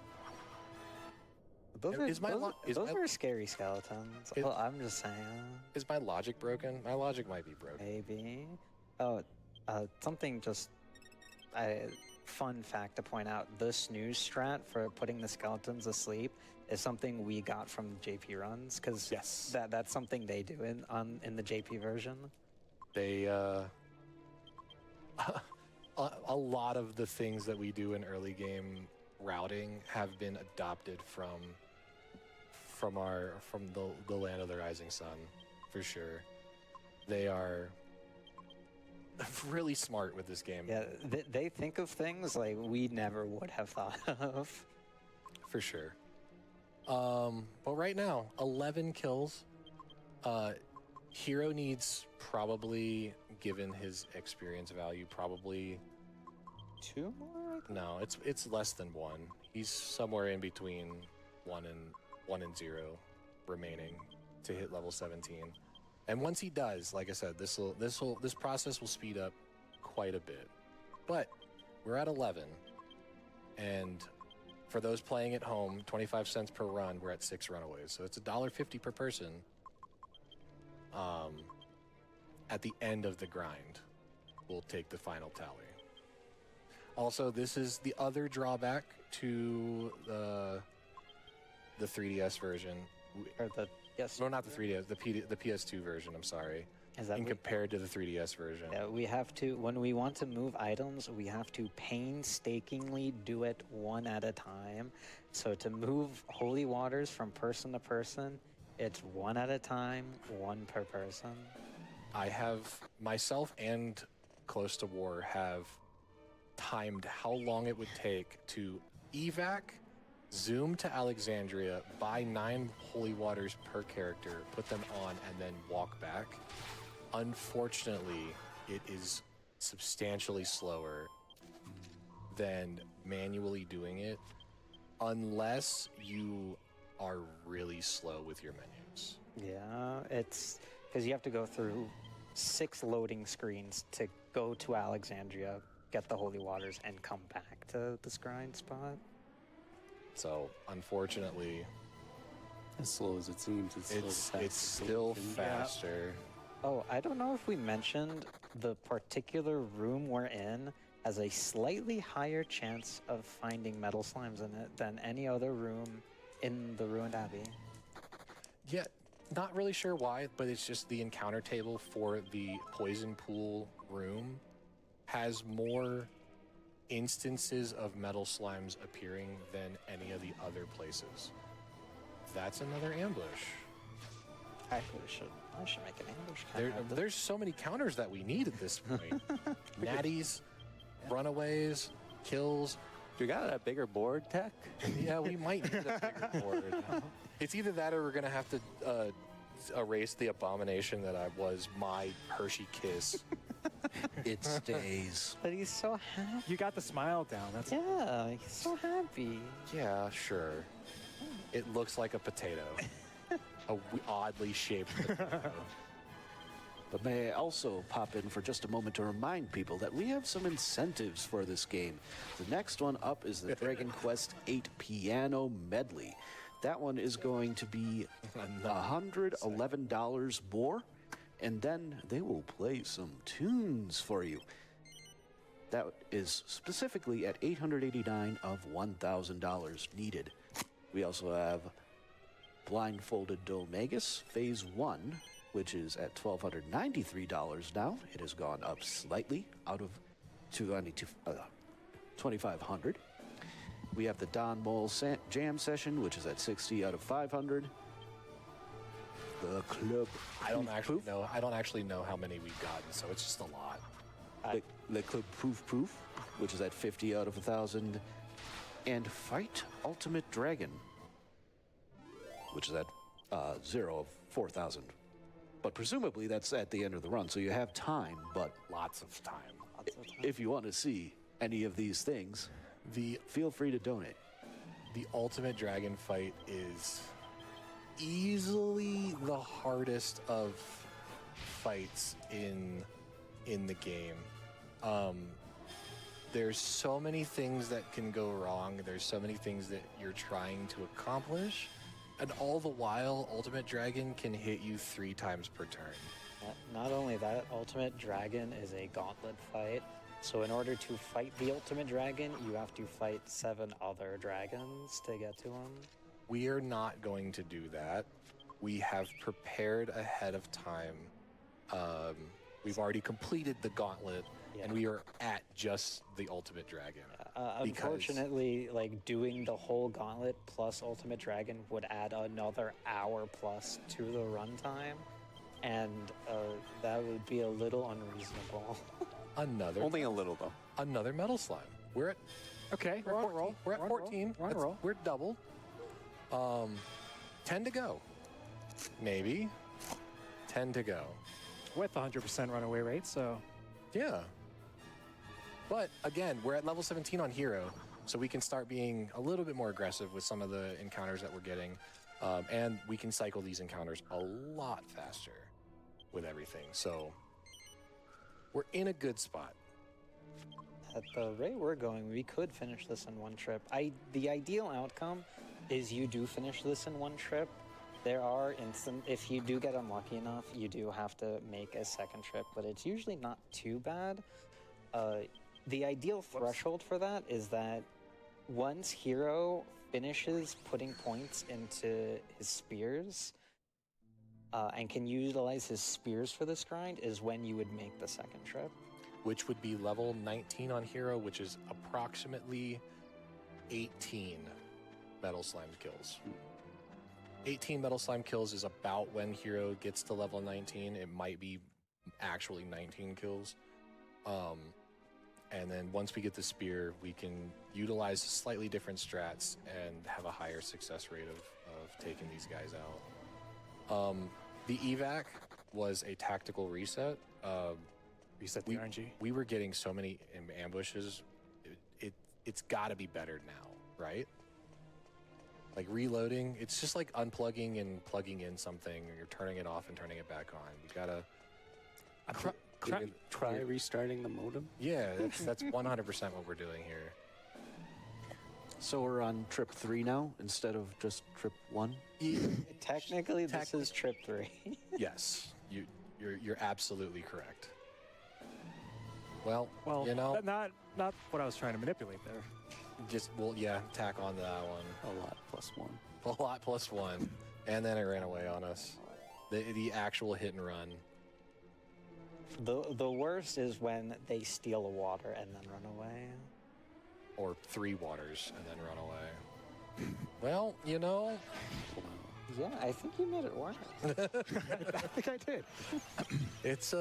Those Is my lo- is my- are scary skeletons. Is- Well, I'm just saying. Is my logic broken? My logic might be broken. Maybe. Oh, something just fun fact to point out: the snooze strat for putting the skeletons asleep is something we got from JP runs, because Yes. that's something they do in the JP version. They a lot of the things that we do in early game routing have been adopted from the land of the rising sun, for sure. They are really smart with this game. Yeah, they think of things like we never would have thought of. For sure. But right now, 11 kills. Hero needs, probably, given his experience value, probably 2 more? I think? no. It's less than 1. He's somewhere in between 1 and 0 remaining to hit level 17. And once he does, like I said, this process will speed up quite a bit. But we're at 11, and for those playing at home, 25 cents per run, we're at 6 runaways. So it's $1.50 per person at the end of the grind. We'll take the final tally. Also, this is the other drawback to the 3DS version. Or the yes. No, not the 3DS, the PS2 version, I'm sorry. Is that Compared to the 3DS version. Yeah, we have to, when we want to move items, we have to painstakingly do it one at a time. So to move holy waters from person to person, it's one at a time, 1 per person. I have, myself and Close to War have timed how long it would take to evac, zoom to Alexandria, buy 9 holy waters per character, put them on, and then walk back. Unfortunately, it is substantially slower than manually doing it. unless you are really slow with your menus. Yeah, it's because you have to go through 6 loading screens to go to Alexandria, get the holy waters, and come back to the grind spot. So unfortunately, As slow as it seems, it's still faster. Oh, I don't know if we mentioned the particular room we're in has a slightly higher chance of finding metal slimes in it than any other room in the Ruined Abbey. Yeah, not really sure why, but it's just the encounter table for the poison pool room has more instances of metal slimes appearing than any of the other places. That's another ambush. I should make an ambush counter. There's so many counters that we need at this point. Natties, runaways, kills. You got a bigger board, Tech? Yeah, we might need a bigger board. It's either that or we're going to have to erase the abomination that I was my Hershey Kiss. It stays. But he's so happy. You got the smile down. That's Yeah, he's so happy. Yeah, sure. It looks like a potato. A oddly shaped potato. But may I also pop in for just a moment to remind people that we have some incentives for this game. The next one up is the Dragon Quest VIII Piano Medley. That one is going to be $111 more, and then they will play some tunes for you. That is specifically at $889 of $1,000 needed. We also have Blindfolded Domagus Phase 1, which is at $1,293 now. It has gone up slightly out of $2,500. We have the Don Mole Jam Session, which is at $60 out of $500. The Club. I don't actually know how many we've gotten, so it's just a lot. Le Club Poof Poof, which is at $50 out of $1,000. And Fight Ultimate Dragon, which is at 0 of 4,000. But presumably that's at the end of the run, so you have time, but Lots of time. if you want to see any of these things, feel free to donate. The Ultimate Dragon fight is easily the hardest of fights in the game. There's so many things that can go wrong. There's so many things that you're trying to accomplish. And all the while, Ultimate Dragon can hit you 3 times per turn. Not only that, Ultimate Dragon is a gauntlet fight. So in order to fight the Ultimate Dragon, you have to fight 7 other dragons to get to him. We are not going to do that. We have prepared ahead of time. We've already completed the gauntlet, and we are at just the Ultimate Dragon. Unfortunately, like doing the whole gauntlet plus Ultimate Dragon would add another hour plus to the runtime, and that would be a little unreasonable. Only a little, though. Another metal slime. We're at okay. we're We're at on 14. roll. We're at 14. We're on roll. We're doubled. 10 to go. Maybe. 10 to go. With 100% runaway rate, so Yeah. But again, we're at level 17 on Hero, so we can start being a little bit more aggressive with some of the encounters that we're getting. And we can cycle these encounters a lot faster with everything. So we're in a good spot. At the rate we're going, we could finish this in one trip. The ideal outcome is you do finish this in one trip. There are if you do get unlucky enough, you do have to make a second trip, but it's usually not too bad. The ideal threshold for that is that once Hero finishes putting points into his spears and can utilize his spears for this grind is when you would make the second trip. Which would be level 19 on Hero, which is approximately 18 Metal Slime kills. 18 Metal Slime kills is about when Hero gets to level 19. It might be actually 19 kills. And then once we get the spear, we can utilize slightly different strats and have a higher success rate of taking these guys out. The evac was a tactical reset. reset the RNG. We were getting so many ambushes. It's got to be better now, right? Like reloading, it's just like unplugging and plugging in something, or you're turning it off and turning it back on. You gotta Try restarting the modem. Yeah, that's 100% what we're doing here. So we're on trip 3 now instead of just trip 1? Technically, this is trip 3. Yes, you're absolutely correct. Well, Well, you know, not what I was trying to manipulate there. tack on to that one. A lot plus 1. A lot plus 1, and then it ran away on us. The actual hit and run. The worst is when they steal a water and then run away. Or 3 waters and then run away. Well, you know, Yeah, I think you made it work. I think I did. it's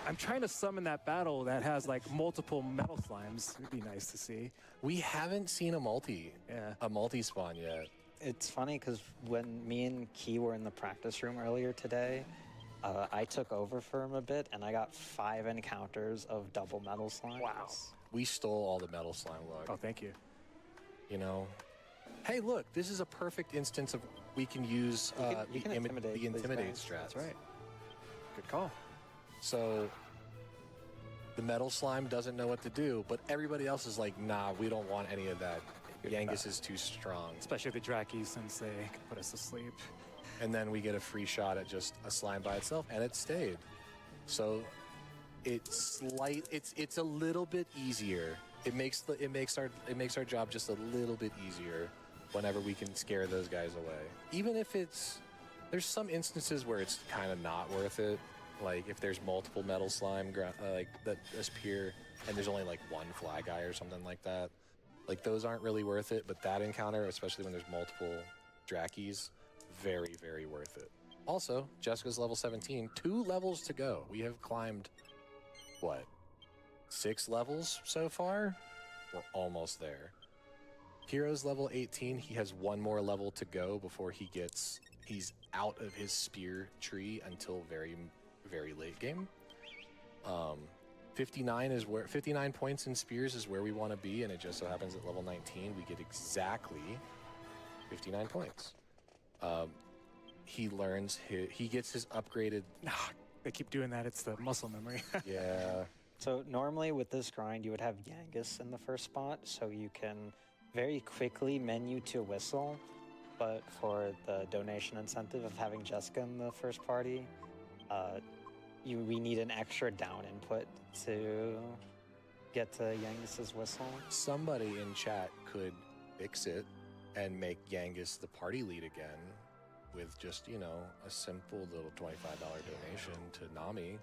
I'm trying to summon that battle that has like multiple metal slimes. It'd be nice to see. we haven't seen a Yeah. multi spawn yet. It's funny because when me and Key were in the practice room earlier today, I took over for him a bit, and I got 5 encounters of double metal slimes. Wow. We stole all the metal slime luck. Oh, thank you. You know, hey, look, this is a perfect instance of we can use You can the intimidate these intimidate guys. strat. That's right. Good call. So the metal slime doesn't know what to do, but everybody else is like, nah, we don't want any of that. Yangus is too strong. Especially the Draki, since they can put us to sleep. And then we get a free shot at just a slime by itself, and it stayed. So it's a little bit easier. It makes our job just a little bit easier whenever we can scare those guys away. Even if there's some instances where it's kind of not worth it. Like if there's multiple metal slime like that appear, and there's only like one fly guy or something like that. Like those aren't really worth it, but that encounter, especially when there's multiple Drakis, very, very worth it. Also, Jessica's level 17, 2 levels to go. We have climbed, what, 6 levels so far? We're almost there. Hero's level 18, he has 1 more level to go before he's out of his spear tree until very, very late game. 59 points in spears is where we want to be, and it just so happens at level 19 we get exactly 59 points. He learns he gets his upgraded. They keep doing that. It's the muscle memory. Yeah. So normally with this grind, you would have Yangus in the first spot, so you can very quickly menu to whistle. But for the donation incentive of having Jessica in the first party, we need an extra down input to get to Yangus's whistle. Somebody in chat could fix it and make Yangus the party lead again with just, a simple little $25 donation to Nami.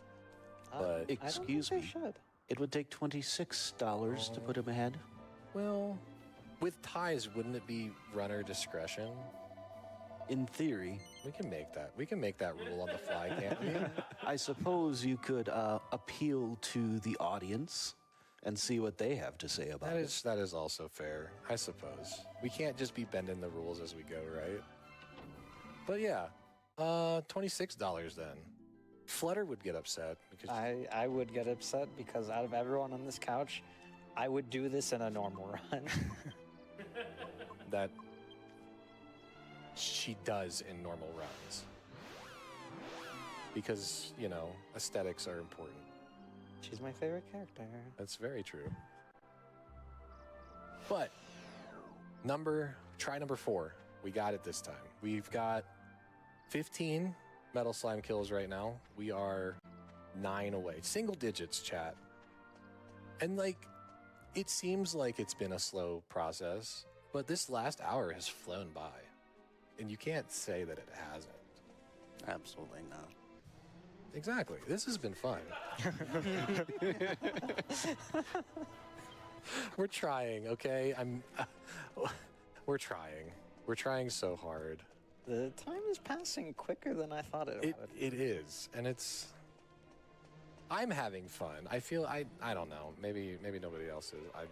But Excuse I don't me. think they should. It would take $26 to put him ahead. well, with ties, wouldn't it be runner discretion? In theory, We can make that. We can make that rule on the fly, can't we? I suppose you could appeal to the audience and see what they have to say about it. That is also fair, I suppose. We can't just be bending the rules as we go, right? But yeah, $26 then. Flutter would get upset because I would get upset because out of everyone on this couch, I would do this in a normal run. that she does in normal runs. Because, aesthetics are important. She's my favorite character. That's very true. But try number 4. We got it this time. We've got 15 metal slime kills right now. We are 9 away. Single digits, chat. And it seems like it's been a slow process, but this last hour has flown by. And you can't say that it hasn't. Absolutely not. Exactly. This has been fun. We're trying, okay? We're trying. We're trying so hard. The time is passing quicker than I thought it would. It is, and I'm having fun. I feel I don't know. Maybe nobody else is. I'm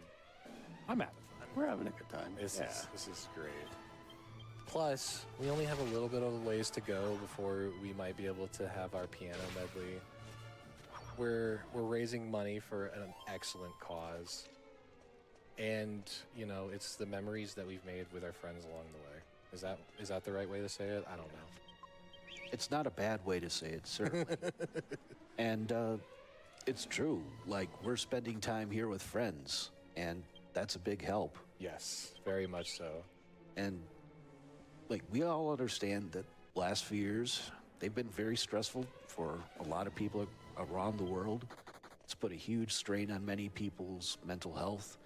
having fun. We're having a good time. This is great. Plus, we only have a little bit of a ways to go before we might be able to have our piano medley. We're raising money for an excellent cause, And, you know, it's the memories that we've made with our friends along the way. Is that the right way to say it? I don't know. It's not a bad way to say it, certainly. And it's true. Like, we're spending time here with friends, and that's a big help. Yes, very much so. And, like, we all understand that last few years, they've been very stressful for a lot of people around the world. It's put a huge strain on many people's mental health.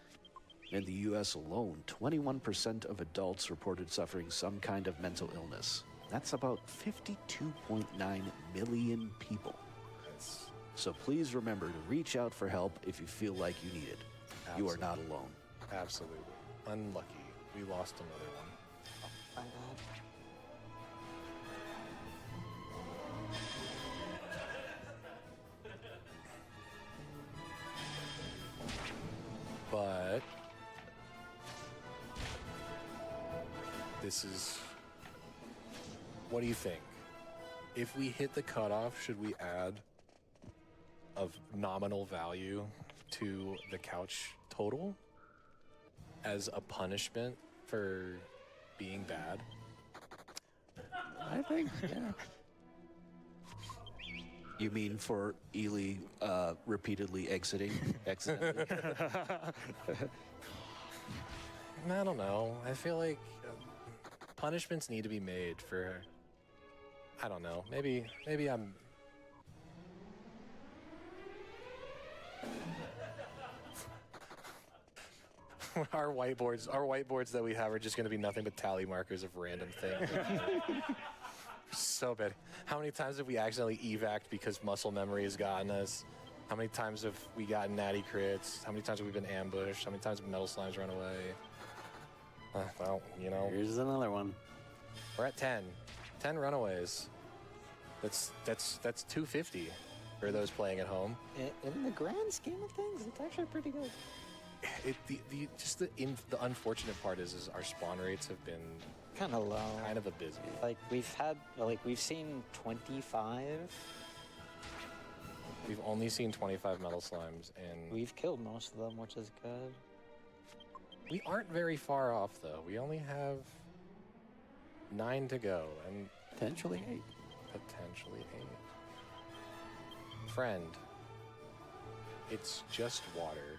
In the U.S. alone, 21% of adults reported suffering some kind of mental illness. That's about 52.9 million people. That's So please remember to reach out for help if you feel like you need it. You are not alone. absolutely unlucky. We lost another one. My bad. But this is, what do you think? If we hit the cutoff, should we add of nominal value to the couch total as a punishment for being bad? I think, yeah. You mean for Ely repeatedly exiting? Accidentally? I don't know. I feel like punishments need to be made for, I don't know. Maybe I'm our whiteboards that we have are just going to be nothing but tally markers of random things. So bad. How many times have we accidentally evac'd because muscle memory has gotten us? How many times have we gotten natty crits? How many times have we been ambushed? How many times have metal slimes run away? Well, you know, Here's another one. we're at 10. 10 runaways. That's 250 for those playing at home. In the grand scheme of things, it's actually pretty good. The unfortunate part is our spawn rates have been Kind of low. kind of abysmal. Like we've seen 25. We've only seen 25 metal slimes, and We've killed most of them, which is good. we aren't very far off, though. We only have 9 to go, and Potentially 8. potentially 8. Friend, it's just water.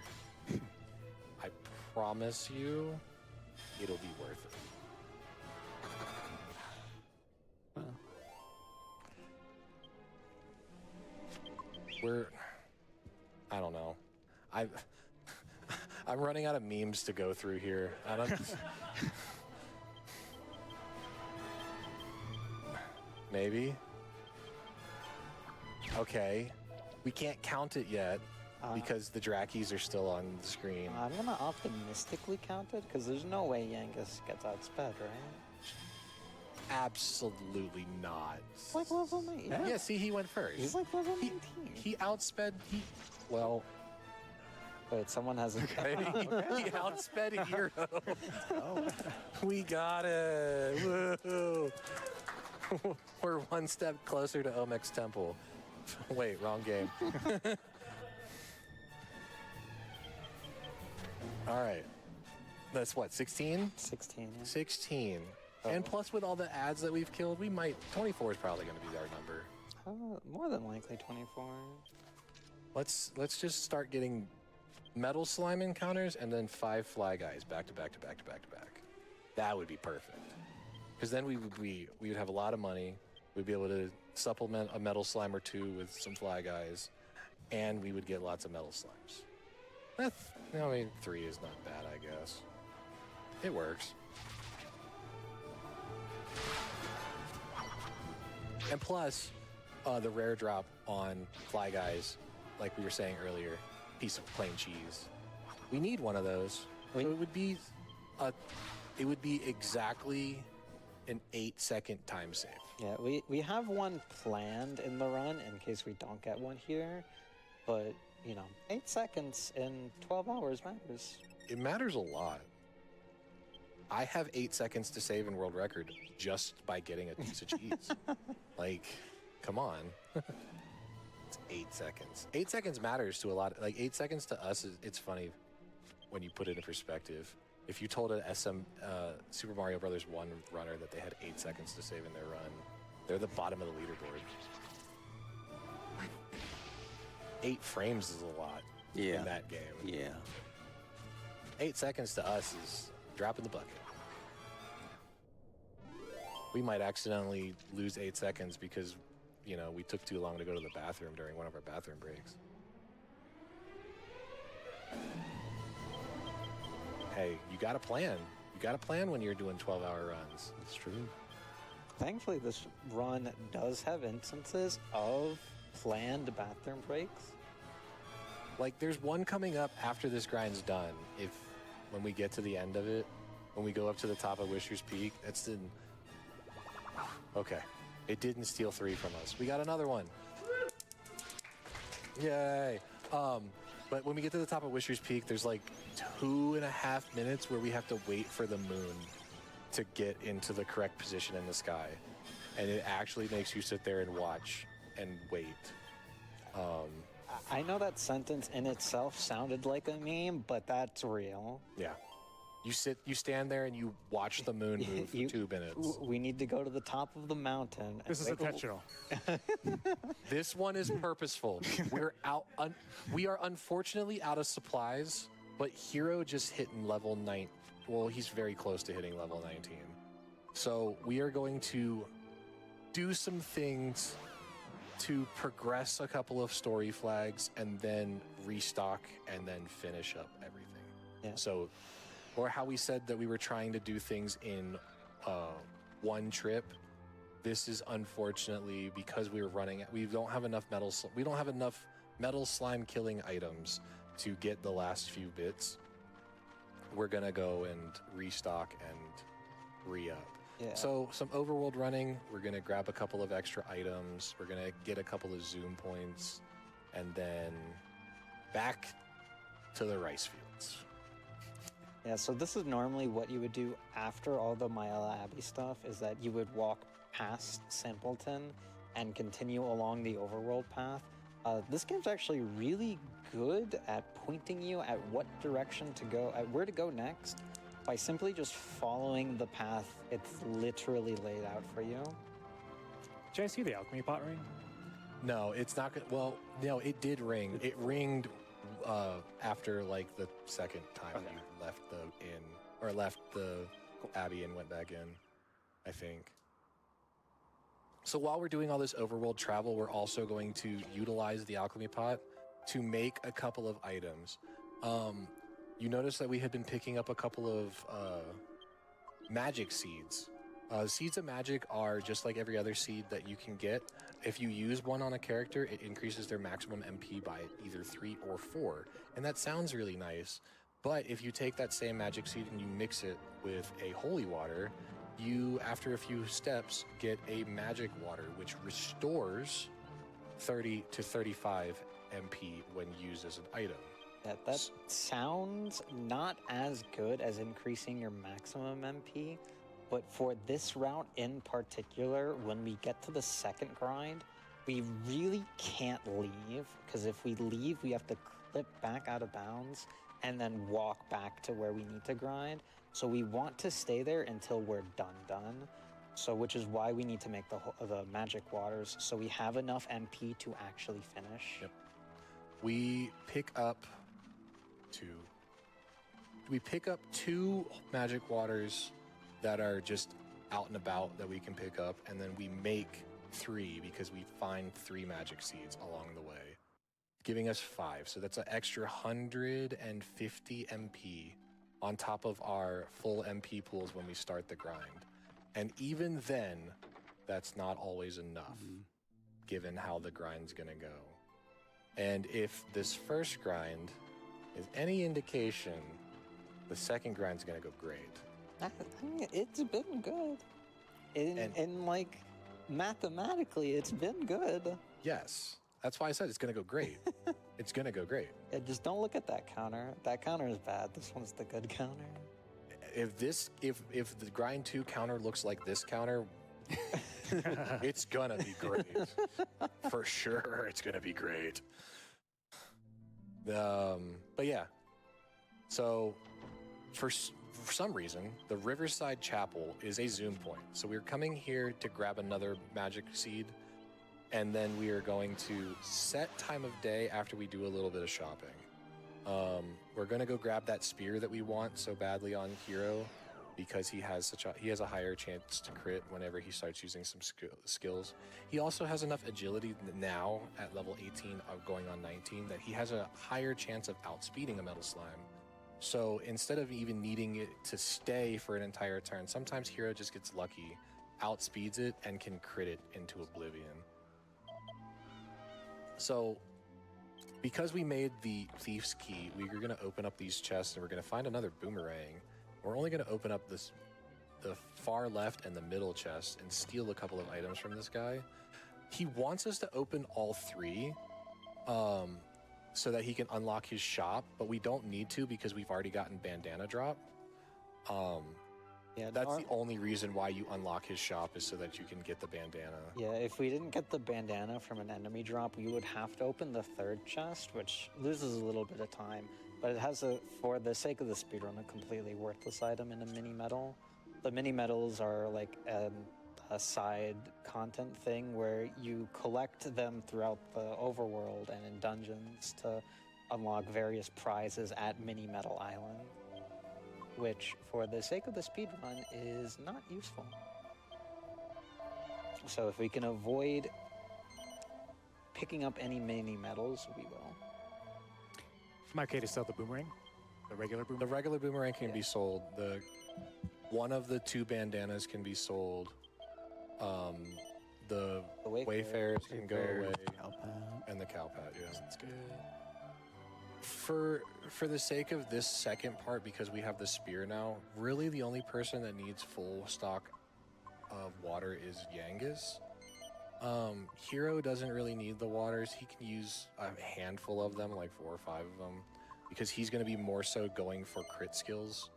I promise you, it'll be worth it. Well, I don't know. I'm running out of memes to go through here. I don't. Maybe. Okay. We can't count it yet because the Drakis are still on the screen. I'm gonna optimistically count it because there's no way Yangus gets outsped, right? Absolutely not. It's like level 9. Yeah, see, he went first. He's like level 19. He outsped. Well, Wait, someone has a. he outsped a hero. We got it. Woo. We're one step closer to Omek's temple. Wait, wrong game. All right. That's what, 16? 16. Yeah. 16. And plus, with all the ads that we've killed, 24 is probably going to be our number. More than likely 24. Let's just start getting metal slime encounters and then 5 fly guys back to back to back to back to back. That would be perfect. Because then we would have a lot of money. We'd be able to supplement a metal slime or 2 with some fly guys, and we would get lots of metal slimes. 3 is not bad, I guess. It works. And plus, the rare drop on fly guys, like we were saying earlier, piece of plain cheese. We need one of those. So it would be exactly an 8-second time save. Yeah, we have one planned in the run in case we don't get one here, but 8 seconds in 12 hours matters. It matters a lot. I have 8 seconds to save in world record just by getting a piece of cheese. Like, come on. It's 8 seconds. 8 seconds matters to a lot. Like, 8 seconds to us, it's funny. when you put it in perspective. If you told a Super Mario Brothers 1 runner that they had 8 seconds to save in their run, they're the bottom of the leaderboard. 8 frames is a lot in that game. Yeah. 8 seconds to us is dropping the bucket. We might accidentally lose 8 seconds because, you know, we took too long to go to the bathroom during one of our bathroom breaks. Hey, you got to plan. You got to plan when you're doing 12-hour runs. That's true. Thankfully, this run does have instances of planned bathroom breaks. Like, there's one coming up after this grind's done. When we get to the end of it, when we go up to the top of Wisher's Peak, that's in... Okay. It didn't steal 3 from us. We got another one. Yay. But when we get to the top of Wisher's Peak, there's like 2.5 minutes where we have to wait for the moon to get into the correct position in the sky. And it actually makes you sit there and watch and wait. I know that sentence in itself sounded like a meme, but that's real. Yeah. You stand there and you watch the moon move for 2 minutes. We need to go to the top of the mountain. This is intentional. This one is purposeful. We are unfortunately out of supplies, but Hero just hitting level 9. Well, he's very close to hitting level 19. So we are going to do some things to progress a couple of story flags and then restock and then finish up everything. Yeah. So, or how we said that we were trying to do things in one trip. This is unfortunately because we don't have enough metal slime killing items to get the last few bits. We're gonna go and restock and re-up. Yeah. So some overworld running, we're gonna grab a couple of extra items, we're gonna get a couple of zoom points, and then back to the rice fields. Yeah, so this is normally what you would do after all the Mile Abbey stuff, is that you would walk past Simpleton and continue along the overworld path. This game's actually really good at pointing you at what direction to go, at where to go next, by simply just following the path it's literally laid out for you. Did I see the alchemy pot ring? No, it's not good. Well, no, it did ring. It ringed after like the second time you left the inn, or left the abbey and went back in, I think. So while we're doing all this overworld travel, we're also going to utilize the alchemy pot to make a couple of items. You notice that we had been picking up a couple of magic seeds. Seeds of magic are just like every other seed that you can get. If you use one on a character, it increases their maximum MP by either 3 or 4. And that sounds really nice. But if you take that same magic seed and you mix it with a holy water, you, after a few steps, get a magic water, which restores 30 to 35 MP when used as an item. That sounds not as good as increasing your maximum MP, but for this route in particular, when we get to the second grind, we really can't leave, because if we leave, we have to clip back out of bounds and then walk back to where we need to grind. So we want to stay there until we're done. So which is why we need to make the magic waters, so we have enough MP to actually finish. Yep. We pick up 2 magic waters that are just out and about that we can pick up, and then we make 3 because we find 3 magic seeds along the way, giving us 5. So that's an extra 150 MP on top of our full MP pools when we start the grind. And even then, that's not always enough, given how the grind's gonna go. And if this first grind is any indication, the second grind's gonna go great. I mean, it's been good. And like, mathematically, it's been good. Yes, that's why I said it's gonna go great. It's gonna go great. Yeah, just don't look at that counter. That counter is bad. This one's the good counter. If the grind 2 counter looks like this counter, it's gonna be great. For sure, it's gonna be great. But yeah, So for some reason, the Riverside Chapel is a zoom point. So we're coming here to grab another magic seed, and then we are going to set time of day after we do a little bit of shopping. We're gonna go grab that spear that we want so badly on Hero, because he has a higher chance to crit whenever he starts using some skills. He also has enough agility now at level 18 of going on 19 that he has a higher chance of outspeeding a Metal Slime. So instead of even needing it to stay for an entire turn, sometimes Hero just gets lucky, outspeeds it, and can crit it into oblivion. So because we made the Thief's Key, we're going to open up these chests and we're going to find another boomerang. We're only going to open up the far left and the middle chest and steal a couple of items from this guy. He wants us to open all three so that he can unlock his shop, but we don't need to because we've already gotten bandana drop. Yeah, That's the only reason why you unlock his shop, is so that you can get the bandana. Yeah, if we didn't get the bandana from an enemy drop, we would have to open the third chest, which loses a little bit of time. But it has for the sake of the speedrun, a completely worthless item in a mini medal. The mini medals are like a side content thing where you collect them throughout the overworld and in dungeons to unlock various prizes at Mini Medal Island, which for the sake of the speedrun is not useful. So if we can avoid picking up any mini medals, we will. Am I okay to sell the boomerang? The regular The boomerang? regular boomerang can be sold. One of the two bandanas can be sold. The Wayfarers can go away, and the Cowpat, yeah. That's good. For the sake of this second part, because we have the spear now, really the only person that needs full stock of water is Yangus. Hero doesn't really need the waters. He can use a handful of them, like 4 or 5 of them, because he's going to be more so going for crit skills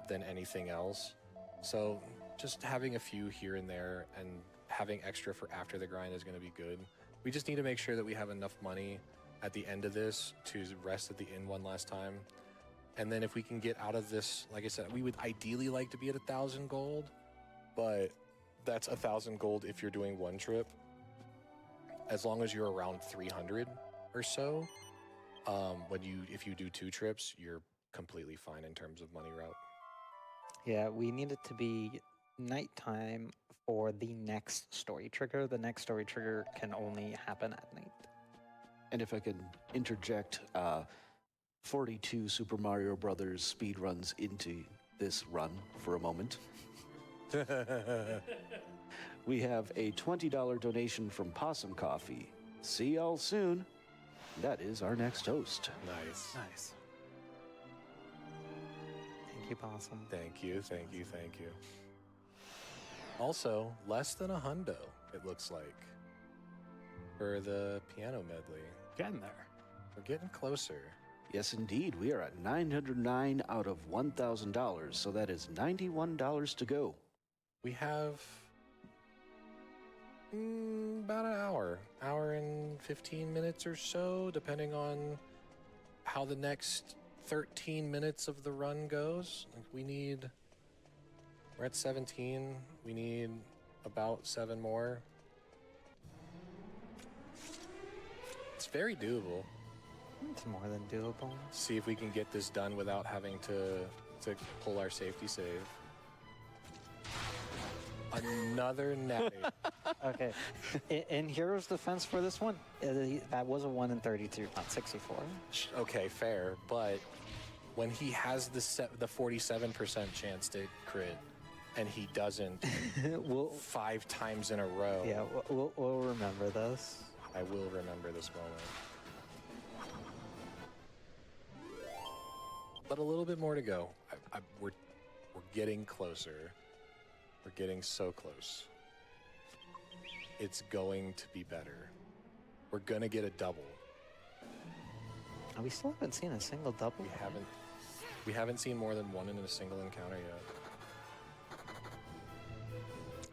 than anything else. So just having a few here and there and having extra for after the grind is going to be good. We just need to make sure that we have enough money at the end of this to rest at the inn one last time. And then if we can get out of this, like I said, we would ideally like to be at 1,000 gold, but that's 1,000 gold if you're doing one trip. As long as you're around 300 or so, if you do 2 trips, you're completely fine in terms of money route. Yeah, we need it to be nighttime for the next story trigger. The next story trigger can only happen at night. And if I can interject, 42 Super Mario Brothers speedruns into this run for a moment. We have a $20 donation from Possum Coffee. See y'all soon. That is our next host. Nice. Nice. Thank you, Possum. Thank you. Also, less than $100, it looks like, for the piano medley. Getting there. We're getting closer. Yes, indeed. We are at $909 out of $1,000, so that is $91 to go. We have about an hour and 15 minutes or so, depending on how the next 13 minutes of the run goes. We're at 17. We need about 7 more. It's very doable. It's more than doable. See if we can get this done without having to pull our safety save. Another natty. Okay. In Hero's defense for this one, that was a 1 in 32, not 64. Okay, fair, but when he has the 47% chance to crit, and he doesn't 5 times in a row. Yeah, we'll remember this. I will remember this moment. But a little bit more to go. We're getting closer. We're getting so close. It's going to be better. We're gonna get a double. We still haven't seen a single double. We haven't seen more than 1 in a single encounter yet.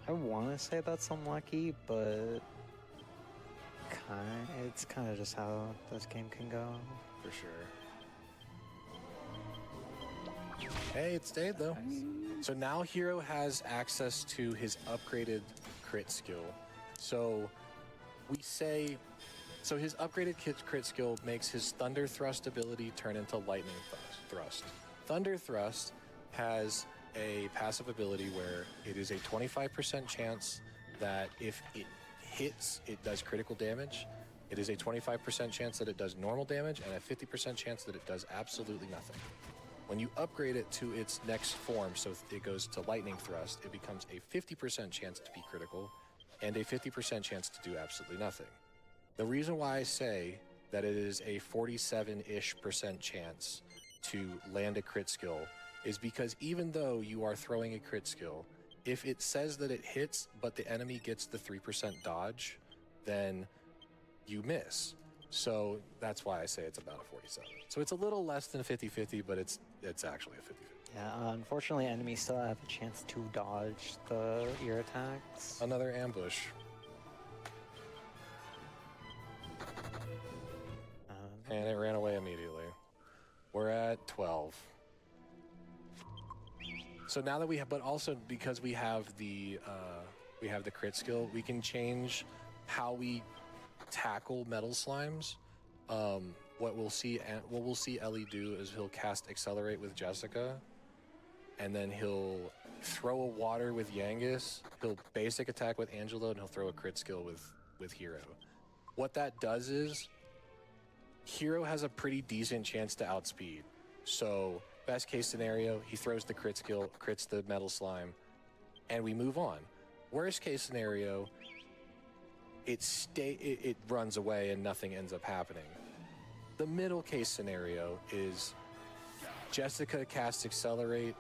I want to say that's unlucky, but it's kind of just how this game can go. For sure. Hey, it stayed though. So now Hero has access to his upgraded crit skill. So we say, so his upgraded crit skill makes his Thunder Thrust ability turn into Lightning Thrust. Thunder Thrust has a passive ability where it is a 25% chance that if it hits, it does critical damage. It is a 25% chance that it does normal damage and a 50% chance that it does absolutely nothing. When you upgrade it to its next form, so it goes to Lightning Thrust, it becomes a 50% chance to be critical and a 50% chance to do absolutely nothing. The reason why I say that it is a 47-ish% chance to land a crit skill is because even though you are throwing a crit skill, if it says that it hits but the enemy gets the 3% dodge, then you miss. So that's why I say it's about a 47. So it's a little less than 50-50, but it's actually a 50-50. Yeah, unfortunately, enemies still have a chance to dodge the ear attacks. Another ambush. And it ran away immediately. We're at 12. So now that we have, but also because we have the crit skill, we can change how we tackle metal slimes. What we'll see Ellie do is he'll cast Accelerate with Jessica, and then he'll throw a water with Yangus. He'll basic attack with Angelo, and he'll throw a crit skill with Hero. What that does is Hero has a pretty decent chance to outspeed. So best case scenario, he throws the crit skill, crits the metal slime, and we move on. Worst case scenario, it runs away and nothing ends up happening. The middle case scenario is Jessica casts Accelerate,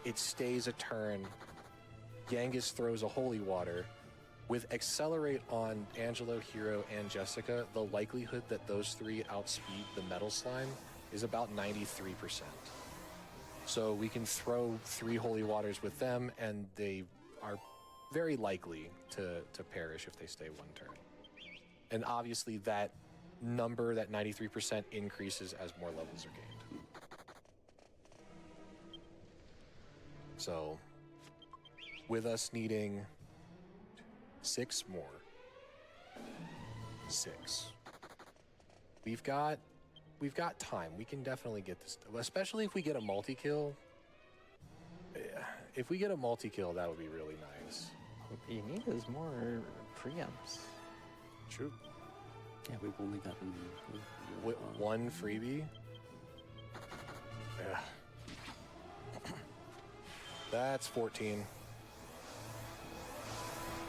it stays a turn, Yangus throws a Holy Water. With Accelerate on Angelo, Hero, and Jessica, the likelihood that those three outspeed the metal slime is about 93%. So we can throw 3 Holy Waters with them, and they are very likely to perish if they stay one turn. And obviously that number, that 93%, increases as more levels are gained. So with us needing 6 more. 6. We've got time. We can definitely get this, especially if we get a multi-kill. If we get a multi-kill, that would be really nice. What you need is more preempts. True. Yeah, we've only gotten One freebie. Yeah. That's 14.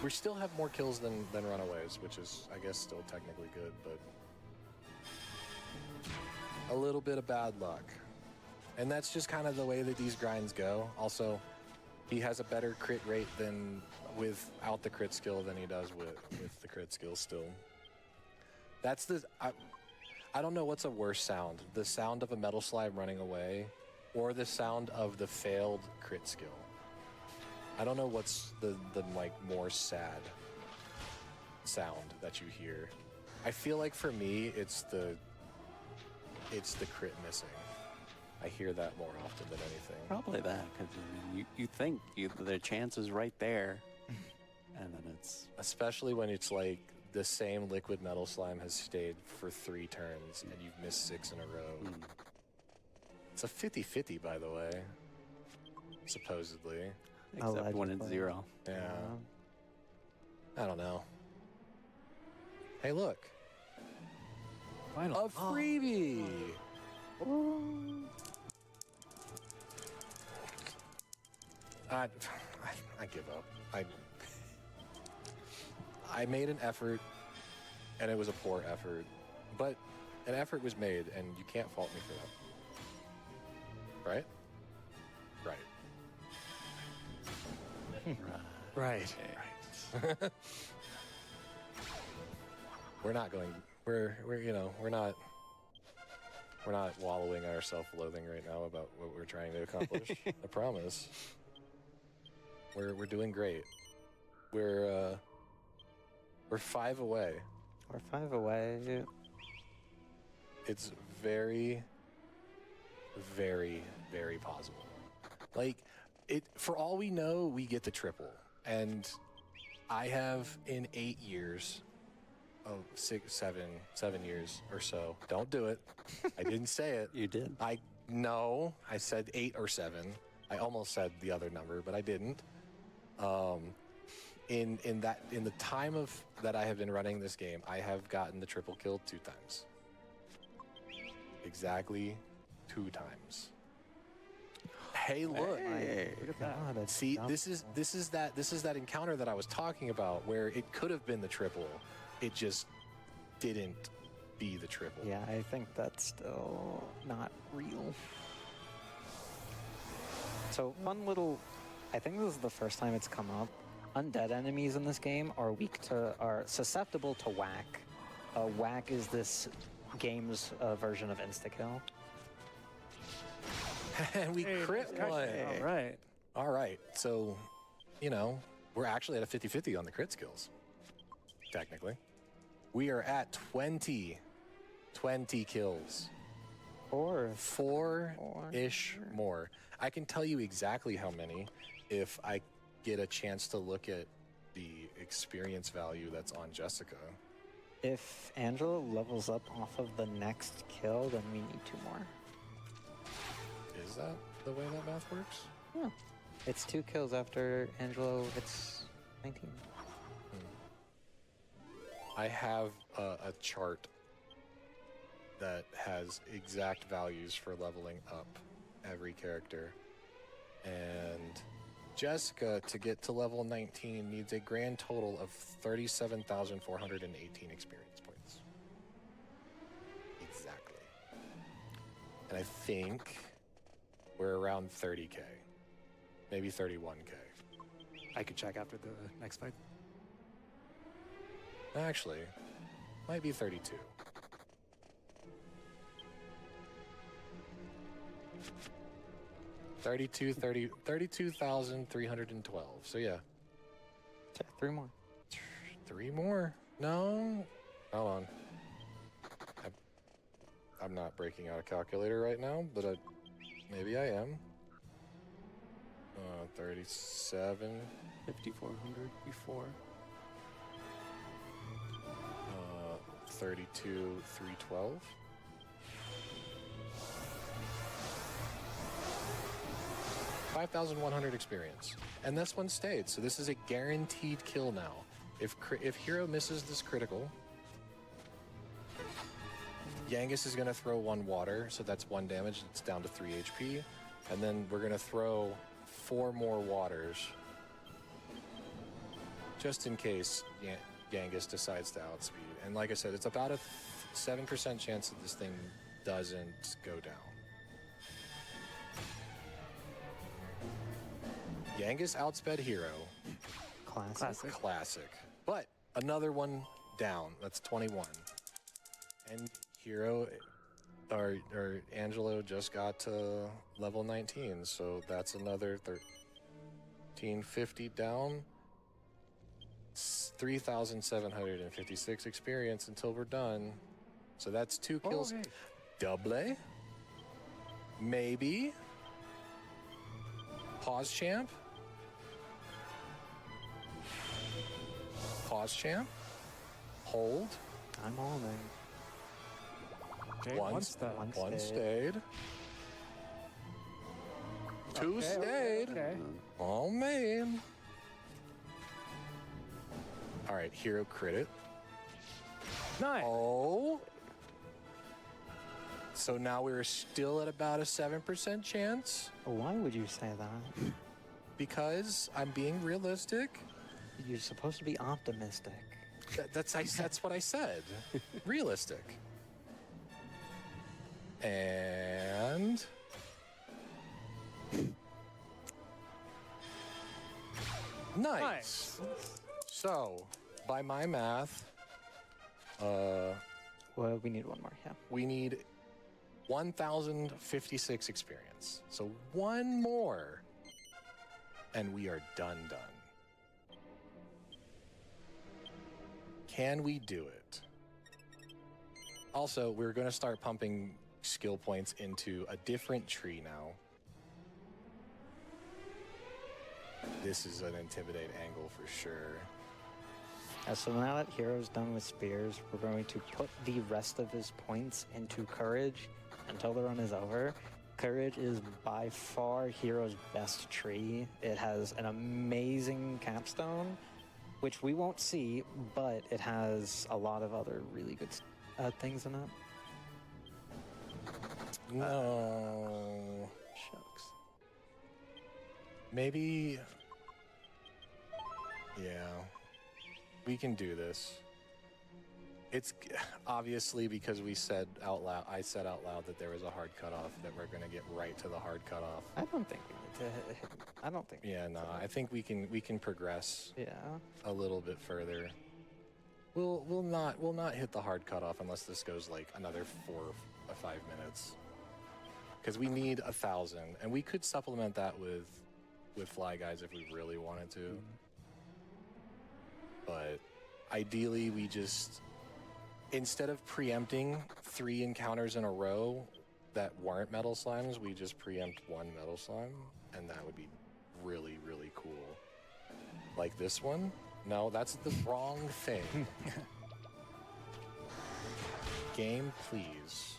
We still have more kills than runaways, which is, I guess, still technically good, but a little bit of bad luck. And that's just kind of the way that these grinds go. Also, he has a better crit rate than without the crit skill than he does with the crit skill still. That's I don't know what's a worse sound, the sound of a metal slime running away or the sound of the failed crit skill. I don't know what's the like more sad sound that you hear. I feel like for me it's the crit missing. I hear that more often than anything. Probably that, because you think the chance is right there, and then it's... Especially when it's like the same liquid metal slime has stayed for 3 turns and you've missed 6 in a row. It's a 50-50, by the way, supposedly. Except when it's 0. Yeah. I don't know. Hey, look. Final. A freebie! I give up. I made an effort, and it was a poor effort, but an effort was made, and you can't fault me for that. Right? Right. Right. We're not wallowing in our self-loathing right now about what we're trying to accomplish. I promise. We're doing great. We're 5 away. We're 5 away. It's very, very very possible. Like, for all we know, we get the triple. And I have in 8 years, 7 years or so. Don't do it. I didn't say it. You did. I said 8 or 7. I almost said the other number, but I didn't. In the time that I have been running this game, I have gotten the triple kill 2 times. Exactly 2 times. Hey, look. Hey. Look at that. Oh, that's See, dumb. this is that encounter that I was talking about where it could have been the triple. It just didn't be the triple. Yeah, I think that's still not real. So, fun little. I think this is the first time it's come up. Undead enemies in this game are susceptible to whack. Whack is this game's version of insta-kill. And we crit one. All right. All right. So, we're actually at a 50-50 on the crit skills. Technically. We are at 20 kills. Or 4-ish more. I can tell you exactly how many if I get a chance to look at the experience value that's on Jessica. if Angelo levels up off of the next kill, then we need 2 more. Is that the way that math works? Yeah. It's 2 kills after Angelo hits 19. I have a chart that has exact values for leveling up every character. And Jessica, to get to level 19, needs a grand total of 37,418 experience points. Exactly. And I think we're around 30k. Maybe 31k. I could check after the next fight. Actually, might be 32. $32,312. So yeah, Check 3 more. 3 more. No, hold on. I'm not breaking out a calculator right now, but maybe I am. 37. 5,400 before. 32,312. $5,100 experience, and this one stayed. So this is a guaranteed kill now. If Hero misses this critical, Yangus is going to throw 1 water, so that's 1 damage. It's down to 3 HP, and then we're going to throw 4 more waters, just in case Yangus decides to outspeed. And like I said, it's about a 7% chance that this thing doesn't go down. Yangus outsped Hero. Classic. Classic. But another one down. That's 21. And Hero, or Angelo just got to level 19, so that's another 1350 down. 3,756 experience until we're done. So that's 2 kills. Okay. Double. Maybe. Pause champ. Pause champ. Hold. I'm holding. Okay, One stayed. 2 stayed. Okay. Oh, man. All right, Hero crit it. Nice. Oh. So now we're still at about a 7% chance Why would you say that? because I'm being realistic. You're supposed to be optimistic. That's what I said. Realistic. And nice. So, by my math, Well, we need 1 more, yeah. we need 1,056 experience. So 1 more, and we are done. Can we do it? Also, we're going to start pumping skill points into a different tree now. This is an intimidate angle for sure. So now that Hero's done with spears, we're going to put the rest of his points into courage until the run is over. Courage is by far Hero's best tree. It has an amazing capstone, which we won't see, but it has a lot of other really good things in it. No. Shucks. Maybe. Yeah. We can do this. It's obviously because we said out loud. I said out loud that there was a hard cutoff. That we're gonna get right to the hard cutoff. I don't think we need to hit. I don't think. Yeah, no. I think we can progress Yeah. a little bit further. We'll not hit the hard cutoff unless this goes like another 4 or 5 minutes. Because we need 1,000, and we could supplement that with Fly Guys if we really wanted to. But ideally, we just, instead of preempting 3 encounters in a row that weren't metal slimes, we just preempt 1 metal slime, and that would be really, really cool. Like this one? No, that's the wrong thing. Game, please.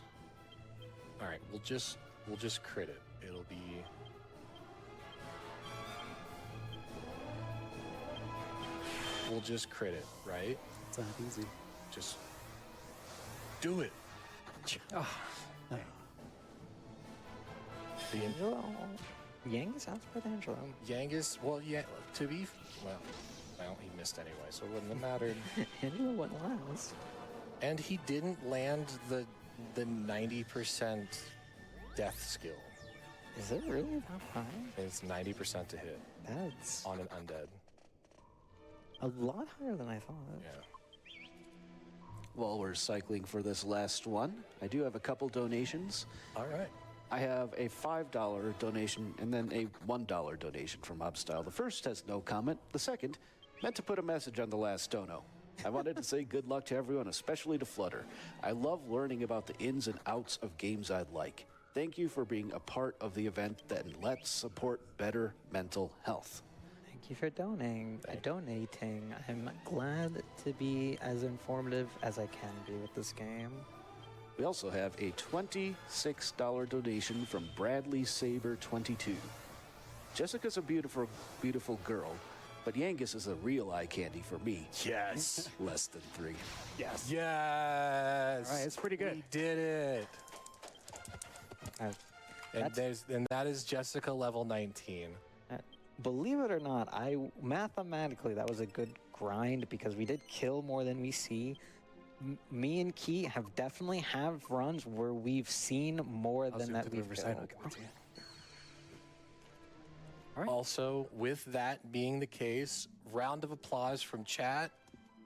All right, we'll just crit it. It'll be. We'll just crit it, right? It's not easy. Just do it. The Yang sounds potential. Yangus, well, yeah, well, he missed anyway, so it wouldn't have mattered. Angelo went last. And he didn't land the 90% death skill. Is it really that high? It's 90% to hit That's on an undead. a lot higher than I thought. Yeah. While we're cycling for this last one, I do have a couple donations. All right. I have a $5 donation and then a $1 donation from Mobstyle. The first has no comment. The second meant to put a message on the last dono. I wanted to say good luck to everyone, especially to Flutter. I love learning about the ins and outs of games I like. Thank you for being a part of the event that lets support better mental health. Thank you for donating. I'm glad to be as informative as I can be with this game. We also have a $26 donation from Bradley Saber 22. Jessica's a beautiful, beautiful girl, but Yangus is a real eye candy for me. Yes. Less than 3. Yes. Yes. All right, it's pretty good. We did it. And that is Jessica level 19. Believe it or not, mathematically that was a good grind because we did kill more than we see. Me and Key have definitely runs where we've seen more than that we've killed. All right. Also, with that being the case, round of applause from chat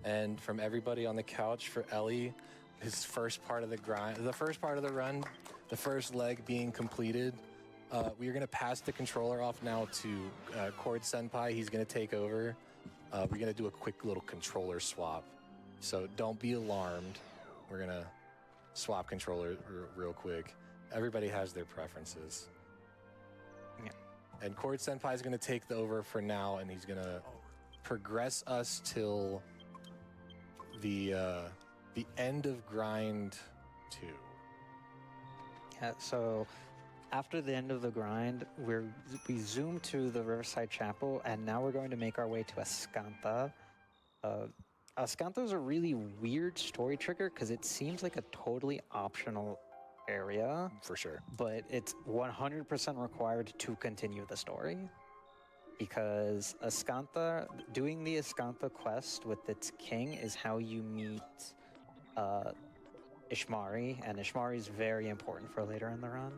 and from everybody on the couch for Ellie, his first part of the grind, the first part of the run, the first leg being completed. We are going to pass the controller off now to Cord Senpai. He's going to take over. We're going to do a quick little controller swap. So don't be alarmed. We're going to swap controller real quick. Everybody has their preferences. Yeah. And Cord Senpai is going to take the over for now, and he's going to progress us till the end of grind 2. Yeah, so after the end of the grind, we zoom to the Riverside Chapel, and now we're going to make our way to Ascanta. Ascanta is a really weird story trigger because it seems like a totally optional area, For sure. but it's 100% required to continue the story. Because doing the Ascanta quest with its king is how you meet Ishmari, and Ishmari is very important for later in the run.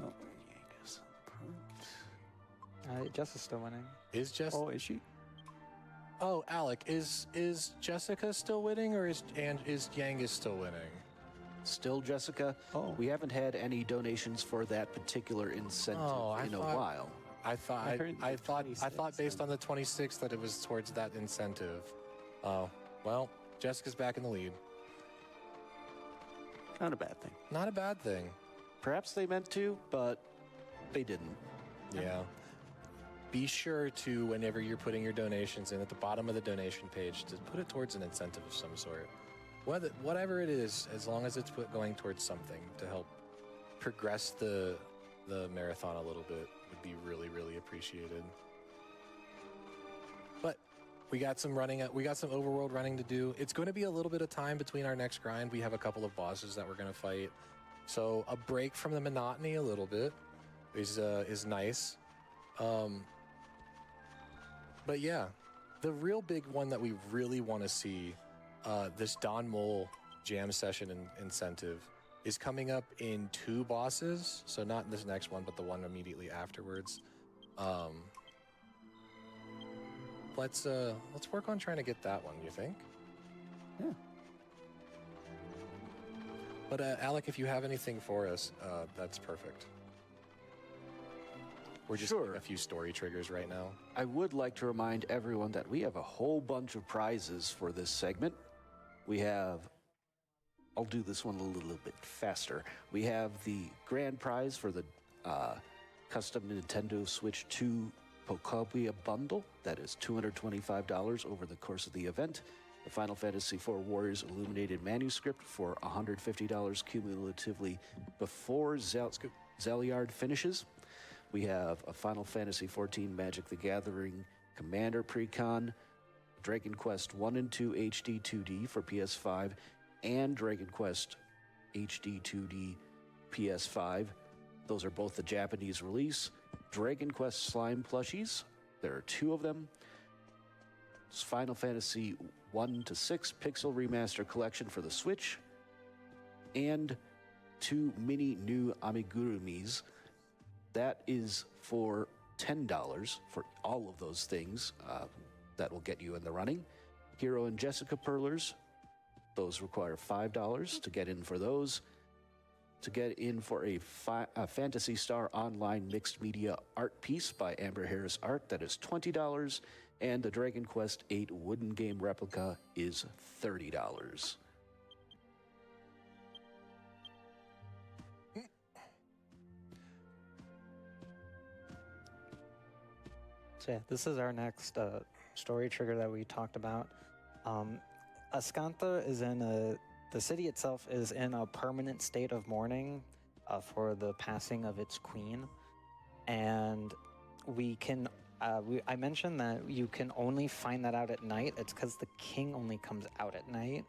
Oh, Yangus. Jess is still winning. Is Jess? Oh, is she? Oh, Alec, is Jessica still winning, or is Yangus still winning? Still, Jessica, Oh. we haven't had any donations for that particular incentive I in a thought- while. I thought I heard I the thought 26th, based on the 26th that it was towards that incentive. Oh, well, Jessica's back in the lead. Not a bad thing. Not a bad thing. Perhaps they meant to, but they didn't. Yeah. Be sure to, whenever you're putting your donations in at the bottom of the donation page, to put it towards an incentive of some sort. Whatever it is, as long as it's going towards something to help progress the marathon a little bit, would be really, really appreciated. But we got some overworld running to do. It's going to be a little bit of time between our next grind. We have a couple of bosses that we're going to fight. So a break from the monotony a little bit is nice. But yeah, the real big one that we really want to see, this Don Mole jam session incentive, is coming up in 2 bosses. So not in this next one, but the one immediately afterwards. Let's work on trying to get that one, you think? Yeah. But Alec, if you have anything for us, that's perfect. We're just Sure. getting a few story triggers right now. I would like to remind everyone that we have a whole bunch of prizes for this segment. We have, I'll do this one a little bit faster. We have the grand prize for the custom Nintendo Switch 2 Pokebia bundle. That is $225 over the course of the event. The Final Fantasy IV Warriors Illuminated Manuscript for $150 cumulatively before Zaliard finishes. We have a Final Fantasy XIV Magic the Gathering Commander Precon, Dragon Quest 1 and 2 HD 2D for PS5, and Dragon Quest HD 2D PS5. Those are both the Japanese release. Dragon Quest Slime plushies, there are 2 of them. Final Fantasy 1 to 6 Pixel Remaster Collection for the Switch, and 2 mini new amigurumis. That is for $10 for all of those things. That will get you in the running. Hero and Jessica Perlers, those require $5 to get in for those. To get in for a Phantasy Star Online mixed media art piece by Amber Harris Art, that is $20. And the Dragon Quest VIII wooden game replica is $30. So yeah, this is our next story trigger that we talked about. Ascanta is the city itself is in a permanent state of mourning for the passing of its queen. And we can, I mentioned that you can only find that out at night. It's because the king only comes out at night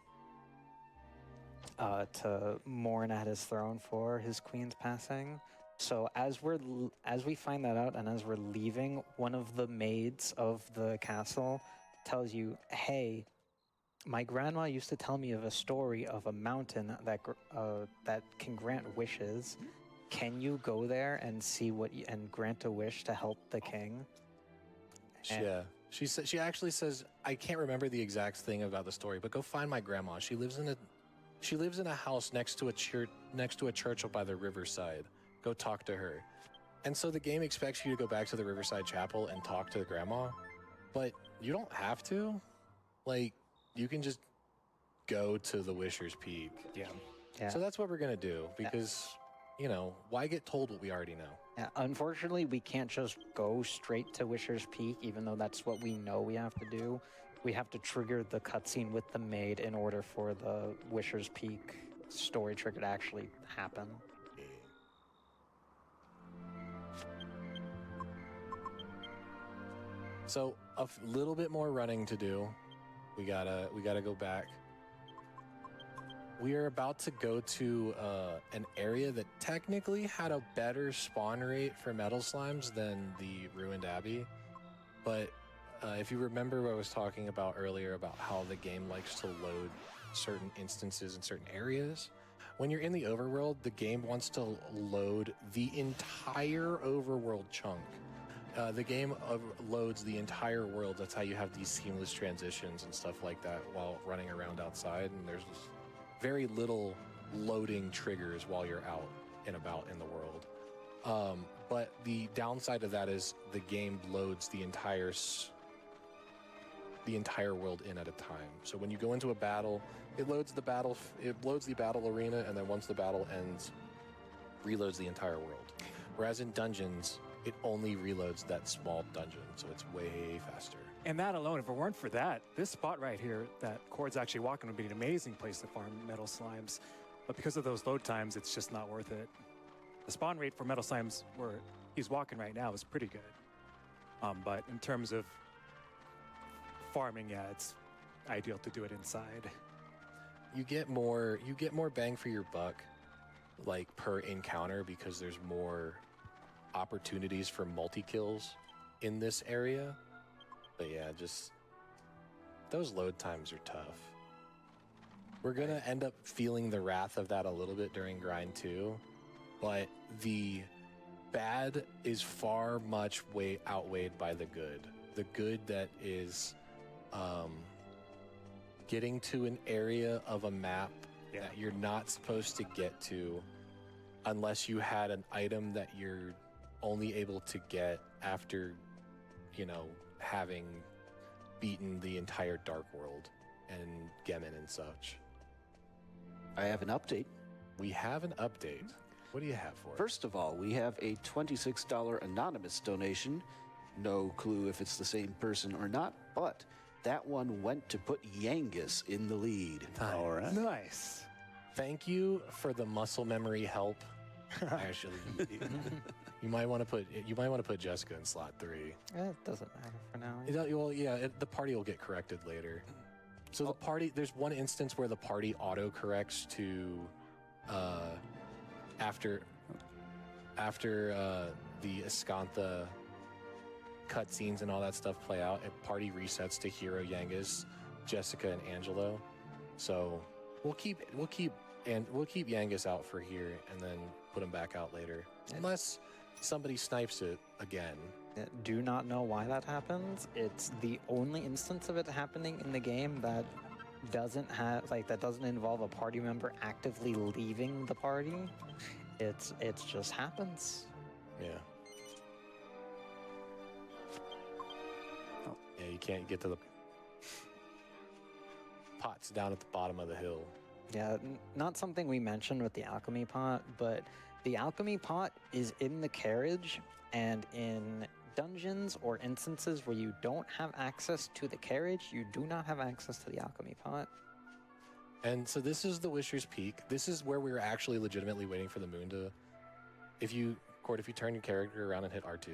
to mourn at his throne for his queen's passing. So as we find that out and as we're leaving, one of the maids of the castle tells you, "Hey, my grandma used to tell me of a story of a mountain that can grant wishes. Can you go there and see and grant a wish to help the king?" Yeah. She actually says, I can't remember the exact thing about the story, but go find my grandma. She lives in a house next to a church up by the riverside. Go talk to her. And so the game expects you to go back to the Riverside Chapel and talk to the grandma, but you don't have to. Like, you can just go to the Wisher's Peak. Yeah. So that's what we're going to do because, why get told what we already know? Yeah, unfortunately, we can't just go straight to Wisher's Peak, even though that's what we know we have to do. We have to trigger the cutscene with the maid in order for the Wisher's Peak story trigger to actually happen. So a little bit more running to do. We gotta go back. We are about to go to an area that technically had a better spawn rate for metal slimes than the Ruined Abbey. But if you remember what I was talking about earlier about how the game likes to load certain instances in certain areas, when you're in the overworld, the game wants to load the entire overworld chunk. The game loads the entire world. That's how you have these seamless transitions and stuff like that while running around outside. And there's very little loading triggers while you're out and about in the world. But the downside of that is the game loads the entire the entire world in at a time. So when you go into a battle, it loads the battle arena, and then once the battle ends, reloads the entire world. Whereas in dungeons, it only reloads that small dungeon, so it's way faster. And that alone, if it weren't for that, this spot right here that Cord's actually walking would be an amazing place to farm metal slimes. But because of those load times, it's just not worth it. The spawn rate for metal slimes where he's walking right now is pretty good. But in terms of farming, yeah, it's ideal to do it inside. You get more bang for your buck, like per encounter, because there's more opportunities for multi-kills in this area. But yeah, just those load times are tough. We're gonna end up feeling the wrath of that a little bit during grind 2, but the bad is far much way outweighed by the good. The good that is getting to an area of a map that you're not supposed to get to unless you had an item that you're only able to get after, you know, having beaten the entire Dark World and Gemin and such. I have an update. We have an update. What do you have for us? First of all, we have a $26 anonymous donation. No clue if it's the same person or not, but that one went to put Yangus in the lead. All right. Nice. Thank you for the muscle memory help. Actually, you might want to put Jessica in slot 3. It doesn't matter for now. Well, yeah, the party will get corrected later. So the party, there's one instance where the party auto corrects to after the Escantha cutscenes and all that stuff play out, party resets to Hero, Yangus, Jessica, and Angelo. So we'll keep Yangus out for here and then put him back out later, unless somebody snipes it again. Do not know why that happens. It's the only instance of it happening in the game that doesn't involve a party member actively leaving the party. It just happens. Yeah. Yeah, you can't get to the pots down at the bottom of the hill. Yeah, not something we mentioned with the alchemy pot, but the alchemy pot is in the carriage, and in dungeons or instances where you don't have access to the carriage, you do not have access to the alchemy pot. And so this is the Wisher's Peak. This is where we were actually legitimately waiting for the moon to... If you turn your character around and hit R2,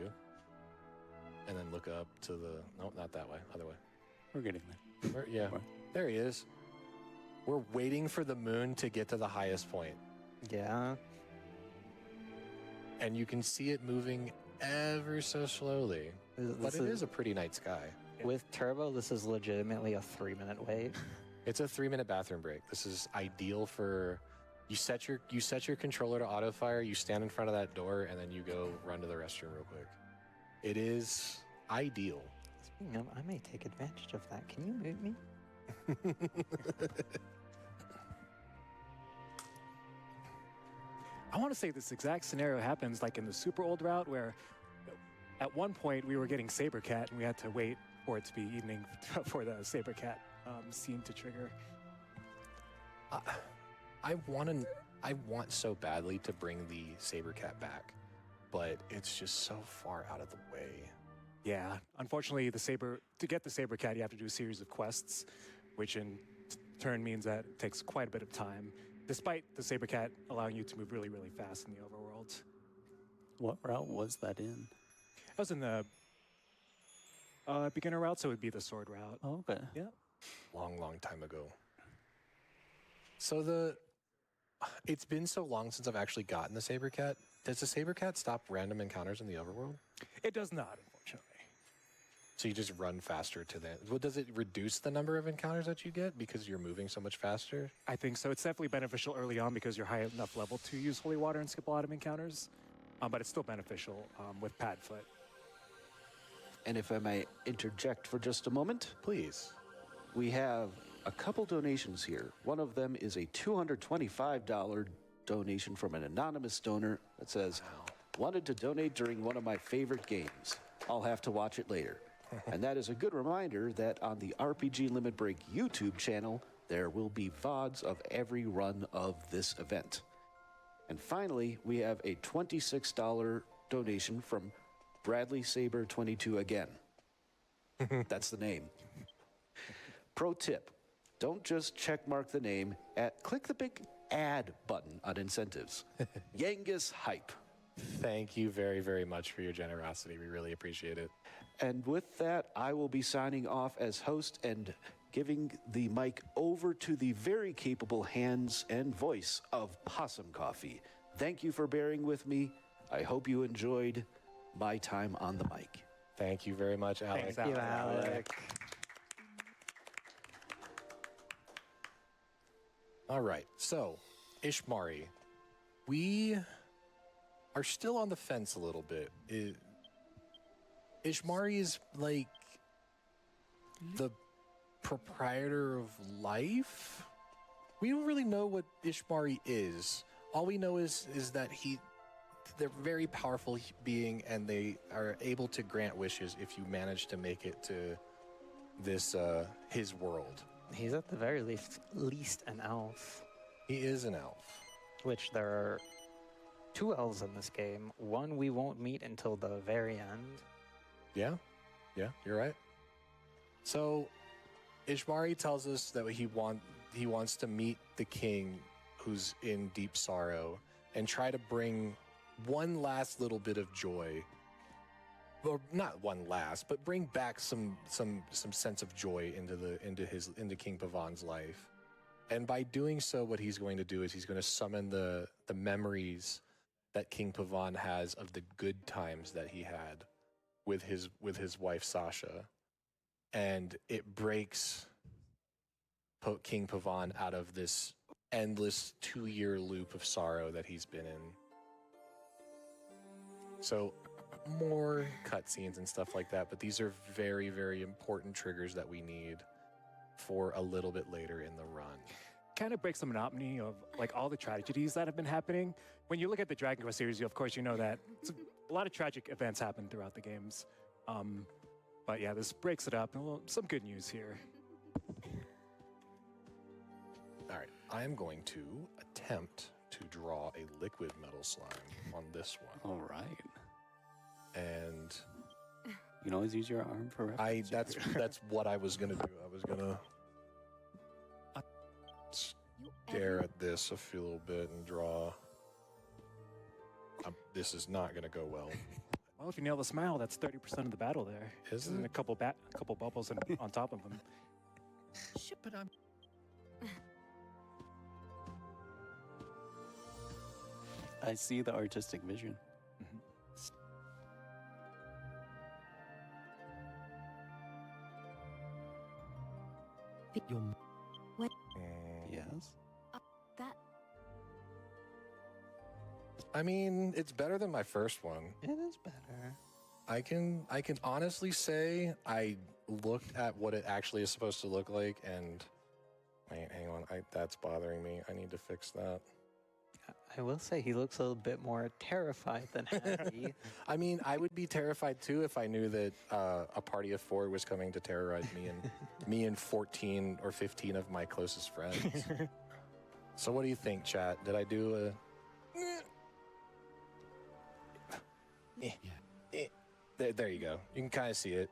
and then look up to the... No, not that way. Other way. We're getting there. Yeah. There he is. We're waiting for the moon to get to the highest point. Yeah. And you can see it moving ever so slowly. But it is a pretty night sky. With Turbo, this is legitimately a 3-minute wait. It's a 3-minute bathroom break. This is ideal for... You set your controller to auto fire, you stand in front of that door, and then you go run to the restroom real quick. It is ideal. Speaking of, I may take advantage of that. Can you mute me? I want to say this exact scenario happens like in the super old route where at one point we were getting Sabercat and we had to wait for it to be evening for the Sabercat scene to trigger. I want so badly to bring the Sabercat back, but it's just so far out of the way. Yeah, unfortunately, to get the Sabercat, you have to do a series of quests, which in turn means that it takes quite a bit of time, despite the Sabercat allowing you to move really, really fast in the overworld. What route was that in? That was in the beginner route, so it would be the sword route. Oh, okay. Yeah. Long time ago. So it's been so long since I've actually gotten the Sabercat. Does the Sabercat stop random encounters in the overworld? It does not, unfortunately. So you just run faster to that. Well, does it reduce the number of encounters that you get because you're moving so much faster? I think so. It's definitely beneficial early on because you're high enough level to use Holy Water and skip a lot of encounters. But it's still beneficial with Padfoot. And if I may interject for just a moment, Please. we have a couple donations here. One of them is a $225 donation from an anonymous donor that says, wanted to donate during one of my favorite games. I'll have to watch it later. And that is a good reminder that on the RPG Limit Break YouTube channel, there will be VODs of every run of this event. And finally, we have a $26 donation from Bradley Saber 22 again. That's the name. Pro tip, don't just checkmark the name, click the big add button on incentives. Yangus Hype. Thank you very, very much for your generosity. We really appreciate it. And with that, I will be signing off as host and giving the mic over to the very capable hands and voice of Possum Coffee. Thank you for bearing with me. I hope you enjoyed my time on the mic. Thank you very much, Alec. Thank you, Alec. All right, so Ishmari, we are still on the fence a little bit. Ishmari is like the proprietor of life. We don't really know what Ishmari is. All we know is that they're a very powerful being, and they are able to grant wishes if you manage to make it to this his world. He's at the very least an elf, He is an elf. which there are 2 elves in this game. One we won't meet until the very end. Yeah, you're right. So Ishmari tells us that he wants to meet the king who's in deep sorrow and try to bring one last little bit of joy, or not one last, but bring back some sense of joy into King Pavan's life. And by doing so, what he's going to do is he's going to summon the memories that King Pavan has of the good times that he had with his wife Sasha, and it breaks King Pavan out of this endless 2-year loop of sorrow that he's been in. So more cutscenes and stuff like that, but these are very, very important triggers that we need for a little bit later in the run. Kind of breaks the monotony of like all the tragedies that have been happening. When you look at the Dragon Quest series, of course, you know that a lot of tragic events happen throughout the games. But yeah, this breaks it up. Some good news here. All right, I am going to attempt to draw a liquid metal slime on this one. All right. And You can always use your arm for reference. that's what I was gonna do. I was gonna stare at this a little bit and draw. This is not gonna go well. Well, if you nail the smile, that's 30% of the battle there. Is And it? a couple bubbles on top of them. Shit, but I'm. I see the artistic vision. Your Yes. That I mean, it's better than my first one. It is better. I can honestly say I looked at what it actually is supposed to look like, and wait, hang on, that's bothering me. I need to fix that. I will say he looks a little bit more terrified than happy. I mean, I would be terrified too if I knew that a party of 4 was coming to terrorize me and 14 or 15 of my closest friends. So what do you think, chat? Did I do There you go. You can kind of see it.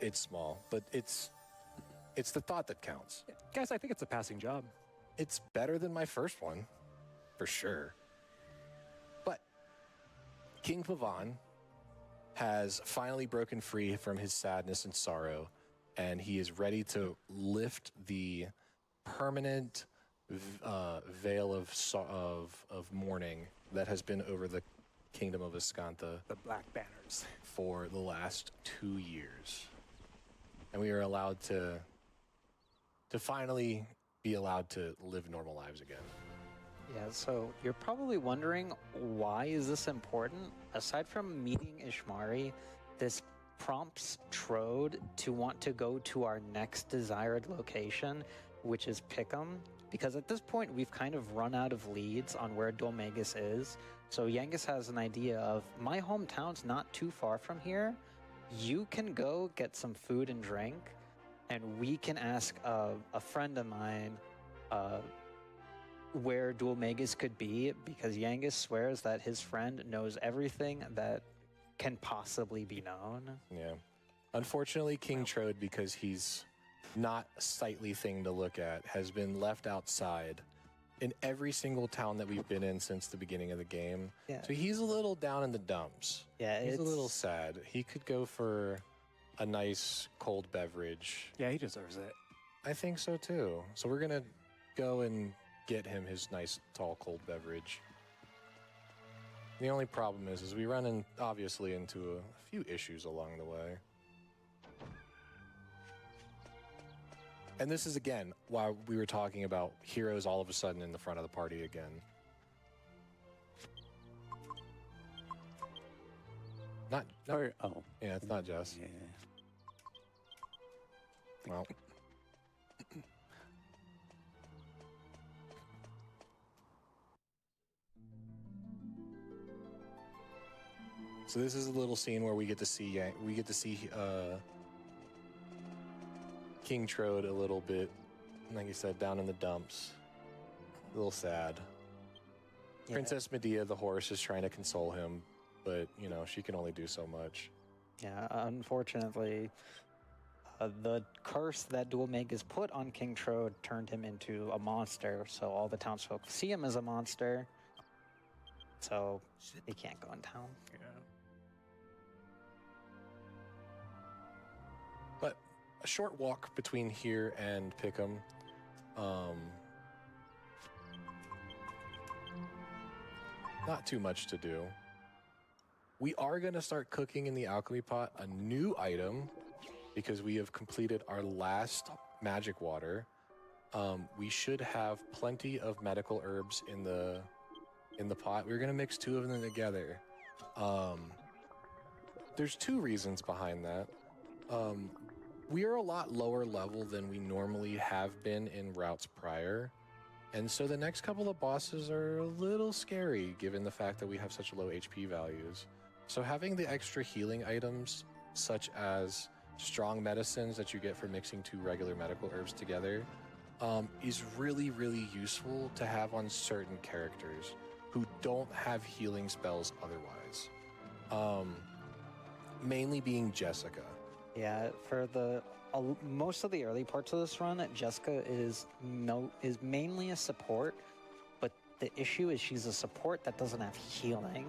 It's small, but it's the thought that counts. Guys, I think it's a passing job. It's better than my first one, for sure. But King Pavan has finally broken free from his sadness and sorrow, and he is ready to lift the permanent veil of mourning that has been over the kingdom of Iskantha The black banners. for the last 2 years. And we are allowed to finally be allowed to live normal lives again. Yeah, so you're probably wondering, why is this important? Aside from meeting Ishmari, this prompts Trode to want to go to our next desired location, which is Pickham, because at this point we've kind of run out of leads on where Dolmagus is. So Yangus has an idea of, my hometown's not too far from here. you can go get some food and drink, and we can ask a friend of mine where Dual Magus could be, because Yangus swears that his friend knows everything that can possibly be known. Yeah. Unfortunately, King Trode, because he's not a sightly thing to look at, has been left outside in every single town that we've been in since the beginning of the game. Yeah. So he's a little down in the dumps. Yeah, He's it's a little sad. He could go for a nice cold beverage. Yeah, he deserves it. I think so too. So we're gonna go and get him his nice tall cold beverage. The only problem is we run in obviously into a few issues along the way. And this is again why we were talking about heroes all of a sudden in the front of the party again. Not Oh, yeah, it's not Jess. yeah. Well. So this is a little scene where we get to see King Trode a little bit, like you said, down in the dumps. A little sad. Yeah. Princess Medea, the horse, is trying to console him, but you know she can only do so much. Yeah, unfortunately, the curse that Dual Magus put on King Trode turned him into a monster, so all the townsfolk see him as a monster, so he can't go in town. Yeah. But a short walk between here and Pickham. Not too much to do. We are going to start cooking in the alchemy pot a new item because we have completed our last magic water. We should have plenty of medical herbs in the pot. We're going to mix two of them together. There's two reasons behind that. We are a lot lower level than we normally have been in routes prior. And so the next couple of bosses are a little scary given the fact that we have such low HP values. So having the extra healing items, such as strong medicines that you get for mixing two regular medical herbs together, is really, really useful to have on certain characters who don't have healing spells otherwise. Mainly being Jessica. Yeah, for the most of the early parts of this run, Jessica is mainly a support, but the issue is she's a support that doesn't have healing.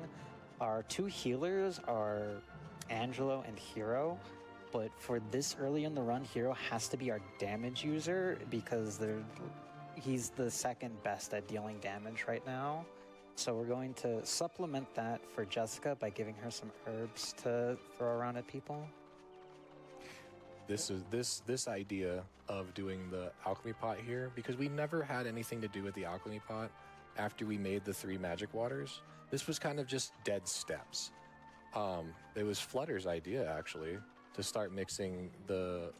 Our two healers are Angelo and Hero, but for this early in the run, Hero has to be our damage user because he's the second best at dealing damage right now. So we're going to supplement that for Jessica by giving her some herbs to throw around at people. This idea of doing the alchemy pot here, because we never had anything to do with the alchemy pot after we made the 3 magic waters. This was kind of just dead steps. It was Flutter's idea actually to start mixing the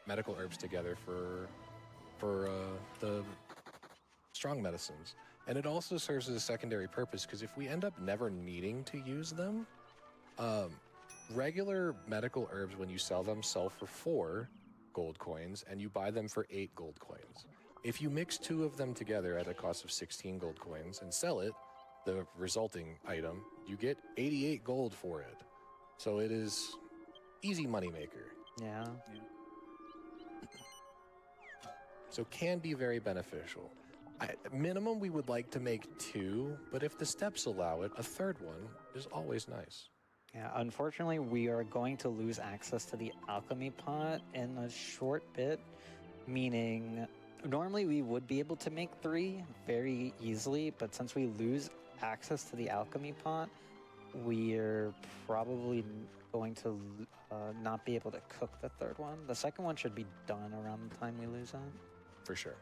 medical herbs together for the strong medicines. And it also serves as a secondary purpose because if we end up never needing to use them, regular medical herbs, when you sell them, sell for 4 gold coins, and you buy them for 8 gold coins. If you mix 2 of them together at a cost of 16 gold coins and sell it, the resulting item, you get 88 gold for it. So it is easy moneymaker. Yeah. So can be very beneficial. At minimum, we would like to make 2, but if the steps allow it, a 3rd one is always nice. Yeah, unfortunately, we are going to lose access to the alchemy pot in a short bit, meaning normally we would be able to make 3 very easily, but since we lose access to the alchemy pot, we're probably going to not be able to cook the 3rd one. The 2nd one should be done around the time we lose it. For sure.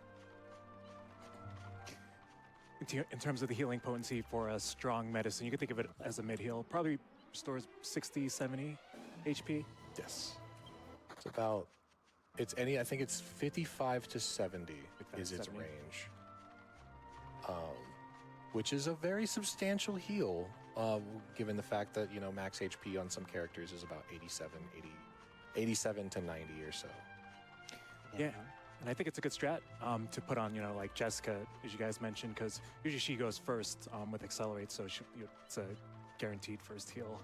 In terms of the healing potency for a strong medicine, you can think of it as a mid-heal. Probably restores 60, 70 HP. Yes. It's about, I think it's 55 to 70 is its 70. range. Which is a very substantial heal given the fact that, you know, max HP on some characters is about 87 to 90 or so. Yeah. And I think it's a good strat to put on, you know, like Jessica, as you guys mentioned, because usually she goes first with Accelerate, so it's a guaranteed first heal.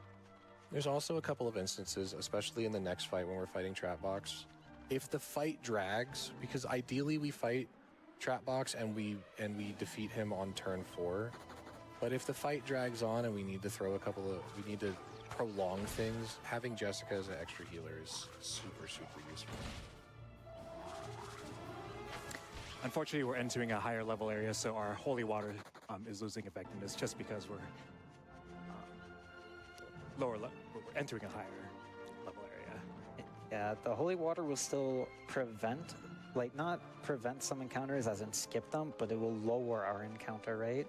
There's also a couple of instances, especially in the next fight when we're fighting Trapbox. If the fight drags, because ideally we fight Trapbox and we defeat him on turn 4, but if the fight drags on and we need to we need to prolong things, having Jessica as an extra healer is super, super useful. Unfortunately, we're entering a higher level area, so our holy water is losing effectiveness just because we're we're entering a higher level area. Yeah, the holy water will still prevent, like not prevent some encounters as in skip them, but it will lower our encounter rate.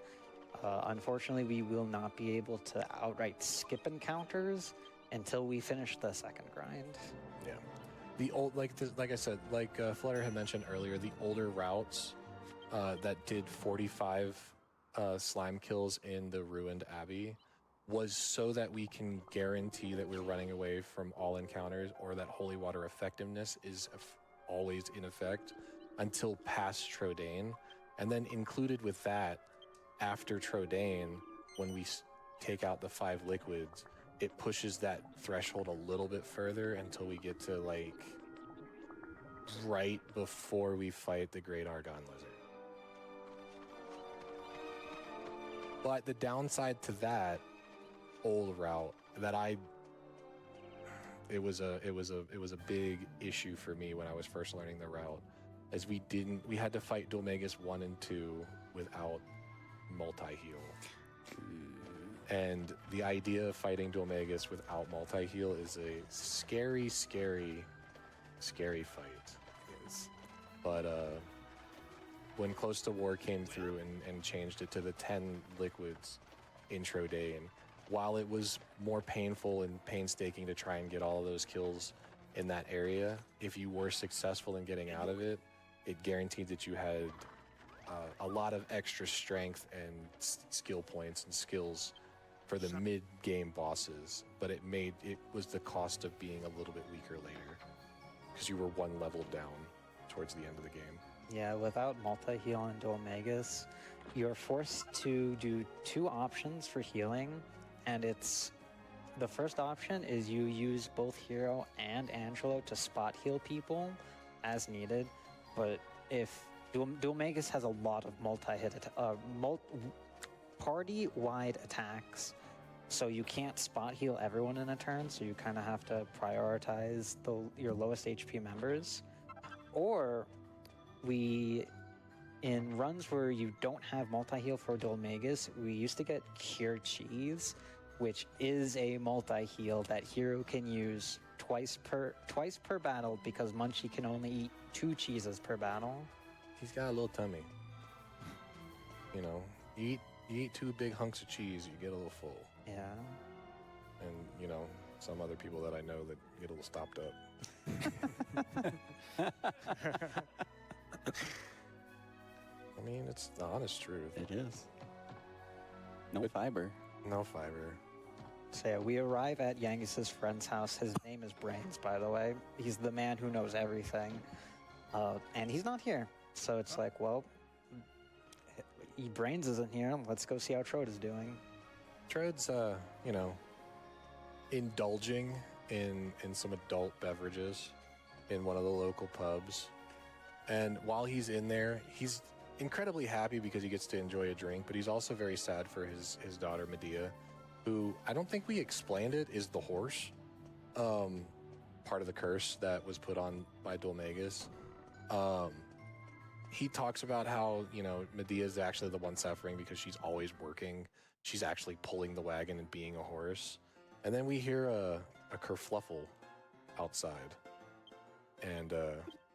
Unfortunately, we will not be able to outright skip encounters until we finish the second grind. Yeah. The old, like I said, like Flutter had mentioned earlier, the older routes that did 45 slime kills in the Ruined Abbey was so that we can guarantee that we're running away from all encounters, or that holy water effectiveness is always in effect until past Trodain. And then included with that, after Trodain, when we take out the 5 liquids, it pushes that threshold a little bit further until we get to like right before we fight the Great Argon Lizard. But the downside to that old route it was a big issue for me when I was first learning the route, as we had to fight Dulmagus 1 and 2 without multi-heal. And the idea of fighting Dulmagus without multi-heal is a scary, scary, scary fight. But when Close to War came through and changed it to the 10 liquids in Trodain, while it was more painful and painstaking to try and get all of those kills in that area, if you were successful in getting out of it, it guaranteed that you had a lot of extra strength and skill points and skills for the mid-game bosses, but it was the cost of being a little bit weaker later, because you were 1 level down towards the end of the game. Yeah, without multi-heal on Dulmagus, you're forced to do 2 options for healing, and the first option is you use both Hero and Angelo to spot heal people as needed, but if Dulmagus has a lot of party-wide attacks, so you can't spot heal everyone in a turn, so you kind of have to prioritize your lowest HP members. Or in runs where you don't have multi-heal for Dulmagus, we used to get Cure Cheese, which is a multi-heal that Hero can use twice per battle, because Munchie can only eat 2 cheeses per battle. He's got a little tummy. You know, you eat 2 big hunks of cheese, you get a little full. Yeah. And, you know, some other people that I know that get a little stopped up. I mean, it's the honest truth. It is. No fiber. No fiber. So yeah, we arrive at Yangus's friend's house. His name is Brains, by the way. He's the man who knows everything. And he's not here. So it's like, well, Brains isn't here. Let's go see how Trode is doing. Trode's, you know, indulging in some adult beverages in one of the local pubs. And while he's in there, he's incredibly happy because he gets to enjoy a drink, but he's also very sad for his daughter, Medea, who, I don't think we explained it, is the horse. Part of the curse that was put on by Dulmagus. He talks about how, you know, Medea is actually the one suffering because she's always working. She's actually pulling the wagon and being a horse. And then we hear a kerfluffle outside. And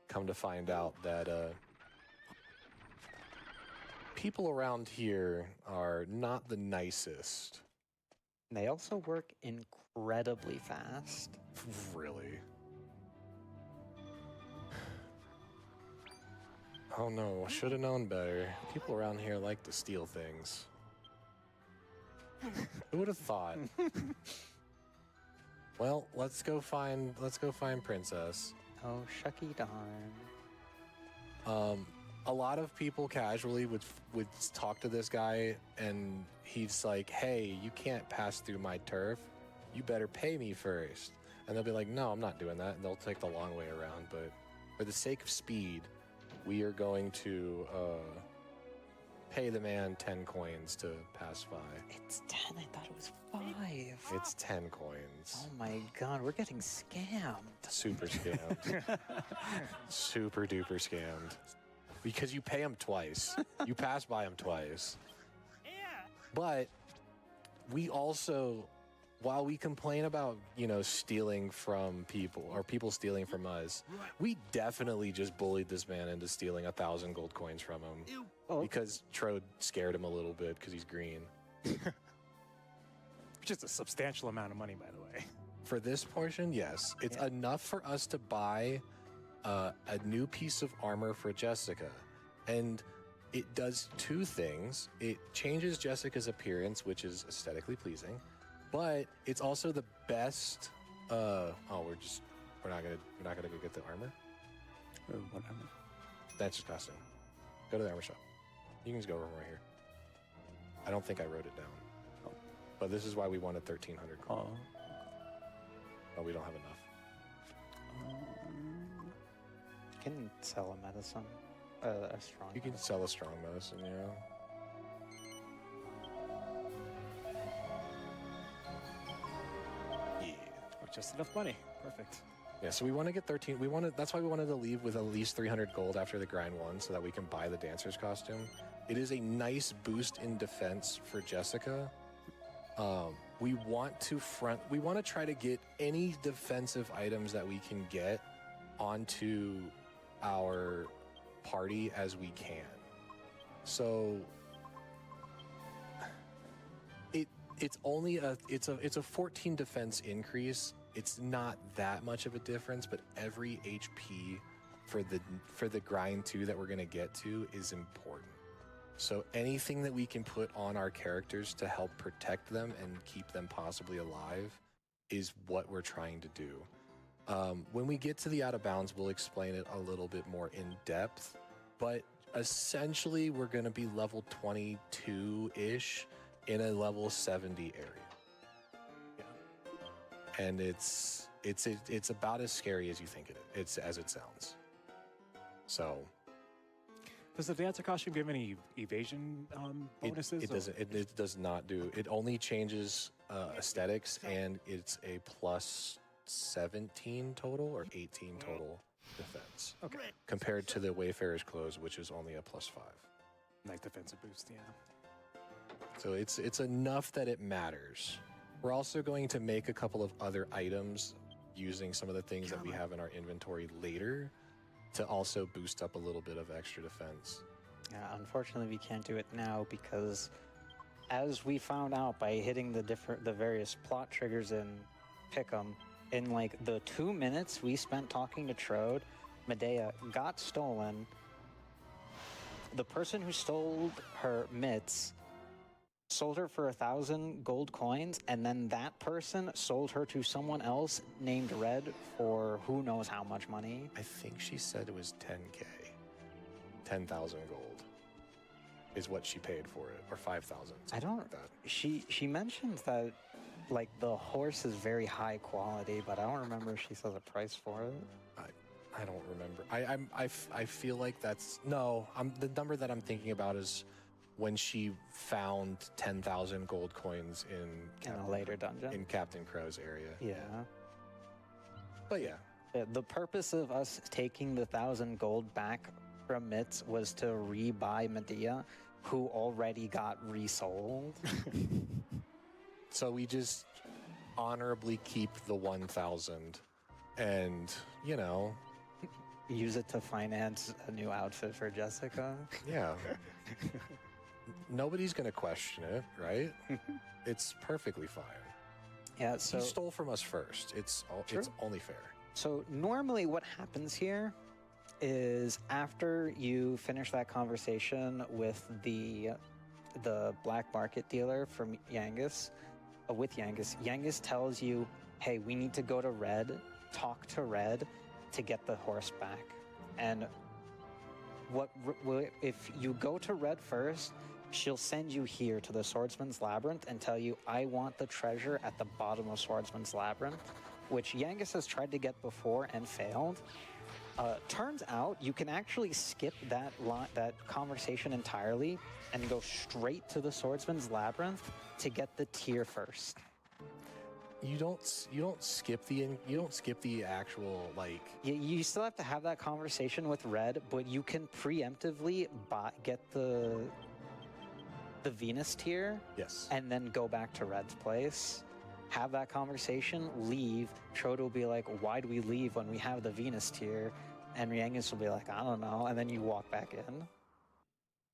come to find out that people around here are not the nicest. They also work incredibly fast. Really? Oh no, should have known better. People around here like to steal things. Who would have thought? Well, let's go find Princess. Oh, shucky darn. A lot of people casually would talk to this guy, and he's like, "Hey, you can't pass through my turf. You better pay me first." And they'll be like, "No, I'm not doing that." And they'll take the long way around. But for the sake of speed, we are going to pay the man 10 coins to pass by. It's 10. I thought it was 5. It's 10 coins. Oh my god, we're getting scammed. Super scammed. Super duper scammed. Because you pay them twice. You pass by them twice. But we also, while we complain about, stealing from people or people stealing from us, we definitely just bullied this man into stealing 1,000 gold coins from him. Because Trode scared him a little bit because he's green. Which is a substantial amount of money, by the way. For this portion, yes. It's enough for us to buy a new piece of armor for Jessica. And it does 2 things. It changes Jessica's appearance, which is aesthetically pleasing, but it's also the best. We're not gonna go get the armor. Or whatever. That's just costume. Go to the armor shop. You can just go over right here. I don't think I wrote it down. Oh. But this is why we wanted 1,300 gold. Oh. But we don't have enough. You can sell a medicine. A strong. You can sell a strong medicine, Yeah. Just enough money. Perfect. Yeah, so we want to get 13. That's why we wanted to leave with at least 300 gold after the grind 1 so that we can buy the dancer's costume. It is a nice boost in defense for Jessica. We want to try to get any defensive items that we can get onto our party as we can. So it's only a 14 defense increase. It's not that much of a difference, but every HP for the grind 2 that we're going to get to is important. So anything that we can put on our characters to help protect them and keep them possibly alive is what we're trying to do. When we get to the out of bounds, we'll explain it a little bit more in depth, but essentially we're going to be level 22-ish in a level 70 area. And it's about as scary as you think as it sounds. So Does the dancer costume give any evasion bonuses? It does not do. It only changes aesthetics, and it's a plus 17 total or 18 total defense. Okay. Compared to the Wayfarer's Clothes, which is only a plus 5. Nice defensive boost, yeah. So it's enough that it matters. We're also going to make a couple of other items using some of the things that we have in our inventory later to also boost up a little bit of extra defense. Yeah, unfortunately, we can't do it now because, as we found out by hitting the various plot triggers in Pick'em, in like the 2 minutes we spent talking to Trode, Medea got stolen. The person who stole her mitts sold her for 1,000 gold coins, and then that person sold her to someone else named Red for who knows how much money. I think she said it was 10K. 10,000 gold is what she paid for it, or 5,000. I don't. Like that. She mentioned that like the horse is very high quality, but I don't remember if she said a price for it. I don't remember. I feel like that's no. The number that I'm thinking about is when she found 10,000 gold coins in A later dungeon. in Captain Crow's area. Yeah. But yeah, The purpose of us taking the 1,000 gold back from Mitz was to rebuy Medea, who already got resold. so we just honorably keep the 1,000, and Use it to finance a new outfit for Jessica. yeah. Nobody's gonna question it, right? It's perfectly fine. Yeah, He so stole from us first. It's only fair. so normally what happens here is after you finish that conversation with the the black market dealer from Yangus, with Yangus, Yangus tells you, hey, we need to go to Red, talk to Red to get the horse back. And if you go to Red first, she'll send you here to the Swordsman's Labyrinth and tell you, I want the treasure at the bottom of Swordsman's Labyrinth, which Yangus has tried to get before and failed. Turns out you can actually skip that conversation entirely and go straight to the Swordsman's Labyrinth to get the tier first. You don't skip the actual like. You still have to have that conversation with Red, but you can preemptively get the Venus tier. Yes. And then go back to Red's place, have that conversation, leave. Trodo will be like, why do we leave when we have the Venus tier? And Yangus will be like, I don't know. And then you walk back in.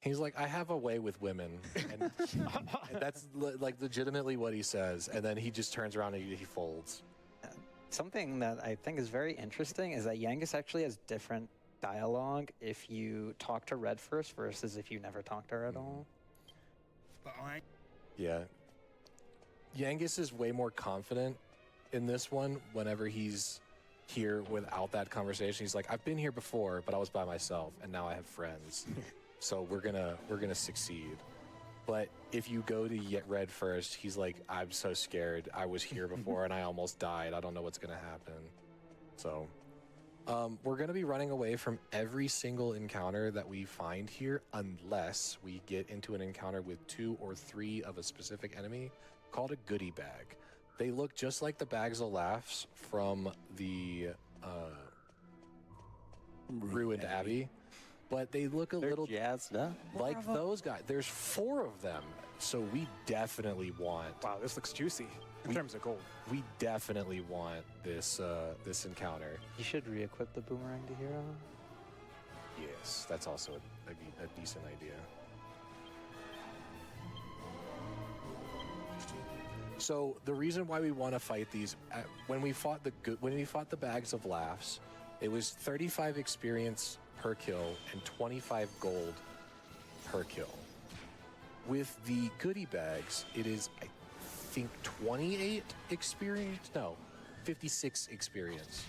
He's like, I have a way with women. And that's like legitimately what he says. And then he just turns around and he folds. Something that I think is very interesting is that Yangus actually has different dialogue if you talk to Red first versus if you never talk to her at all. Yeah. Yangus is way more confident in this one whenever he's here without that conversation. He's like, I've been here before, but I was by myself, and now I have friends. So we're gonna succeed. But if you go to Red first, he's like, I'm so scared. I was here before and I almost died. I don't know what's gonna happen. So we're gonna be running away from every single encounter that we find here unless we get into an encounter with 2 or 3 of a specific enemy called a goodie bag. They look just like the bags of laughs from the Ruined Abbey, but they look a little jazzed up. like those guys. There's 4 of them, so we definitely want. Wow, this looks juicy in terms of gold. We definitely want this this encounter. You should re-equip the boomerang to hero. Yes, that's also a decent idea. So the reason why we want to fight these, when we fought the bags of laughs, it was 35 experience per kill and 25 gold per kill. With the goodie bags, it is, I think, 28 experience? No, 56 experience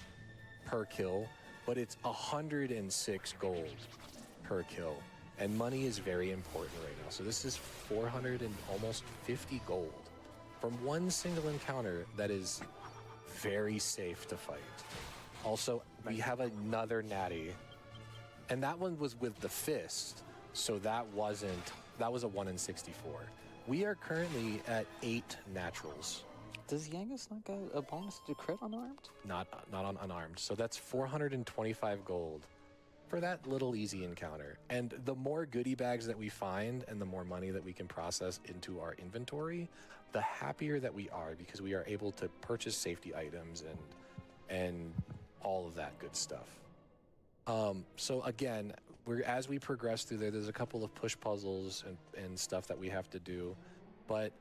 per kill, but it's 106 gold per kill. And money is very important right now. So this is 400 and almost 50 gold from one single encounter that is very safe to fight. Also, we have another natty, and that one was with the fist, so that was a 1 in 64. We are currently at 8 naturals. Does Yangus not get a bonus to crit unarmed? Not on unarmed. So that's 425 gold for that little easy encounter. And the more goodie bags that we find and the more money that we can process into our inventory, the happier that we are, because we are able to purchase safety items and all of that good stuff. So again, as we progress through there's a couple of push puzzles and stuff that we have to do. But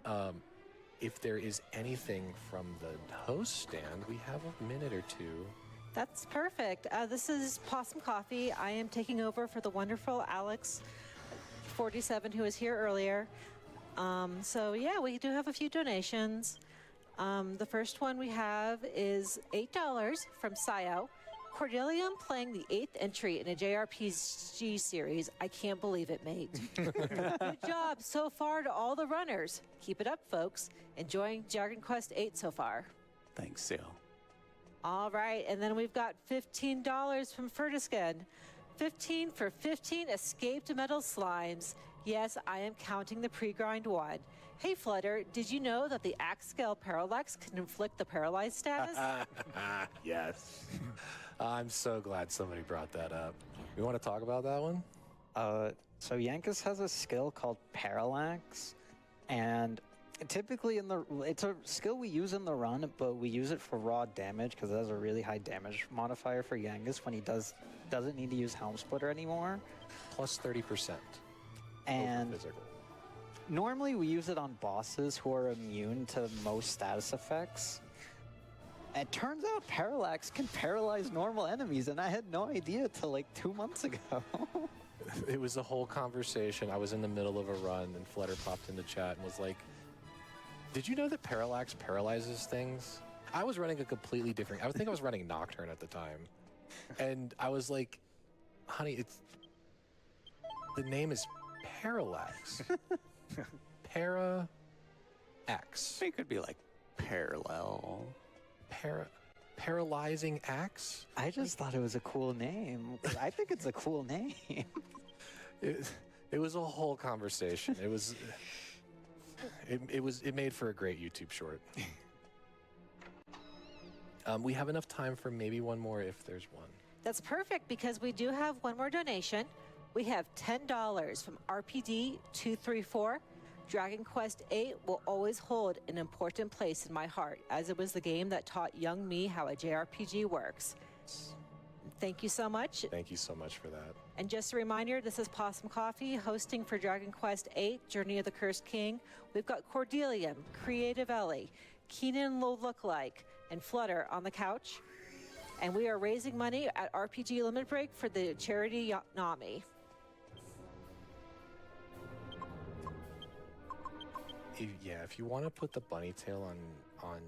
if there is anything from the host stand, we have a minute or two. That's perfect. This is Possum Coffee. I am taking over for the wonderful Alex 47, who was here earlier. So yeah, we do have a few donations. The first one we have is $8 from Sayo. Cordellium playing the 8th entry in a JRPG series. I can't believe it, mate. Good job so far to all the runners. Keep it up, folks. Enjoying Dragon Quest VIII so far. Thanks, Sale. All right, and then we've got $15 from Fertiscan. 15 for 15 escaped metal slimes. Yes, I am counting the pre-grind one. Hey, Flutter, did you know that the axe scale parallax can inflict the paralyzed status? Yes. I'm so glad somebody brought that up. We want to talk about that one? So Yankus has a skill called Parallax, and typically it's a skill we use in the run, but we use it for raw damage because it has a really high damage modifier for Yangus when he doesn't need to use Helm Splitter anymore. Plus 30%. And over physical. Normally we use it on bosses who are immune to most status effects. It turns out Parallax can paralyze normal enemies, and I had no idea till like 2 months ago. It was a whole conversation. I was in the middle of a run, and Flutter popped into chat and was like, "Did you know that Parallax paralyzes things?" I was running a completely different. I think I was running Nocturne at the time, and I was like, "Honey, the name is Parallax. Para-X. It could be like parallel. Paralyzing axe." I just thought it was a cool name. I think it's a cool name. It was a whole conversation. It made for a great YouTube short. We have enough time for maybe one more if there's one. That's perfect because we do have one more donation. We have $10 from RPD234. Dragon Quest VIII will always hold an important place in my heart, as it was the game that taught young me how a JRPG works. Thank you so much. Thank you so much for that. And just a reminder, this is Possum Coffee hosting for Dragon Quest VIII, Journey of the Cursed King. We've got Cordellium, Creative Ellie, keeanolookalike, and Flutter on the couch. And we are raising money at RPG Limit Break for the charity NAMI. If you want to put the bunny tail on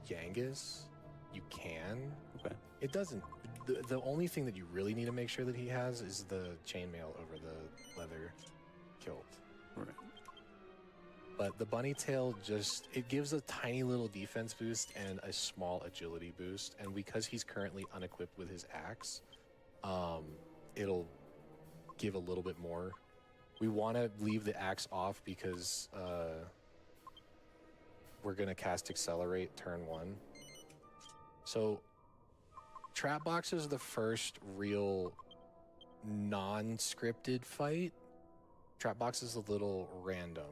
Yangus, you can. Okay. It doesn't. The only thing that you really need to make sure that he has is the chainmail over the leather kilt. Right. But the bunny tail it gives a tiny little defense boost and a small agility boost. And because he's currently unequipped with his axe, it'll give a little bit more. We want to leave the axe off because we're going to cast Accelerate turn 1. So Trapbox is the first real non-scripted fight. Trapbox is a little random.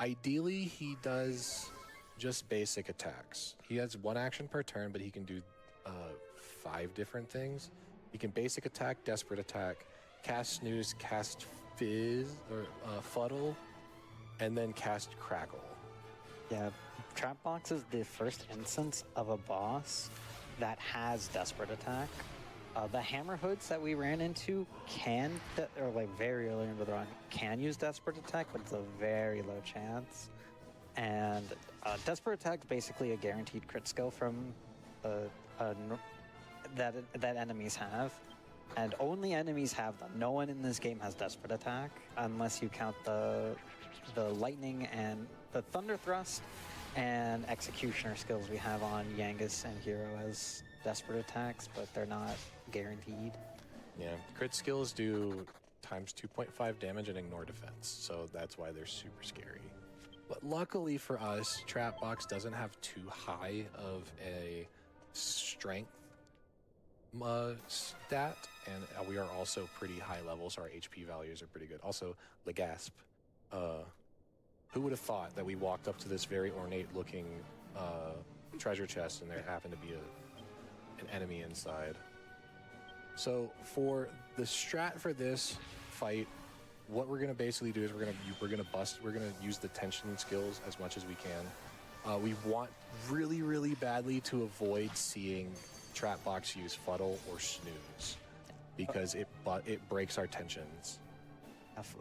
Ideally, he does just basic attacks. He has 1 action per turn, but he can do 5 different things. He can basic attack, desperate attack, cast Snooze, cast Fizz or Fuddle, and then cast Crackle. Yeah, Trapbox is the first instance of a boss that has Desperate Attack. The Hammer Hoods that we ran into or like very early into the run, can use Desperate Attack, but it's a very low chance. And Desperate Attack is basically a guaranteed crit skill from that enemies have. And only enemies have them. No one in this game has Desperate Attack, unless you count the Lightning and the Thunder Thrust and Executioner skills we have on Yangus and Hero as Desperate Attacks, but they're not guaranteed. Yeah, crit skills do times 2.5 damage and ignore defense, so that's why they're super scary. But luckily for us, Trapbox doesn't have too high of a strength stat, and we are also pretty high level, so our HP values are pretty good. Also, Legasp. Who would have thought that we walked up to this very ornate-looking treasure chest and there happened to be an enemy inside? So for the strat for this fight, what we're gonna basically do is we're gonna use the tension skills as much as we can. We want really badly to avoid seeing Trapbox use Fuddle or Snooze because it breaks our tensions.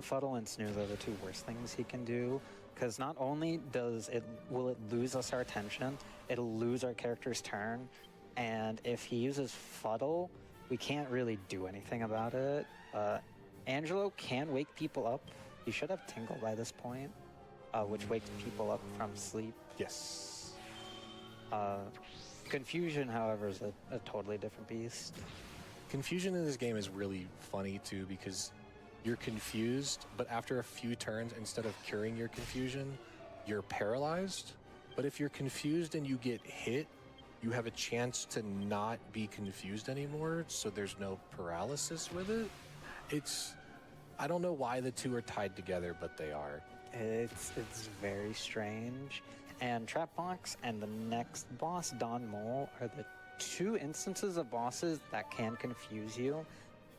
Fuddle and Snooze are the 2 worst things he can do, because not only will it lose us our attention, it'll lose our character's turn, and if he uses Fuddle, we can't really do anything about it. Angelo can wake people up. He should have Tingle by this point, which wakes people up from sleep. Yes. Confusion, however, is a totally different beast. Confusion in this game is really funny too because you're confused, but after a few turns, instead of curing your confusion, you're paralyzed. But if you're confused and you get hit, you have a chance to not be confused anymore, so there's no paralysis with it. I don't know why the 2 are tied together, but they are. It's very strange. And Trapbox and the next boss, Don Mole, are the 2 instances of bosses that can confuse you.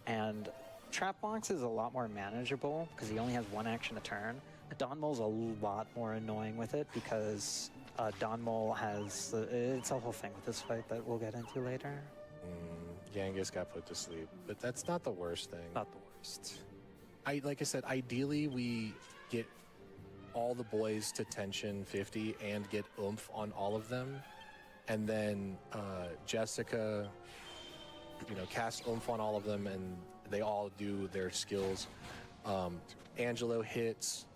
And Trapbox is a lot more manageable because he only has 1 action a turn. Don Mole's a lot more annoying with it because Don Mole has... it's a whole thing with this fight that we'll get into later. Yangus got put to sleep, but that's not the worst thing. Not the worst. Like I said, ideally we get all the boys to tension 50 and get oomph on all of them, and then Jessica, cast oomph on all of them, and they all do their skills. Angelo hits,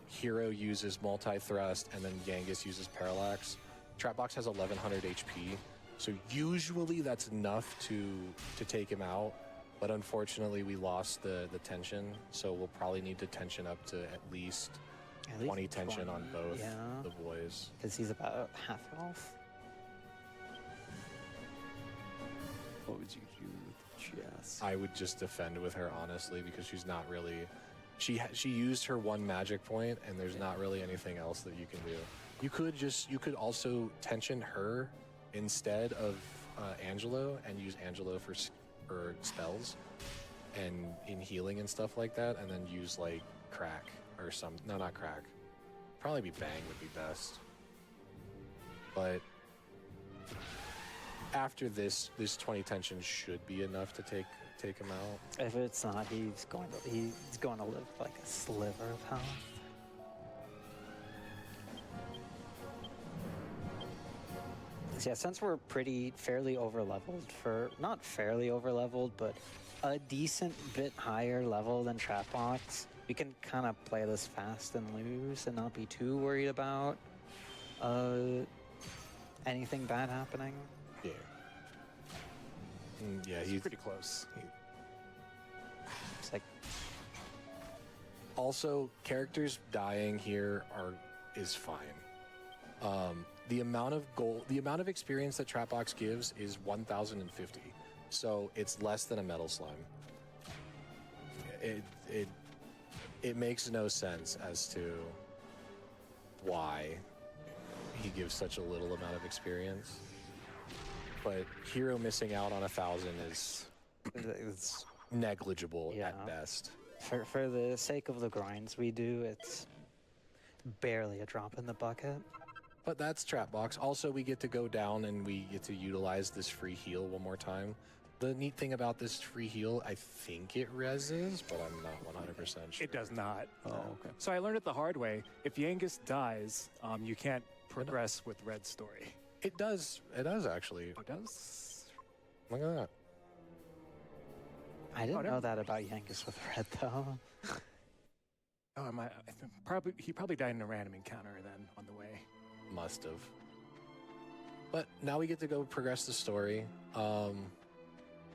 Hero uses multi-thrust, and then Yangus uses parallax. Trapbox has 1100 HP, so usually that's enough to take him out, but unfortunately we lost the tension, so we'll probably need to tension up to at least 20 tension on both the boys. Because he's about half health. What would you do with Jess? I would just defend with her, honestly, because she's not really... She used her one magic point, and there's not really anything else that you can do. You could also tension her instead of Angelo, and use Angelo for spells and in healing and stuff like that, and then use like crack or not crack. Probably be bang would be best. But after this 20 tension should be enough to take him out. If it's not, he's going to live like a sliver of health. Yeah, since we're fairly over-leveled not fairly over-leveled, but a decent bit higher level than Trapbox, we can kind of play this fast and loose and not be too worried about anything bad happening. Yeah. Yeah, He's pretty close. It's like, also, characters dying here is fine. The amount of experience that Trapbox gives is 1,050, so it's less than a metal slime. It makes no sense as to why he gives such a little amount of experience. But Hero missing out on 1,000 is it's negligible at best. for the sake of the grinds we do, it's barely a drop in the bucket. But that's Trapbox. Also, we get to go down and we get to utilize this free heal one more time. The neat thing about this free heal, I think it reses, but I'm not 100% sure. It does not. Oh, okay. So I learned it the hard way. If Yangus dies, you can't progress with Red's story. It does. It does, actually. It does? Look at that. I didn't know that about Yangus with Red, though. Oh, he probably died in a random encounter then on the way. Must have. But now we get to go progress the story.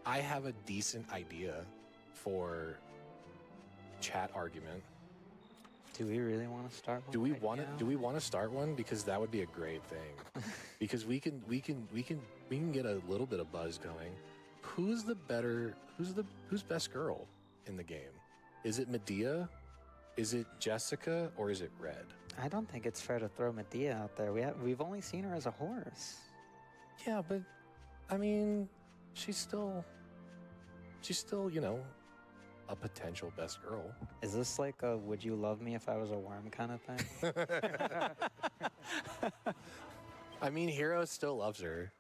I have a decent idea for chat argument. Do we really want to start one? Do we right want now? to? Do we want to start one? Because that would be a great thing. Because we can get a little bit of buzz going. Who's best girl in the game? Is it Medea? Is it Jessica, or is it Red? I don't think it's fair to throw Medea out there. We've only seen her as a horse. Yeah, but I mean, she's still, a potential best girl. Is this like a "Would you love me if I was a worm" kind of thing? I mean, Hero still loves her.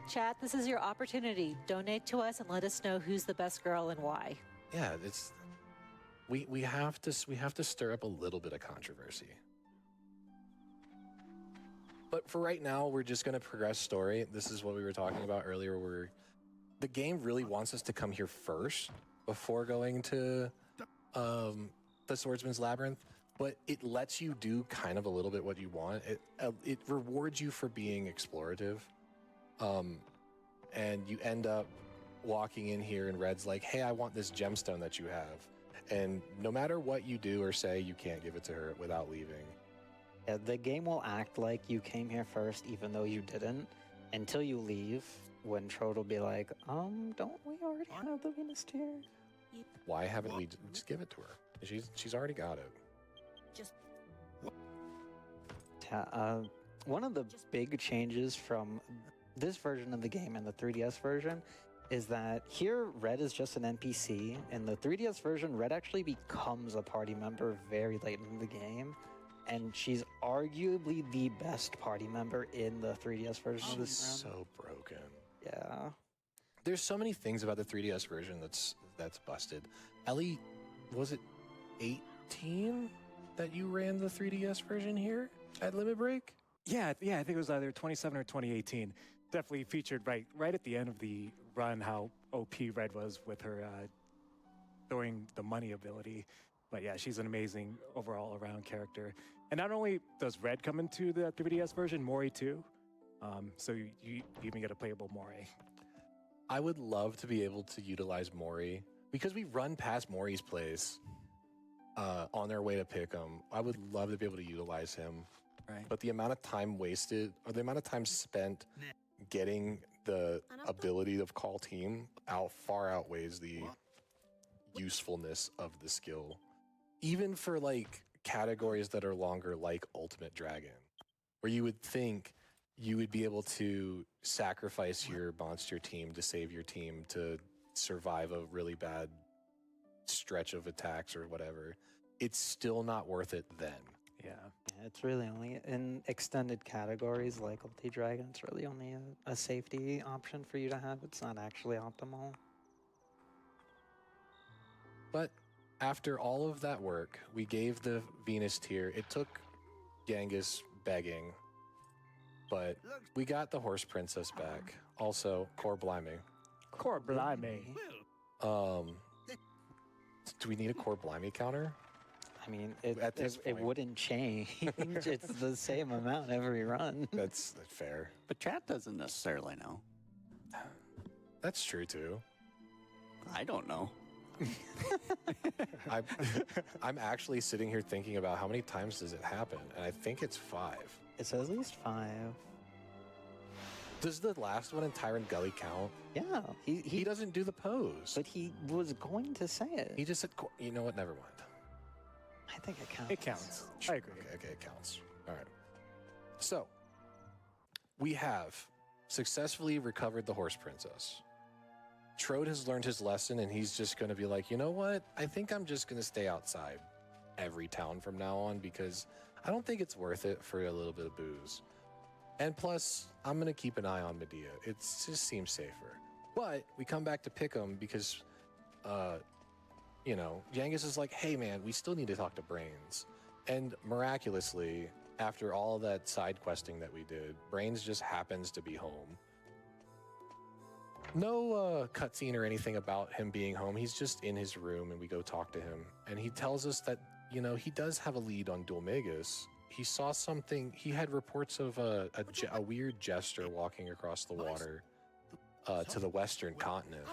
Chat, this is your opportunity. Donate to us and let us know who's the best girl and why. Yeah, we have to stir up a little bit of controversy. But for right now, we're just going to progress story. This is what we were talking about earlier, where the game really wants us to come here first before going to the Swordsman's Labyrinth, but it lets you do kind of a little bit what you want. It rewards you for being explorative, and you end up walking in here and Red's like, hey, I want this gemstone that you have. And no matter what you do or say, you can't give it to her without leaving. Yeah, the game will act like you came here first, even though you didn't, until you leave, when Trode will be like, don't we already have the Venus tier? Why haven't we just give it to her? She's already got it. One of the big changes from this version of the game and the 3DS version is that here Red is just an NPC. In the 3DS version, Red actually becomes a party member very late in the game, and she's arguably the best party member in the 3DS version of this She's round. so broken. Yeah. There's so many things about the 3DS version that's busted. Ellie, was it 18 that you ran the 3DS version here at Limit Break? Yeah, I think it was either 27 or 2018. Definitely featured right at the end of the run how OP Red was with her throwing the money ability. But yeah, she's an amazing overall around character. And not only does Red come into the 3DS version, Mori too. So you even get a playable Mori. I would love to be able to utilize Mori because we run past Mori's place on our way to pick him. I would love to be able to utilize him. Right. But the amount of time wasted or the amount of time spent getting the ability of call team far outweighs the usefulness of the skill. Even for like categories that are longer, like Ultimate Dragon, where you would think you would be able to sacrifice your monster team to save your team to survive a really bad stretch of attacks or whatever. It's still not worth it then. Yeah, it's really only in extended categories like Ulti Dragon, it's really only a safety option for you to have. It's not actually optimal. But after all of that work, we gave the Venus tier. It took Genghis begging, but we got the Horse Princess back. Also, Cordellium. Cordellium. Do we need a Cordellium counter? I mean, At this it point. wouldn't change. It's the same amount every run. That's fair. But chat doesn't necessarily know. That's true too. I don't know. I'm actually sitting here thinking about how many times does it happen, and I think it's 5. It's at least 5. Does the last one in Tyrant Gully count? Yeah, He doesn't do the pose. But he was going to say it. He just said, you know what? Never mind. I think it counts. It counts. I agree. Okay, it counts. All right. So, we have successfully recovered the Horse Princess. Trode has learned his lesson, and he's just going to be like, you know what? I think I'm just going to stay outside every town from now on because I don't think it's worth it for a little bit of booze. And plus, I'm going to keep an eye on Medea. It just seems safer. But we come back to pick him because, Genghis is like, hey, man, we still need to talk to Brains. And miraculously, after all that side questing that we did, Brains just happens to be home. No cutscene or anything about him being home. He's just in his room, and we go talk to him. And he tells us that, he does have a lead on Dulmagus. He saw something. He had reports of a weird jester walking across the water to the western continent.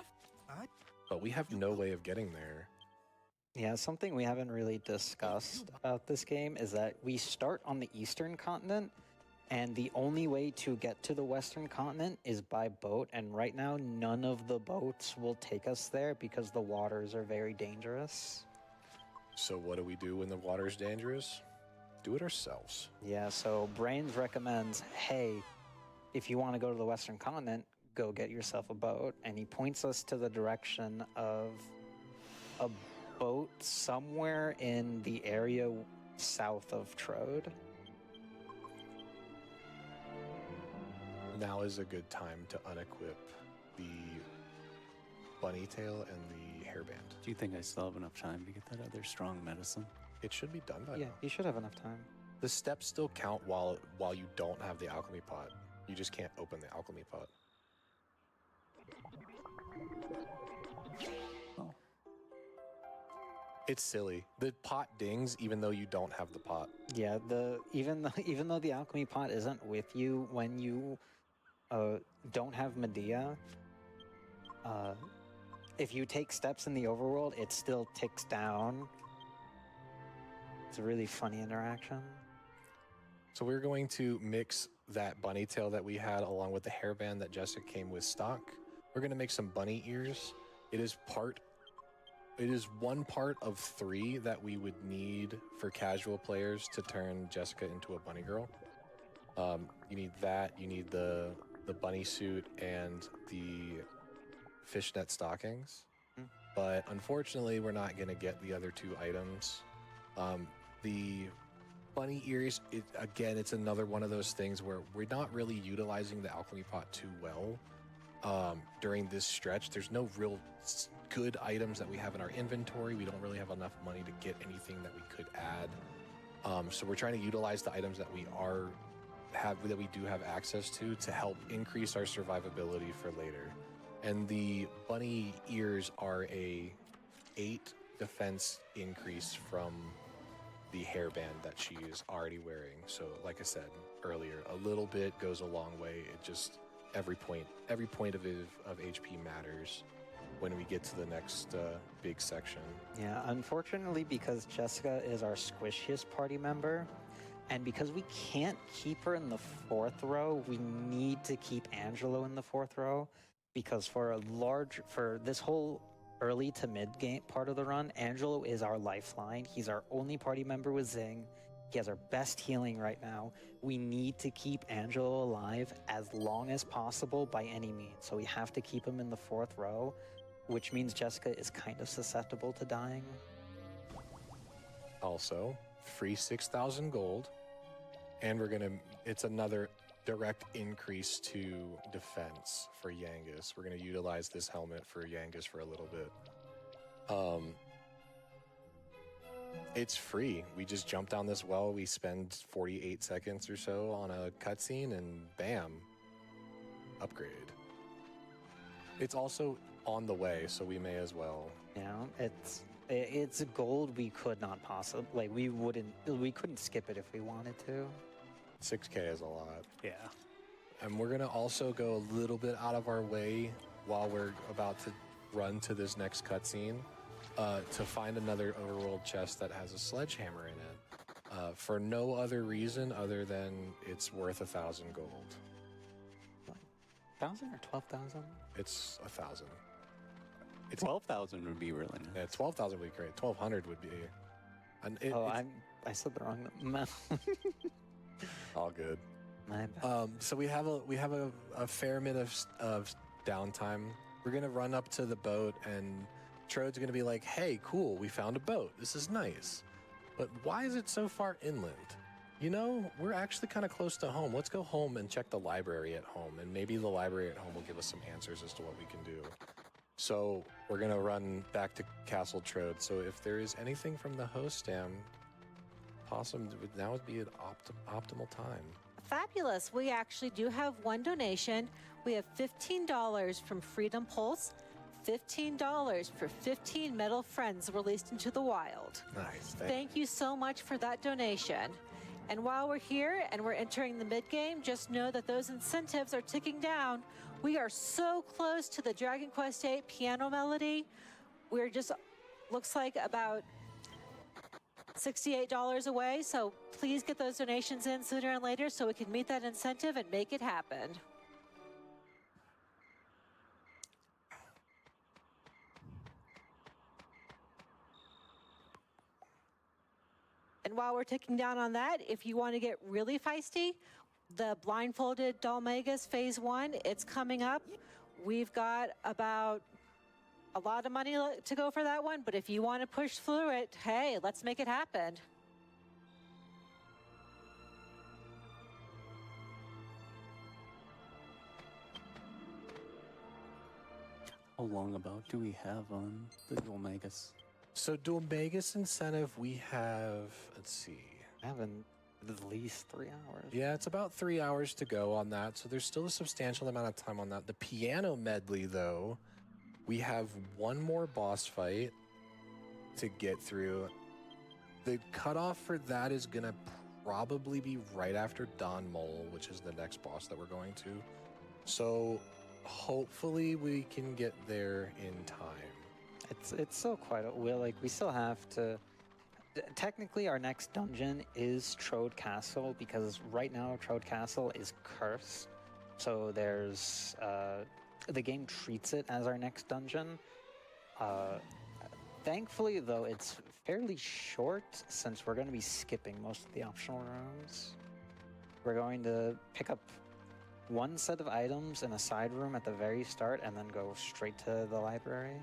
But we have no way of getting there. Yeah, something we haven't really discussed about this game is that we start on the eastern continent, and the only way to get to the western continent is by boat, and right now none of the boats will take us there because the waters are very dangerous. So what do we do when the water's dangerous? Do it ourselves. Yeah, so Brains recommends, hey, if you want to go to the western continent, go get yourself a boat, and he points us to the direction of a boat somewhere in the area south of Trode. Now is a good time to unequip the bunny tail and the hairband. Do you think I still have enough time to get that other strong medicine? It should be done by Yeah, now. you should have enough time. The steps still count while you don't have the alchemy pot. You just can't open the alchemy pot. Oh. It's silly. The pot dings even though you don't have the pot. Yeah, even though the alchemy pot isn't with you when you don't have Medea, if you take steps in the overworld, it still ticks down. It's a really funny interaction. So we're going to mix that bunny tail that we had along with the hairband that Jessica came with stock. We're going to make some bunny ears. It is one part of 3 that we would need for casual players to turn Jessica into a bunny girl. You need that. You need the bunny suit and the fishnet stockings. But unfortunately, we're not going to get the other 2 items. The bunny ears, it's another one of those things where we're not really utilizing the alchemy pot too well. during this stretch. There's no real good items that we have in our inventory. We don't really have enough money to get anything that we could add. So we're trying to utilize the items that we do have access to help increase our survivability for later. And the bunny ears are a 8 defense increase from the hairband that she is already wearing. So like I said earlier, a little bit goes a long way. It just every point of HP matters when we get to the next big section. Yeah, unfortunately, because Jessica is our squishiest party member, and because we can't keep her in the 4th row, we need to keep Angelo in the 4th row, because for this whole early to mid game part of the run, Angelo is our lifeline. He's our only party member with Zing. He has our best healing right now. We need to keep Angelo alive as long as possible by any means. So we have to keep him in the 4th row, which means Jessica is kind of susceptible to dying. Also, free 6,000 gold, and it's another direct increase to defense for Yangus. We're gonna utilize this helmet for Yangus for a little bit. It's free. We just jump down this well. We spend 48 seconds or so on a cutscene, and bam, upgrade. It's also on the way, so we may as well. Yeah, it's a gold we could not possibly, we couldn't skip it if we wanted to. 6K is a lot. Yeah. And we're gonna also go a little bit out of our way while we're about to run to this next cutscene to find another overworld chest that has a sledgehammer in it for no other reason other than it's worth 1,000 gold. 1,000 or 12,000? It's 1,000. 12,000 would be really nice. Yeah, 12,000 would be great. 1,200 would be. I said the wrong amount. All good. My bad. So we have a fair minute of downtime. We're gonna run up to the boat, and Trode's gonna be like, "Hey, cool, we found a boat. This is nice, but why is it so far inland? You know, we're actually kind of close to home. Let's go home and check the library at home, and maybe the library at home will give us some answers as to what we can do." So we're gonna run back to Castle Trode. So if there is anything from the host stam, Possum, now would be an optimal time. Fabulous. We actually do have one donation. We have $15 from Freedom Pulse, $15 for 15 metal friends released into the wild. Nice. Thank you so much for that donation. And while we're here and we're entering the mid-game, just know that those incentives are ticking down. We are so close to the Dragon Quest VIII piano melody. We're just, looks like about $68 away, so please get those donations in sooner and later so we can meet that incentive and make it happen. And while we're ticking down on that, if you want to get really feisty, the Blindfolded Dalmagus Phase 1, it's coming up. We've got about a lot of money to go for that one, but if you want to push through it, hey, let's make it happen. How long about do we have on the Dalmagus? So Dalmagus incentive, we have, let's see. I have at least 3 hours. Yeah, it's about 3 hours to go on that, so there's still a substantial amount of time on that. The piano medley, though, we have one more boss fight to get through. The cutoff for that is going to probably be right after Don Mole, which is the next boss that we're going to. So hopefully we can get there in time. It's still quite we still have to. Technically, our next dungeon is Trode Castle, because right now Trode Castle is cursed. So there's the game treats it as our next dungeon. Thankfully, though, it's fairly short since we're going to be skipping most of the optional rooms. We're going to pick up one set of items in a side room at the very start and then go straight to the library.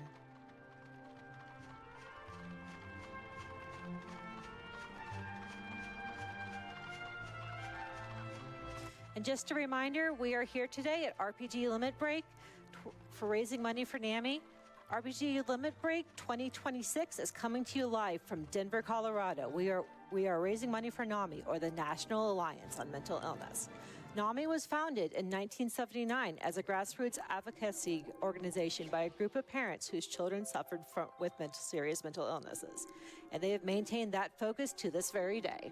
And just a reminder, we are here today at RPG Limit Break. for raising money for NAMI? RPG Limit Break 2026 is coming to you live from Denver, Colorado. We are raising money for NAMI, or the National Alliance on Mental Illness. NAMI was founded in 1979 as a grassroots advocacy organization by a group of parents whose children suffered with serious mental illnesses, and they have maintained that focus to this very day.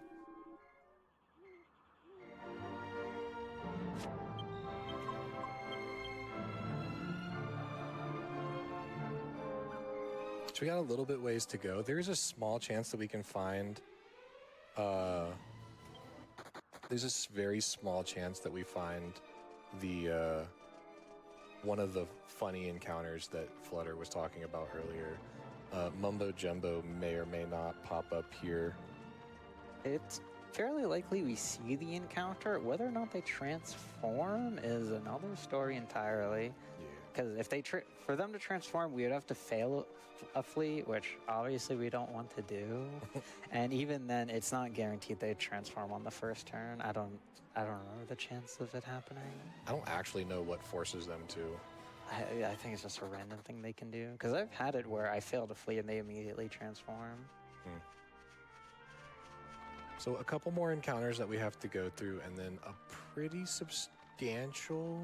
So we got a little bit ways to go. There's a small chance that we can find there's a very small chance that we find the one of the funny encounters that Flutter was talking about earlier. Mumbo Jumbo may or may not pop up here. It's fairly likely we see the encounter. Whether or not they transform is another story entirely. Because if they for them to transform, we would have to fail a fleet, which obviously we don't want to do. And even then, it's not guaranteed they'd transform on the first turn. I don't know the chance of it happening. I don't actually know what forces them to. I think it's just a random thing they can do. Because I've had it where I failed a fleet and they immediately transform. So a couple more encounters that we have to go through, and then a pretty substantial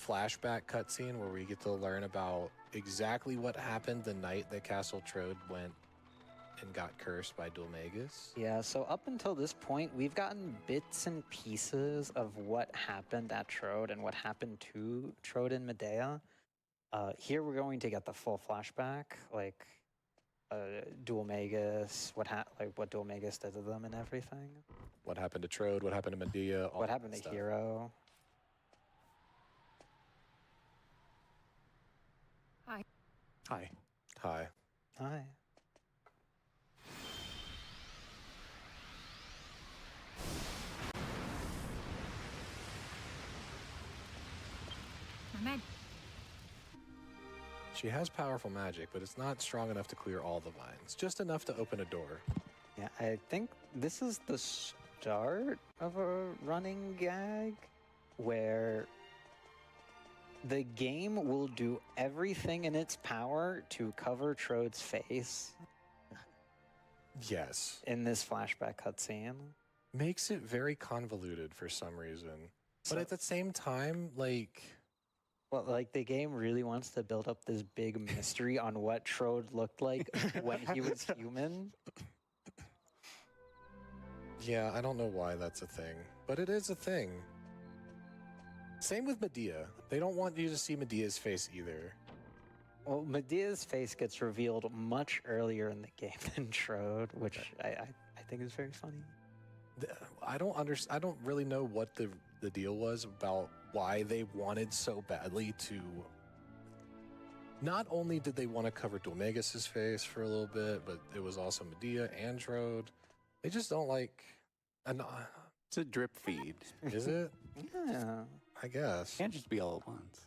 flashback cutscene where we get to learn about exactly what happened the night that Castle Trode went and got cursed by Dulmagus. Yeah, so up until this point, we've gotten bits and pieces of what happened at Trode and what happened to Trode and Medea. Here we're going to get the full flashback, like Dulmagus, what Dulmagus did to them and everything. What happened to Trode, what happened to Medea, all what that happened to stuff. Hero. Hi. Hi. Hi. Hi. Ahmed. She has powerful magic, but it's not strong enough to clear all the vines. Just enough to open a door. Yeah, I think this is the start of a running gag where the game will do everything in its power to cover Trode's face Yes. in this flashback cutscene. Makes it very convoluted for some reason. But So- at the same time, like... Well, like the game really wants to build up this big mystery on what Trode looked like when he was human. Yeah, I don't know why that's a thing, but it is a thing. Same with Medea. They don't want you to see Medea's face either. Well, Medea's face gets revealed much earlier in the game than Trode, which I think is very funny. I don't really know what the deal was about why they wanted so badly to... Not only did they want to cover Dulmagus' face for a little bit, but it was also Medea and Trode. They just don't like... It's a drip feed. Is it? Yeah. I guess. Can't just be all at once.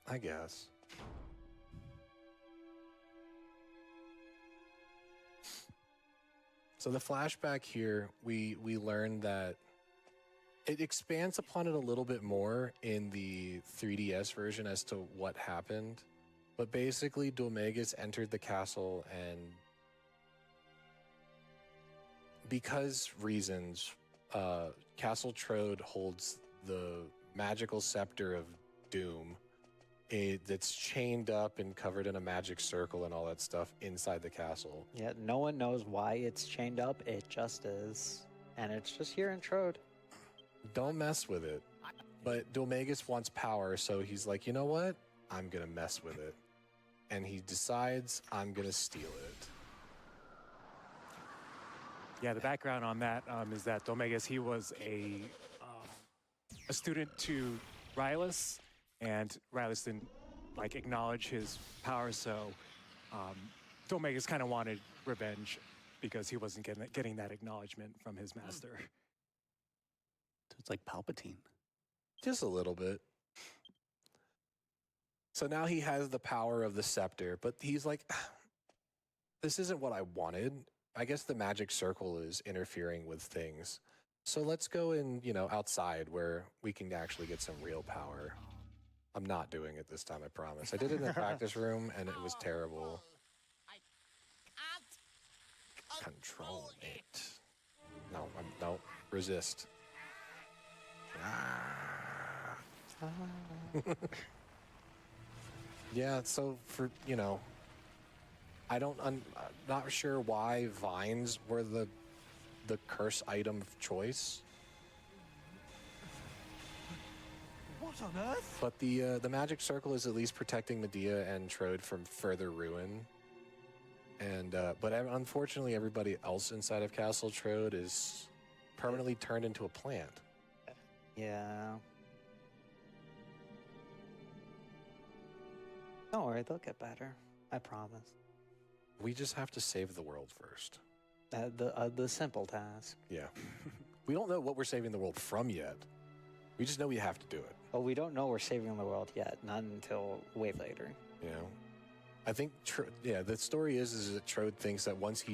I guess. So the flashback here, we learned that it expands upon it a little bit more in the 3DS version as to what happened. But basically, Dulmagus entered the castle, and because reasons, Castle Trode holds the magical scepter of doom. That's chained up and covered in a magic circle and all that stuff inside the castle. Yeah, no one knows why it's chained up. It just is. And it's just here in Trode. Don't mess with it. But Dulmagus wants power, so he's like, you know what? I'm going to mess with it. And he decides, I'm going to steal it. Yeah, the background on that is that Dulmagus, he was a student to Rylus, and Rylus didn't acknowledge his power, so Dulmagus kind of wanted revenge because he wasn't getting that acknowledgement from his master. So it's like Palpatine. Just a little bit. So now he has the power of the scepter, but he's like, this isn't what I wanted. I guess the magic circle is interfering with things. So let's go in, outside where we can actually get some real power. I'm not doing it this time, I promise. I did it in the practice room, and it was terrible. Control it. No, no, resist. Yeah, so for, I'm not sure why vines were the curse item of choice. What on earth? But the magic circle is at least protecting Medea and Trode from further ruin. And but unfortunately, everybody else inside of Castle Trode is permanently turned into a plant. Yeah. Don't worry, they'll get better. I promise. We just have to save the world first. The simple task. Yeah. We don't know what we're saving the world from yet. We just know we have to do it. Well, we don't know we're saving the world yet, not until way later. I think, the story is that Trode thinks that once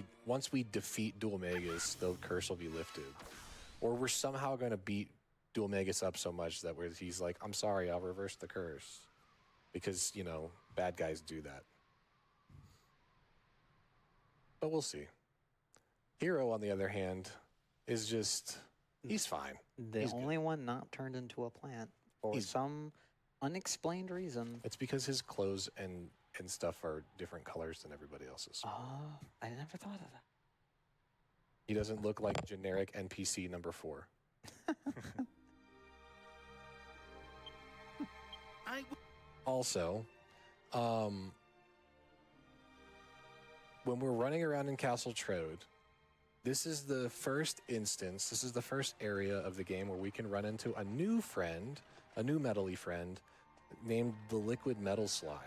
we defeat Dual Magus, the curse will be lifted. Or we're somehow going to beat Dual Magus up so much that he's like, I'm sorry, I'll reverse the curse. Because, bad guys do that. But we'll see. Hero, on the other hand, is just, he's fine. The only one not turned into a plant for some unexplained reason. It's because his clothes and stuff are different colors than everybody else's. Oh, I never thought of that. He doesn't look like generic NPC number 4. Also, when we're running around in Castle Trode, this is the first area of the game where we can run into a new friend, a new metal-y friend, named the Liquid Metal Slime.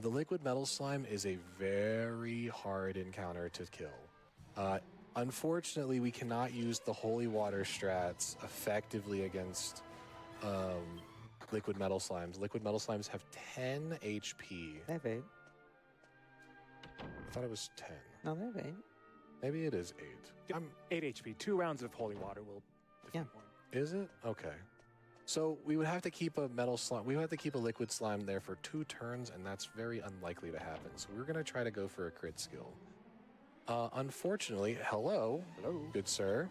The Liquid Metal Slime is a very hard encounter to kill. Unfortunately, we cannot use the Holy Water strats effectively against Liquid Metal Slimes. Liquid Metal Slimes have 10 HP. They have 8. I thought it was 10. No, they have 8. Maybe it is 8. 8 HP. 2 rounds of holy water will defeat one. Is it? Okay. So we would have to keep a metal slime. We would have to keep a liquid slime there for 2 turns, and that's very unlikely to happen. So we're going to try to go for a crit skill. Unfortunately, hello, good sir.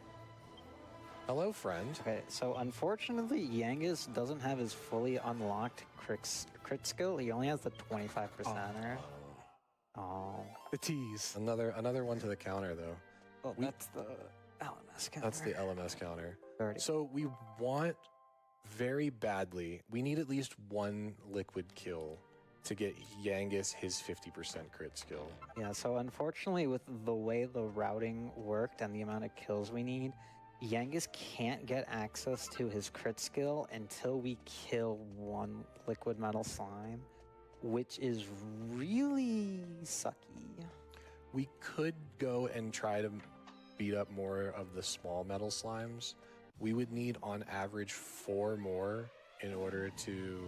Hello, friend. Okay, so unfortunately, Yangus doesn't have his fully unlocked crit skill. He only has the 25%er. Oh. The tease. Another one to the counter, though. Oh, that's the LMS counter. That's the LMS counter. Already. So we want very badly, we need at least 1 liquid kill to get Yangus his 50% crit skill. Yeah, so unfortunately, with the way the routing worked and the amount of kills we need, Yangus can't get access to his crit skill until we kill 1 liquid metal slime, which is really sucky. We could go and try to beat up more of the small metal slimes. We would need on average 4 more in order to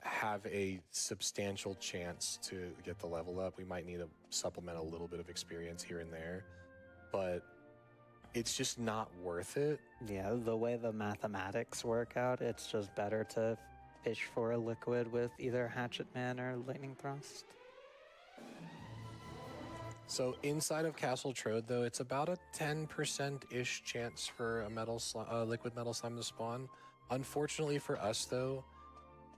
have a substantial chance to get the level up. We might need to supplement a little bit of experience here and there, but it's just not worth it. Yeah, the way the mathematics work out, it's just better to fish for a liquid with either Hatchet Man or Lightning Thrust. So inside of Castle Trode, though, it's about a 10%-ish chance for a liquid metal slime to spawn. Unfortunately for us, though,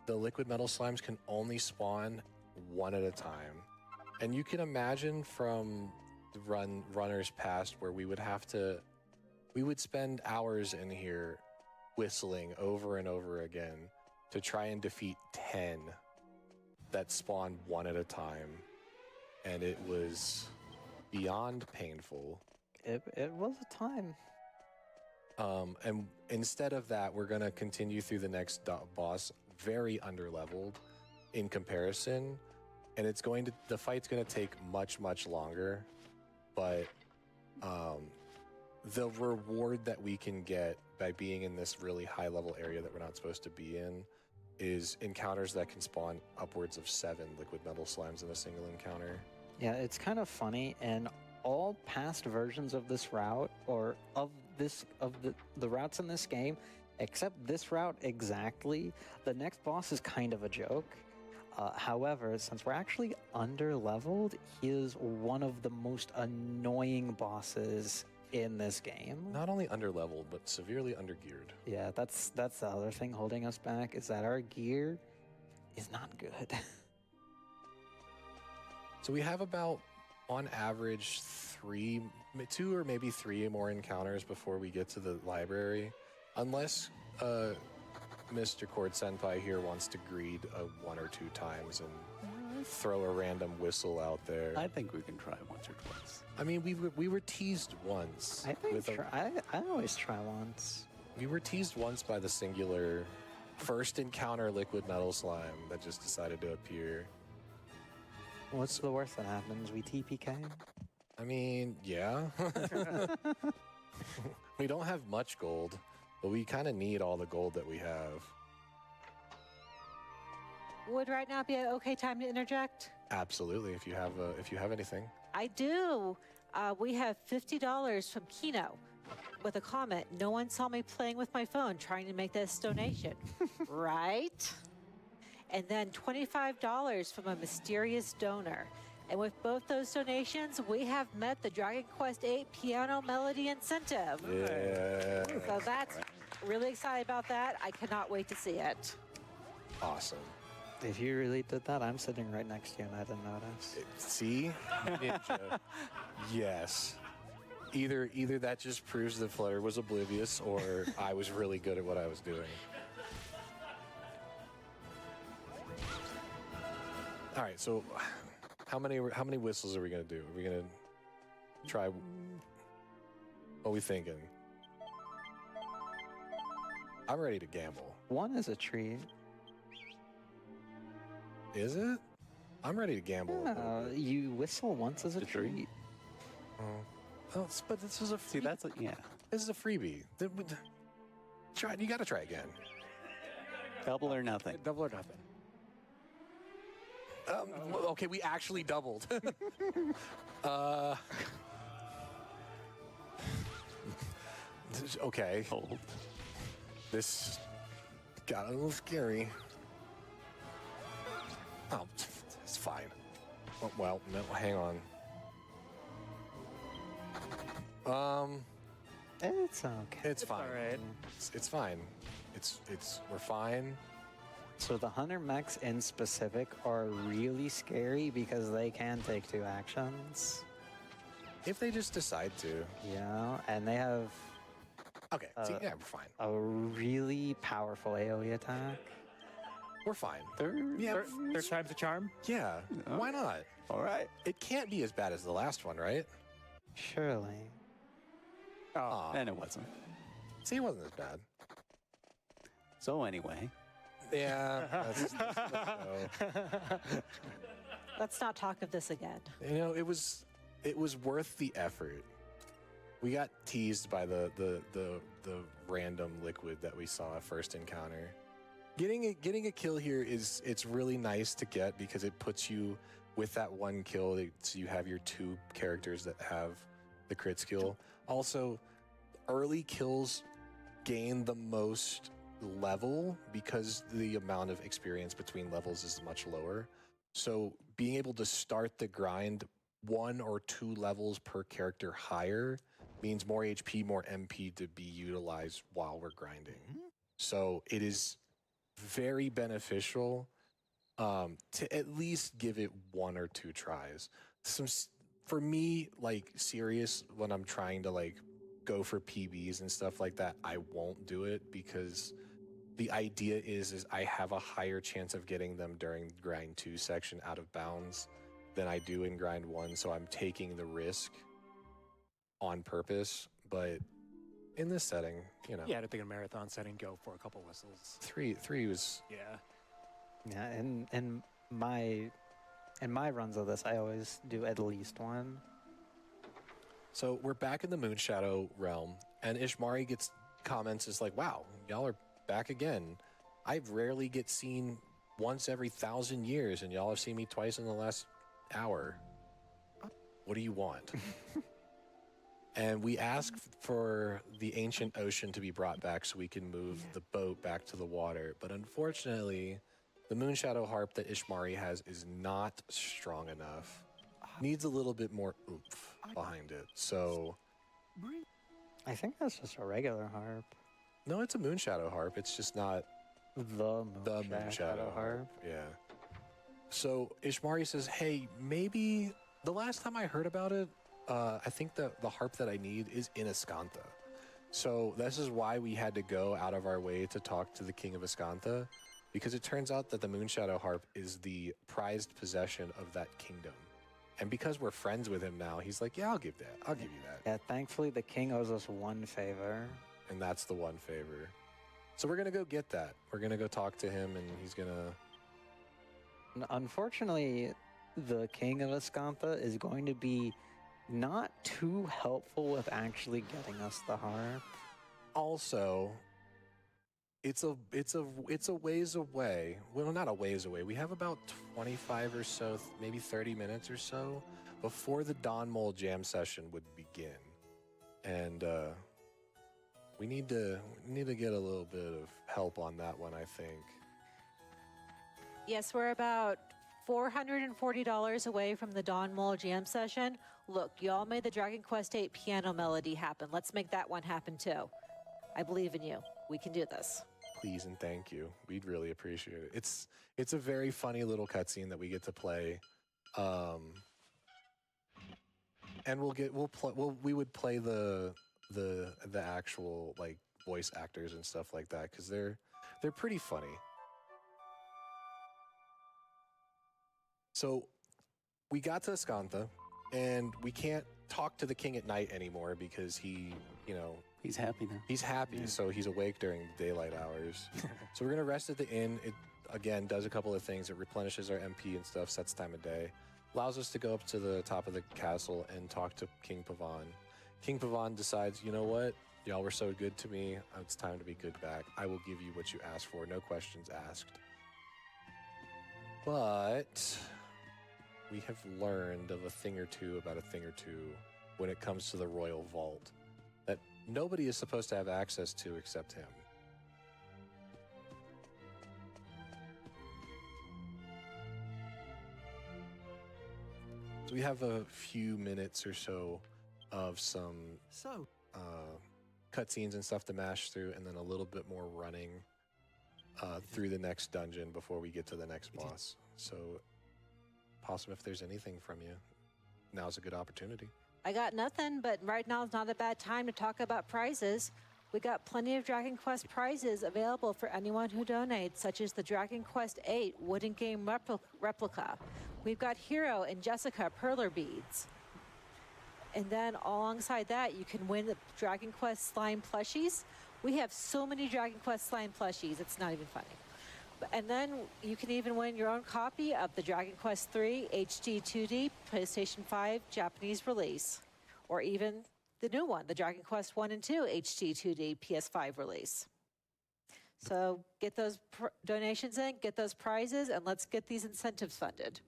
the liquid metal slimes can only spawn 1 at a time. And you can imagine from the runners past where we would spend hours in here whistling over and over again to try and defeat 10 that spawn 1 at a time. And it was beyond painful. It was a time. And instead of that, we're going to continue through the next boss, very underleveled in comparison. And the fight's going to take much, much longer. But the reward that we can get by being in this really high level area that we're not supposed to be in is encounters that can spawn upwards of 7 liquid metal slimes in a single encounter. Yeah, it's kind of funny, and all past versions of this route, or of the routes in this game, Except this route exactly. The next boss is kind of a joke. However, since we're actually under-leveled, he is one of the most annoying bosses in this game. Not only underleveled, but severely undergeared. Yeah, that's the other thing holding us back, is that our gear is not good. So we have about, on average, 2 or maybe 3 more encounters before we get to the library. Unless Mr. Cord Senpai here wants to greed 1 or 2 times and throw a random whistle out there. I think we can try once or twice. I mean, we were teased once. I think I always try once. We were teased once by the singular first encounter liquid metal slime that just decided to appear. What's the worst that happens? We TPK? I mean, yeah. We don't have much gold, but we kind of need all the gold that we have. Would right now be an okay time to interject? Absolutely, if you have anything. I do. We have $50 from Kino with a comment. No one saw me playing with my phone trying to make this donation. Right? And then $25 from a mysterious donor. And with both those donations, we have met the Dragon Quest VIII piano melody incentive. Yeah. So that's really excited about that. I cannot wait to see it. Awesome. If you really did that, I'm sitting right next to you and I didn't notice. See? Ninja. Yes. Either that just proves that Flutter was oblivious, or I was really good at what I was doing. All right, so how many whistles are we gonna do? Are we gonna try? What are we thinking? I'm ready to gamble. 1 is a treat. Is it? I'm ready to gamble. a little bit. You whistle once as a treat. Oh, but this is a See, free, yeah. this is a freebie. Try. You got to try again. Double or nothing. Double or nothing. Okay, we actually doubled. Okay. Hold. This got a little scary. Oh, it's fine. Well, no, hang on. It's okay. It's fine. All right. It's fine. We're fine. So the Hunter mechs in specific are really scary because they can take 2 actions. If they just decide to. Yeah, and they have Okay, see, yeah, we're fine. a really powerful AoE attack. We're fine. Yeah, third time's a charm. Yeah, why not? All right. It can't be as bad as the last one, right? Surely. Oh, And it wasn't. See, it wasn't as bad. So anyway, Yeah, let's go. Let's not talk of this again. You know, it was worth the effort. We got teased by the random liquid that we saw at first encounter. Getting a kill here it's really nice to get because it puts you with that 1 kill. So you have your 2 characters that have the crit skill. Also, early kills gain the most level because the amount of experience between levels is much lower. So being able to start the grind 1 or 2 levels per character higher means more HP, more MP to be utilized while we're grinding. So it is very beneficial to at least give it 1 or 2 tries. For me, like serious, when I'm trying to like go for PBs and stuff like that, I won't do it because the idea is I have a higher chance of getting them during grind 2 section out of bounds than I do in grind 1. So I'm taking the risk on purpose, but in this setting, you know. yeah, I think in a marathon setting, go for a couple whistles. Three was Yeah. Yeah, in my runs of this, I always do at least 1. So we're back in the Moonshadow realm, and Ishmari gets comments is like, wow, y'all are back again. I rarely get seen once every 1,000 years, and y'all have seen me twice in the last hour. What do you want? And we asked for the ancient ocean to be brought back so we can move the boat back to the water. But unfortunately, the Moonshadow Harp that Ishmari has is not strong enough. Needs a little bit more oomph behind it. So, I think that's just a regular harp. no, it's a Moonshadow Harp. It's just not The the Moonshadow Moonshadow harp. Yeah. So Ishmari says, hey, maybe the last time I heard about it, I think the harp that I need is in Ascanta. So this is why we had to go out of our way to talk to the king of Ascanta, because it turns out that the Moonshadow Harp is the prized possession of that kingdom. And because we're friends with him now, he's like, yeah, I'll give that. I'll give you that. Yeah, thankfully the king owes us one favor. And that's the one favor. So we're going to go get that. We're going to go talk to him, and he's going to... Unfortunately, the king of Ascanta is going to be not too helpful with actually getting us the harp. Also, it's a ways away. Well, not a ways away. We have about 25 or so, maybe 30 minutes or so before the Dawn Mole jam session would begin, and we need to get a little bit of help on that one, I think. Yes, we're about $440 away from the Dawn Mole jam session. Look, y'all made the Dragon Quest VIII piano melody happen. Let's make that one happen too. I believe in you. We can do this. Please and thank you. We'd really appreciate it. It's a very funny little cutscene that we get to play, and we would play the actual like voice actors and stuff like that because they're pretty funny. So we got to Ascanta, and we can't talk to the king at night anymore because he, He's happy now. he's happy, so he's awake during the daylight hours. So we're gonna rest at the inn. It again does a couple of things. It replenishes our MP and stuff, sets time of day, allows us to go up to the top of the castle and talk to King Pavan. King Pavan decides, you know what? Y'all were so good to me. It's time to be good back. I will give you what you asked for. No questions asked. But we have learned of a thing or two about a thing or two when it comes to the royal vault that nobody is supposed to have access to except him. So we have a few minutes or so of some cutscenes and stuff to mash through, and then a little bit more running through the next dungeon before we get to the next boss. So, Possum, if there's anything from you, now's a good opportunity. I got nothing, but right now is not a bad time to talk about prizes. We got plenty of Dragon Quest prizes available for anyone who donates, such as the Dragon Quest VIII wooden game replica. We've got Hero and Jessica Perler beads. And then alongside that, you can win the Dragon Quest slime plushies. We have so many Dragon Quest slime plushies, it's not even funny. And then you can even win your own copy of the Dragon Quest III HD 2D PlayStation 5 Japanese release, or even the new one, the Dragon Quest 1 and 2 HD 2D PS5 release. So get those donations in, get those prizes, and let's get these incentives funded.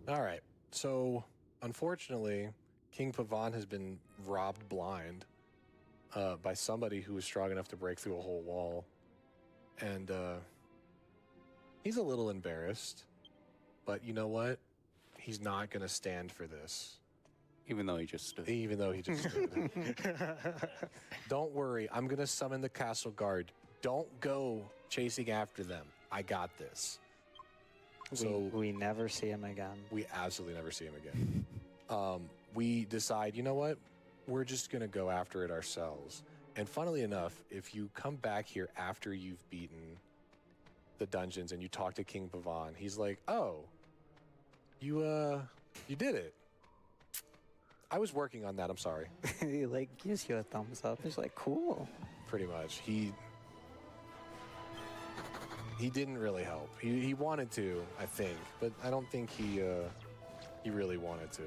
All right. So, unfortunately, King Pavan has been robbed blind by somebody who was strong enough to break through a whole wall. And he's a little embarrassed. But you know what? He's not going to stand for this. Even though he just stood. Even though he just stood. Don't worry. I'm going to summon the castle guard. Don't go chasing after them. I got this. So we never see him again. We absolutely never see him again. We decide, you know what? We're just going to go after it ourselves. And funnily enough, if you come back here after you've beaten the dungeons and you talk to King Pavan, he's like, oh, you did it. I was working on that. I'm sorry. He like gives you a thumbs up. He's like, cool. Pretty much. He didn't really help. He wanted to, I think, but I don't think he really wanted to.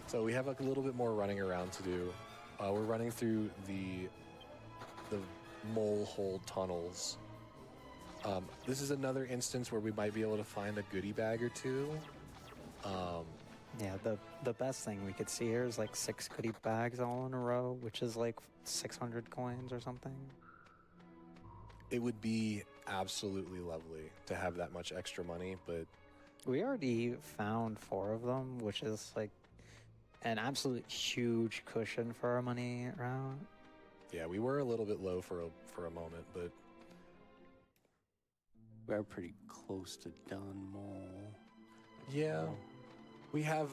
So we have like a little bit more running around to do. We're running through the mole hole tunnels. This is another instance where we might be able to find a goodie bag or two. Yeah, the best thing we could see here is like 6 goodie bags all in a row, which is like 600 coins or something. It would be absolutely lovely to have that much extra money, but We already found 4 of them, which is like an absolute huge cushion for our money round. yeah, we were a little bit low for a moment, but We're pretty close to Don Mole. yeah, we have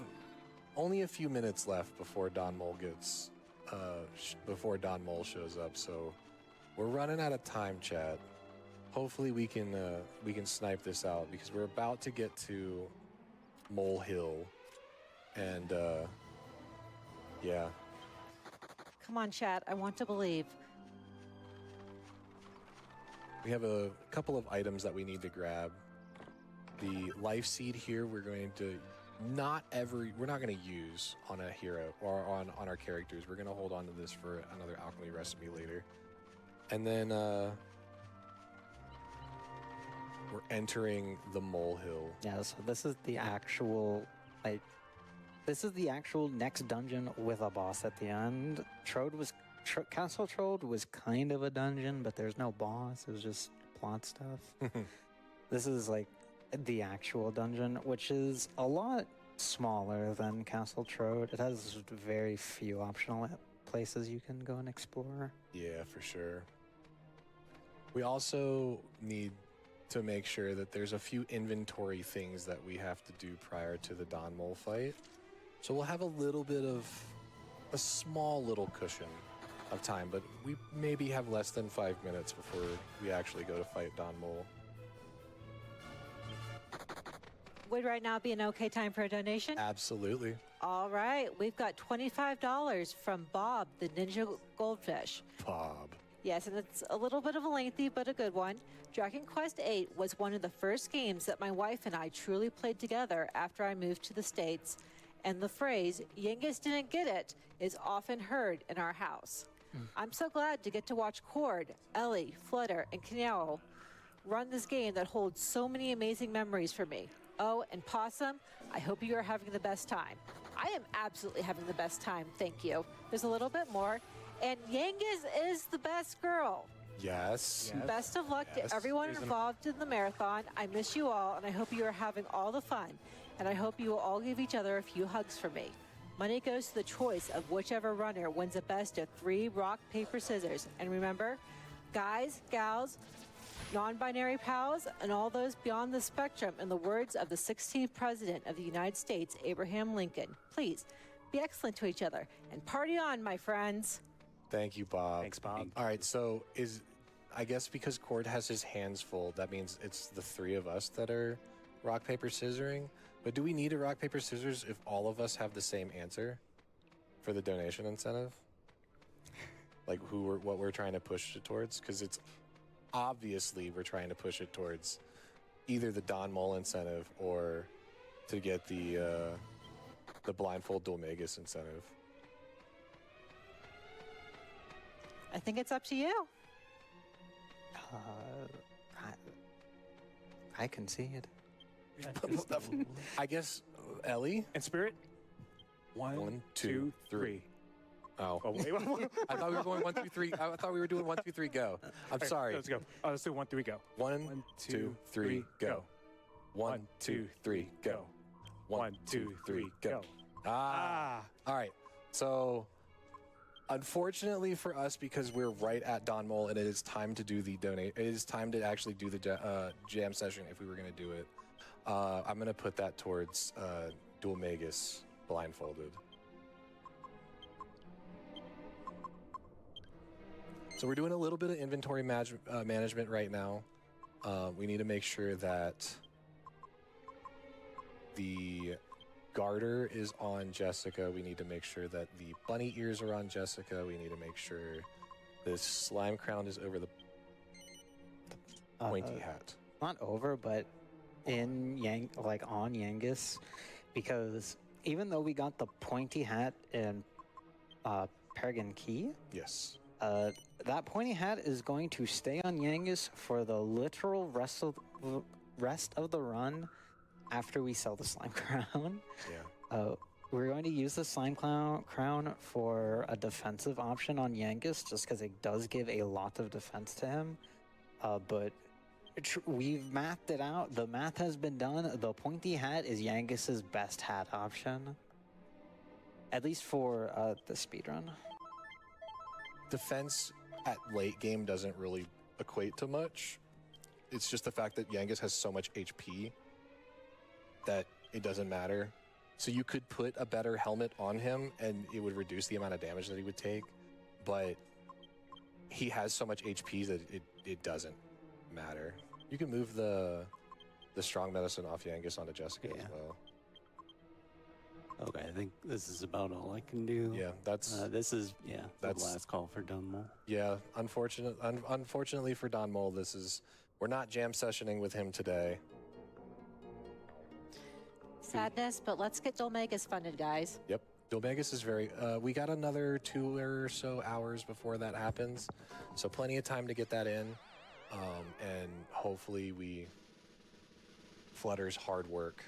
only a few minutes left before Don Mole gets before Don Mole shows up, so we're running out of time, chat. Hopefully we can snipe this out because we're about to get to Mole Hill, and yeah, Come on, chat. I want to believe. we have a couple of items that we need to grab. The life seed here we're not going to use on a hero or on our characters. We're going to hold on to this for another alchemy recipe later. And then we're entering the molehill. Yeah, so this is the actual next dungeon with a boss at the end. Castle Trode was kind of a dungeon, but there's no boss. It was just plot stuff. This is like the actual dungeon, which is a lot smaller than Castle Trode. It has very few optional places you can go and explore. Yeah, for sure. We also need to make sure that there's a few inventory things that we have to do prior to the Don Mole fight. So we'll have a little bit of a small little cushion of time, but we maybe have less than 5 minutes before we actually go to fight Don Mole. Would right now be an okay time for a donation? Absolutely. All right, we've got $25 from Bob, the Ninja Goldfish. Bob. Yes, and it's a little bit of a lengthy, but a good one. Dragon Quest VIII was one of the first games that my wife and I truly played together after I moved to the States, and the phrase, Yengus didn't get it, is often heard in our house. I'm so glad to get to watch Cord, Ellie, Flutter, and keeanolookalike run this game that holds so many amazing memories for me. Oh, and Possum, I hope you are having the best time. I am absolutely having the best time, thank you. There's a little bit more. And Yengus is the best girl. Yes. Best of luck Yes. to everyone There's involved in the marathon. I miss you all, and I hope you are having all the fun. And I hope you will all give each other a few hugs for me. Money goes to the choice of whichever runner wins a best of 3 rock, paper, scissors. And remember, guys, gals, non-binary pals, and all those beyond the spectrum, in the words of the 16th President of the United States, Abraham Lincoln, please be excellent to each other and party on, my friends. Thank you, Bob. Thanks, Bob. All right, so I guess because Cord has his hands full, that means it's the 3 of us that are rock, paper, scissoring. But do we need a rock, paper, scissors if all of us have the same answer for the donation incentive? Like what we're trying to push it towards? Because it's obviously we're trying to push it towards either the Don Mole incentive or to get the blindfold Dolmagus incentive. I think it's up to you. I can see it. I guess, Ellie? And Spirit? 1, 2, 3. Oh. Oh, wait. I thought we were going 1, 2, 3. I thought we were doing 1, 2, 3, go. I'm sorry. Let's go. Let's do 1, 2, 3, go. 1, 2, 3, go. 1, 2, 3, go. 1, 2, 3, go. Ah. All right. So, unfortunately for us, because we're right at Don Mole and it is time to do the donate, it is time to actually do the jam session if we were going to do it. I'm going to put that towards Dolmagus blindfolded. So we're doing a little bit of inventory management right now. We need to make sure that the garter is on Jessica. We need to make sure that the bunny ears are on Jessica. We need to make sure this slime crown is over the pointy hat. Not over, but on Yengus, because even though we got the pointy hat in Paragon Key, Yes. that pointy hat is going to stay on Yengus for the literal rest of the run after we sell the slime crown, Yeah. we're going to use the slime crown for a defensive option on Yangus, just because it does give a lot of defense to him. But we've mathed it out. The math has been done. The pointy hat is Yangus's best hat option, at least for the speedrun. Defense at late game doesn't really equate to much. It's just the fact that Yangus has so much HP that it doesn't matter. So you could put a better helmet on him and it would reduce the amount of damage that he would take, but he has so much HP that it doesn't matter. You can move the strong medicine off Yangus onto Jessica as well. Okay, I think this is about all I can do. Yeah, that's that's the last call for Dunmore. Yeah, unfortunately for Don Mole, we're not jam sessioning with him today. Sadness, but let's get Dolmegas funded, guys. Yep, Dolmegas is very. We got another 2 or so hours before that happens, so plenty of time to get that in, and hopefully Flutter's hard work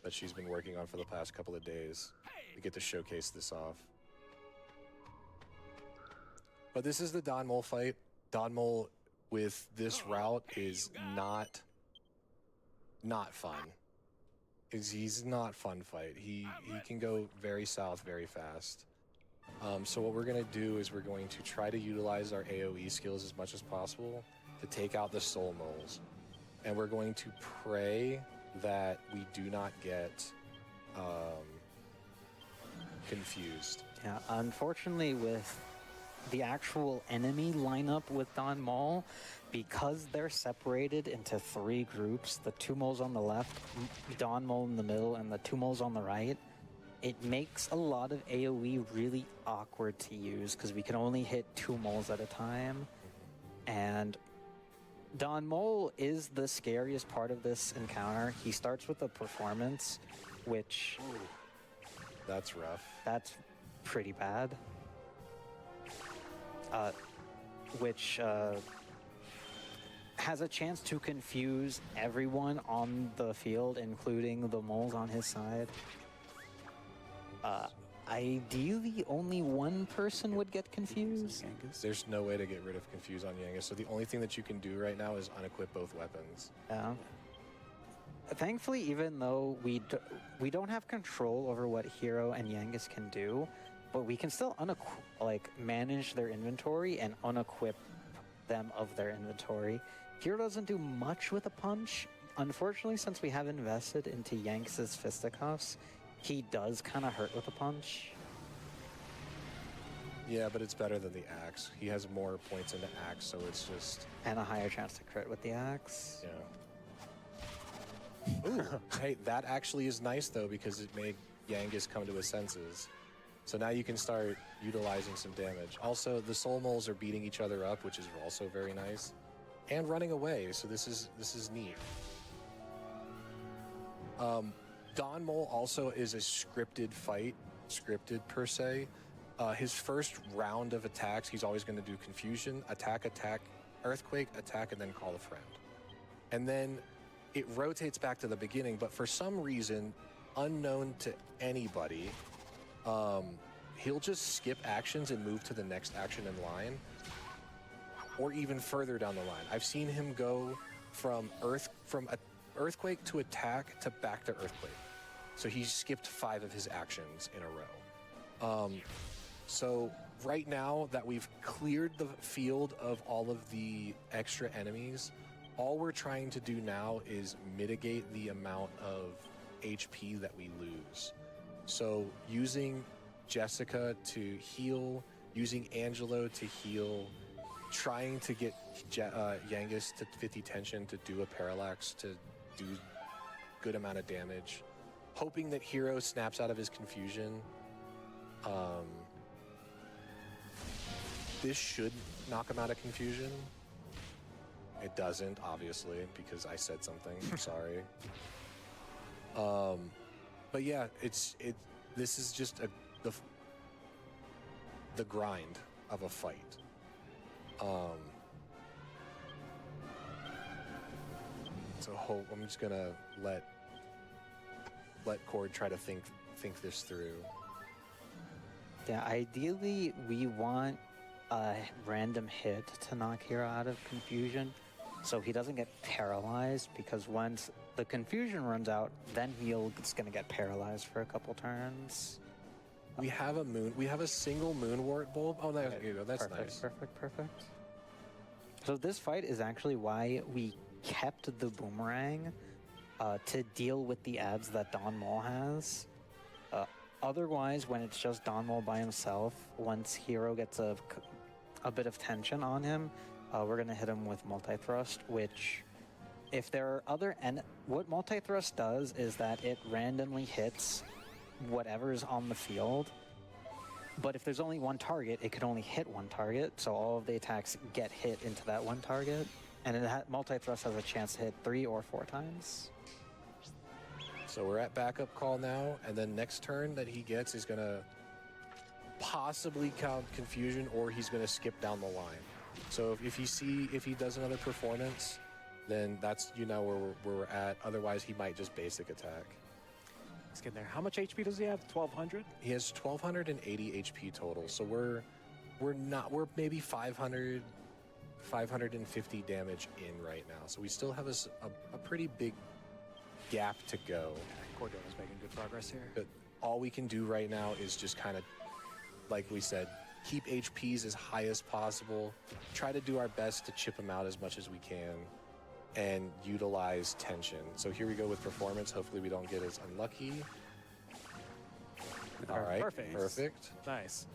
that she's been working on for the past couple of days, we get to showcase this off. But this is the Don Mole fight. Don Mole with this route is not fun. He's not fun fight. He can go very south very fast. So what we're gonna do is we're going to try to utilize our AoE skills as much as possible to take out the soul moles. And we're going to pray that we do not get confused. Yeah, unfortunately with the actual enemy lineup with Don Mole, because they're separated into 3 groups, the 2 moles on the left, Don Mole in the middle, and the 2 moles on the right, it makes a lot of AoE really awkward to use because we can only hit 2 moles at a time. And Don Mole is the scariest part of this encounter. He starts with a performance, which... That's rough. That's pretty bad. Which has a chance to confuse everyone on the field, including the moles on his side. Ideally, only one person would get confused. There's no way to get rid of confuse on Yangus, so the only thing that you can do right now is unequip both weapons. Yeah. Thankfully, even though we don't have control over what Hero and Yangus can do, but we can still manage their inventory and unequip them of their inventory. Hero doesn't do much with a punch. Unfortunately, since we have invested into Yanks' fisticuffs, he does kind of hurt with a punch. Yeah, but it's better than the axe. He has more points into axe, so it's just... And a higher chance to crit with the axe. Yeah. Ooh, hey, that actually is nice, though, because it made Yangus come to his senses. So now you can start utilizing some damage. Also, the soul moles are beating each other up, which is also very nice. And running away, so this is neat. Don Mole also is a scripted fight, scripted per se. His first round of attacks, he's always going to do confusion, attack, earthquake, attack, and then call a friend. And then it rotates back to the beginning, but for some reason, unknown to anybody, he'll just skip actions and move to the next action in line, or even further down the line. I've seen him go from earthquake to attack to back to earthquake. So he skipped 5 of his actions in a row. So right now that we've cleared the field of all of the extra enemies, all we're trying to do now is mitigate the amount of HP that we lose. So using Jessica to heal, using Angelo to heal, trying to get Yangus to 50 tension to do a parallax to do good amount of damage, hoping that Hero snaps out of his confusion. This should knock him out of confusion. It doesn't, obviously, because I said something. I'm sorry. But yeah, this is just the grind of a fight. So I'm just gonna let let Cord try to think this through. Yeah, ideally we want a random hit to knock Hero out of confusion so he doesn't get paralyzed, because once the confusion runs out, then he's going to get paralyzed for a couple turns. We have a single Moonwort bulb. Oh, there you go. That's Perfect, nice. perfect. So this fight is actually why we kept the boomerang to deal with the ads that Don Mole has. Otherwise, when it's just Don Mole by himself, once Hero gets a bit of tension on him, we're going to hit him with multi-thrust, which, if there are other... And what multi-thrust does is that it randomly hits whatever's on the field. But if there's only one target, it can only hit one target, so all of the attacks get hit into that one target. And multi-thrust has a chance to hit 3 or 4 times. So we're at backup call now, and then next turn that he gets, he's gonna possibly count confusion, or he's gonna skip down the line. So if he does another performance, then that's where we're at. Otherwise, he might just basic attack. Let's get there. How much HP does he have? 1200? He has 1280 HP total. So we're maybe 500, 550 damage in right now. So we still have a pretty big gap to go. Cordelium's making good progress here. But all we can do right now is just kind of, like we said, keep HPs as high as possible, try to do our best to chip them out as much as we can, and utilize tension. So here we go with performance. Hopefully we don't get as unlucky. All right, perfect. Nice.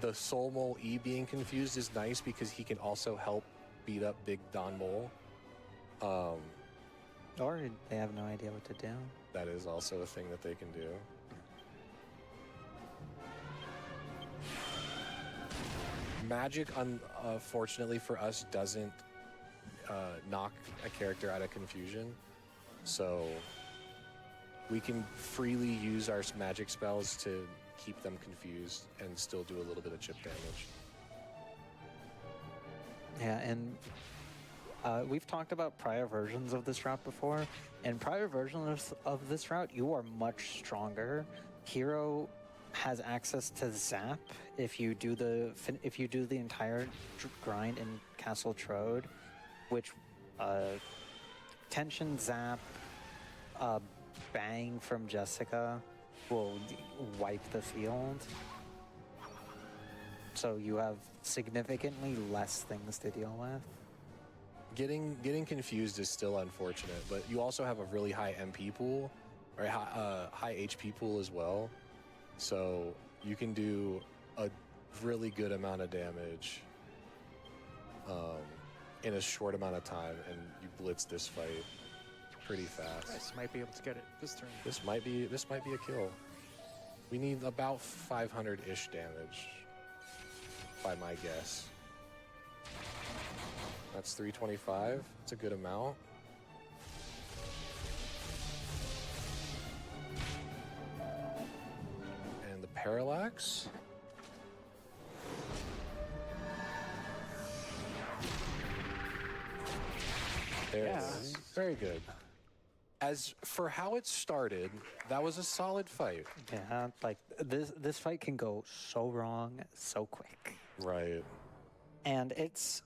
The Soul Mole E being confused is nice because he can also help beat up Big Don Mole. Or they have no idea what to do. That is also a thing that they can do. Magic, unfortunately for us, doesn't knock a character out of confusion. So we can freely use our magic spells to keep them confused and still do a little bit of chip damage. Yeah, and we've talked about prior versions of this route before. In prior versions of this route, you are much stronger. Hero has access to Zap if you do the entire grind in Castle Trode, which Tension Zap, Bang from Jessica will wipe the field. So you have significantly less things to deal with. Getting confused is still unfortunate, but you also have a really high MP pool, or high HP pool as well. So you can do a really good amount of damage in a short amount of time, and you blitz this fight pretty fast. Nice. Might be able to get it this turn. This might be a kill. We need about 500-ish damage, by my guess. That's 325. It's a good amount. And the parallax. There it is. Very good. As for how it started, that was a solid fight. Yeah, like this fight can go so wrong so quick. Right. And it's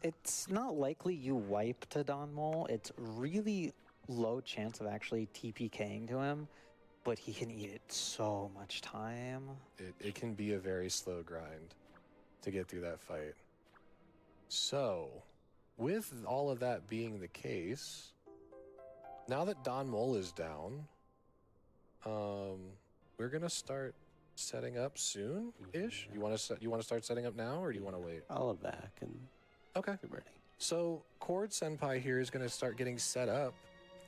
not likely you wipe to Don Mole. It's really low chance of actually TPKing to him, but he can eat it so much time. It can be a very slow grind to get through that fight. So, with all of that being the case, now that Don Mole is down, we're gonna start setting up soon-ish. You want to start setting up now, or do you want to wait? I'll look back and Okay. get ready. So Cord Senpai here is going to start getting set up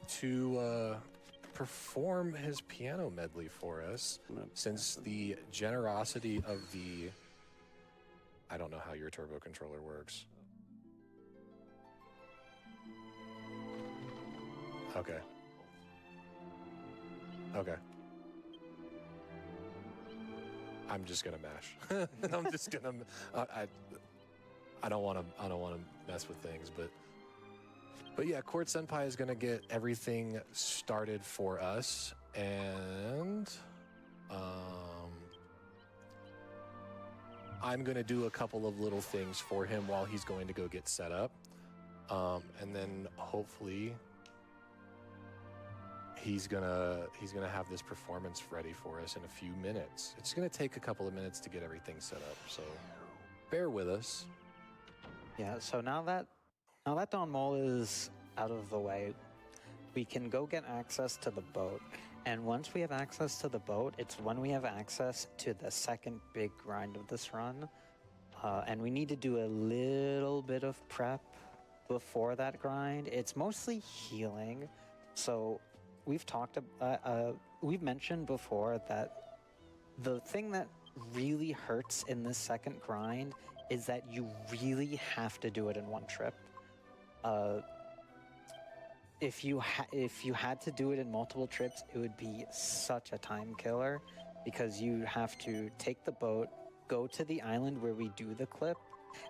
to perform his piano medley for us, since the generosity of the... I don't know how your turbo controller works. Okay. Okay. I'm just gonna mash. I'm just gonna. I don't want to. I don't want to mess with things, but But yeah, Court Senpai is going to get everything started for us. And I'm going to do a couple of little things for him while he's going to go get set up. And then hopefully he's gonna have this performance ready for us in a few minutes. It's gonna take a couple of minutes to get everything set up, so bear with us. Yeah, so now that Don Mole is out of the way, we can go get access to the boat. And once we have access to the boat, it's when we have access to the second big grind of this run. And we need to do a little bit of prep before that grind. It's mostly healing. So we've mentioned before that the thing that really hurts in this second grind is that you really have to do it in one trip. If you had to do it in multiple trips, it would be such a time killer because you have to take the boat, go to the island where we do the clip,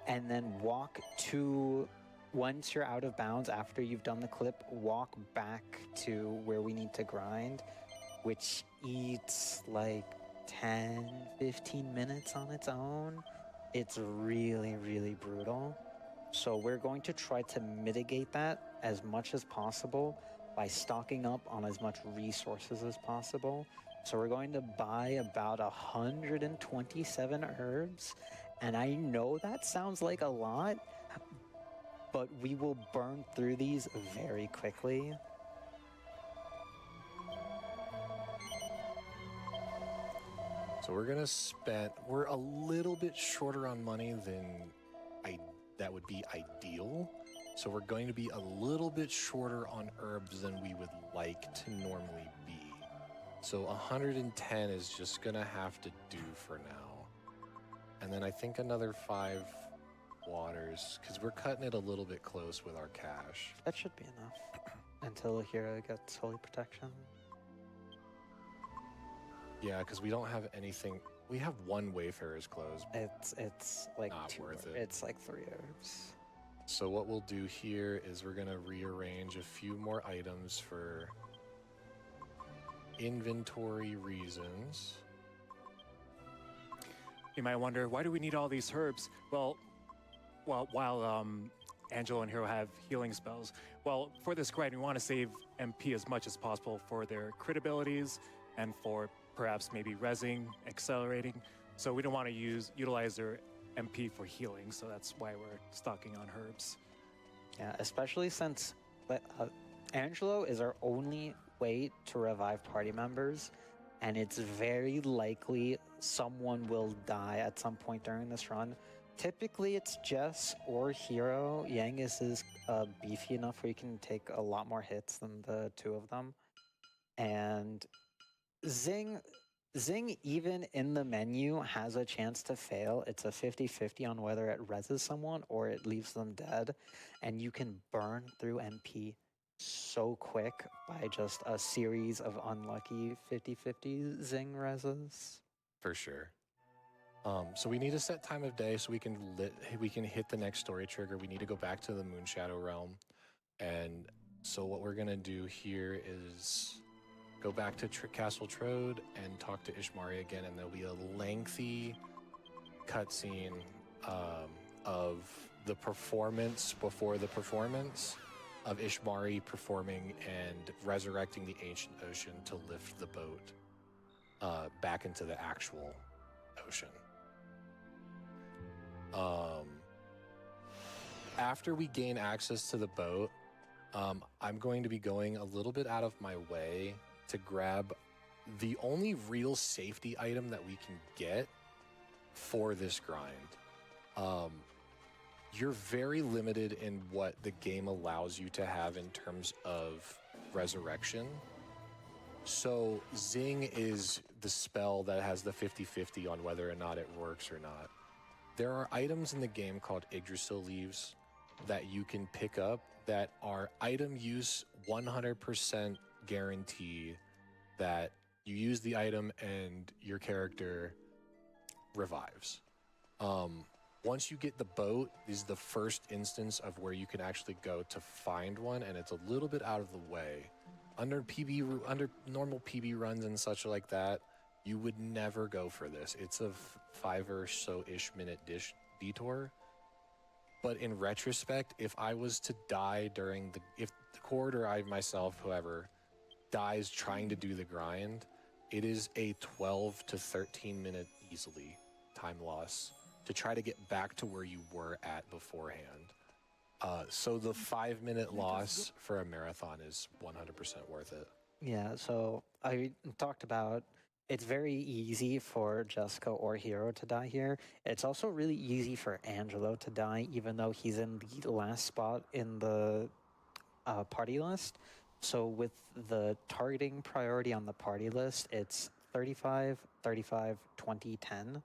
and then walk to, once you're out of bounds after you've done the clip, walk back to where we need to grind, which eats like 10, 15 minutes on its own. It's really, really brutal. So we're going to try to mitigate that as much as possible by stocking up on as much resources as possible. So we're going to buy about 127 herbs. And I know that sounds like a lot, but we will burn through these very quickly. So we're a little bit shorter on money than that would be ideal. So we're going to be a little bit shorter on herbs than we would like to normally be. So 110 is just gonna have to do for now. And then I think another 5 waters, because we're cutting it a little bit close with our cash. That should be enough until the hero gets holy protection. Yeah, because we don't have anything. We have 1 Wayfarer's clothes. It's like Not 2 worth it. It's like 3 herbs. So what we'll do here is we're gonna rearrange a few more items for inventory reasons. You might wonder, why do we need all these herbs? Well, while Angelo and Hero have healing spells, well, for this grind, we want to save MP as much as possible for their crit abilities and for perhaps maybe rezzing, accelerating. So we don't want to utilize their MP for healing, so that's why we're stocking on herbs. Yeah, especially since Angelo is our only way to revive party members, and it's very likely someone will die at some point during this run. Typically, it's Jess or Hero. Yangus is beefy enough where you can take a lot more hits than the 2 of them. And Zing, even in the menu, has a chance to fail. It's a 50-50 on whether it reses someone or it leaves them dead. And you can burn through MP so quick by just a series of unlucky 50-50 Zing reses. For sure. So we need a set time of day so we can hit the next story trigger. We need to go back to the Moonshadow Realm. And so what we're going to do here is go back to Castle Trode and talk to Ishmari again, and there'll be a lengthy cutscene of the performance before the performance of Ishmari performing and resurrecting the ancient ocean to lift the boat back into the actual ocean. After we gain access to the boat, I'm going to be going a little bit out of my way to grab the only real safety item that we can get for this grind. You're very limited in what the game allows you to have in terms of resurrection. So Zing is the spell that has the 50-50 on whether or not it works or not. There are items in the game called Yggdrasil leaves that you can pick up that are item use 100% guarantee that you use the item and your character revives. once you get the boat, this is the first instance of where you can actually go to find one, and it's a little bit out of the way. Under normal PB runs and such like that, you would never go for this. It's a 5 or so-ish minute detour. But in retrospect, if I was to die if the Cord or I myself, whoever, dies trying to do the grind, it is a 12 to 13 minute easily time loss to try to get back to where you were at beforehand. So the 5-minute loss for a marathon is 100% worth it. Yeah, so I talked about it's very easy for Jessica or Hero to die here. It's also really easy for Angelo to die, even though he's in the last spot in the party list. So with the targeting priority on the party list, it's 35, 35, 20, 10.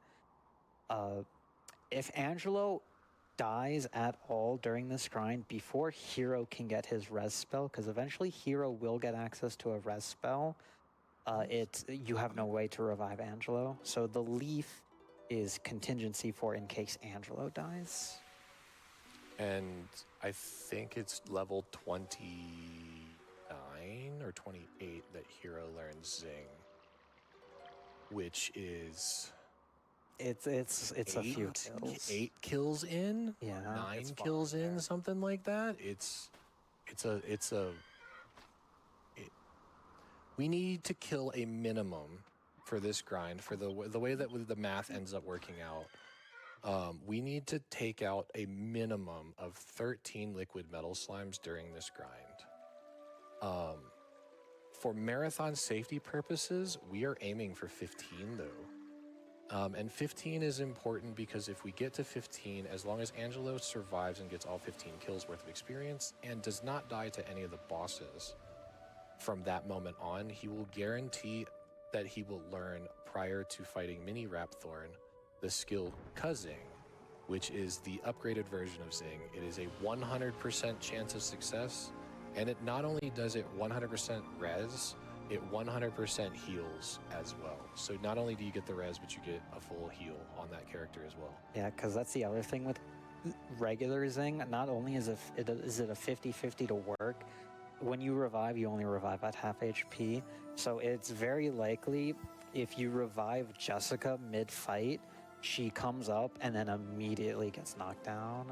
If Angelo dies at all during this grind before Hero can get his res spell, because eventually Hero will get access to a res spell, you have no way to revive Angelo. So the leaf is contingency for in case Angelo dies. And I think it's level 29 or 28 that Hero learns Zing, which is It's a few kills. 8 kills in, Yeah, 9 it's kills fine, in, yeah. something like that. We need to kill a minimum for this grind, for the way that the math ends up working out. We need to take out a minimum of 13 liquid metal slimes during this grind. For marathon safety purposes, we are aiming for 15 though. And 15 is important because if we get to 15, as long as Angelo survives and gets all 15 kills worth of experience and does not die to any of the bosses from that moment on, he will guarantee that he will learn prior to fighting Mini Rapthorn the skill Cuzzing, which is the upgraded version of Zing. It is a 100% chance of success, and it not only does it 100% res, it 100% heals as well. So not only do you get the res, but you get a full heal on that character as well. Yeah, because that's the other thing with regular Zing. Not only is it a 50-50 to work, when you revive, you only revive at half HP. So it's very likely if you revive Jessica mid-fight, she comes up and then immediately gets knocked down.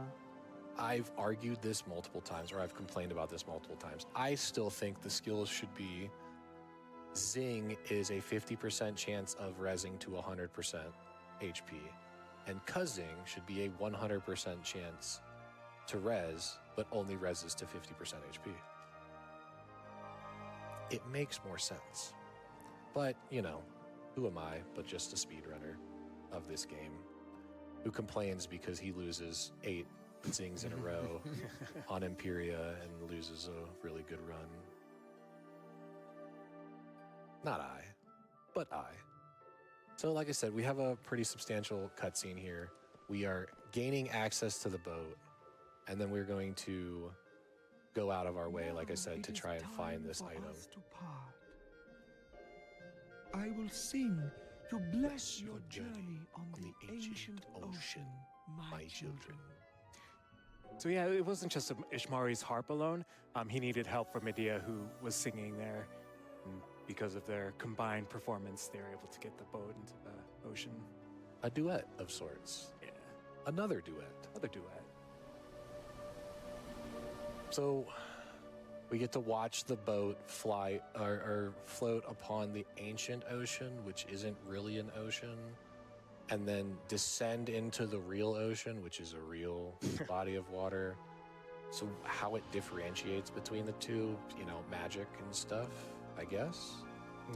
I've argued this multiple times, or I've complained about this multiple times. I still think the skills should be Zing is a 50% chance of resing to 100% HP, and Cuzzing should be a 100% chance to res, but only reses to 50% HP. It makes more sense. But, you know, who am I but just a speedrunner of this game who complains because he loses 8 Zings in a row on Imperia and loses a really good run. Not I, but I. So like I said, we have a pretty substantial cutscene here. We are gaining access to the boat, and then we're going to go out of our way, like I said, to try and find this item. I will sing to bless your journey on the ancient ocean, my children. So yeah, it wasn't just Ishmari's harp alone. He needed help from Medea, who was singing there. And because of their combined performance, they were able to get the boat into the ocean. A duet of sorts. Yeah. Another duet. Another duet. So we get to watch the boat fly or float upon the ancient ocean, which isn't really an ocean, and then descend into the real ocean, which is a real body of water. So how it differentiates between the two, you know, magic and stuff, I guess.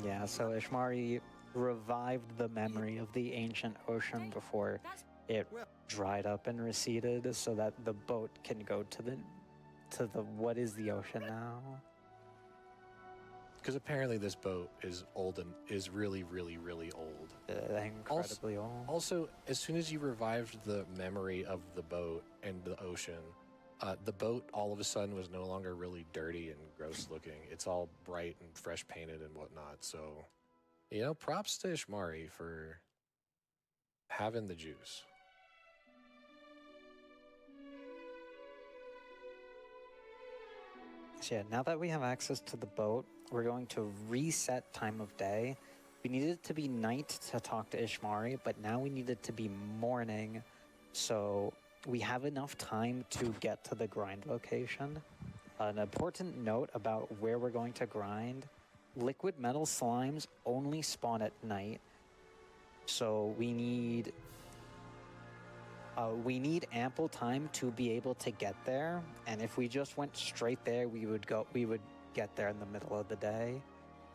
Yeah, so Ishmari revived the memory of the ancient ocean before it dried up and receded so that the boat can go to the what is the ocean now? Because apparently this boat is old and is really, really, really old. Incredibly old. Also, as soon as you revived the memory of the boat and the ocean, the boat all of a sudden was no longer really dirty and gross looking. It's all bright and fresh painted and whatnot. So, you know, props to Ishmari for having the juice. So yeah, now that we have access to the boat, we're going to reset time of day. We needed it to be night to talk to Ishmari, but now we need it to be morning, so we have enough time to get to the grind location. An important note about where we're going to grind: liquid metal slimes only spawn at night, so we need ample time to be able to get there. And if we just went straight there, we would get there in the middle of the day,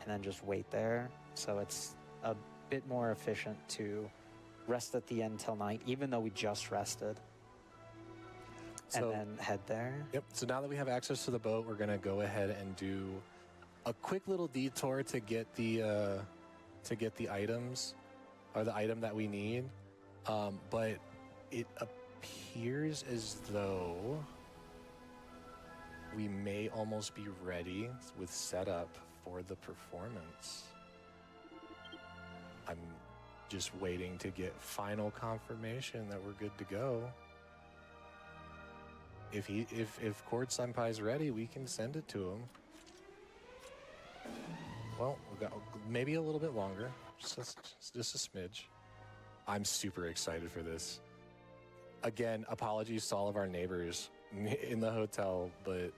and then just wait there. So it's a bit more efficient to rest at the end till night, even though we just rested, and then head there. Yep. So now that we have access to the boat, we're gonna go ahead and do a quick little detour to get the items, or the item that we need. But it appears as though we may almost be ready with setup for the performance. I'm just waiting to get final confirmation that we're good to go. If Cord Senpai's ready, we can send it to him. Well, we got maybe a little bit longer, just a smidge. I'm super excited for this. Again, apologies to all of our neighbors in the hotel, but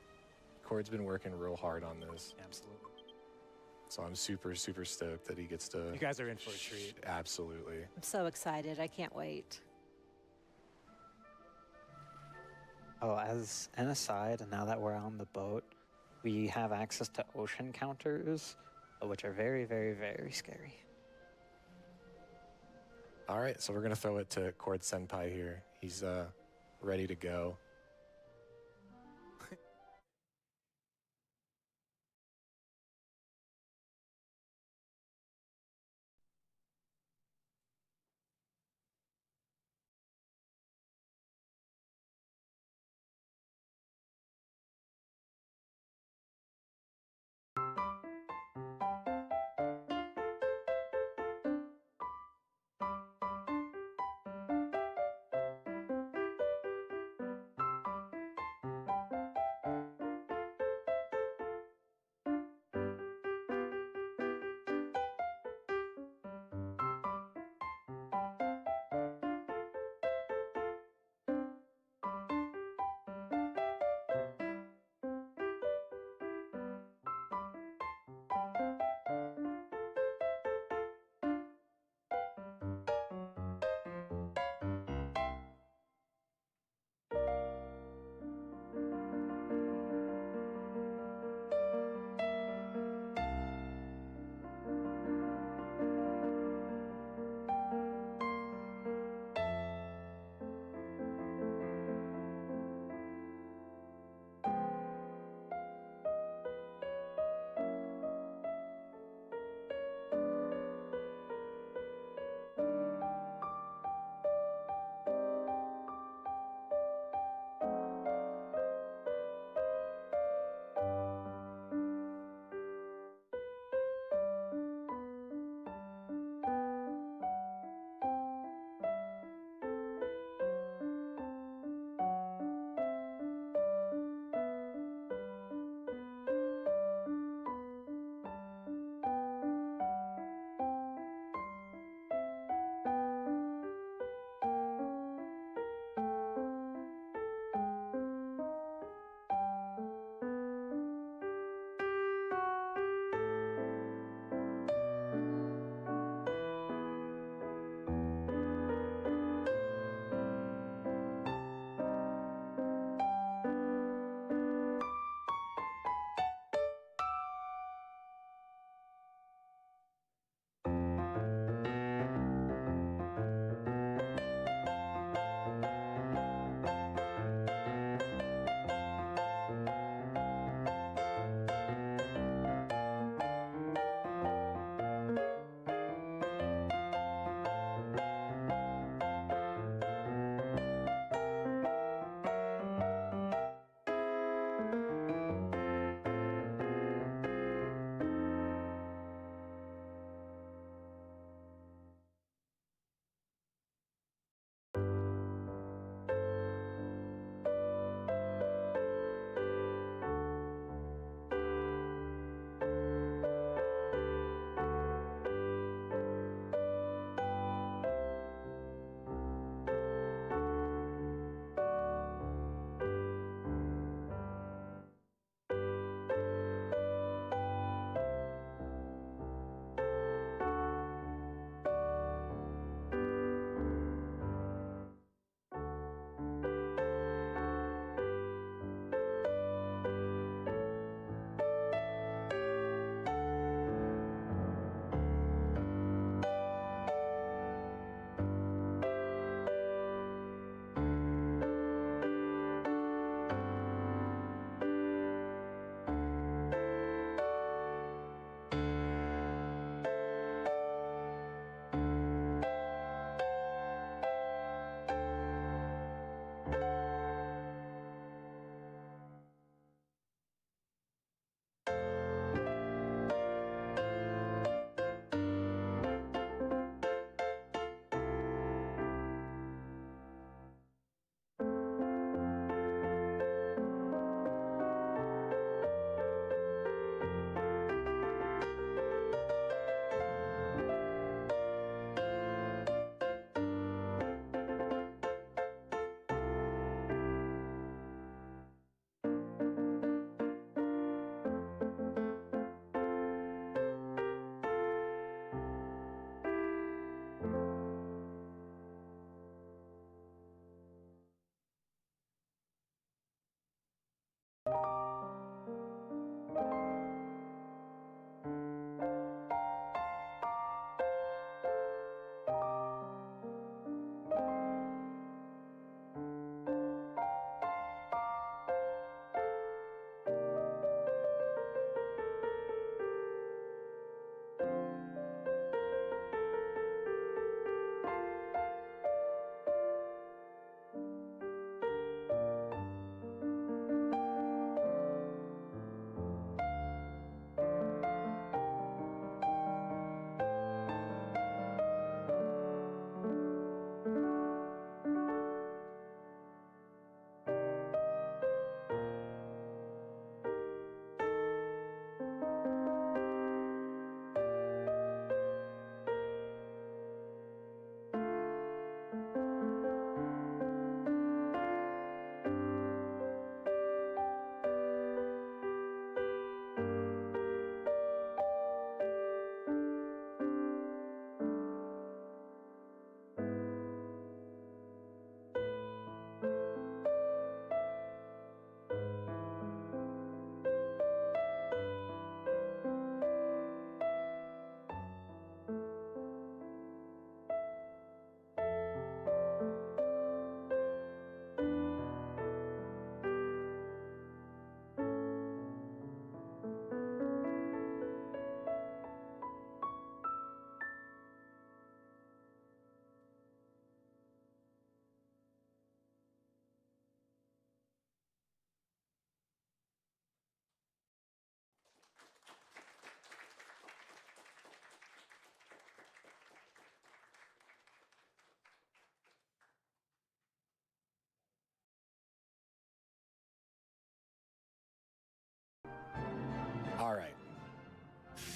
Cord's been working real hard on this. Absolutely. So I'm super, super stoked that he gets to... You guys are in for a treat. Absolutely. I'm so excited. I can't wait. Oh, as an aside, now that we're on the boat, we have access to ocean counters, which are very, very, very scary. All right, so we're going to throw it to Cord Senpai here. He's ready to go.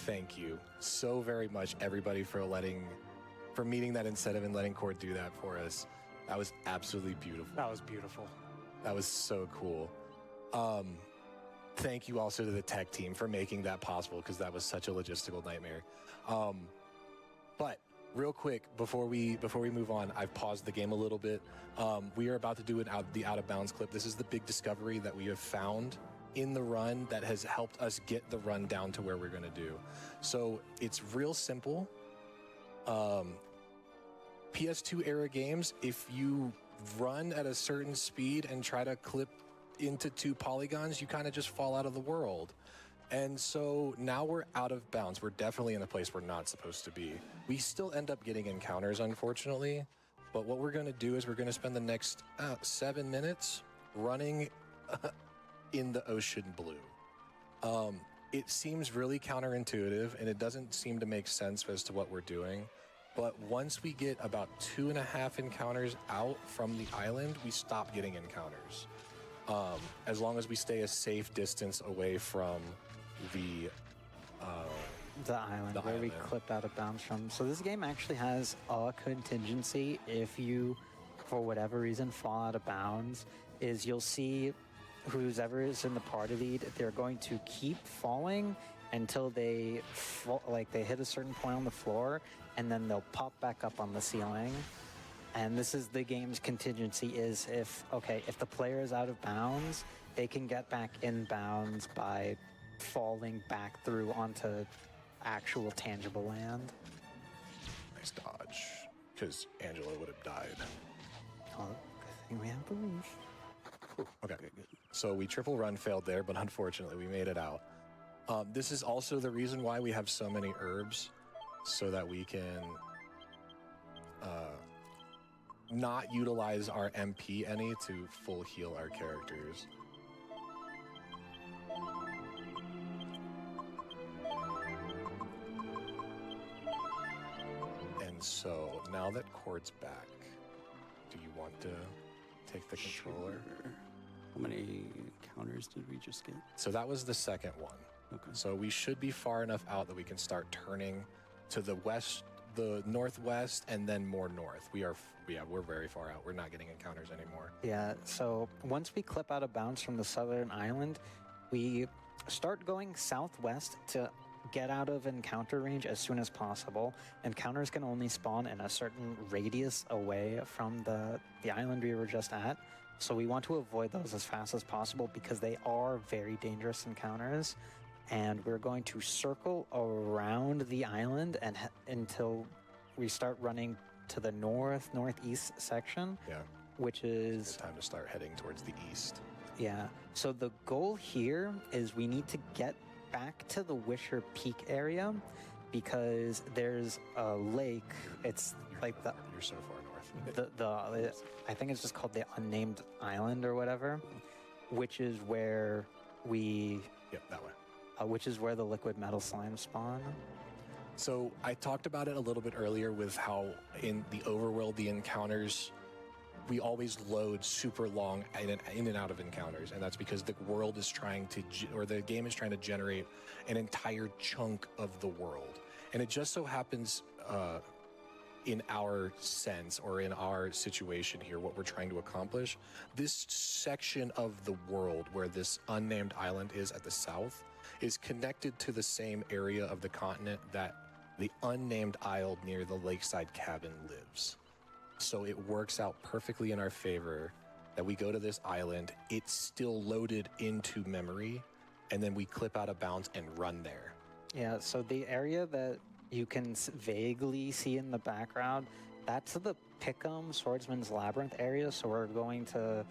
thank you so very much, everybody, for meeting that incentive and letting Cord do that for us. That was absolutely beautiful. That was beautiful. That was so cool. Thank you also to the tech team for making that possible, because that was such a logistical nightmare. But real quick, before we move on, I've paused the game a little bit. We are about to do the out of bounds clip. This is the big discovery that we have found in the run that has helped us get the run down to where we're going to do. So it's real simple. PS2 era games, if you run at a certain speed and try to clip into 2 polygons, you kind of just fall out of the world. And so now we're out of bounds. We're definitely in a place we're not supposed to be. We still end up getting encounters, unfortunately. But what we're going to do is we're going to spend the next 7 minutes running in the ocean blue. It seems really counterintuitive, and it doesn't seem to make sense as to what we're doing. But once we get about 2.5 encounters out from the island, we stop getting encounters. As long as we stay a safe distance away from the island where we clipped out of bounds from. So this game actually has a contingency. If you, for whatever reason, fall out of bounds, is you'll see whoever is in the party lead, they're going to keep falling until they they hit a certain point on the floor, and then they'll pop back up on the ceiling. And this is the game's contingency, is if the player is out of bounds, they can get back in bounds by falling back through onto actual tangible land. Nice dodge, because Angela would have died. Oh, good thing we have the roof. Okay, so we triple run failed there, but unfortunately we made it out. This is also the reason why we have so many herbs, so that we can not utilize our MP any to full heal our characters. And so now that Cord's back, do you want to take the controller? Sure. How many counters did we just get? So that was the second one. Okay. So we should be far enough out that we can start turning to the west, the northwest, and then more north. We're very far out. We're not getting encounters anymore. Yeah, so once we clip out of bounds from the southern island, we start going southwest to get out of encounter range as soon as possible. Encounters can only spawn in a certain radius away from the island we were just at. So we want to avoid those as fast as possible because they are very dangerous encounters. And we're going to circle around the island until we start running to the northeast section. Yeah. Which is... It's time to start heading towards the east. Yeah. So the goal here is we need to get back to the Wisher Peak area because there's a lake. It's You're so far north. I think it's just called the Unnamed Island or whatever, which is where we... Yep, that way. Which is where the liquid metal slimes spawn. So I talked about it a little bit earlier with how in the overworld, the encounters, we always load super long in and out of encounters. And that's because the world is trying to, or the game is trying to generate an entire chunk of the world. And it just so happens in our sense or in our situation here, what we're trying to accomplish, this section of the world where this unnamed island is at the south is connected to the same area of the continent that the unnamed isle near the lakeside cabin lives. So it works out perfectly in our favor that we go to this island, it's still loaded into memory, and then we clip out of bounds and run there. Yeah, so the area that you can vaguely see in the background, that's the Pickham Swordsman's Labyrinth area, so we're going to...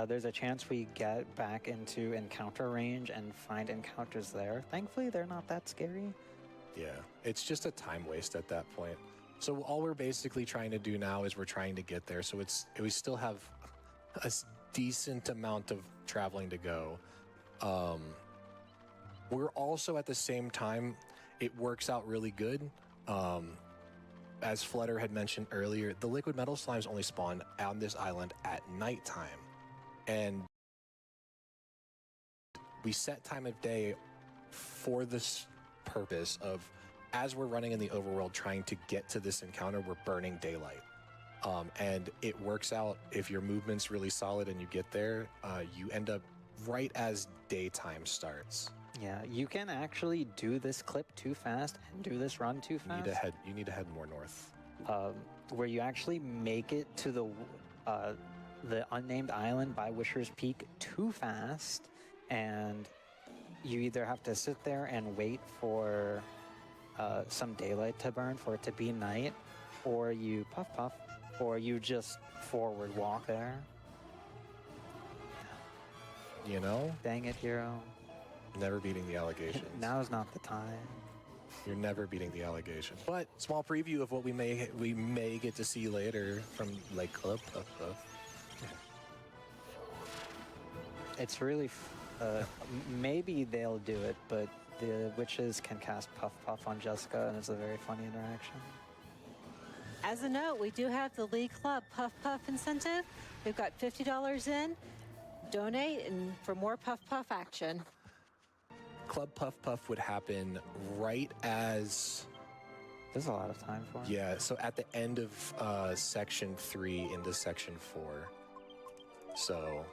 there's a chance we get back into encounter range and find encounters there. Thankfully, they're not that scary. Yeah, it's just a time waste at that point. So all we're basically trying to do now is we're trying to get there. So we still have a decent amount of traveling to go. We're also at the same time, it works out really good. As Flutter had mentioned earlier, the liquid metal slimes only spawn on this island at nighttime. And we set time of day for this purpose of, as we're running in the overworld trying to get to this encounter, we're burning daylight. And it works out if your movement's really solid and you get there, you end up right as daytime starts. Yeah, you can actually do this clip too fast and do this run too fast. You need to head more north. Where you actually make it to the unnamed island by Wisher's Peak too fast, and you either have to sit there and wait for some daylight to burn for it to be night, or you puff, or you just forward walk there. You know? Dang it, hero. Never beating the allegations. Now's not the time. You're never beating the allegation. But small preview of what we may get to see later from Lake Club. It's really, maybe they'll do it, but the witches can cast Puff Puff on Jessica, and it's a very funny interaction. As a note, we do have the League Club Puff Puff incentive. We've got $50 in. Donate and for more Puff Puff action. Club Puff Puff would happen right as... There's a lot of time for it. Yeah, so at the end of Section 3 into Section 4. So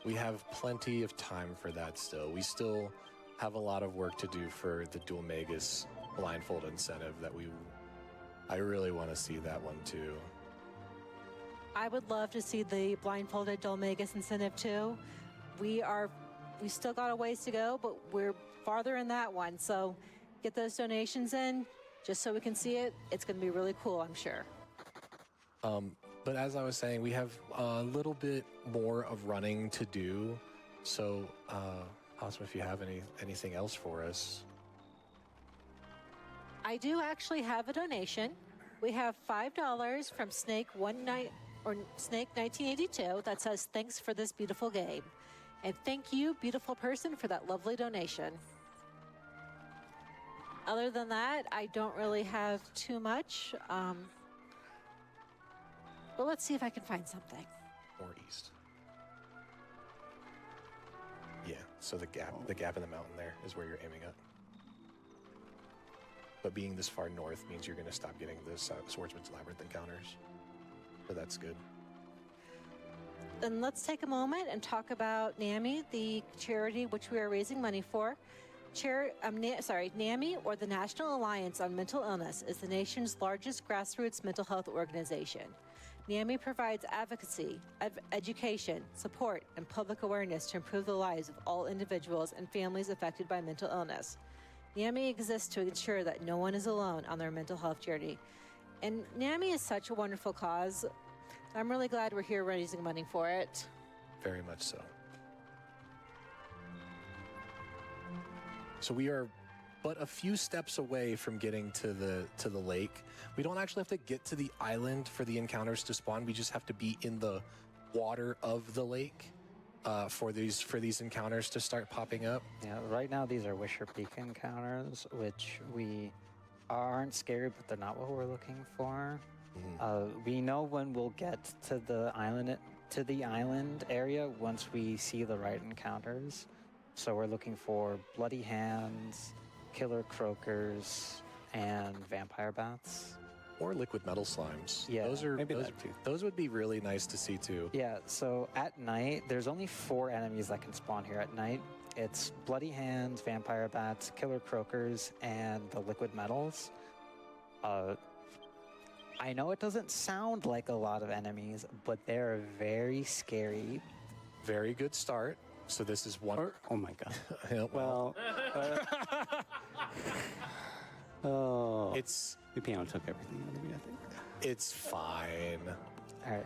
we have plenty of time for that still. We still have a lot of work to do for the Dual Magus blindfold incentive that I really want to see that one too. I would love to see the blindfolded Dual Magus incentive too. We still got a ways to go, but we're farther in that one. So get those donations in just so we can see it. It's going to be really cool, I'm sure. But as I was saying, we have a little bit more of running to do. So, Awesome, if you have anything else for us. I do actually have a donation. We have $5 from Snake 1982 that says, "Thanks for this beautiful game." And thank you, beautiful person, for that lovely donation. Other than that, I don't really have too much. But let's see if I can find something. More east. Yeah, so the gap in the mountain there is where you're aiming at. But being this far north means you're going to stop getting the Swordsman's Labyrinth encounters. So that's good. Then let's take a moment and talk about NAMI, the charity which we are raising money for. NAMI, or the National Alliance on Mental Illness, is the nation's largest grassroots mental health organization. NAMI provides advocacy, education, support, and public awareness to improve the lives of all individuals and families affected by mental illness. NAMI exists to ensure that no one is alone on their mental health journey. And NAMI is such a wonderful cause. I'm really glad we're here raising money for it. Very much so. So we are but a few steps away from getting to the lake. We don't actually have to get to the island for the encounters to spawn. We just have to be in the water of the lake for these encounters to start popping up. Yeah, right now these are Wisher Peak encounters, which we aren't scary, but they're not what we're looking for. Mm-hmm. We know when we'll get to the island area once we see the right encounters. So we're looking for bloody hands, killer croakers, and vampire bats. Or liquid metal slimes. Yeah, those would be really nice to see too. Yeah, so at night, there's only 4 enemies that can spawn here at night. It's bloody hands, vampire bats, killer croakers, and the liquid metals. I know it doesn't sound like a lot of enemies, but they're very scary. Very good start. So this is one. Oh my god. Yeah, well. Oh. It's. The piano took everything out of me, I think. It's fine. All right.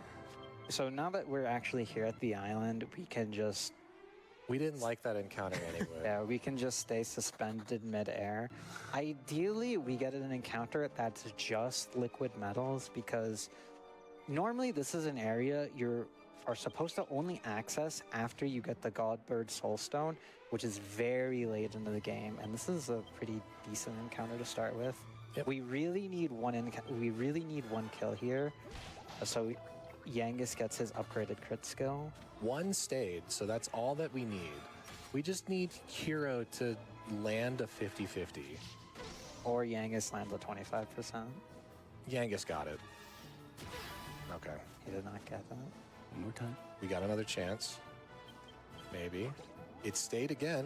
So now that we're actually here at the island, we can just. We didn't like that encounter anyway. Yeah, we can just stay suspended midair. Ideally, we get an encounter that's just liquid metals, because normally this is an area you are supposed to only access after you get the Godbird Soulstone, which is very late into the game, and this is a pretty decent encounter to start with. Yep. We really need one kill here, so Yangus gets his upgraded crit skill. One stayed, so that's all that we need. We just need Hero to land a 50-50. or Yangus lands a 25%. Yangus got it. Okay. He did not get that. One more time. We got another chance. Maybe. It stayed again.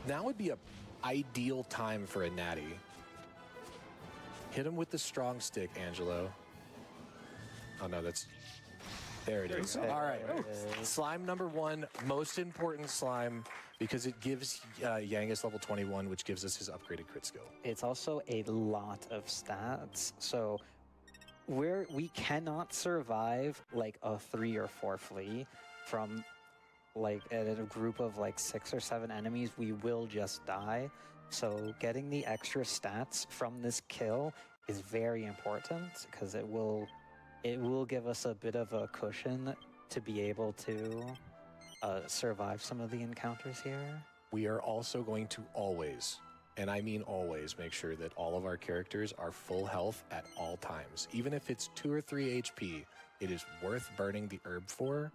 Now would be a ideal time for a natty. Hit him with the strong stick, Angelo. Oh no, that's... There it is. All right. Slime number 1, most important slime because it gives Yangus level 21, which gives us his upgraded crit skill. It's also a lot of stats. So we cannot survive like a 3 or 4 flea from like at a group of like 6 or 7 enemies. We will just die. So getting the extra stats from this kill is very important because it will give us a bit of a cushion to be able to survive some of the encounters here. We are also going to always, and I mean always, make sure that all of our characters are full health at all times. Even if it's 2 or 3 HP, it is worth burning the herb for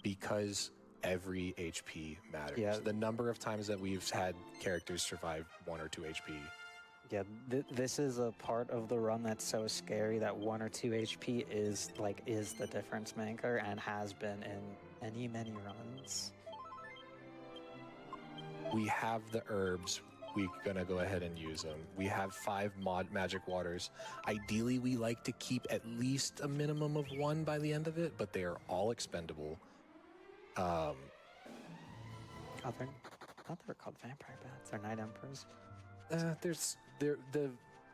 because every HP matters. Yeah. The number of times that we've had characters survive 1 or 2 HP. Yeah, this is a part of the run that's so scary that 1 or 2 HP is the difference maker and has been in many runs. We have the herbs. We're gonna go ahead and use them. We have 5 magic waters. Ideally, we like to keep at least a minimum of 1 by the end of it, but they are all expendable. Oh, I thought they were called vampire bats. They're night emperors. The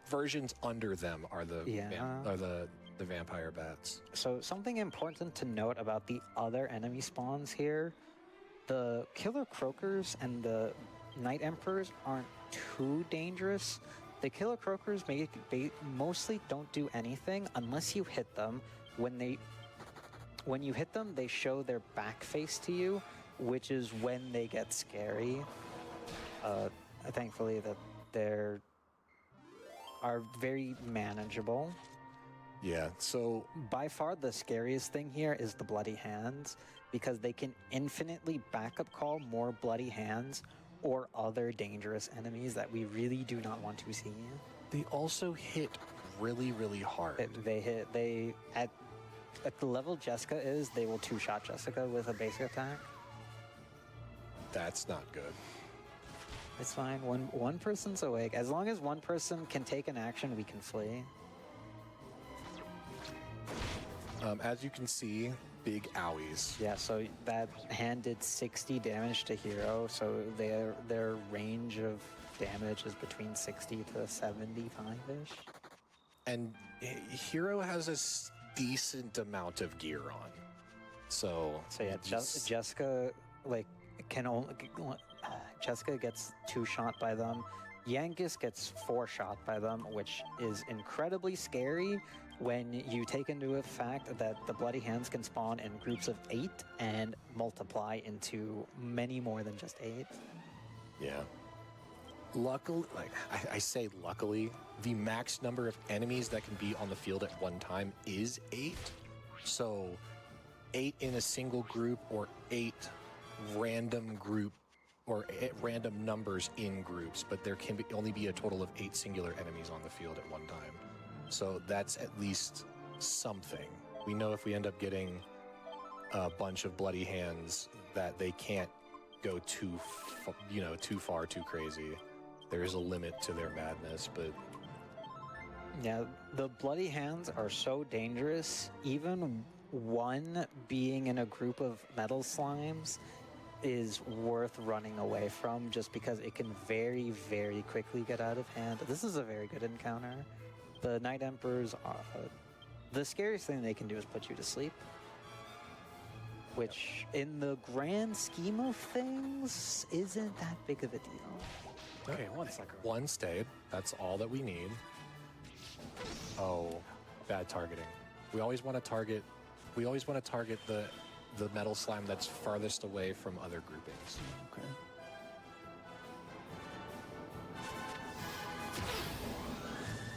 versions under them are the Yeah. the vampire bats. So something important to note about the other enemy spawns here, the killer croakers and the night emperors aren't too dangerous. The killer croakers mostly don't do anything unless you hit them. When you hit them, they show their back face to you, which is when they get scary. Thankfully, that they're are very manageable. Yeah, so By far the scariest thing here is the bloody hands because they can infinitely backup call more bloody hands or other dangerous enemies that we really do not want to see. they also hit really, really hard. At the level Jessica is, they will 2-shot Jessica with a basic attack. That's not good. It's fine. One person's awake. As long as one person can take an action, we can flee. As you can see, big owies. Yeah, so that hand did 60 damage to Hero, so their range of damage is between 60 to 75-ish. And Hero has a decent amount of gear on. So yeah, Jessica Jessica gets 2-shot by them. Yangus gets 4-shot by them, which is incredibly scary when you take into effect that the bloody hands can spawn in groups of 8 and multiply into many more than just 8. Yeah. Luckily, I say luckily, the max number of enemies that can be on the field at one time is 8. So 8 in a single group or 8 random group or random numbers in groups, but there can only be a total of 8 singular enemies on the field at one time. So that's at least something. We know if we end up getting a bunch of bloody hands that they can't go too far, too crazy. There is a limit to their madness, but yeah, the bloody hands are so dangerous. Even one being in a group of metal slimes is worth running away from just because it can very, very quickly get out of hand. This is a very good encounter. The Night Emperors are... the scariest thing they can do is put you to sleep. Which, in the grand scheme of things, isn't that big of a deal. Okay, 1 second. 1 stayed. That's all that we need. Oh, bad targeting. We always want to target the metal slime that's farthest away from other groupings. Okay.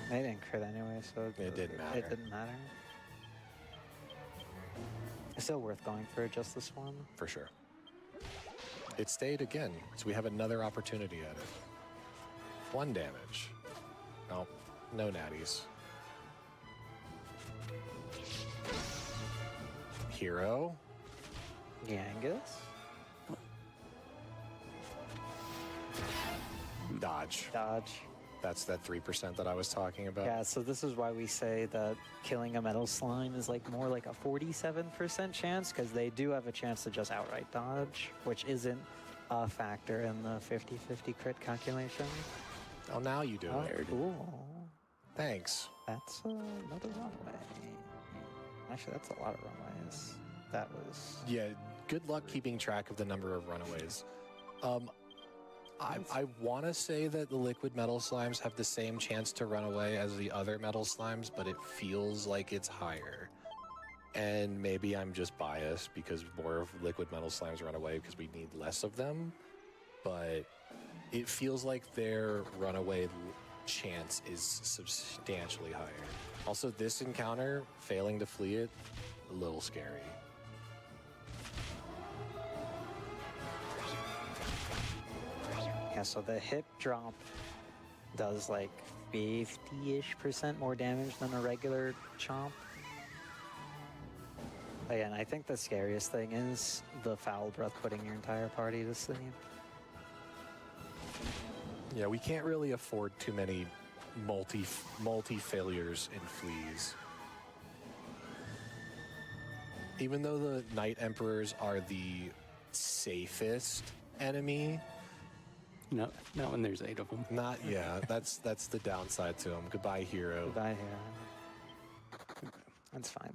They didn't crit anyway, so It didn't matter. It didn't matter. It's still worth going for just this one. For sure. It stayed again, so we have another opportunity at it. 1 damage. No, no natties. Hero. Yangus. Dodge. Dodge. That's that 3% that I was talking about. Yeah, so this is why we say that killing a metal slime is like more like a 47% chance, because they do have a chance to just outright dodge, which isn't a factor in the 50-50 crit calculation. Oh, now you do Oh, it. cool. Thanks. That's another runway. Actually, that's a lot of runways. That was... Yeah, good luck keeping track of the number of runaways. I want to say that the liquid metal slimes have the same chance to run away as the other metal slimes, but it feels like it's higher. And maybe I'm just biased because more of liquid metal slimes run away because we need less of them. But it feels like their runaway chance is substantially higher. Also, this encounter, failing to flee it, a little scary. Yeah, so the hip drop does like 50-ish% more damage than a regular chomp. Again, I think the scariest thing is the foul breath putting your entire party to sleep. Yeah, we can't really afford too many multi failures in fleas. Even though the Night Emperors are the safest enemy, No, not when there's 8 of them. that's the downside to them. Goodbye, hero. Goodbye here. That's fine.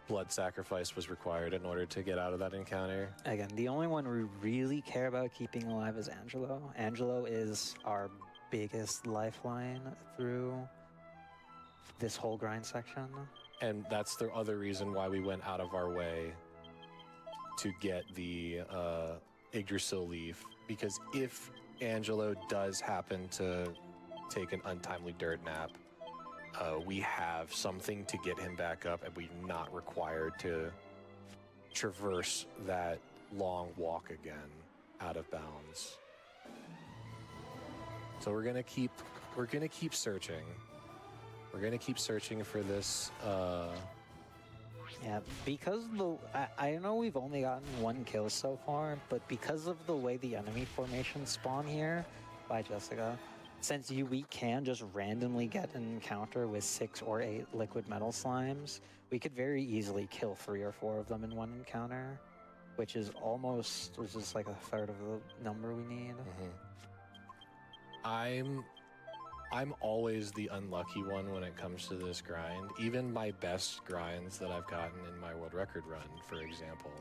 Blood sacrifice was required in order to get out of that encounter. Again, the only one we really care about keeping alive is Angelo. Angelo is our biggest lifeline through this whole grind section. And that's the other reason why we went out of our way to get the Yggdrasil leaf. Because if Angelo does happen to take an untimely dirt nap, we have something to get him back up, and we're not required to traverse that long walk again out of bounds. So we're gonna keep searching. We're gonna keep searching for this. Yeah, because I know we've only gotten 1 kill so far, but because of the way the enemy formations spawn here, bye Jessica, since we can just randomly get an encounter with 6 or 8 liquid metal slimes, we could very easily kill 3 or 4 of them in one encounter, which is just like a third of the number we need. I'm always the unlucky one when it comes to this grind. Even my best grinds that I've gotten in my world record run, for example,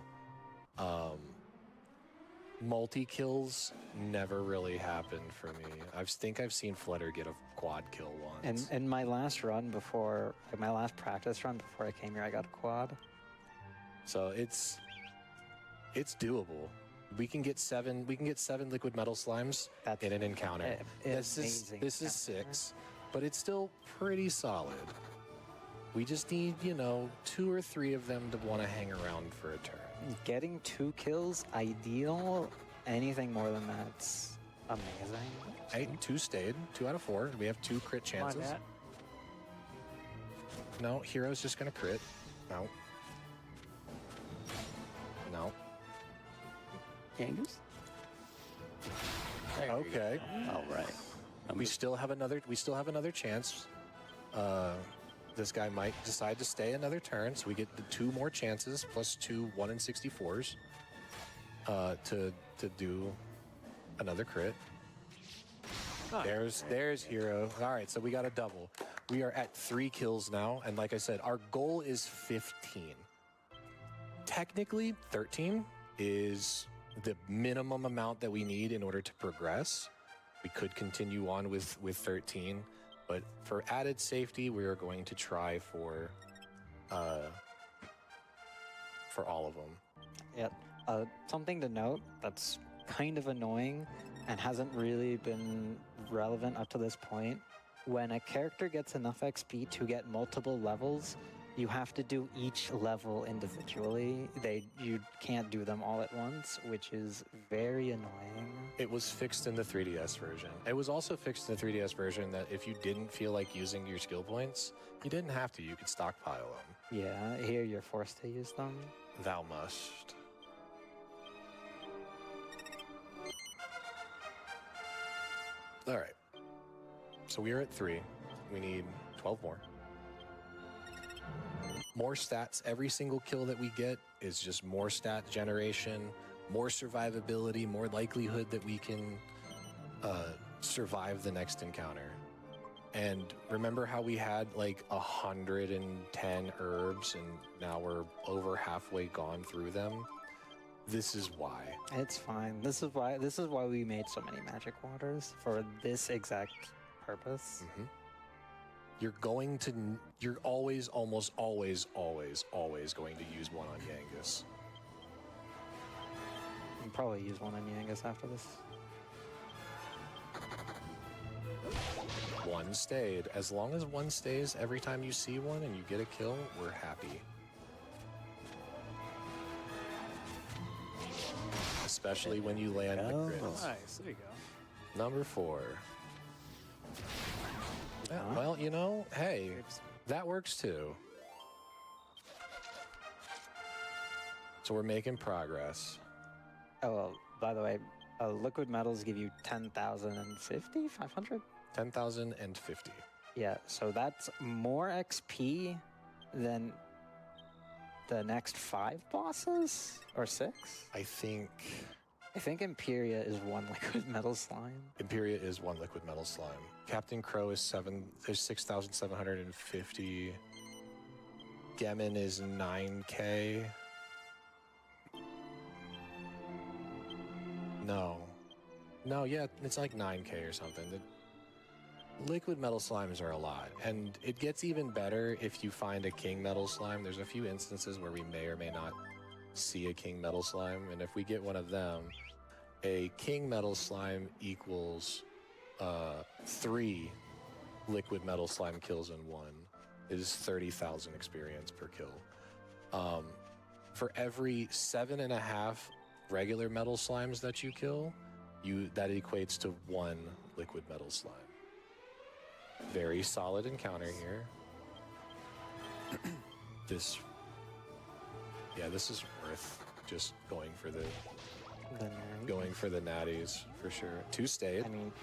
multi-kills never really happened for me. I think I've seen Flutter get a quad kill once. And in my last run before, my last practice run before I came here, I got a quad. So it's doable. We can get 7 liquid metal slimes in an encounter. This is 6, but it's still pretty solid. We just need, 2 or 3 of them to want to hang around for a turn. Getting 2 kills, ideal. Anything more than that's amazing. Hey, 2 stayed. 2 out of 4. We have 2 crit chances. Matt. No, hero's just gonna crit. No. No. Yangus? Okay. All right. We still have another chance. This guy might decide to stay another turn, so we get the 2 more chances plus 2 1 in 64s to do another crit. There's hero. All right, so we got a double. We are at 3 kills now, and like I said, our goal is 15. Technically, 13 is the minimum amount that we need in order to progress. We could continue on with 13, but for added safety, we are going to try for all of them. Yep. Something to note that's kind of annoying and hasn't really been relevant up to this point. When a character gets enough XP to get multiple levels, you have to do each level individually. You can't do them all at once, which is very annoying. It was fixed in the 3DS version. It was also fixed in the 3DS version that if you didn't feel like using your skill points, you didn't have to. You could stockpile them. Yeah, here you're forced to use them. Thou must. All right. So we are at 3. We need 12 more. More stats. Every single kill that we get is just more stat generation, more survivability, more likelihood that we can survive the next encounter. And remember how we had like 110 herbs and now we're over halfway gone through them? This is why. It's fine. This is why we made so many magic waters for this exact purpose. You're always, almost always going to use one on Yangus. I'll probably use one on Yangus after this. One stayed. As long as one stays every time you see one and you get a kill, we're happy. Especially when you land the crits. Nice. There you go. Number 4. Yeah, well, you know, hey, that works too. So we're making progress. Oh, well, by the way, liquid metals give you 10,050, 500? 10,050. Yeah, so that's more XP than the next 5 bosses? Or 6? I think Imperia is 1 liquid metal slime. Imperia is 1 liquid metal slime. Captain Crow is 6,750. Gemin is 9K. No, yeah, it's like 9K or something. The liquid metal slimes are a lot, and it gets even better if you find a king metal slime. There's a few instances where we may or may not see a king metal slime, and if we get one of them, a king metal slime equals 3 liquid metal slime kills in 1. It is 30,000 experience per kill. For every 7.5 regular metal slimes that you kill, that equates to 1 liquid metal slime. Very solid encounter here. This is worth just going for the natties for sure. 2 stayed. I mean,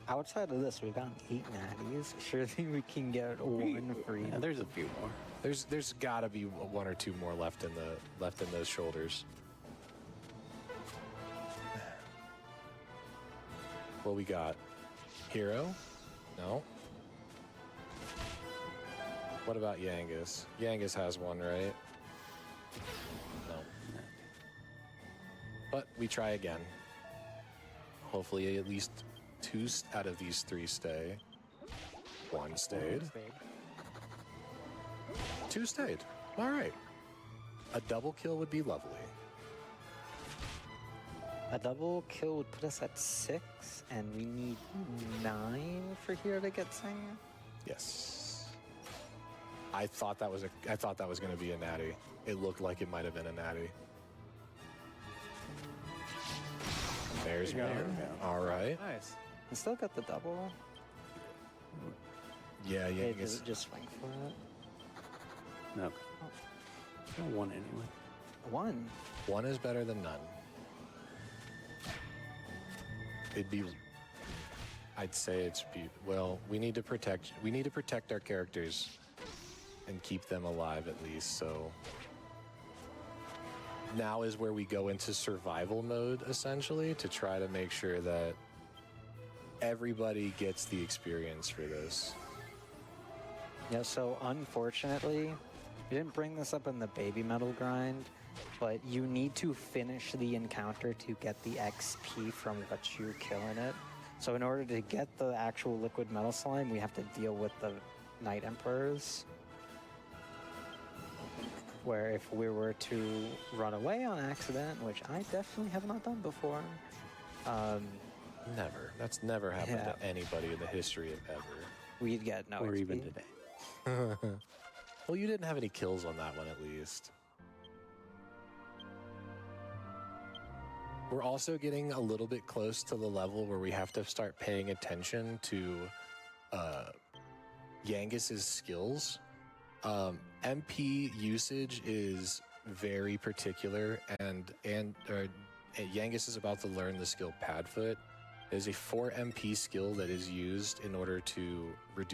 outside of this, we've gotten 8 natties. Surely we can get 1 free. Yeah, there's a few more. There's got to be 1 or 2 more left in those shoulders. What we got? Hero? No. What about Yangus? Yangus has 1, right? No. But we try again. Hopefully at least 2 out of these 3 stay. 1 stayed. 2 stayed. All right. A double kill would be lovely. A double kill would put us at 6, and we need 9 for Hero to get Sing. Yes. I thought that was going to be a natty. It looked like it might have been a natty. There's one. All right. Nice. I still got the double. Yeah, yeah. Okay, just swing for it. No. Got 1 anyway. 1. 1 is better than none. I'd say well, we need to protect our characters and keep them alive at least, so now is where we go into survival mode essentially to try to make sure that everybody gets the experience for this. Yeah, so unfortunately, we didn't bring this up in the baby metal grind, but you need to finish the encounter to get the XP from what you kill in it. So in order to get the actual liquid metal slime, we have to deal with the Night Emperors. Where if we were to run away on accident, which I definitely have not done before. Never. That's never happened to anybody in the history of ever. We'd get no Or XP. even today. Well, you didn't have any kills on that one, at least. We're also getting a little bit close to the level where we have to start paying attention to Yangus's skills. MP usage is very particular, and Yangus is about to learn the skill Padfoot. It is a 4 MP skill that is used in order to reduce